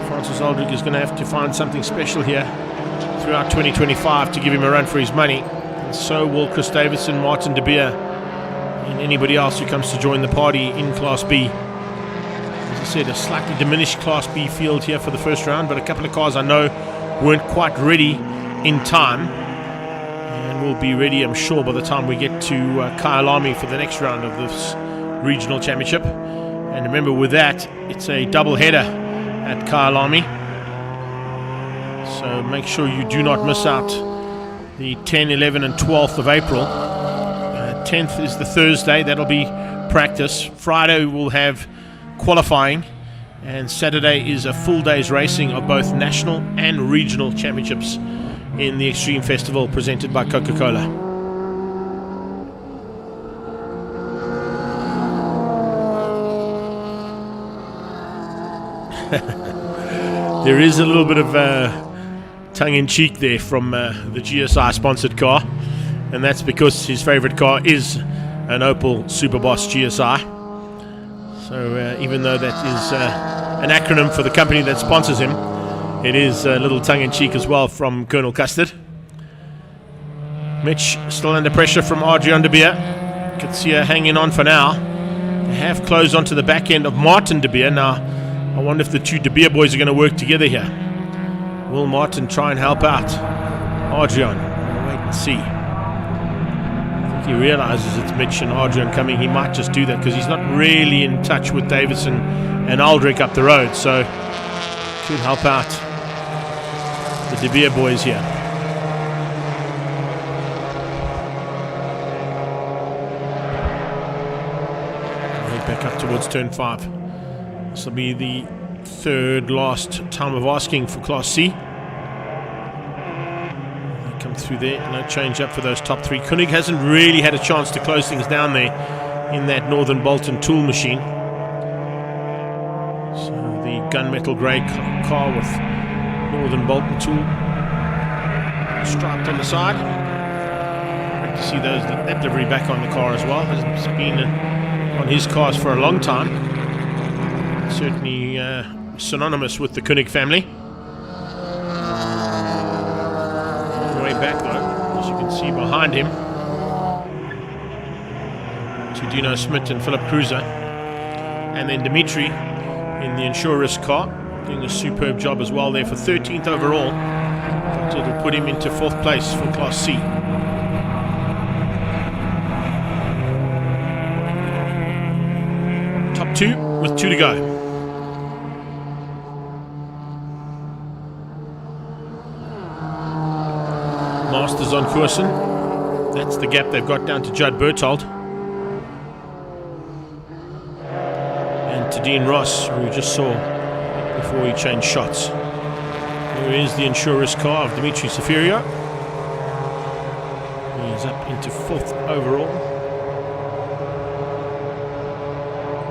Francis Aldrich is going to have to find something special here throughout 2025 to give him a run for his money. And so will Chris Davidson, Martin de Beer, and anybody else who comes to join the party in Class B. As I said, a slightly diminished Class B field here for the first round, but a couple of cars I know weren't quite ready in time. And will be ready, I'm sure, by the time we get to Kyalami for the next round of this regional championship. And remember, with that, it's a double header at Kyalami. So make sure you do not miss out the 10th, 11th and 12th of April. 10th is the Thursday. That'll be practice. Friday we'll have qualifying. And Saturday is a full day's racing of both national and regional championships in the Extreme Festival presented by Coca-Cola. There is a little bit of tongue-in-cheek there from the GSI sponsored car, and that's because his favorite car is an Opel Superboss GSI. So even though that is an acronym for the company that sponsors him, it is a little tongue-in-cheek as well from Colonel Custard. Mitch still under pressure from Adrian de Beer. You can see her hanging on for now. They have closed onto the back end of Martin de Beer. Now I wonder if the two De Beer boys are going to work together here. Will Martin try and help out Adrian? We'll wait and see. I think he realizes it's Mitch and Adrian coming. He might just do that because he's not really in touch with Davidson and Aldrich up the road. So should help out the De Beer boys here. Head back up towards turn 5. This will be the third last time of asking for Class C. They come through there, no change up for those top 3. Koenig hasn't really had a chance to close things down there in that Northern Bolton tool machine. So the gunmetal grey car with Northern Bolton tool striped on the side. Great to see that livery back on the car as well. Hasn't been on his cars for a long time. Certainly synonymous with the Koenig family. All the way back though, as you can see behind him, to Dino Smith and Philip Cruiser. And then Dimitri in the insurer's car, doing a superb job as well there for 13th overall. But it'll put him into 4th place for Class C. Top 2 with 2 to go. Masters on Kursen. That's the gap they've got down to Judd Berthold. And to Dean Ross, who we just saw before he changed shots. Here is the insurer's car of Dimitri Safirio. Goes up into 4th overall.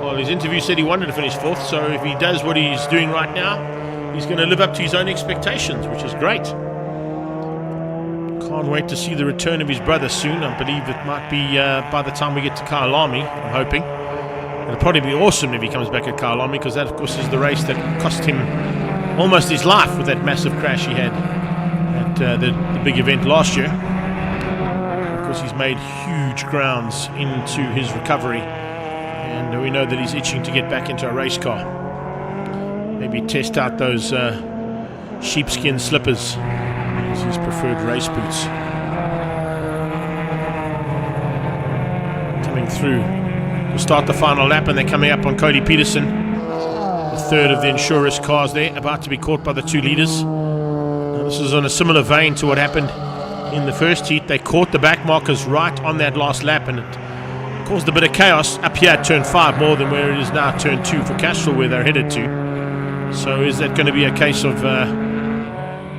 Well, his interview said he wanted to finish 4th, so if he does what he's doing right now, he's going to live up to his own expectations, which is great. Can't wait to see the return of his brother soon. I believe it might be by the time we get to Kyalami, I'm hoping. It'll probably be awesome if he comes back at Kyalami, because that, of course, is the race that cost him almost his life with that massive crash he had at the big event last year. Of course, he's made huge grounds into his recovery, and we know that he's itching to get back into a race car. Maybe test out those sheepskin slippers as his preferred race boots. Coming through. We'll start the final lap, and they're coming up on Cody Peterson, the third of the Insurus cars there, about to be caught by the 2 leaders. Now, this is on a similar vein to what happened in the first heat. They caught the back markers right on that last lap, and it caused a bit of chaos up here at turn 5, more than where it is now turn 2 for Castrol, where they're headed to. So is that going to be a case of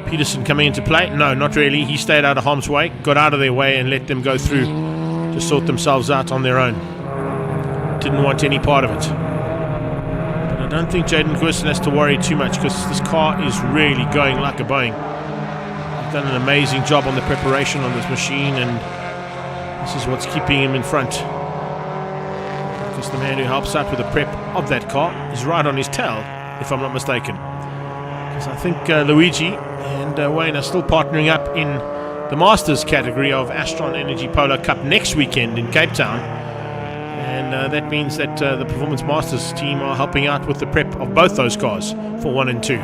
Peterson coming into play? No, not really. He stayed out of harm's way, got out of their way, and let them go through to sort themselves out on their own. Didn't want any part of it. But I don't think Jaden Gerson has to worry too much, because this car is really going like a Boeing. They've done an amazing job on the preparation on this machine, and this is what's keeping him in front. Because the man who helps out with the prep of that car is right on his tail, if I'm not mistaken. Because I think Luigi and Wayne are still partnering up in the Masters category of Astron Energy Polo Cup next weekend in Cape Town. And that means that the Performance Masters team are helping out with the prep of both those cars for 1 and 2.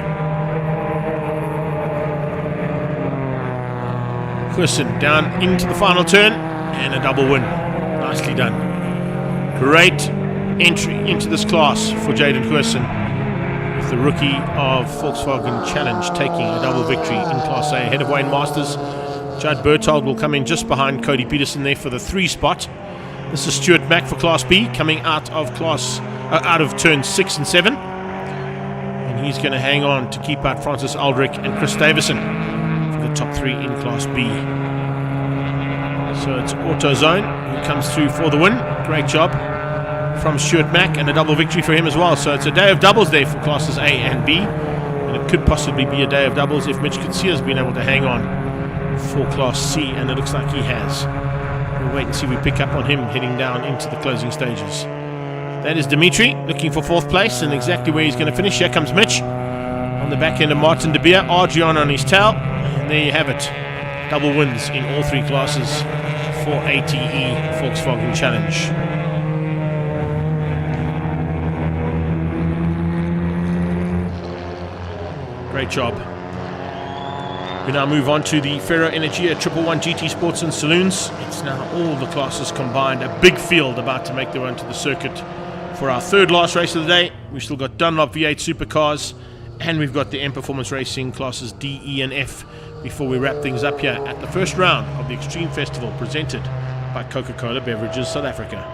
Gerson down into the final turn, and a double win. Nicely done. Great entry into this class for Jaden Gerson, with the rookie of Volkswagen Challenge taking a double victory in Class A ahead of Wayne Masters. Judd Berthold will come in just behind Cody Peterson there for the 3 spot. This is Stuart Mack for Class B, coming out of turn 6 and 7, and he's going to hang on to keep out Francis Aldrich and Chris Davison for the top 3 in Class B. So it's AutoZone who comes through for the win. Great job from Stuart Mack, and a double victory for him as well. So it's a day of doubles there for Classes A and B, and it could possibly be a day of doubles if Mitch Kitsia has been able to hang on for Class C, and it looks like he has. We'll wait and see if we pick up on him heading down into the closing stages. That is Dimitri looking for 4th place, and exactly where he's going to finish. Here comes Mitch on the back end of Martin De Beer, Adrian on his tail, and there you have it. Double wins in all 3 classes for ATE Volkswagen Challenge. Great job. We now move on to the Ferro Energia 111 GT Sports and Saloons. It's now all the classes combined. A big field about to make their way onto the circuit for our 3rd last race of the day. We've still got Dunlop V8 Supercars, and we've got the M Performance Racing classes D, E and F before we wrap things up here at the first round of the Extreme Festival presented by Coca-Cola Beverages South Africa.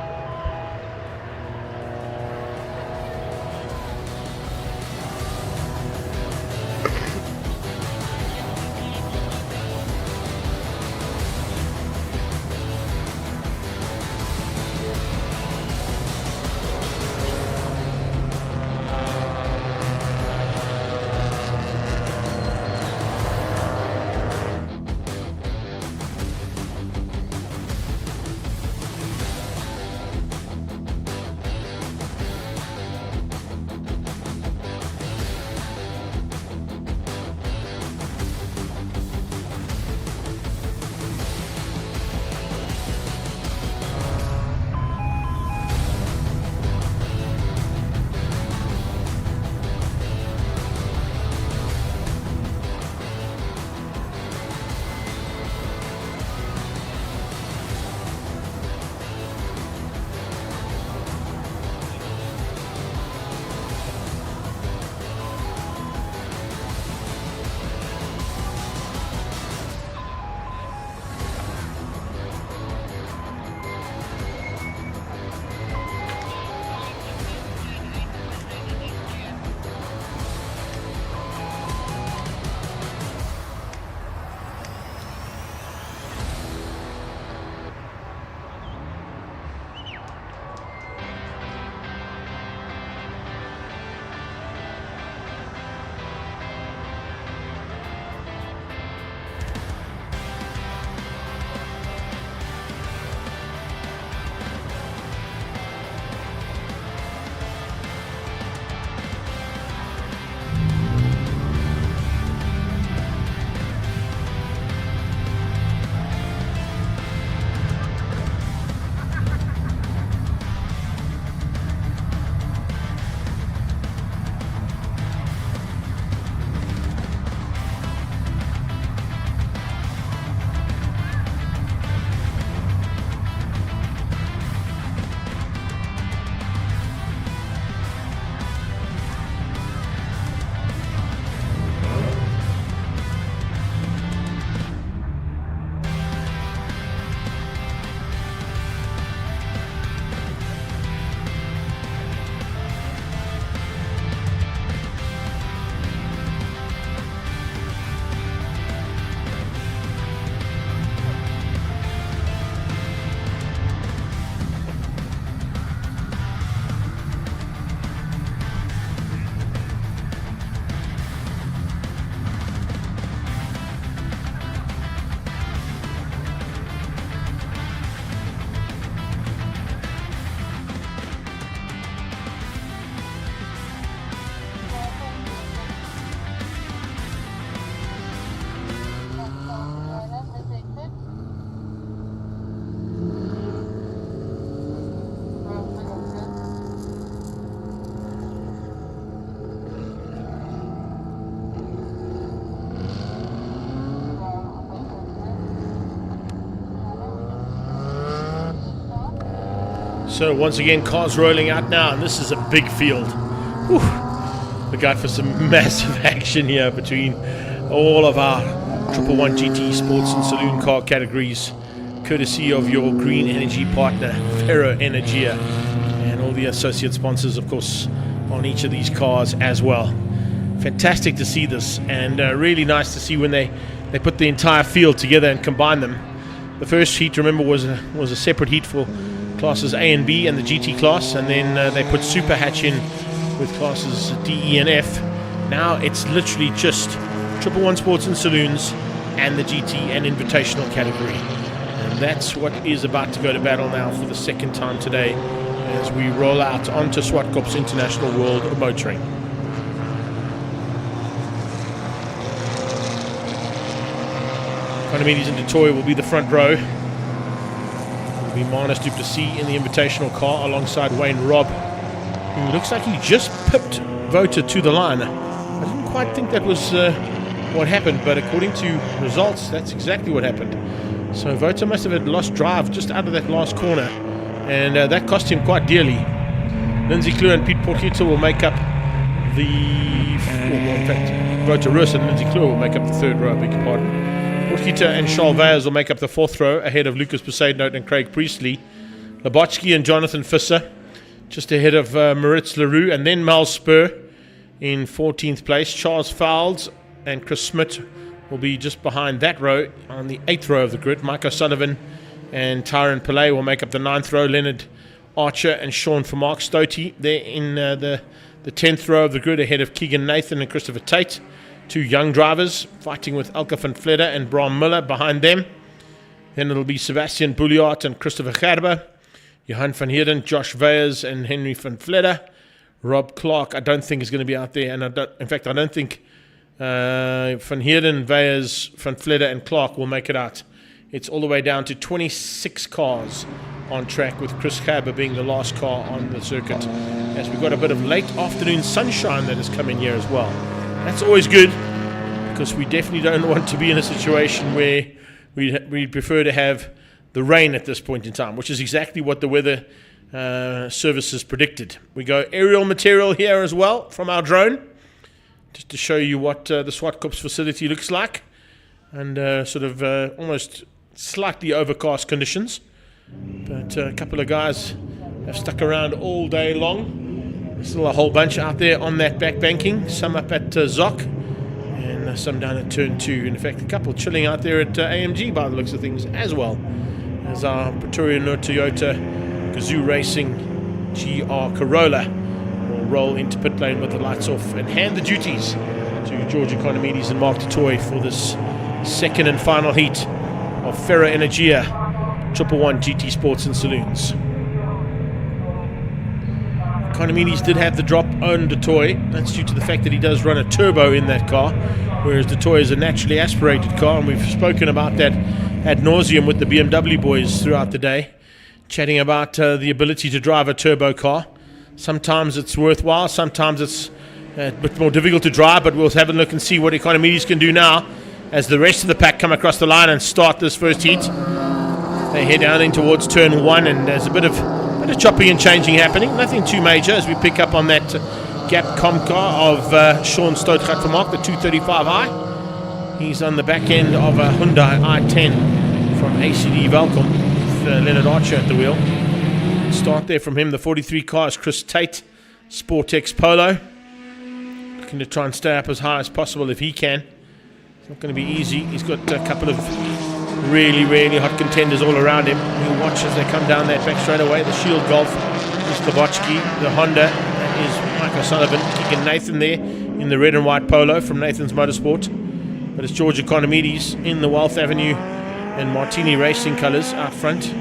So once again, cars rolling out now, and this is a big field. Whew. Look out for some massive action here between all of our 111 GT sports and saloon car categories, courtesy of your green energy partner, Ferro Energia, and all the associate sponsors, of course, on each of these cars as well. Fantastic to see this, and really nice to see when they put the entire field together and combine them. The first heat, remember, was a separate heat for classes A and B and the GT class, and then they put Super Hatch in with classes D, E, and F. Now it's literally just 111 Sports and Saloons and the GT and Invitational category. And that's what is about to go to battle now for the second time today as we roll out onto Zwartkops International World of Motoring. Economides and Detoy will be the front row. It will be Manus du Plessis in the Invitational car alongside Wayne Robb, who looks like he just pipped Vota to the line. I didn't quite think that was what happened, but according to results, that's exactly what happened. So Vota must have had lost drive just out of that last corner, and that cost him quite dearly. Lindsay Kleur and Pete Porchita will make up in fact, Vota Rus and Lindsay Kleur will make up the third row, I beg your pardon. Porchita and Charles Veyers will make up the fourth row, ahead of Lucas Poseidon and Craig Priestley. Labotsky and Jonathan Fisser just ahead of Maritz Leroux, and then Mal Spur in 14th place. Charles Fowles and Chris Smith will be just behind that row on the 8th row of the grid. Mike O'Sullivan and Tyron Pillay will make up the 9th row. Leonard Archer and Sean for Mark Stotey. They're in the 10th row of the grid, ahead of Keegan Nathan and Christopher Tate. Two young drivers fighting with Elke van Vledder and Bram Miller behind them. Then it'll be Sebastian Bouliard and Christopher Gerber. Johan van Heerden, Josh Veyers and Henry van Vledder. Rob Clark, I don't think is going to be out there, and I don't think Van Heerden, Veyers, van Vledder and Clark will make it out. It's all the way down to 26 cars on track, with Chris Gerber being the last car on the circuit, as we've got a bit of late afternoon sunshine that has come in here as well. That's always good, because we definitely don't want to be in a situation where we prefer to have the rain at this point in time, which is exactly what the weather services predicted. We go aerial material here as well from our drone, just to show you what the Zwartkops facility looks like, and almost slightly overcast conditions. But a couple of guys have stuck around all day long. There's still a whole bunch out there on that back banking, some up at Zoc, and some down at Turn 2. In fact, a couple chilling out there at AMG by the looks of things as well, as our Pretoria North Toyota Gazoo Racing GR Corolla will roll into pit lane with the lights off and hand the duties to George Economides and Mark Detoy for this second and final heat of Ferro Energia 111 GT Sports and Saloons. Economides did have the drop on Detoy. That's due to the fact that he does run a turbo in that car, whereas Detoy is a naturally aspirated car, and we've spoken about that ad nauseum with the BMW boys throughout the day, chatting about the ability to drive a turbo car. Sometimes it's worthwhile, sometimes it's a bit more difficult to drive, but we'll have a look and see what Economides can do now as the rest of the pack come across the line and start this first heat. They head down in towards turn 1, and there's a bit of chopping and changing happening. Nothing too major as we pick up on that gap comp car of Sean Stoutgat van Mark, the 235i. He's on the back end of a Hyundai i10 from ACD Velcom with Leonard Archer at the wheel. Start there from him. The 43 car is Chris Tate, Sportex Polo. Looking to try and stay up as high as possible if he can. It's not going to be easy. He's got a couple of really, really hot contenders all around him. He'll watch as they come down that back straight away. The Shield Golf is Labotsky. The Honda is Mike O'Sullivan. Keegan Nathan there in the red and white polo from Nathan's Motorsport. But it's George Economides in the Wealth Avenue and Martini Racing colours out front.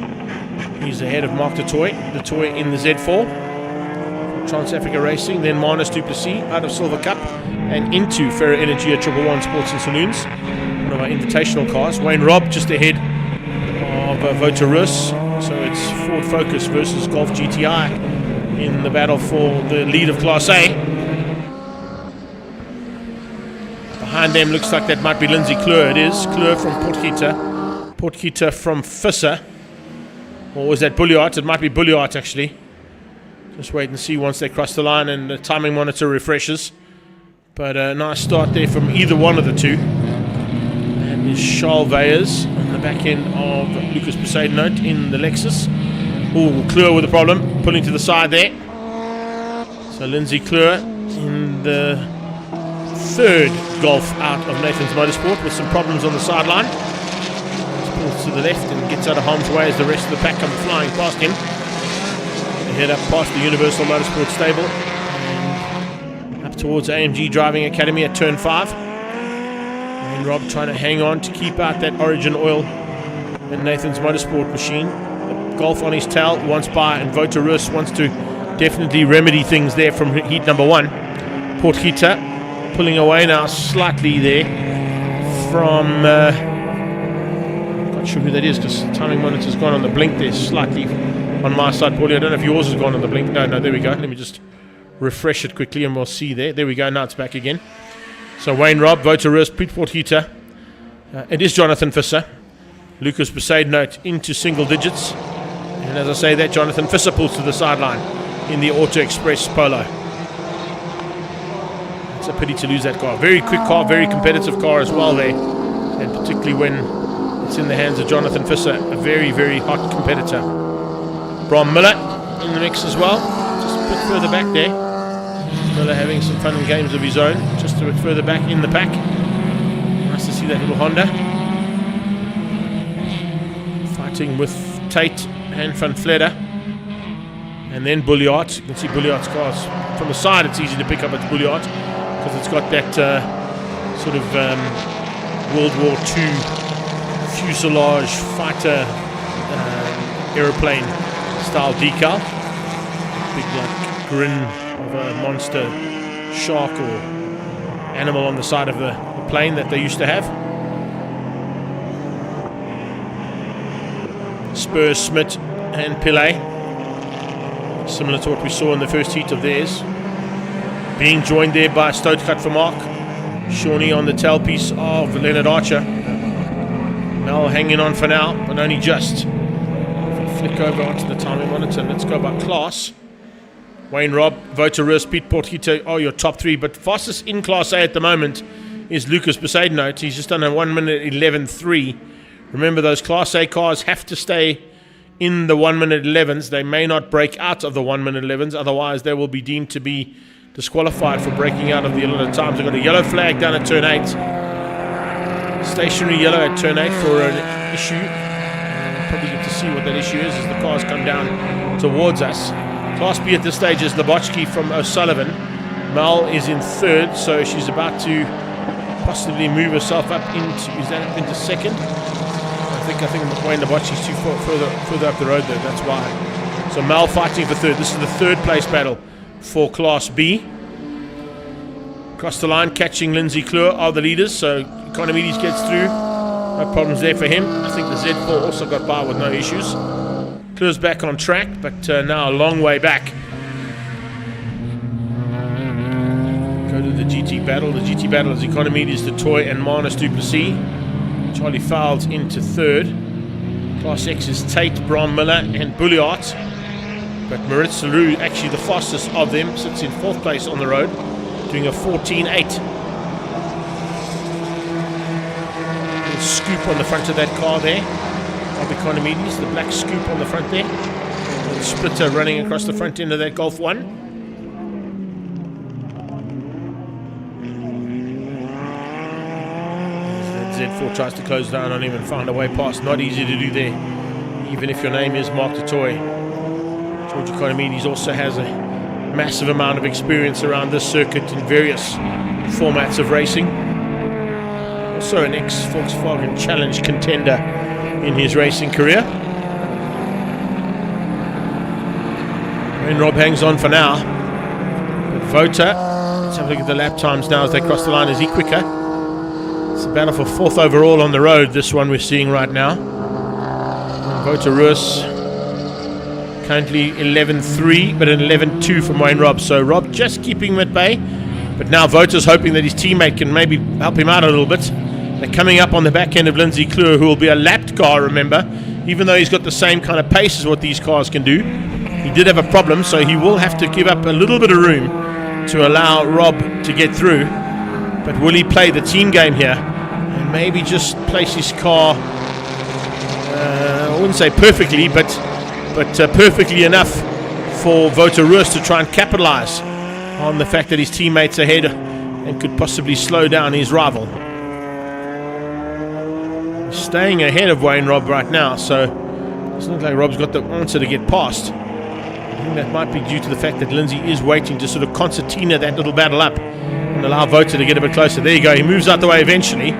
He's ahead of Mark Detoy. Detoy in the Z4. Trans-Africa Racing, then Manus du Plessis out of Silver Cup and into Ferro Energia 111 Sports and Saloons, one of our invitational cars. Wayne Robb just ahead of Vota Rus. So it's Ford Focus versus Golf GTI in the battle for the lead of Class A. Behind them looks like that might be Lindsay Kleur. It is Kleur from Portgieter from Visser. Or was that Bulliart? It might be Bulliart, actually. Just wait and see once they cross the line and the timing monitor refreshes. But a nice start there from either one of the two. And is Charles Veyers on the back end of Lucas Poseidon in the Lexus. Oh, Kleur with a problem, pulling to the side there. So Lindsay Kleur in the third Golf out of Nathan's Motorsport with some problems on the sideline. Pulls to the left and gets out of harm's way as the rest of the pack come flying past him. They head up past the Universal Motorsport stable and up towards AMG Driving Academy at turn 5. And Rob trying to hang on to keep out that Origin oil in Nathan's Motorsport machine. The Golf on his tail once by, and Wouter Roos wants to definitely remedy things there from heat number 1. Portgieter pulling away now slightly there from not sure who that is because the timing monitor's gone on the blink there slightly on my side, Paulie. I don't know if yours has gone on the blink. No, there we go. Let me just refresh it quickly and we'll see there. There we go. Now it's back again. So Wayne Robb, Wouter Roos, Piet Portgieter. It is Jonathan Visser. Lucas Poseidon into single digits. And as I say that, Jonathan Visser pulls to the sideline in the Auto Express Polo. It's a pity to lose that car. Very quick car, very competitive car as well there. And particularly when it's in the hands of Jonathan Visser, a very, very hot competitor. Bram Miller in the mix as well. Just a bit further back there. Miller having some fun and games of his own. Just a bit further back in the pack. Nice to see that little Honda. Fighting with Tate and Van Vletter. And then Bulliart. You can see Bulliart's cars. From the side it's easy to pick up at Bulliart because it's got that sort of World War II fuselage fighter aeroplane style decal. Big like grin of a monster shark or animal on the side of the plane that they used to have. Spurs, Smith and Pillay, similar to what we saw in the first heat of theirs. Being joined there by Stoutgat for Mark. Shawnee on the tailpiece of Leonard Archer. Mel hanging on for now, but only just. Flick over onto the timing monitor. Let's go by class. Wayne Robb, Wouter Roos, Piet Portgieter are your top 3, but fastest in Class A at the moment is Lucas Poseidon. He's just done a 1 minute 11.3. Remember, those Class A cars have to stay in the 1 minute 11s. They may not break out of the 1 minute 11s, otherwise they will be deemed to be disqualified for breaking out of the allotted times. They've got a yellow flag down at turn 8. Stationary yellow at turn 8 for an issue. We'll probably get to see what that issue is as the cars come down towards us. Class B at this stage is Labochki from O'Sullivan. Mel is in 3rd, so she's about to possibly move herself up into 2nd. I think Wayne Labochki's too further up the road there, that's why. So Mel fighting for 3rd. This is the 3rd place battle for Class B. Across the line, catching Lindsay Kleur are the leaders, so Economides gets through. No problems there for him. I think the Z4 also got by with no issues. Kleur's back on track, but now a long way back. Go to the GT battle. The GT battle is Economides, the Toy, and Manus du Plessis. Charlie Fowles into 3rd. Class X is Tate, Bram Miller, and Bulliart. But Maritz Leroux, actually the fastest of them, sits in 4th place on the road, doing a 14.8. Scoop on the front of that car there of Economides, the black scoop on the front there, the splitter running across the front end of that Golf 1. That Z4 tries to close down on him and find a way past. Not easy to do there, even if your name is Mark de Toy. George Economides also has a massive amount of experience around this circuit in various formats of racing. Also an ex-Volkswagen Challenge contender in his racing career. And Rob hangs on for now. But Wouter, let's have a look at the lap times now as they cross the line. Is he quicker? It's a battle for 4th overall on the road, this one we're seeing right now. And Wouter Roos currently 11.3, but an 11.2 from Wayne Robb. So Rob just keeping him at bay. But now Wouter's hoping that his teammate can maybe help him out a little bit. They're coming up on the back end of Lindsay Kleur, who will be a lapped car, remember. even though he's got the same kind of pace as what these cars can do. He did have a problem, so he will have to give up a little bit of room to allow Rob to get through. But will he play the team game here and maybe just place his car, I wouldn't say perfectly, but perfectly enough for Wouter Roos to try and capitalize on the fact that his teammate's ahead and could possibly slow down his rival. He's staying ahead of Wayne Robb right now, so it doesn't look like Rob's got the answer to get past. I think that might be due to the fact that Lindsay is waiting to sort of concertina that little battle up and allow Wouter to get a bit closer. There you go, he moves out the way eventually.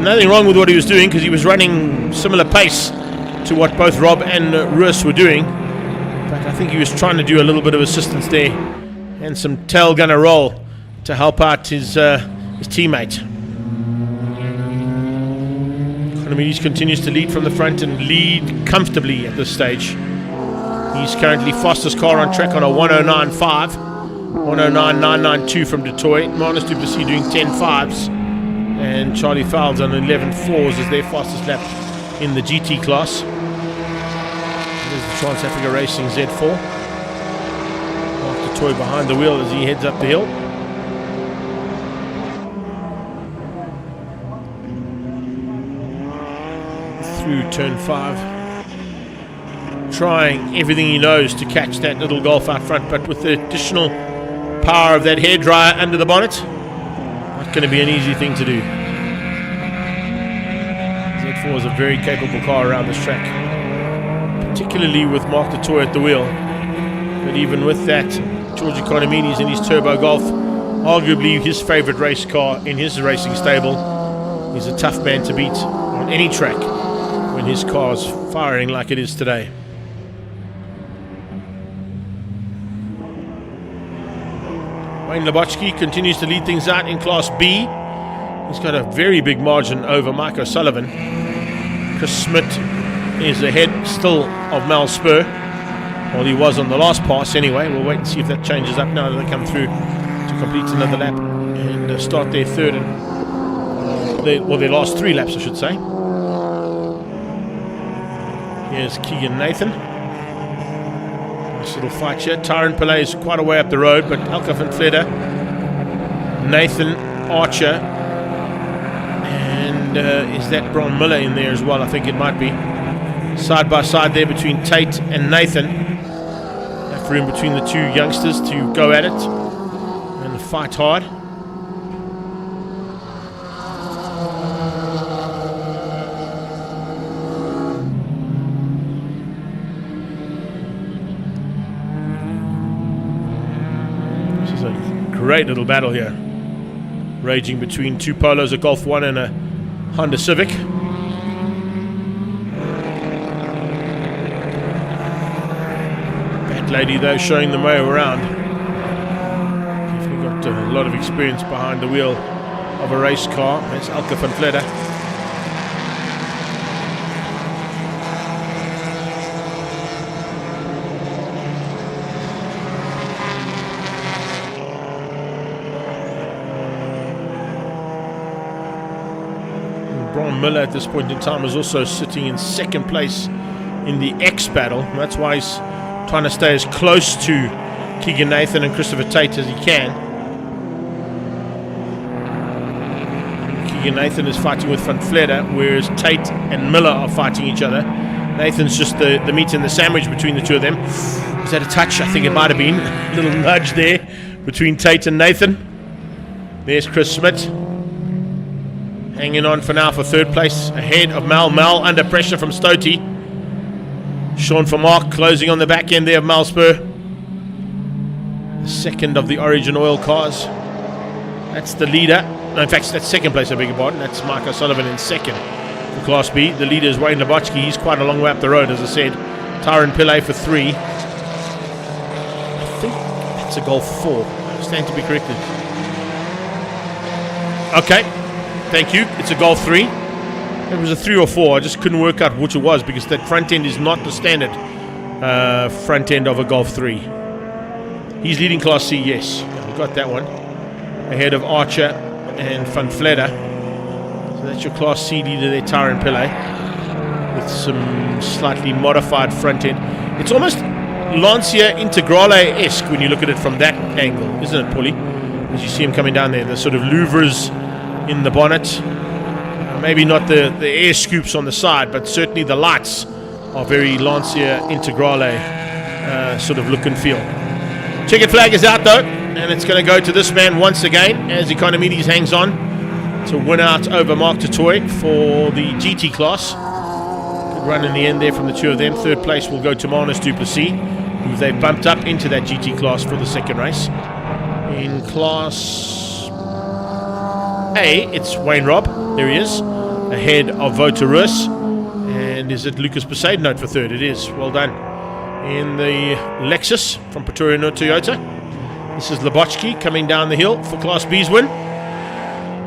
Nothing wrong with what he was doing because he was running similar pace to what both Rob and Roos were doing. But I think he was trying to do a little bit of assistance there and some tail gunner roll to help out his teammate. Economides continues to lead from the front and lead comfortably at this stage. He's currently fastest car on track on a 109.5, 109.992 from Detroit. Manus du Plessis doing 10.5s, and Charlie Fowles on 11.4s as their fastest lap in the GT class. There's the Trans Africa Racing Z4. Mark Detroit behind the wheel as he heads up the hill. Through turn 5. Trying everything he knows to catch that little Golf out front, but with the additional power of that hairdryer under the bonnet, not going to be an easy thing to do. Z4 is a very capable car around this track, particularly with Mark du Toit at the wheel. But even with that, George Economides in his Turbo Golf, arguably his favourite race car in his racing stable, is a tough man to beat on any track when his car's firing like it is today. Wayne Lebotsky continues to lead things out in Class B. He's got a very big margin over Mike O'Sullivan. Chris Smith is ahead still of Mal Spur. Well, he was on the last pass anyway. We'll wait and see if that changes up now that they come through to complete another lap and start their third and their last 3 laps, I should say. Here's Keegan Nathan. Nice little fight here. Tyron Pillay is quite a way up the road, but Elka van Vletter, Nathan Archer, and is that Bron Miller in there as well? I think it might be. Side by side there between Tate and Nathan. Enough room between the 2 youngsters to go at it and fight hard. Great little battle here, raging between 2 Polos, a Golf 1 and a Honda Civic. That lady though showing them way around. Definitely got a lot of experience behind the wheel of a race car. That's Elka van Vletter. Miller at this point in time is also sitting in 2nd place in the X battle. That's why he's trying to stay as close to Keegan Nathan and Christopher Tate as he can. Keegan Nathan is fighting with Van Vletter, whereas Tate and Miller are fighting each other. Nathan's just the meat and the sandwich between the 2 of them. Is that a touch? I think it might have been. A little nudge there between Tate and Nathan. There's Chris Smith. Hanging on for now for 3rd place, ahead of Mal. Mal under pressure from Stoti. Sean Vermaak closing on the back end there of Mal Spur. The 2nd of the Origin Oil cars. That's the leader. No, in fact, that's 2nd place, I beg your pardon. That's Mark O'Sullivan in 2nd for Class B. The leader is Wayne Lebotsky. He's quite a long way up the road, as I said. Tyron Pillay for 3. I think that's a Golf 4. I stand to be corrected. Okay. Thank you. It's a Golf 3. It was a 3 or 4. I just couldn't work out which it was because that front end is not the standard front end of a Golf 3. He's leading Class C, yes. Yeah, we got that one. Ahead of Archer and Van Vletter. So that's your Class C leader there, Tyron Pillay. with some slightly modified front end. It's almost Lancia Integrale-esque when you look at it from that angle, isn't it, Paulie? As you see him coming down there, the sort of louvres in the bonnet. Maybe not the air scoops on the side, but certainly the lights are very Lancia Integrale sort of look and feel. Checkered flag is out though, and it's going to go to this man once again as Economides hangs on to win out over Mark Totoy for the GT class. Good run in the end there from the two of them. Third place will go to Manus du Plessis, who they've bumped up into that GT class for the second race. In Class A, it's Wayne Robb. There he is, ahead of Voterus. And is it Lucas Poseidon for third? It is. Well done. In the Lexus from Pretoria Toyota, this is Labochki coming down the hill for Class B's win.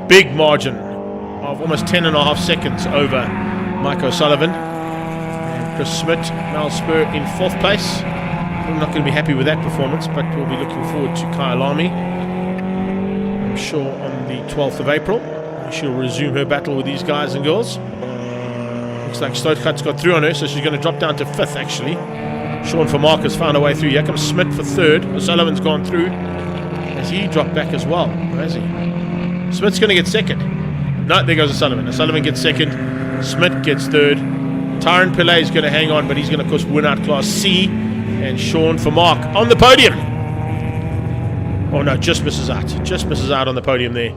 Big margin of almost 10.5 seconds over Mike O'Sullivan. And Chris Smith, Mal Spur in fourth place. I'm not going to be happy with that performance, but we'll be looking forward to Kyle Lamy. I'm sure on the 12th of April she'll resume her battle with these guys and girls. Looks like Stoutgat's got through on her, so she's going to drop down to fifth actually. Sean for Mark has found a way through. Here comes Smith for third. O'Sullivan's gone through. Has he dropped back as well? Or has he? Smith's going to get second. No, there goes O'Sullivan. O'Sullivan gets second. Smith gets third. Tyron Pillay is going to hang on, but he's going to, of course, win out Class C. And Sean for Mark on the podium. Oh no, just misses out. Just misses out on the podium there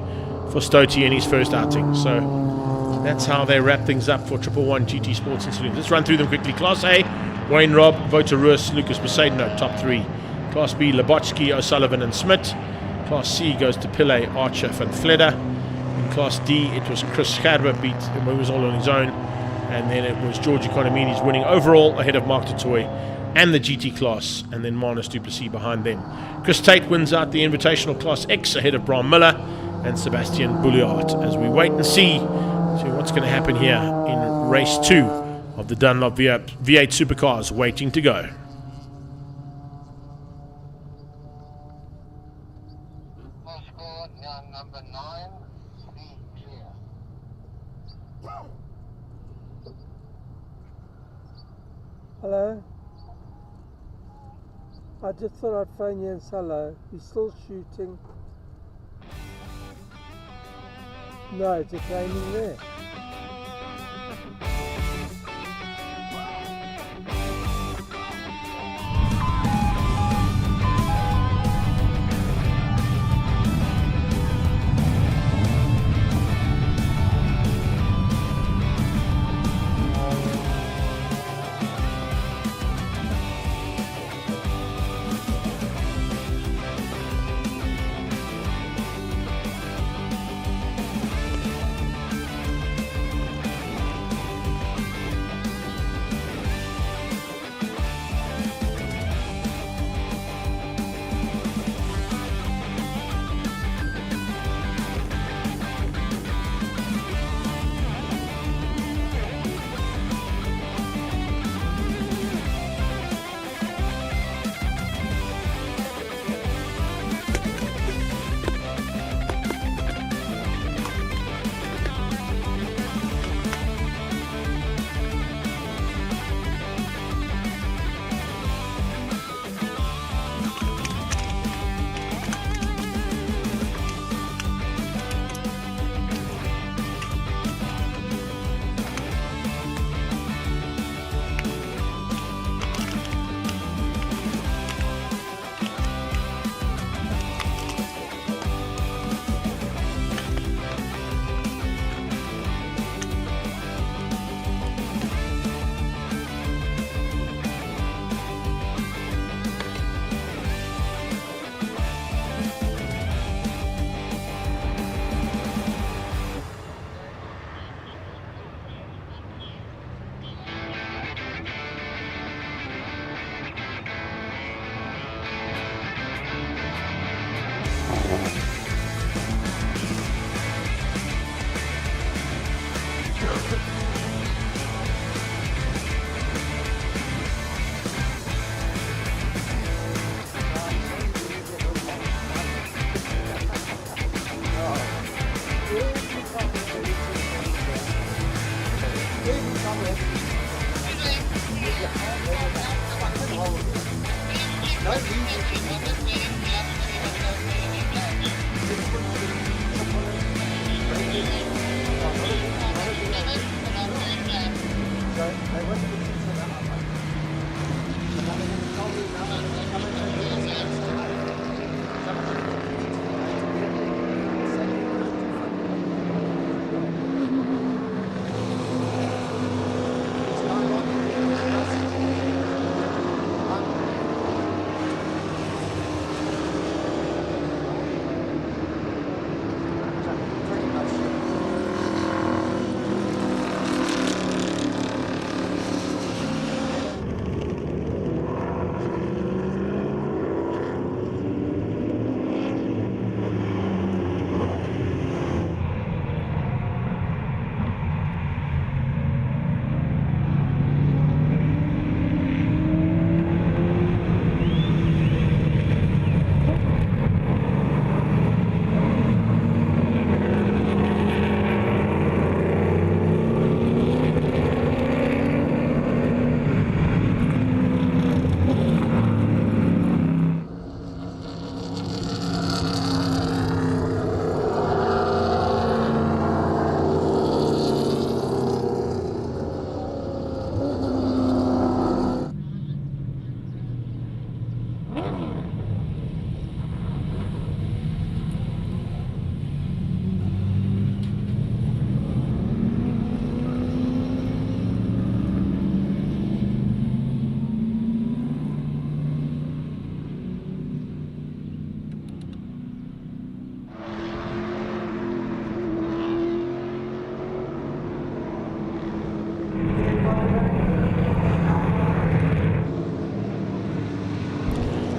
for Stoti in his first outing. So that's how they wrap things up for 111 GT Sports and Saloons. Let's run through them quickly. Class A, Wayne Robb, Voterus, Lucas Poseidon, top three. Class B, Labochki, O'Sullivan and Smith. Class C goes to Pillay, Archer, Van Vledder. In Class D, it was Chris Scherber beat, he was all on his own. And then it was George Economides winning overall ahead of Mark Totoy and the GT class, and then Manus du Plessis behind them. Chris Tate wins out the Invitational Class X ahead of Bram Miller and Sebastian Bouliard as we wait and see what's going to happen here in race 2 of the Dunlop V8 Supercars waiting to go. Hello? I just thought I'd phone you and say hello. You're still shooting? No, it's just raining there.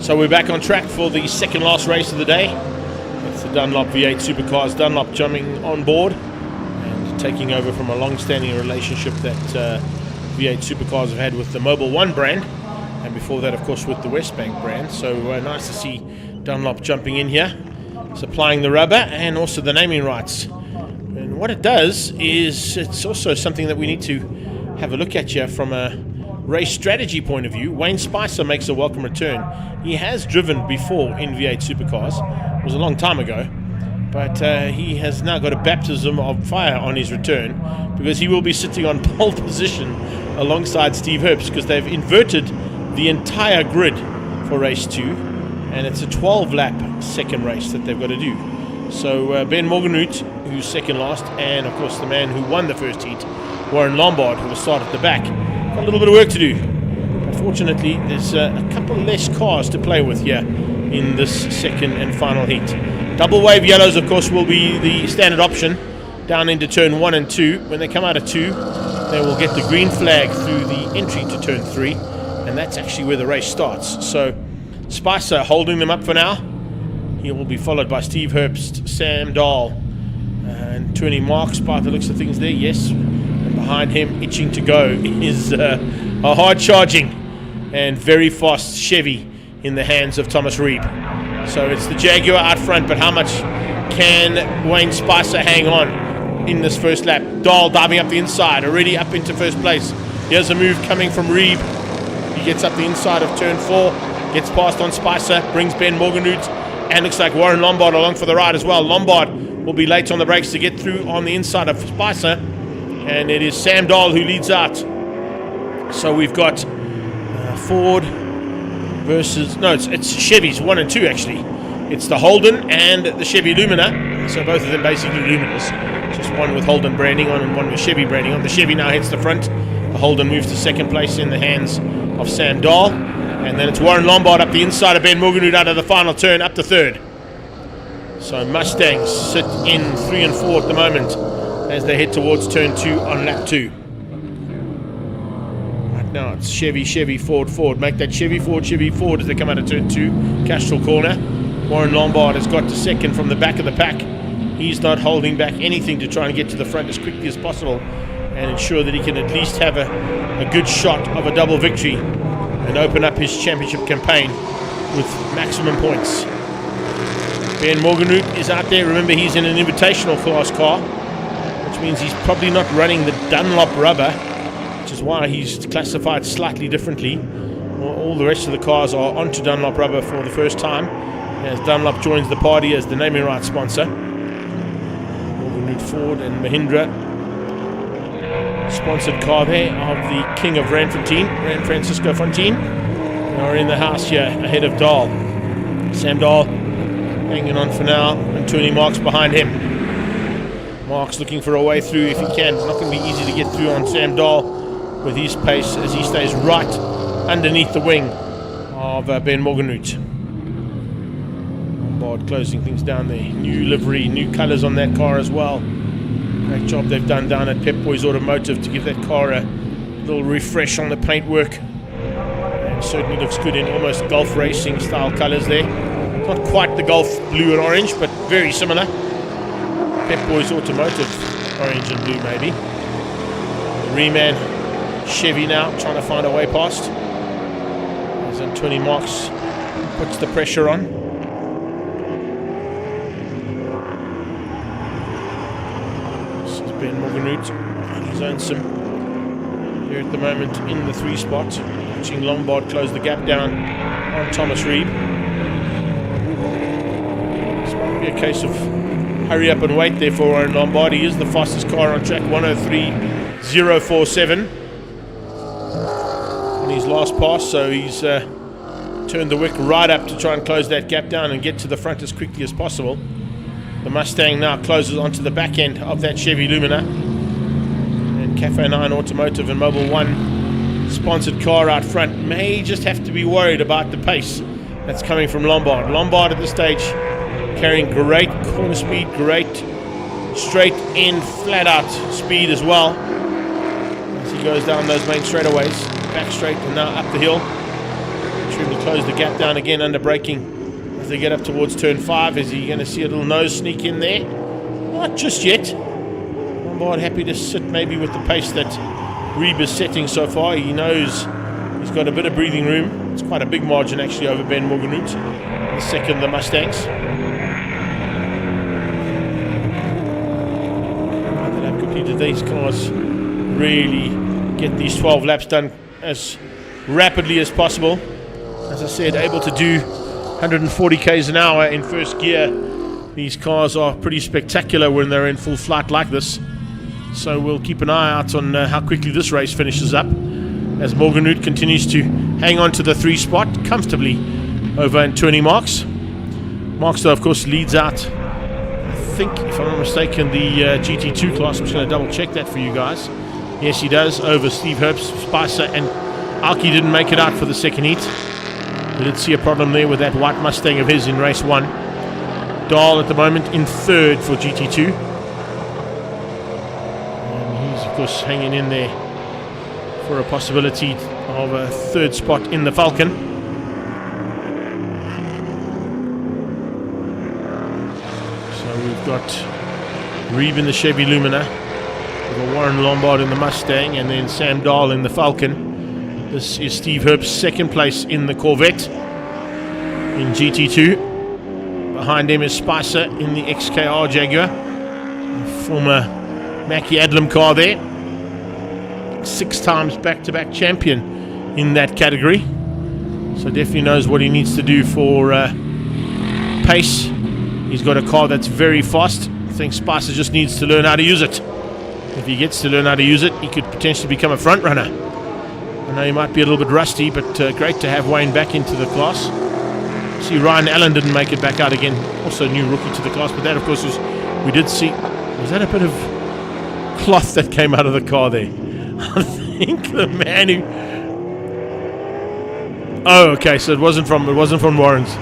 So we're back on track for the second last race of the day. It's the Dunlop V8 Supercars. Dunlop jumping on board and taking over from a long-standing relationship that V8 Supercars have had with the Mobil 1 brand, and before that, of course, with the Westbank brand. So nice to see Dunlop jumping in here, supplying the rubber and also the naming rights. And what it does is it's also something that we need to have a look at here from a race strategy point of view. Wayne Spicer makes a welcome return. He has driven before in V8 Supercars. It was a long time ago, but he has now got a baptism of fire on his return, because he will be sitting on pole position alongside Steve Herbst, because they've inverted the entire grid for race 2, and it's a 12-lap second race that they've got to do. So Ben Morgenroot, who's second last, and of course the man who won the first heat, Warren Lombard, who will start at the back, got a little bit of work to do. Unfortunately, there's a couple less cars to play with here in this second and final heat. Double wave yellows, of course, will be the standard option down into turn 1 and 2. When they come out of 2, they will get the green flag through the entry to turn 3, and that's actually where the race starts. So Spicer holding them up for now. He will be followed by Steve Herbst, Sam Dahl, and Tony Marks by the looks of things there, yes. And behind him, itching to go, is a hard-charging and very fast Chevy in the hands of Thomas Reeb. So it's the Jaguar out front, but how much can Wayne Spicer hang on in this first lap? Dahl diving up the inside, already up into first place. Here's a move coming from Reeb. He gets up the inside of turn 4, gets past on Spicer, brings Ben Morgenroot, and looks like Warren Lombard along for the ride as well. Lombard will be late on the brakes to get through on the inside of Spicer, and it is Sam Dahl who leads out. So we've got Ford versus, no, it's Chevys 1 and 2 actually. It's the Holden and the Chevy Lumina, so both of them basically Luminas, just one with Holden branding on and one with Chevy branding on. The Chevy now hits the front, the Holden moves to second place in the hands of Sam Dahl, and then it's Warren Lombard up the inside of Ben Morgenroot out of the final turn up to third. So Mustangs sit in 3 and 4 at the moment as they head towards turn 2 on lap 2. Now it's Chevy, Ford. Make that Chevy, Ford as they come out of turn 2. Castrol corner. Warren Lombard has got to second from the back of the pack. He's not holding back anything to try and get to the front as quickly as possible and ensure that he can at least have a good shot of a double victory and open up his championship campaign with maximum points. Ben Morgenroot is out there. Remember, he's in an invitational class car, which means he's probably not running the Dunlop rubber, which is why he's classified slightly differently. all the rest of the cars are onto Dunlop rubber for the first time, as Dunlop joins the party as the naming rights sponsor. Morgan Ford and Mahindra, sponsored car there of the King of Ranfontein, Ran Francisco Fontaine, are in the house here ahead of Dahl. Sam Dahl hanging on for now, and Tony Marks behind him. Marks looking for a way through if he can. It's not going to be easy to get through on Sam Dahl with his pace as he stays right underneath the wing of Ben Morgenroot. Lombard closing things down there. New livery, new colours on that car as well. Great job they've done down at Pep Boys Automotive to give that car a little refresh on the paintwork. And certainly looks good in almost Gulf racing style colours there. Not quite the Gulf blue and orange, but very similar. Pep Boys Automotive orange and blue maybe. The Reman Chevy now trying to find a way past. As Anthony Marks puts the pressure on. This is Ben Morgenroot on his own sim. Here at the moment in the 3 spot. Watching Lombard close the gap down on Thomas Reed. This might be a case of hurry up and wait there for Warren Lombard. He is the fastest car on track, 103.047 on his last pass, so he's turned the wick right up to try and close that gap down and get to the front as quickly as possible. The Mustang now closes onto the back end of that Chevy Lumina, and Cafe 9 Automotive and Mobile One sponsored car out front may just have to be worried about the pace that's coming from Lombard. Lombard at this stage carrying great corner speed, great straight in, flat out speed as well. As he goes down those main straightaways, back straight and now up the hill. Trying to close the gap down again under braking as they get up towards turn 5. Is he going to see a little nose sneak in there? Not just yet. Lombard happy to sit maybe with the pace that Reeb is setting so far. He knows he's got a bit of breathing room. It's quite a big margin actually over Ben Morgenroot, the second of the Mustangs. These cars really get these 12 laps done as rapidly as possible. As I said, able to do 140 k's an hour in first gear. These cars are pretty spectacular when they're in full flight like this. So we'll keep an eye out on how quickly this race finishes up, as Morgenroot continues to hang on to the 3 spot comfortably over Anthony Marks. Marks, though, of course, leads out, I think, if I'm not mistaken, the GT2 class. I'm just going to double check that for you guys. Yes, he does, over Steve Herbst, Spicer, and Alki didn't make it out for the second heat. We did see a problem there with that white Mustang of his in race 1. Dahl at the moment in 3rd for GT2. And he's, of course, hanging in there for a possibility of a 3rd spot in the Falcon. We've got Reeb in the Chevy Lumina, we've got Warren Lombard in the Mustang, and then Sam Dahl in the Falcon. This is Steve Herbst's 2nd place in the Corvette in GT2. Behind him is Spicer in the XKR Jaguar, former Mackie Adlam car there. 6 times back-to-back champion in that category, so definitely knows what he needs to do for pace. He's got a car that's very fast. I think Spicer just needs to learn how to use it. If he gets to learn how to use it, he could potentially become a front runner. I know he might be a little bit rusty, but great to have Wayne back into the class. See, Ryan Allen didn't make it back out again, also new rookie to the class, but that, of course, we did see, was that a bit of cloth that came out of the car there? I think the man who... Oh, okay, so it wasn't from Warren's.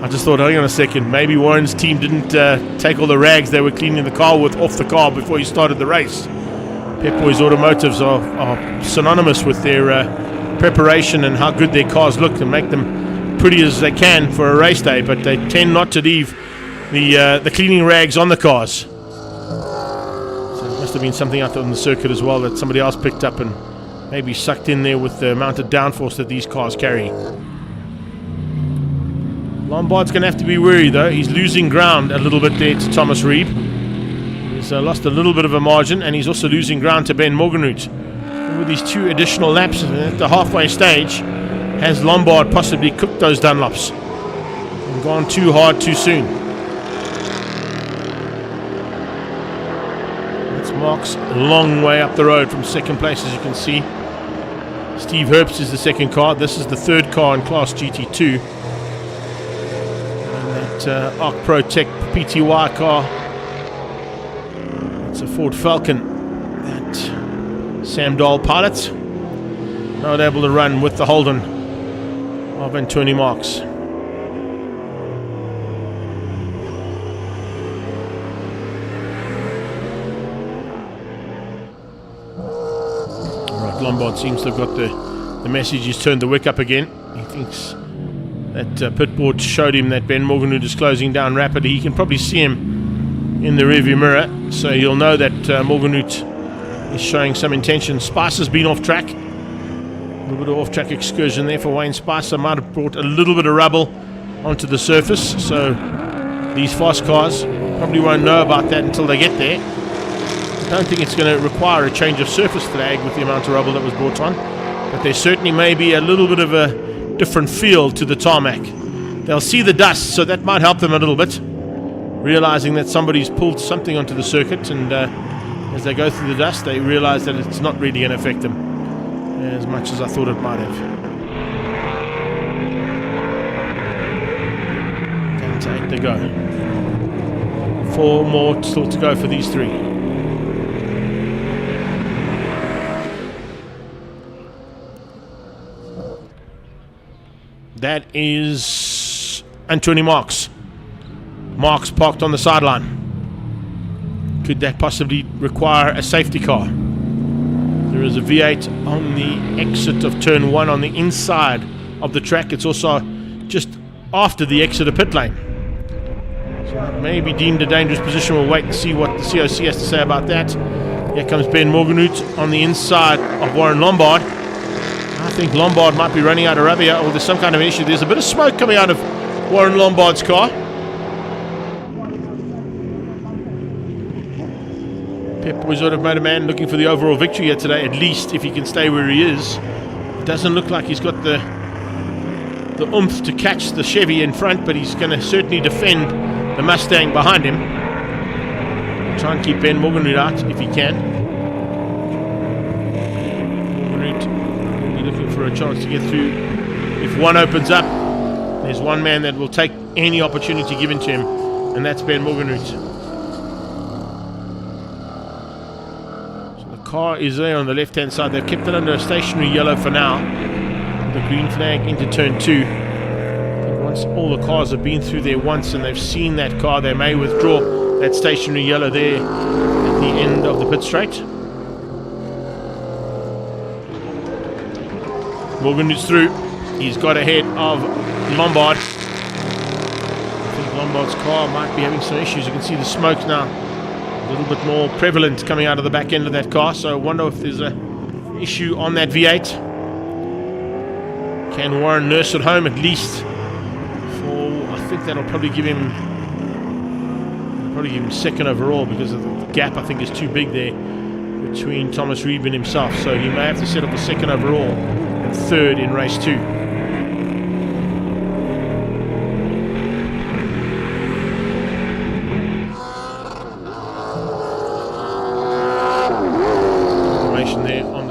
I just thought, hang on a second, maybe Warren's team didn't take all the rags they were cleaning the car with off the car before he started the race. Pep Boys Automotives are synonymous with their preparation and how good their cars look and make them pretty as they can for a race day, but they tend not to leave the cleaning rags on the cars. So it must have been something out on the circuit as well that somebody else picked up and maybe sucked in there with the amount of downforce that these cars carry. Lombard's going to have to be wary, though. He's losing ground a little bit there to Thomas Reeb. He's lost a little bit of a margin, and he's also losing ground to Ben Morgenroot. With these 2 additional laps at the halfway stage, Has Lombard possibly cooked those Dunlops and gone too hard too soon? That's Mark's a long way up the road from second place, as you can see. Steve Herbst is the second car. This is the third car in Class GT2. And that Arc Pro Tech PTY car, it's a Ford Falcon that Sam Dahl pilots. Not able to run with the Holden of Anthony Marks. Right, Lombard seems to have got the message. He's turned the wick up again. He thinks that pit board showed him that Ben Morganwood is closing down rapidly. He can probably see him in the rearview mirror, so he'll know that Morganwood is showing some intention. Spicer's been off track. A little bit of off-track excursion there for Wayne Spicer. Might have brought a little bit of rubble onto the surface, so these fast cars probably won't know about that until they get there. I don't think it's going to require a change of surface flag with the amount of rubble that was brought on, but there certainly may be a little bit of a different feel to the tarmac. They'll see the dust, so that might help them a little bit, realizing that somebody's pulled something onto the circuit, and as they go through the dust, they realize that it's not really going to affect them as much as I thought it might have. Down to 8 to go. 4 more still to go for these 3. That is Anthony Marks. Marks parked on the sideline. Could that possibly require a safety car? There is a V8 on the exit of turn 1 on the inside of the track. It's also just after the exit of pit lane. So it may be deemed a dangerous position. We'll wait and see what the COC has to say about that. Here comes Ben Morganwood on the inside of Warren Lombard. I think Lombard might be running out of rubber here, or there's some kind of issue. There's a bit of smoke coming out of Warren Lombard's car. Pep Boys would have made a man looking for the overall victory here today, at least if he can stay where he is. It doesn't look like he's got the oomph to catch the Chevy in front, but he's going to certainly defend the Mustang behind him. Try and keep Ben Morganwood out if he can. Morganwood will be looking for a chance to get through. If one opens up, there's one man that will take any opportunity given to him, and that's Ben Morganwood. Car is there on the left hand side. They've kept it under a stationary yellow for now. The green flag into turn 2. Once all the cars have been through there once and they've seen that car, they may withdraw that stationary yellow there at the end of the pit straight. Morganwood's through. He's got ahead of Lombard. I think Lombard's car might be having some issues. You can see the smoke now. A little bit more prevalent coming out of the back end of that car, so I wonder if there's an issue on that V8. Can Warren nurse it home at least? I think that'll probably give him second overall, because of the gap I think is too big there between Thomas Reeb and himself, so he may have to set up the second overall and third in race 2.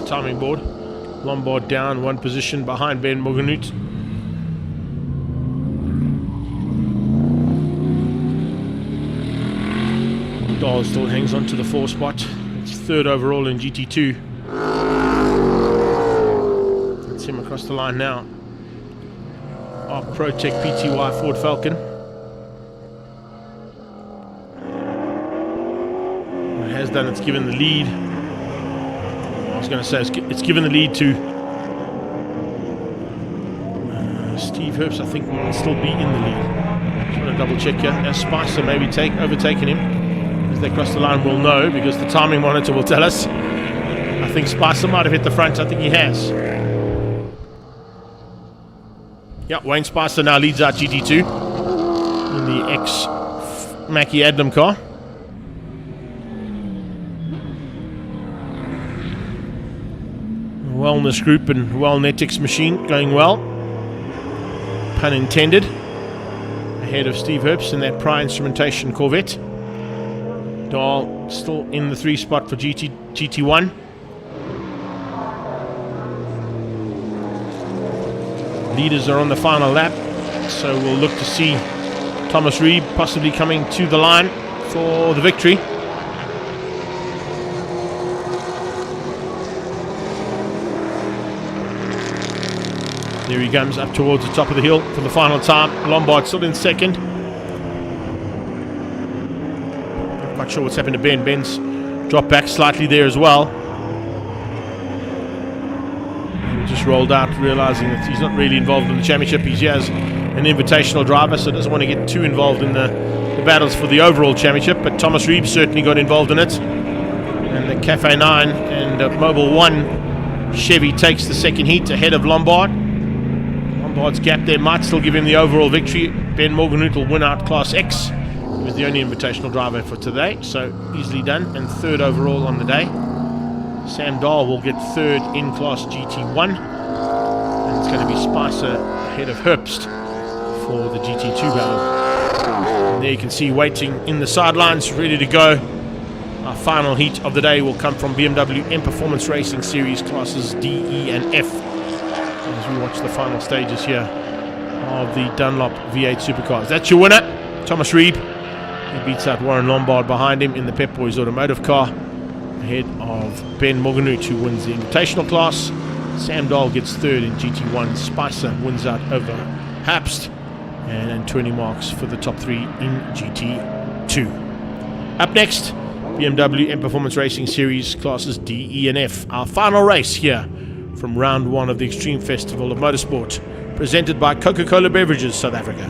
Timing board. Lombard down 1 position behind Ben Morganwood. Dahl still hangs on to the 4 spot. It's 3rd overall in GT2. That's him across the line now. Arc Pro Tech PTY Ford Falcon. What it has done, it's given the lead. I was going to say it's given the lead to Steve Herbst. I think will still be in the lead. Just want to double check here. As Spicer maybe overtaken him as they cross the line, we'll know because the timing monitor will tell us. I think Spicer might have hit the front. I think he has. Yeah, Wayne Spicer now leads out GT2 in the ex-Mackie Adlam car. Wellness Group and Wellnetics machine going well. pun intended, ahead of Steve Herbst in that Pry Instrumentation Corvette. Dahl still in the 3 spot for GT1. Leaders are on the final lap, so we'll look to see Thomas Reeb possibly coming to the line for the victory. There he comes up towards the top of the hill for the final time. Lombard still in second. Not quite sure what's happened to Ben. Ben's dropped back slightly there as well. He just rolled out, realizing that he's not really involved in the championship. He's here as an invitational driver, so doesn't want to get too involved in the battles for the overall championship. But Thomas Reeb certainly got involved in it. And the Cafe 9 and Mobile 1 Chevy takes the second heat ahead of Lombard. Lombard's gap there might still give him the overall victory. Ben Morganhout will win out Class X. He was the only invitational driver for today, so easily done, and third overall on the day. Sam Dahl will get third in Class GT1, and it's going to be Spicer ahead of Herbst for the GT2 battle. And there you can see waiting in the sidelines, ready to go. Our final heat of the day will come from BMW M Performance Racing Series classes D, E and F, as we watch the final stages here of the Dunlop V8 Supercars. That's your winner, Thomas Reeb. He beats out Warren Lombard behind him in the Pep Boys automotive car, ahead of Ben Morganhout, who wins the invitational class. Sam Dahl gets third in GT1. Spicer wins out over Herbst, and 20 marks for the top 3 in GT2. Up next, BMW M Performance Racing Series classes D, E and F. Our final race here from round 1 of the Extreme Festival of Motorsport, presented by Coca-Cola Beverages South Africa.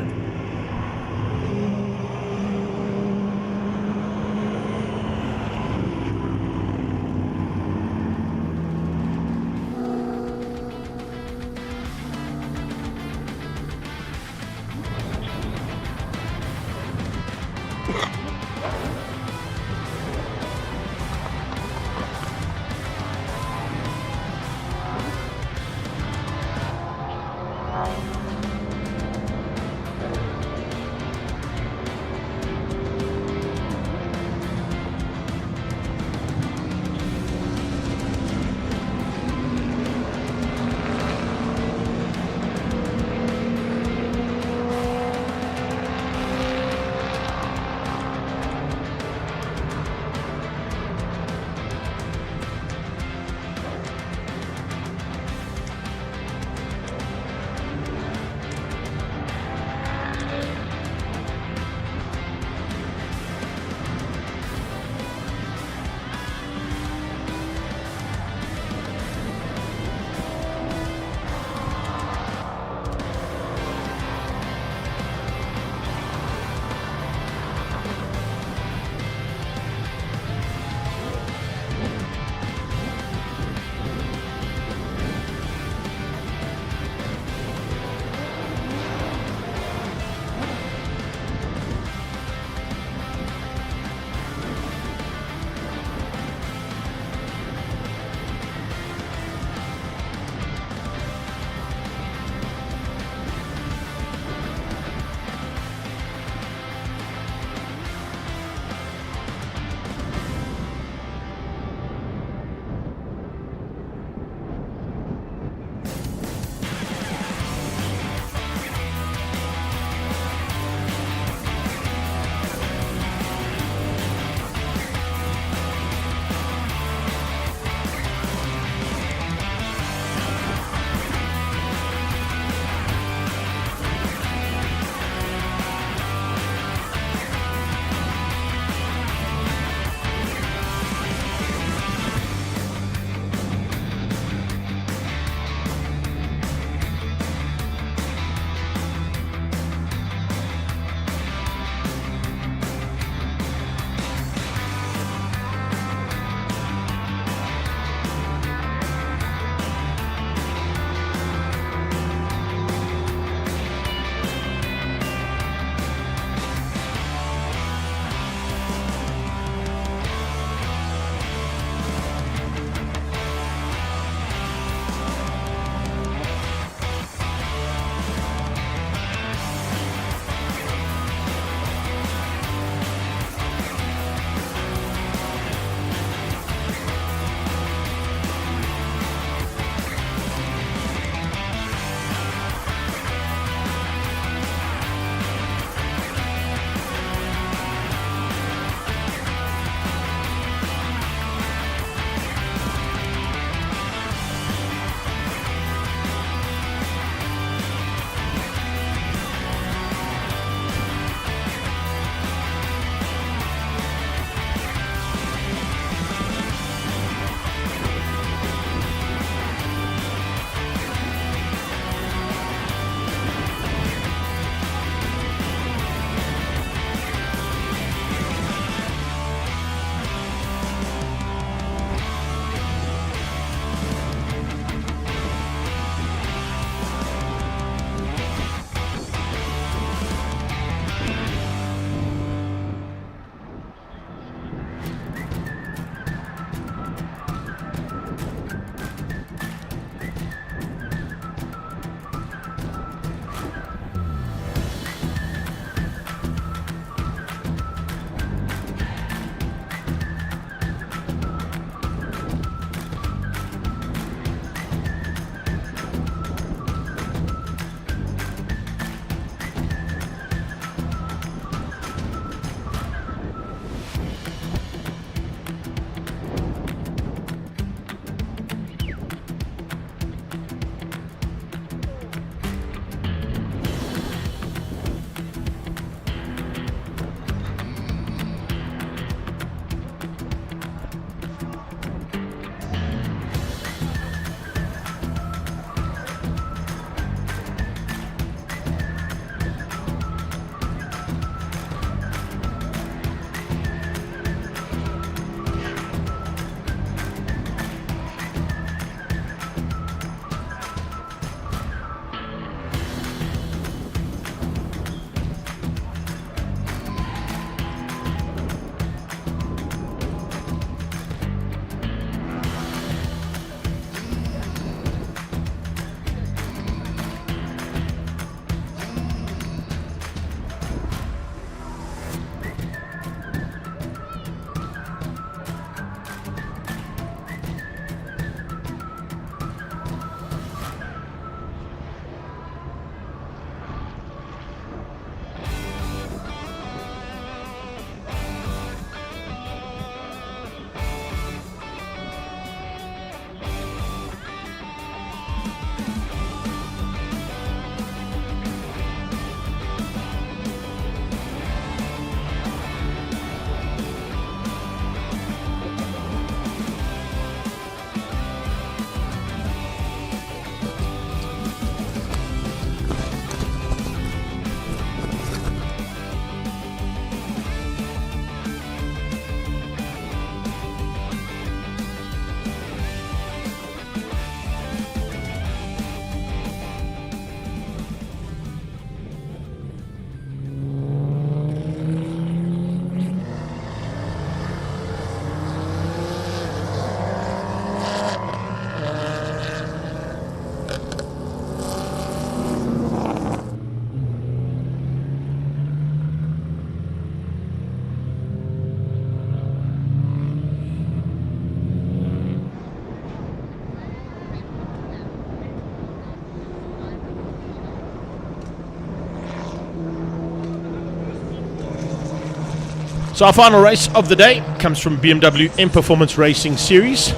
So our final race of the day comes from BMW M Performance Racing Series,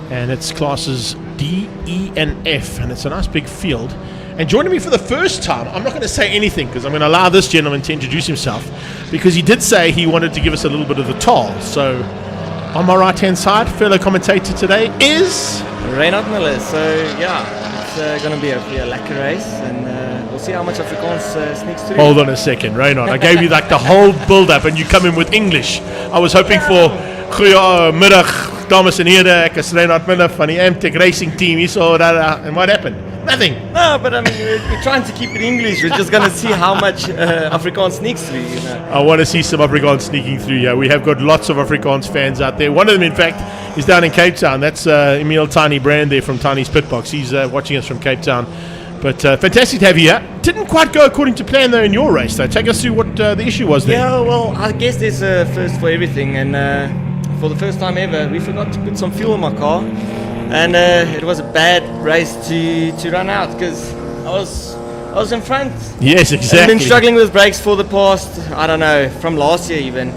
and it's classes D, E and F, and it's a nice big field. And joining me for the first time, I'm not going to say anything because I'm going to allow this gentleman to introduce himself, because he did say he wanted to give us a little bit of the toll. So on my right hand side, fellow commentator today is Reinhard Miller. So yeah, it's going to be a lekker race, and we'll see how much Afrikaans sneaks through. Hold on a second, Reinhard. I gave you like the whole build-up and you come in with English. I was hoping for goeiemiddag, dames en heren. Ek is Reinhard Miller van die MTech Racing Team. And what happened? Nothing. No, but I mean, we're trying to keep it English. We're just going to see how much Afrikaans sneaks through, you know. I want to see some Afrikaans sneaking through here. We have got lots of Afrikaans fans out there. One of them, in fact, is down in Cape Town. That's Emil Tiny Brand there from Tiny's Pitbox. He's watching us from Cape Town. But fantastic to have you here. Didn't quite go according to plan, though, in your race, though. Take us through what the issue was there. Yeah, well, I guess there's a first for everything. And for the first time ever, we forgot to put some fuel in my car. And it was a bad race to run out because I was in front. Yes, exactly. I've been struggling with brakes for the past, I don't know, from last year even.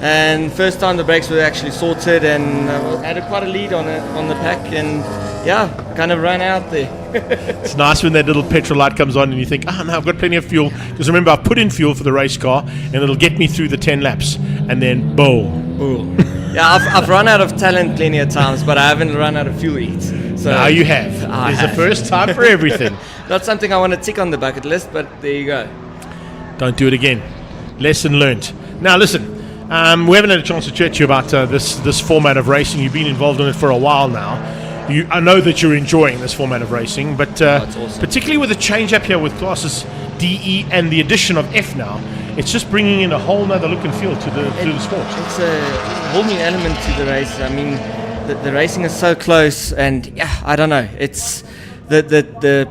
And first time the brakes were actually sorted, and I had quite a lead on the pack, and yeah, kind of ran out there. It's nice when that little petrol light comes on and you think, oh no, I've got plenty of fuel. Because remember, I've put in fuel for the race car and it'll get me through the 10 laps. And then, boom. Yeah, I've run out of talent plenty of times, but I haven't run out of fuel yet. So now you have. There's a first time for everything. Not something I want to tick on the bucket list, but there you go. Don't do it again. Lesson learnt. Now listen, we haven't had a chance to chat to you about this format of racing. You've been involved in it for a while now. I know that you're enjoying this format of racing, but awesome. Particularly with the change up here with classes D, E and the addition of F now, it's just bringing in a whole nother look and feel to the sport. It's a whole new element to the race. I mean, the racing is so close, and yeah, I don't know. It's the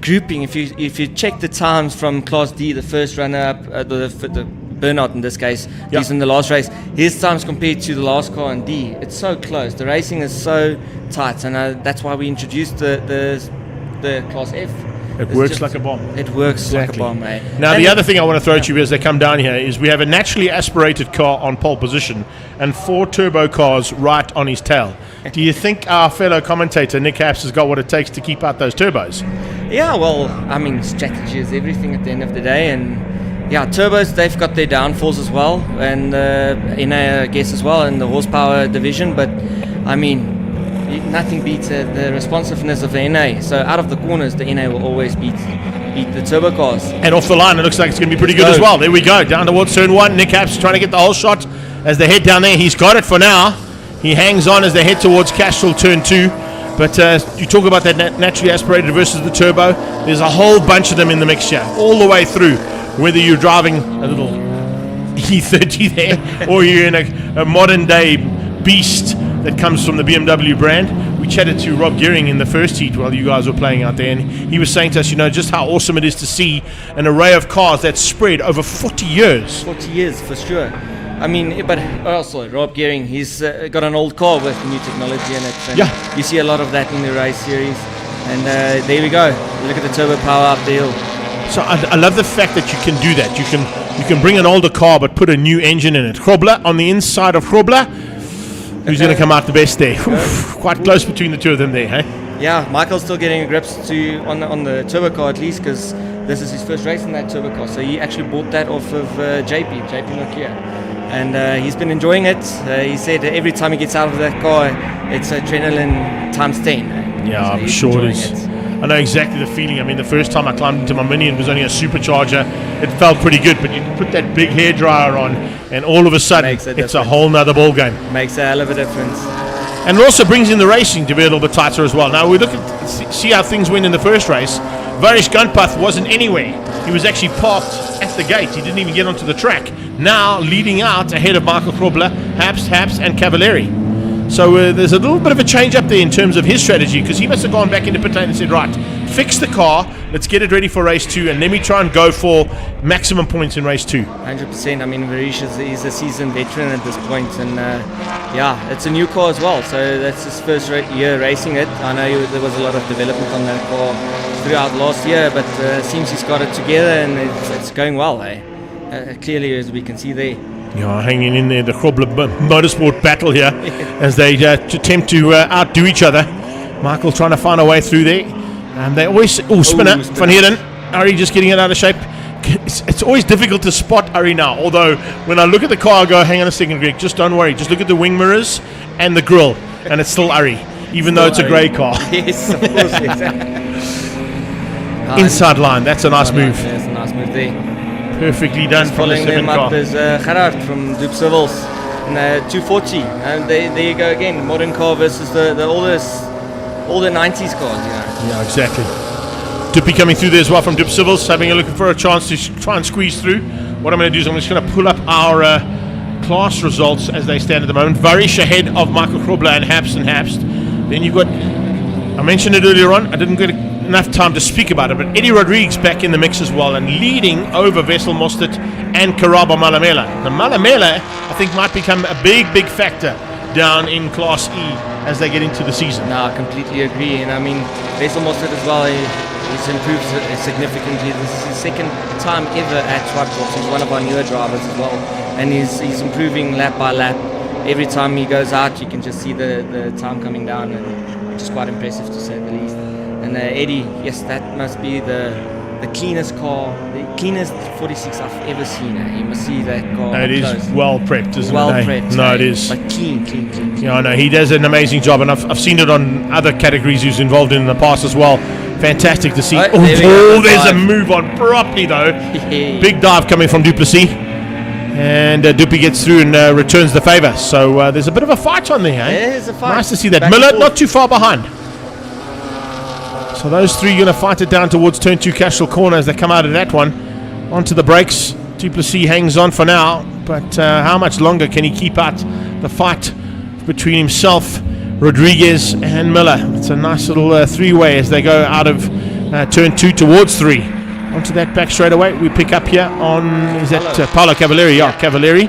grouping. If you check the times from Class D, the first runner up, the Burnout in this case, he's in the last race. His times compared to the last car in D, it's so close. The racing is so tight, and that's why we introduced the Class F. It works like a bomb. It works like a bomb, mate. Now, the other thing I want to throw at you as they come down here is we have a naturally aspirated car on pole position and 4 turbo cars right on his tail. Do you think our fellow commentator, Nick Haps, has got what it takes to keep out those turbos? Yeah, well, I mean, strategy is everything at the end of the day, and yeah, turbos, they've got their downfalls as well, and NA, I guess, as well, in the horsepower division, but I mean, nothing beats the responsiveness of the NA. So out of the corners, the NA will always beat the turbo cars. And off the line, it looks like it's going to be pretty good as well. There we go, down towards turn 1. Nick Haps trying to get the whole shot as they head down there. He's got it for now. He hangs on as they head towards Castrol turn 2. But you talk about that naturally aspirated versus the turbo. There's a whole bunch of them in the mixture, all the way through. Whether you're driving a little E30 there or you're in a modern day beast that comes from the BMW brand. We chatted to Rob Gearing in the first heat while you guys were playing out there, and he was saying to us, just how awesome it is to see an array of cars that's spread over 40 years. 40 years, for sure. I mean, but also Rob Gearing, he's got an old car with new technology in it. And you see a lot of that in the race series. And there we go. Look at the turbo power up the hill. So I love the fact that you can do that. You can bring an older car but put a new engine in it. Grobler on the inside of Grobler. Who's going to come out the best there? Quite close between the two of them there, hey? Yeah, Michael's still getting grips on the turbo car at least, because this is his first race in that turbo car. So he actually bought that off of JP Nokia. And he's been enjoying it. He said every time he gets out of that car, it's adrenaline times 10. Yeah, so I'm sure it is. I know exactly the feeling. I mean, the first time I climbed into my Mini, it was only a supercharger. It felt pretty good, but you put that big hairdryer on, and all of a sudden, it's a whole nother ball game. Makes a hell of a difference. And it also brings in the racing to be a little bit tighter as well. Now, we look at see how things went in the first race. Varish Gunpath wasn't anywhere. He was actually parked at the gate. He didn't even get onto the track. Now, leading out ahead of Michael Grobler, Haps, and Cavalieri. So there's a little bit of a change up there in terms of his strategy, because he must have gone back into pit lane and said, right, fix the car, let's get it ready for race 2, and let me try and go for maximum points in race 2. 100%. I mean, Varish is a seasoned veteran at this point, and yeah, it's a new car as well, so that's his first year racing it. I know there was a lot of development on that car throughout last year, but it seems he's got it together, and it's going well, clearly, as we can see there. Yeah, hanging in there, the Grobler Motorsport battle here as they attempt to outdo each other. Michael trying to find a way through there. And they always... spinner. Van Heerden. Ari just getting it out of shape. It's always difficult to spot Ari now. Although, when I look at the car, I go, hang on a second, Greg. Just don't worry. Just look at the wing mirrors and the grille. And it's still Ari. Even though it's a grey car. Yes, of course, exactly. Inside line. That's a nice move. That's a nice move there. Perfectly done from the Following 7 them car. up is Gerard from Duke Civils in 240. And there you go again. Modern car versus the older 90s cars, you know. Yeah, exactly. Duppy coming through there as well from Duke Civils, looking for a chance to try and squeeze through. What I'm going to do is I'm just going to pull up our class results as they stand at the moment. Varish ahead of Michael Grobler and Hapst. Then you've got, I mentioned it earlier on, I didn't get enough time to speak about it, but Eddie Rodriguez back in the mix as well and leading over Wessel Mostert and Karabo Malamela. The Malamela, I think, might become a big factor down in Class E as they get into the season. No, I completely agree. And I mean, Wessel Mostert as well, he's improved significantly. This is his second time ever at Zwartkops. He's one of our newer drivers as well. And he's improving lap by lap. Every time he goes out, you can just see the time coming down, and which is quite impressive to say the least. And Eddie, yes, that must be the cleanest car, the cleanest 46 I've ever seen. You must see that car. It is well prepped, isn't well it? Prepped, No, it is. But clean. Yeah, I know. He does an amazing job, and I've seen it on other categories he's involved in the past as well. Fantastic to see. There's a move on properly, though. Big dive coming from Duplessis. And Duppy gets through and returns the favour. So there's a bit of a fight on there, eh? There's a fight. Nice to see that. Back Miller not too far behind. So those three going to fight it down towards turn 2 Cashel corner as they come out of that one. Onto the brakes. Duplessis hangs on for now. But how much longer can he keep out the fight between himself, Rodriguez and Miller? It's a nice little three-way as they go out of turn 2 towards 3. Onto that back straight away. We pick up here on, is that Paolo Cavalieri? Yeah, Cavalieri.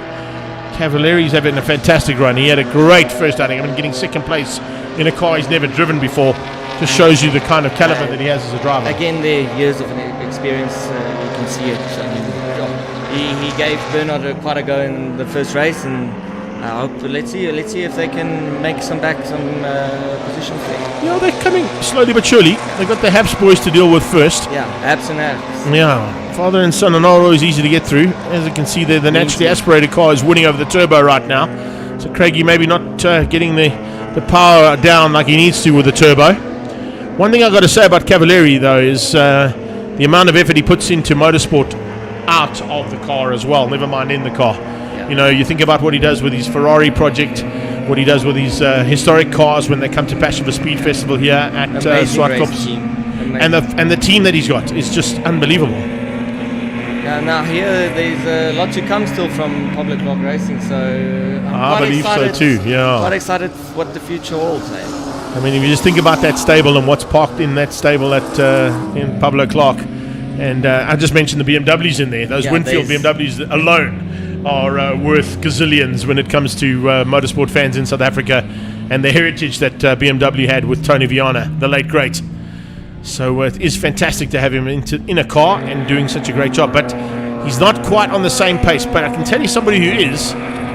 Cavalieri's having a fantastic run. He had a great first outing. I mean, getting second place in a car he's never driven before just shows you the kind of caliber that he has as a driver. Again, the years of experience, you can see it. I mean, he gave Bernard quite a go in the first race, and let's see if they can make some positions there. Yeah, they're coming slowly but surely. They've got the Habs boys to deal with first. Yeah, Habs and Habs. Yeah, father and son are not always easy to get through. As you can see there, the naturally aspirated car is winning over the turbo right now. So Craigie maybe not getting the power down like he needs to with the turbo. One thing I've got to say about Cavalieri, though, is the amount of effort he puts into motorsport out of the car as well, never mind in the car. You know, you think about what he does with his Ferrari project, what he does with his historic cars when they come to Passion for Speed Festival here at Zwartkops. And the team that he's got is just unbelievable. Yeah, now here there's a lot to come still from Public Clock Racing, so I believe so too, yeah. Quite excited what the future holds. I mean, if you just think about that stable and what's parked in that stable at in Pablo Clark, and I just mentioned the BMWs in there. Those Winfield BMWs alone are worth gazillions when it comes to motorsport fans in South Africa and the heritage that BMW had with Tony Viana, the late great. So it is fantastic to have him in a car and doing such a great job. But he's not quite on the same pace. But I can tell you somebody who is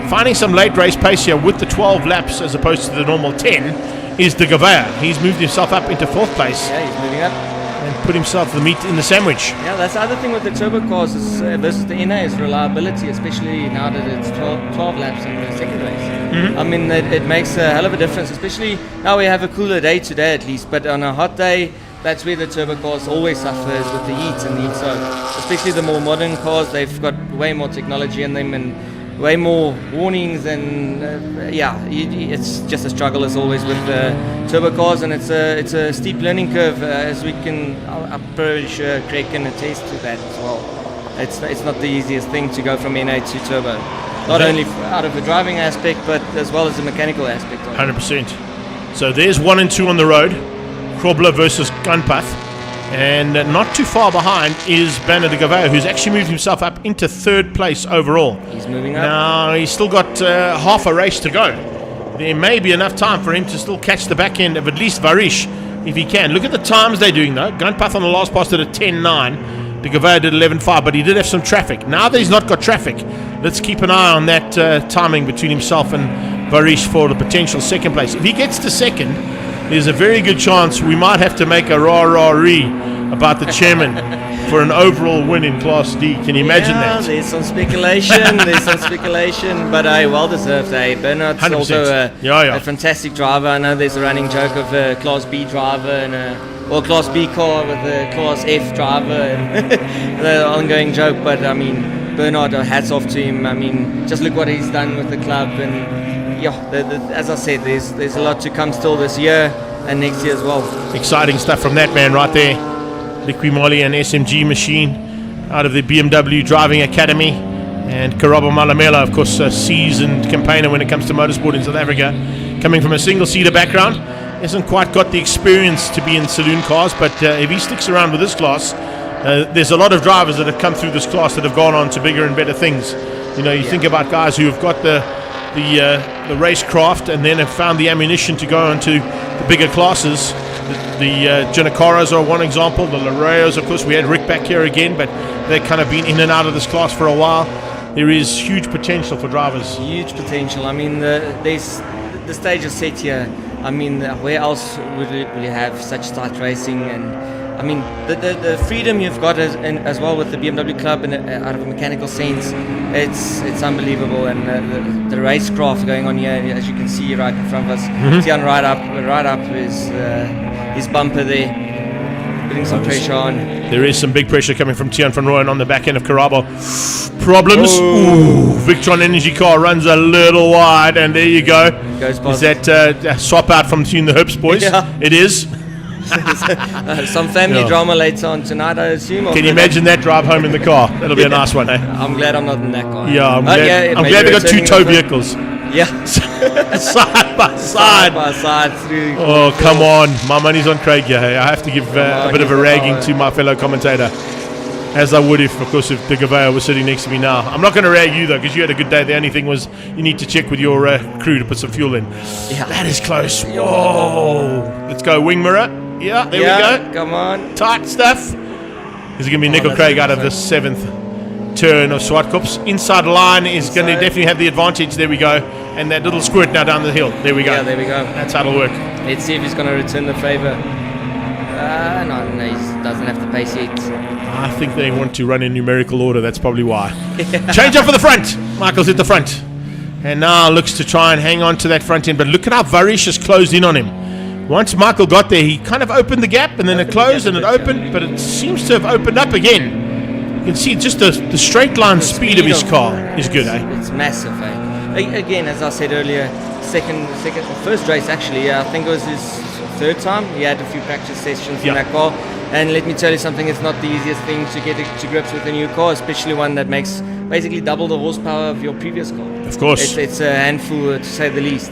finding some late race pace here with the 12 laps as opposed to the normal 10 is De Gavea. He's moved himself up into 4th place. Yeah, he's moving up. And put himself the meat in the sandwich. Yeah, that's the other thing with the turbo cars is, versus the NA is reliability, especially now that it's 12 laps in the second race. Mm-hmm. I mean, it makes a hell of a difference, especially now we have a cooler day today at least, but on a hot day, that's where the turbo cars always suffers with the heat and heat. So, especially the more modern cars, they've got way more technology in them and way more warnings, and it's just a struggle as always with turbo cars, and it's a steep learning curve, as we can. I'm pretty sure Craig can attest to that as well. It's not the easiest thing to go from NA to turbo, not only out of the driving aspect, but as well as the mechanical aspect. 100%. So there's 1 and 2 on the road. Grobler versus Gunpath, and not too far behind is Banner de Gavea, who's actually moved himself up into 3rd place overall. He's moving up. Now he's still got half a race to go. There may be enough time for him to still catch the back end of at least Varish if he can. Look at the times they're doing though. Gunpath on the last pass at a 10.9. De Gavea did 11.5, but he did have some traffic. Now that he's not got traffic, let's keep an eye on that timing between himself and Varish for the potential second place. If he gets to second, there's a very good chance we might have to make a rah-rah-ree about the chairman for an overall win in Class D. Can you imagine that? There's some speculation. But well deserved. Bernard's 100%. also Yeah. a fantastic driver. I know there's a running joke of a Class B driver and a Class B car with a Class F driver, and the ongoing joke. But I mean, Bernard, hats off to him. I mean, just look what he's done with the club, and as I said, there's a lot to come still this year and next year as well. Exciting stuff from that man right there. Liqui and SMG machine out of the BMW Driving Academy, and Karabo Malamela, of course, a seasoned campaigner when it comes to motorsport in South Africa, coming from a single-seater background. Hasn't quite got the experience to be in saloon cars, but if he sticks around with this class, there's a lot of drivers that have come through this class that have gone on to bigger and better things. You know, you think about guys who have got the racecraft and then have found the ammunition to go into the bigger classes. The Janacaras are one example. The Lareos, of course, we had Rick back here again, but they've kind of been in and out of this class for a while. There is huge potential for drivers. Huge potential. I mean, the stage is set here. I mean, where else would you have such tight racing? And I mean, the freedom you've got as well with the BMW club, and out of a mechanical sense, it's unbelievable. And the racecraft going on here, as you can see right in front of us, Tian right up is his bumper there, putting some pressure on. There is some big pressure coming from Tian van Rooyen on the back end of Karabo. Problems. Ooh, Victron Energy car runs a little wide, and there you go. Goes is that swap out from between the Hoops boys? Yeah. It is. Some family drama later on tonight, I assume. Can you imagine that drive home in the car? That'll be a nice one, eh? I'm glad I'm not in that car. Yeah, I'm glad they got two tow vehicles. Yeah. Side by side. Through. Oh, come on. My money's on Craig here. I have to give a bit of a ragging to my fellow commentator, as I would if De Gavea was sitting next to me now. I'm not going to rag you, though, because you had a good day. The only thing was you need to check with your crew to put some fuel in. Yeah. That is close. Whoa. Let's go wing mirror. Yeah, there we go. Come on. Tight stuff. This is going to be Nico Craig out of the 7th turn of Zwartkops. Inside line is going to definitely have the advantage. There we go. And that little squirt now down the hill. There we go. Yeah, there we go. That's how it'll work. Let's see if he's going to return the favour. No, he doesn't have the pace yet. I think they want to run in numerical order. That's probably why. Change up for the front. Michael's at the front. And now looks to try and hang on to that front end. But look at how Varish has closed in on him. Once Michael got there, he kind of opened the gap, and then it closed and it opened, but it seems to have opened up again. You can see just the straight line speed of his car is good, eh? It's massive, eh? Again, as I said earlier, first race actually, I think it was his third time. He had a few practice sessions in that car, and let me tell you something, it's not the easiest thing to get to grips with a new car, especially one that makes basically double the horsepower of your previous car. Of course. It's a handful, to say the least.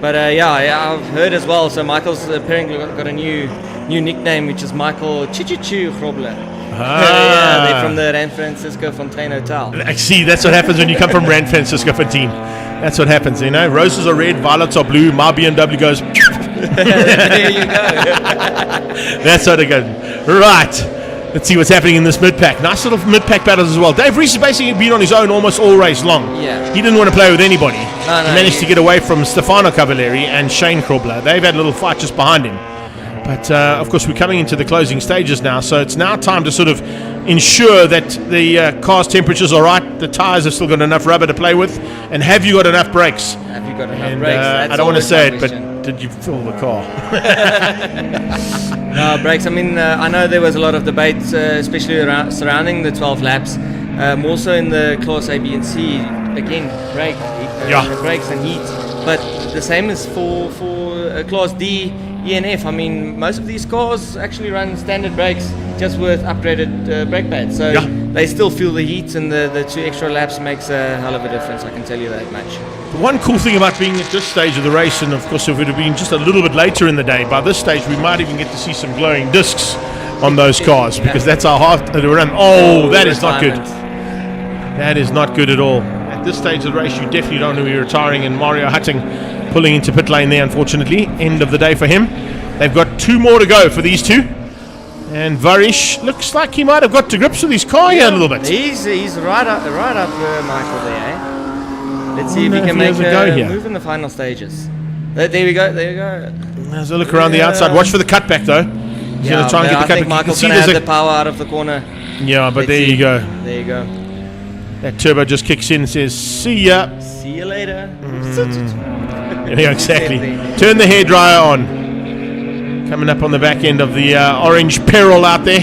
But I've heard as well. So Michael's apparently got a new nickname, which is Michael Chichichu Grobler. They're from the Rand Francisco Fontaine Hotel. See, that's what happens when you come from Rand Francisco Fontaine. That's what happens, you know. Roses are red, violets are blue. My BMW goes. There you go. That's what it goes. Right. Let's see what's happening in this mid-pack. Nice little mid-pack battles as well. Dave Reese has basically been on his own almost all race long. Yeah. He didn't want to play with anybody. No, he managed to get away from Stefano Cavalieri and Shane Krobler. They've had a little fight just behind him. But, of course, we're coming into the closing stages now, so it's now time to sort of ensure that the car's temperature's all right, the tyres have still got enough rubber to play with, and have you got enough brakes? Have you got enough brakes? I don't want to say it, but did you fill the car? No, brakes. I mean, I know there was a lot of debate, especially surrounding the 12 laps. More so in the Class A, B and C. Again, brakes and heat. But the same is for Class D, E and F. I mean, most of these cars actually run standard brakes, just with upgraded brake pads. So they still feel the heat, and the 2 extra laps makes a hell of a difference, I can tell you that much. The one cool thing about being at this stage of the race, and of course if it had been just a little bit later in the day, by this stage we might even get to see some glowing discs on those cars, because that's how hard they run. Oh, that is not good. That is not good at all. At this stage of the race, you definitely don't want to be retiring, and Mario Hutting pulling into pit lane there, unfortunately. End of the day for him. They've got 2 more to go for these two. And Varish looks like he might have got to grips with his car here a little bit. He's right up Michael there. Eh? Let's see if he can make a move in the final stages. There we go. There's a look around the outside. Watch for the cutback though. He's going to try and get the cutback. I think Michael's going to have the power out of the corner. Yeah, but there you go. There you go. That turbo just kicks in and says, see ya. See you later. Yeah, exactly. Turn the hairdryer on. Coming up on the back end of the orange peril out there.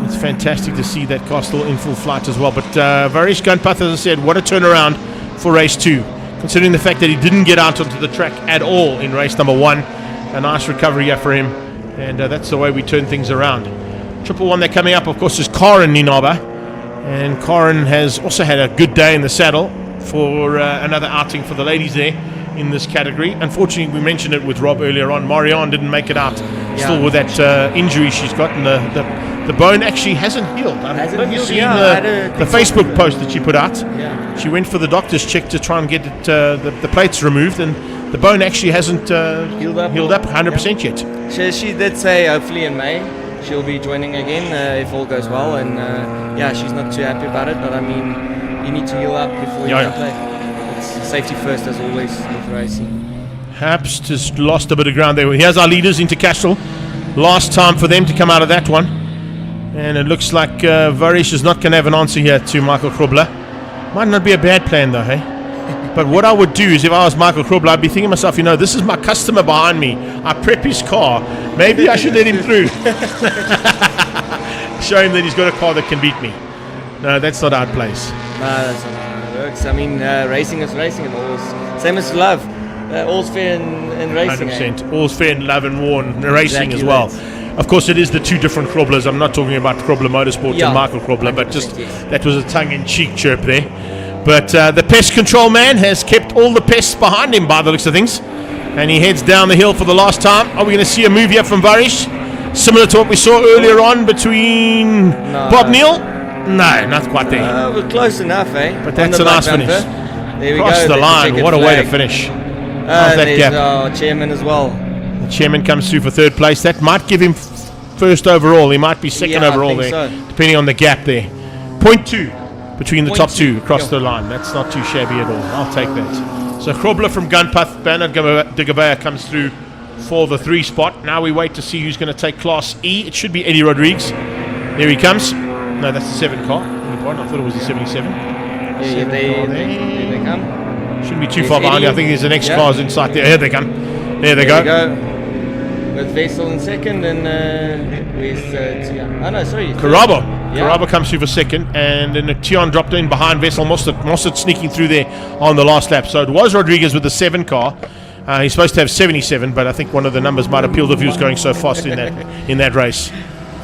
It's fantastic to see that car still in full flight as well. But Varish Gunpath, as I said, what a turnaround for race 2. Considering the fact that he didn't get out onto the track at all in race number 1. A nice recovery here for him. And that's the way we turn things around. Triple one they're coming up, of course, is Karin Ninaba. And Karin has also had a good day in the saddle for another outing for the ladies there in this category. Unfortunately, we mentioned it with Rob earlier on. Marianne didn't make it out. Still with that injury she's got, and the bone actually hasn't healed. I don't know if you've seen the Facebook post that she put out. Yeah. She went for the doctor's check to try and get it, the plates removed, and the bone actually hasn't healed up 100% yet. She did say hopefully in May she'll be joining again if all goes well, and she's not too happy about it, but I mean, you need to heal up before you can play. It's safety first as always with racing. Haps just lost a bit of ground there. Here's our leaders into Castro. Last time for them to come out of that one. And it looks like Varish is not going to have an answer here to Michael Krobler. Might not be a bad plan though, hey? But what I would do is, if I was Michael Krobler, I'd be thinking to myself, this is my customer behind me. I prep his car. Maybe I should let him through. Show him that he's got a car that can beat me. No, that's not our place. No, that's not how it works. I mean, racing is racing, and all's same as love. All's fair in racing. 100%. All's fair in love and war and racing as well. Of course, it is the two different Kroblers. I'm not talking about Krobler Motorsport and Michael Krobler, but just that was a tongue-in-cheek chirp there. But the pest control man has kept all the pests behind him by the looks of things. And he heads down the hill for the last time. Are we going to see a move here from Varish? Similar to what we saw earlier on between Bob Neal? No, not quite there. We're close enough, eh? But that's a nice finish. There we Cross go. the line. What a way to finish. How's that gap? Our chairman as well. The chairman comes through for third place. That might give him first overall. He might be second overall there, depending on the gap there. 0.2 between the top two across the line. That's not too shabby at all. I'll take that. So Krobler from Gunpath, Bernard de Gabea comes through for the 3 spot. Now we wait to see who's going to take Class E. It should be Eddie Rodriguez. There he comes. No, that's the 7 car. I thought it was the 77. Yeah, they come. Shouldn't be too far behind. I think there's the next cars inside there. Here they come. There they go. With Vessel in second and with Tian. Oh no, sorry. Carabo. Carabo comes through for second, and then Tian dropped in behind Vessel. Mostert sneaking through there on the last lap. So it was Rodriguez with the 7 car. He's supposed to have 77, but I think one of the numbers might have peeled if he was going so fast in that race.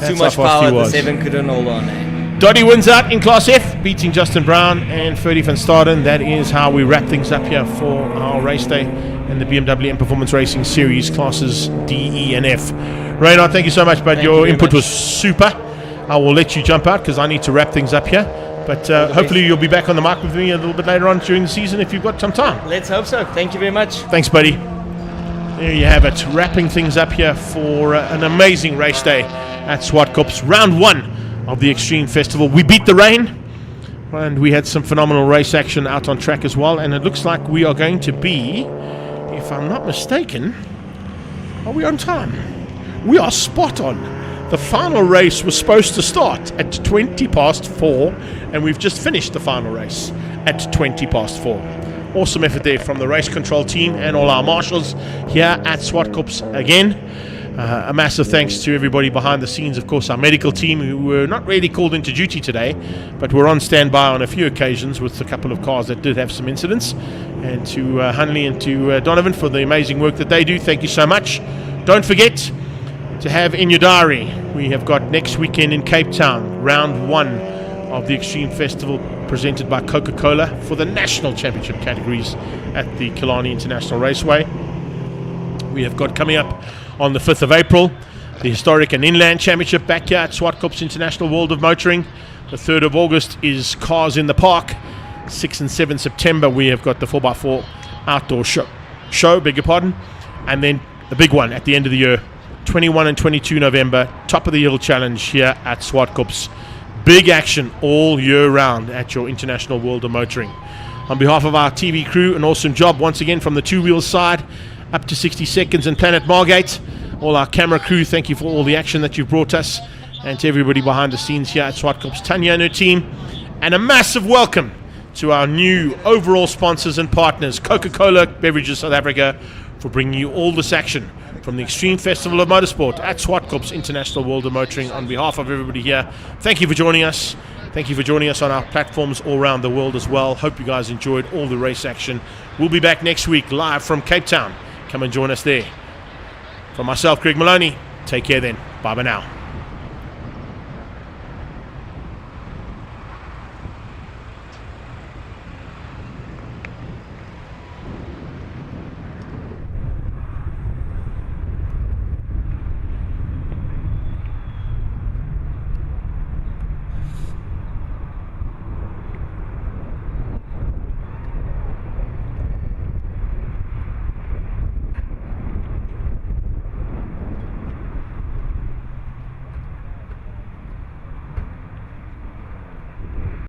Too much power. The 7 couldn't hold on. Doddy wins out in Class F, beating Justin Brown and Ferdy van Staden. That is how we wrap things up here for our race day and the BMW M Performance Racing Series Classes D, E and F. Reynard, thank you so much, bud. Your input was super. I will let you jump out because I need to wrap things up here. But hopefully you'll be back on the mic with me a little bit later on during the season if you've got some time. Let's hope so. Thank you very much. Thanks, buddy. There you have it. Wrapping things up here for an amazing race day at Zwartkops. Round 1 of the Extreme Festival. We beat the rain and we had some phenomenal race action out on track as well, and it looks like we are going to be, if I'm not mistaken, are we on time? We are spot on. The final race was supposed to start at 4:20 and we've just finished the final race at 4:20. Awesome effort there from the race control team and all our marshals here at Zwartkops again. A massive thanks to everybody behind the scenes, of course, our medical team who were not really called into duty today, but were on standby on a few occasions with a couple of cars that did have some incidents. And to Hunley and to Donovan for the amazing work that they do, thank you so much. Don't forget to have in your diary, we have got next weekend in Cape Town, round 1 of the Extreme Festival presented by Coca-Cola for the national championship categories at the Killarney International Raceway. We have got coming up on the 5th of April, the Historic and Inland Championship back here at Zwartkops International World of Motoring. The 3rd of August is Cars in the Park. 6 and 7 September, we have got the 4x4 outdoor show, beg your pardon. And then the big one at the end of the year, 21 and 22 November, top of the hill challenge here at Zwartkops. Big action all year round at your International World of Motoring. On behalf of our TV crew, an awesome job once again from the two-wheel side up to 60 Seconds and Planet Margate. All our camera crew, thank you for all the action that you've brought us, and to everybody behind the scenes here at Zwartkops, Tanya and her team. And a massive welcome to our new overall sponsors and partners, Coca-Cola Beverages South Africa, for bringing you all this action from the Extreme Festival of Motorsport at Zwartkops International World of Motoring. On behalf of everybody here, thank you for joining us. Thank you for joining us on our platforms all around the world as well. Hope you guys enjoyed all the race action. We'll be back next week live from Cape Town. Come and join us there. From myself, Greg Maloney, take care then. Bye-bye now.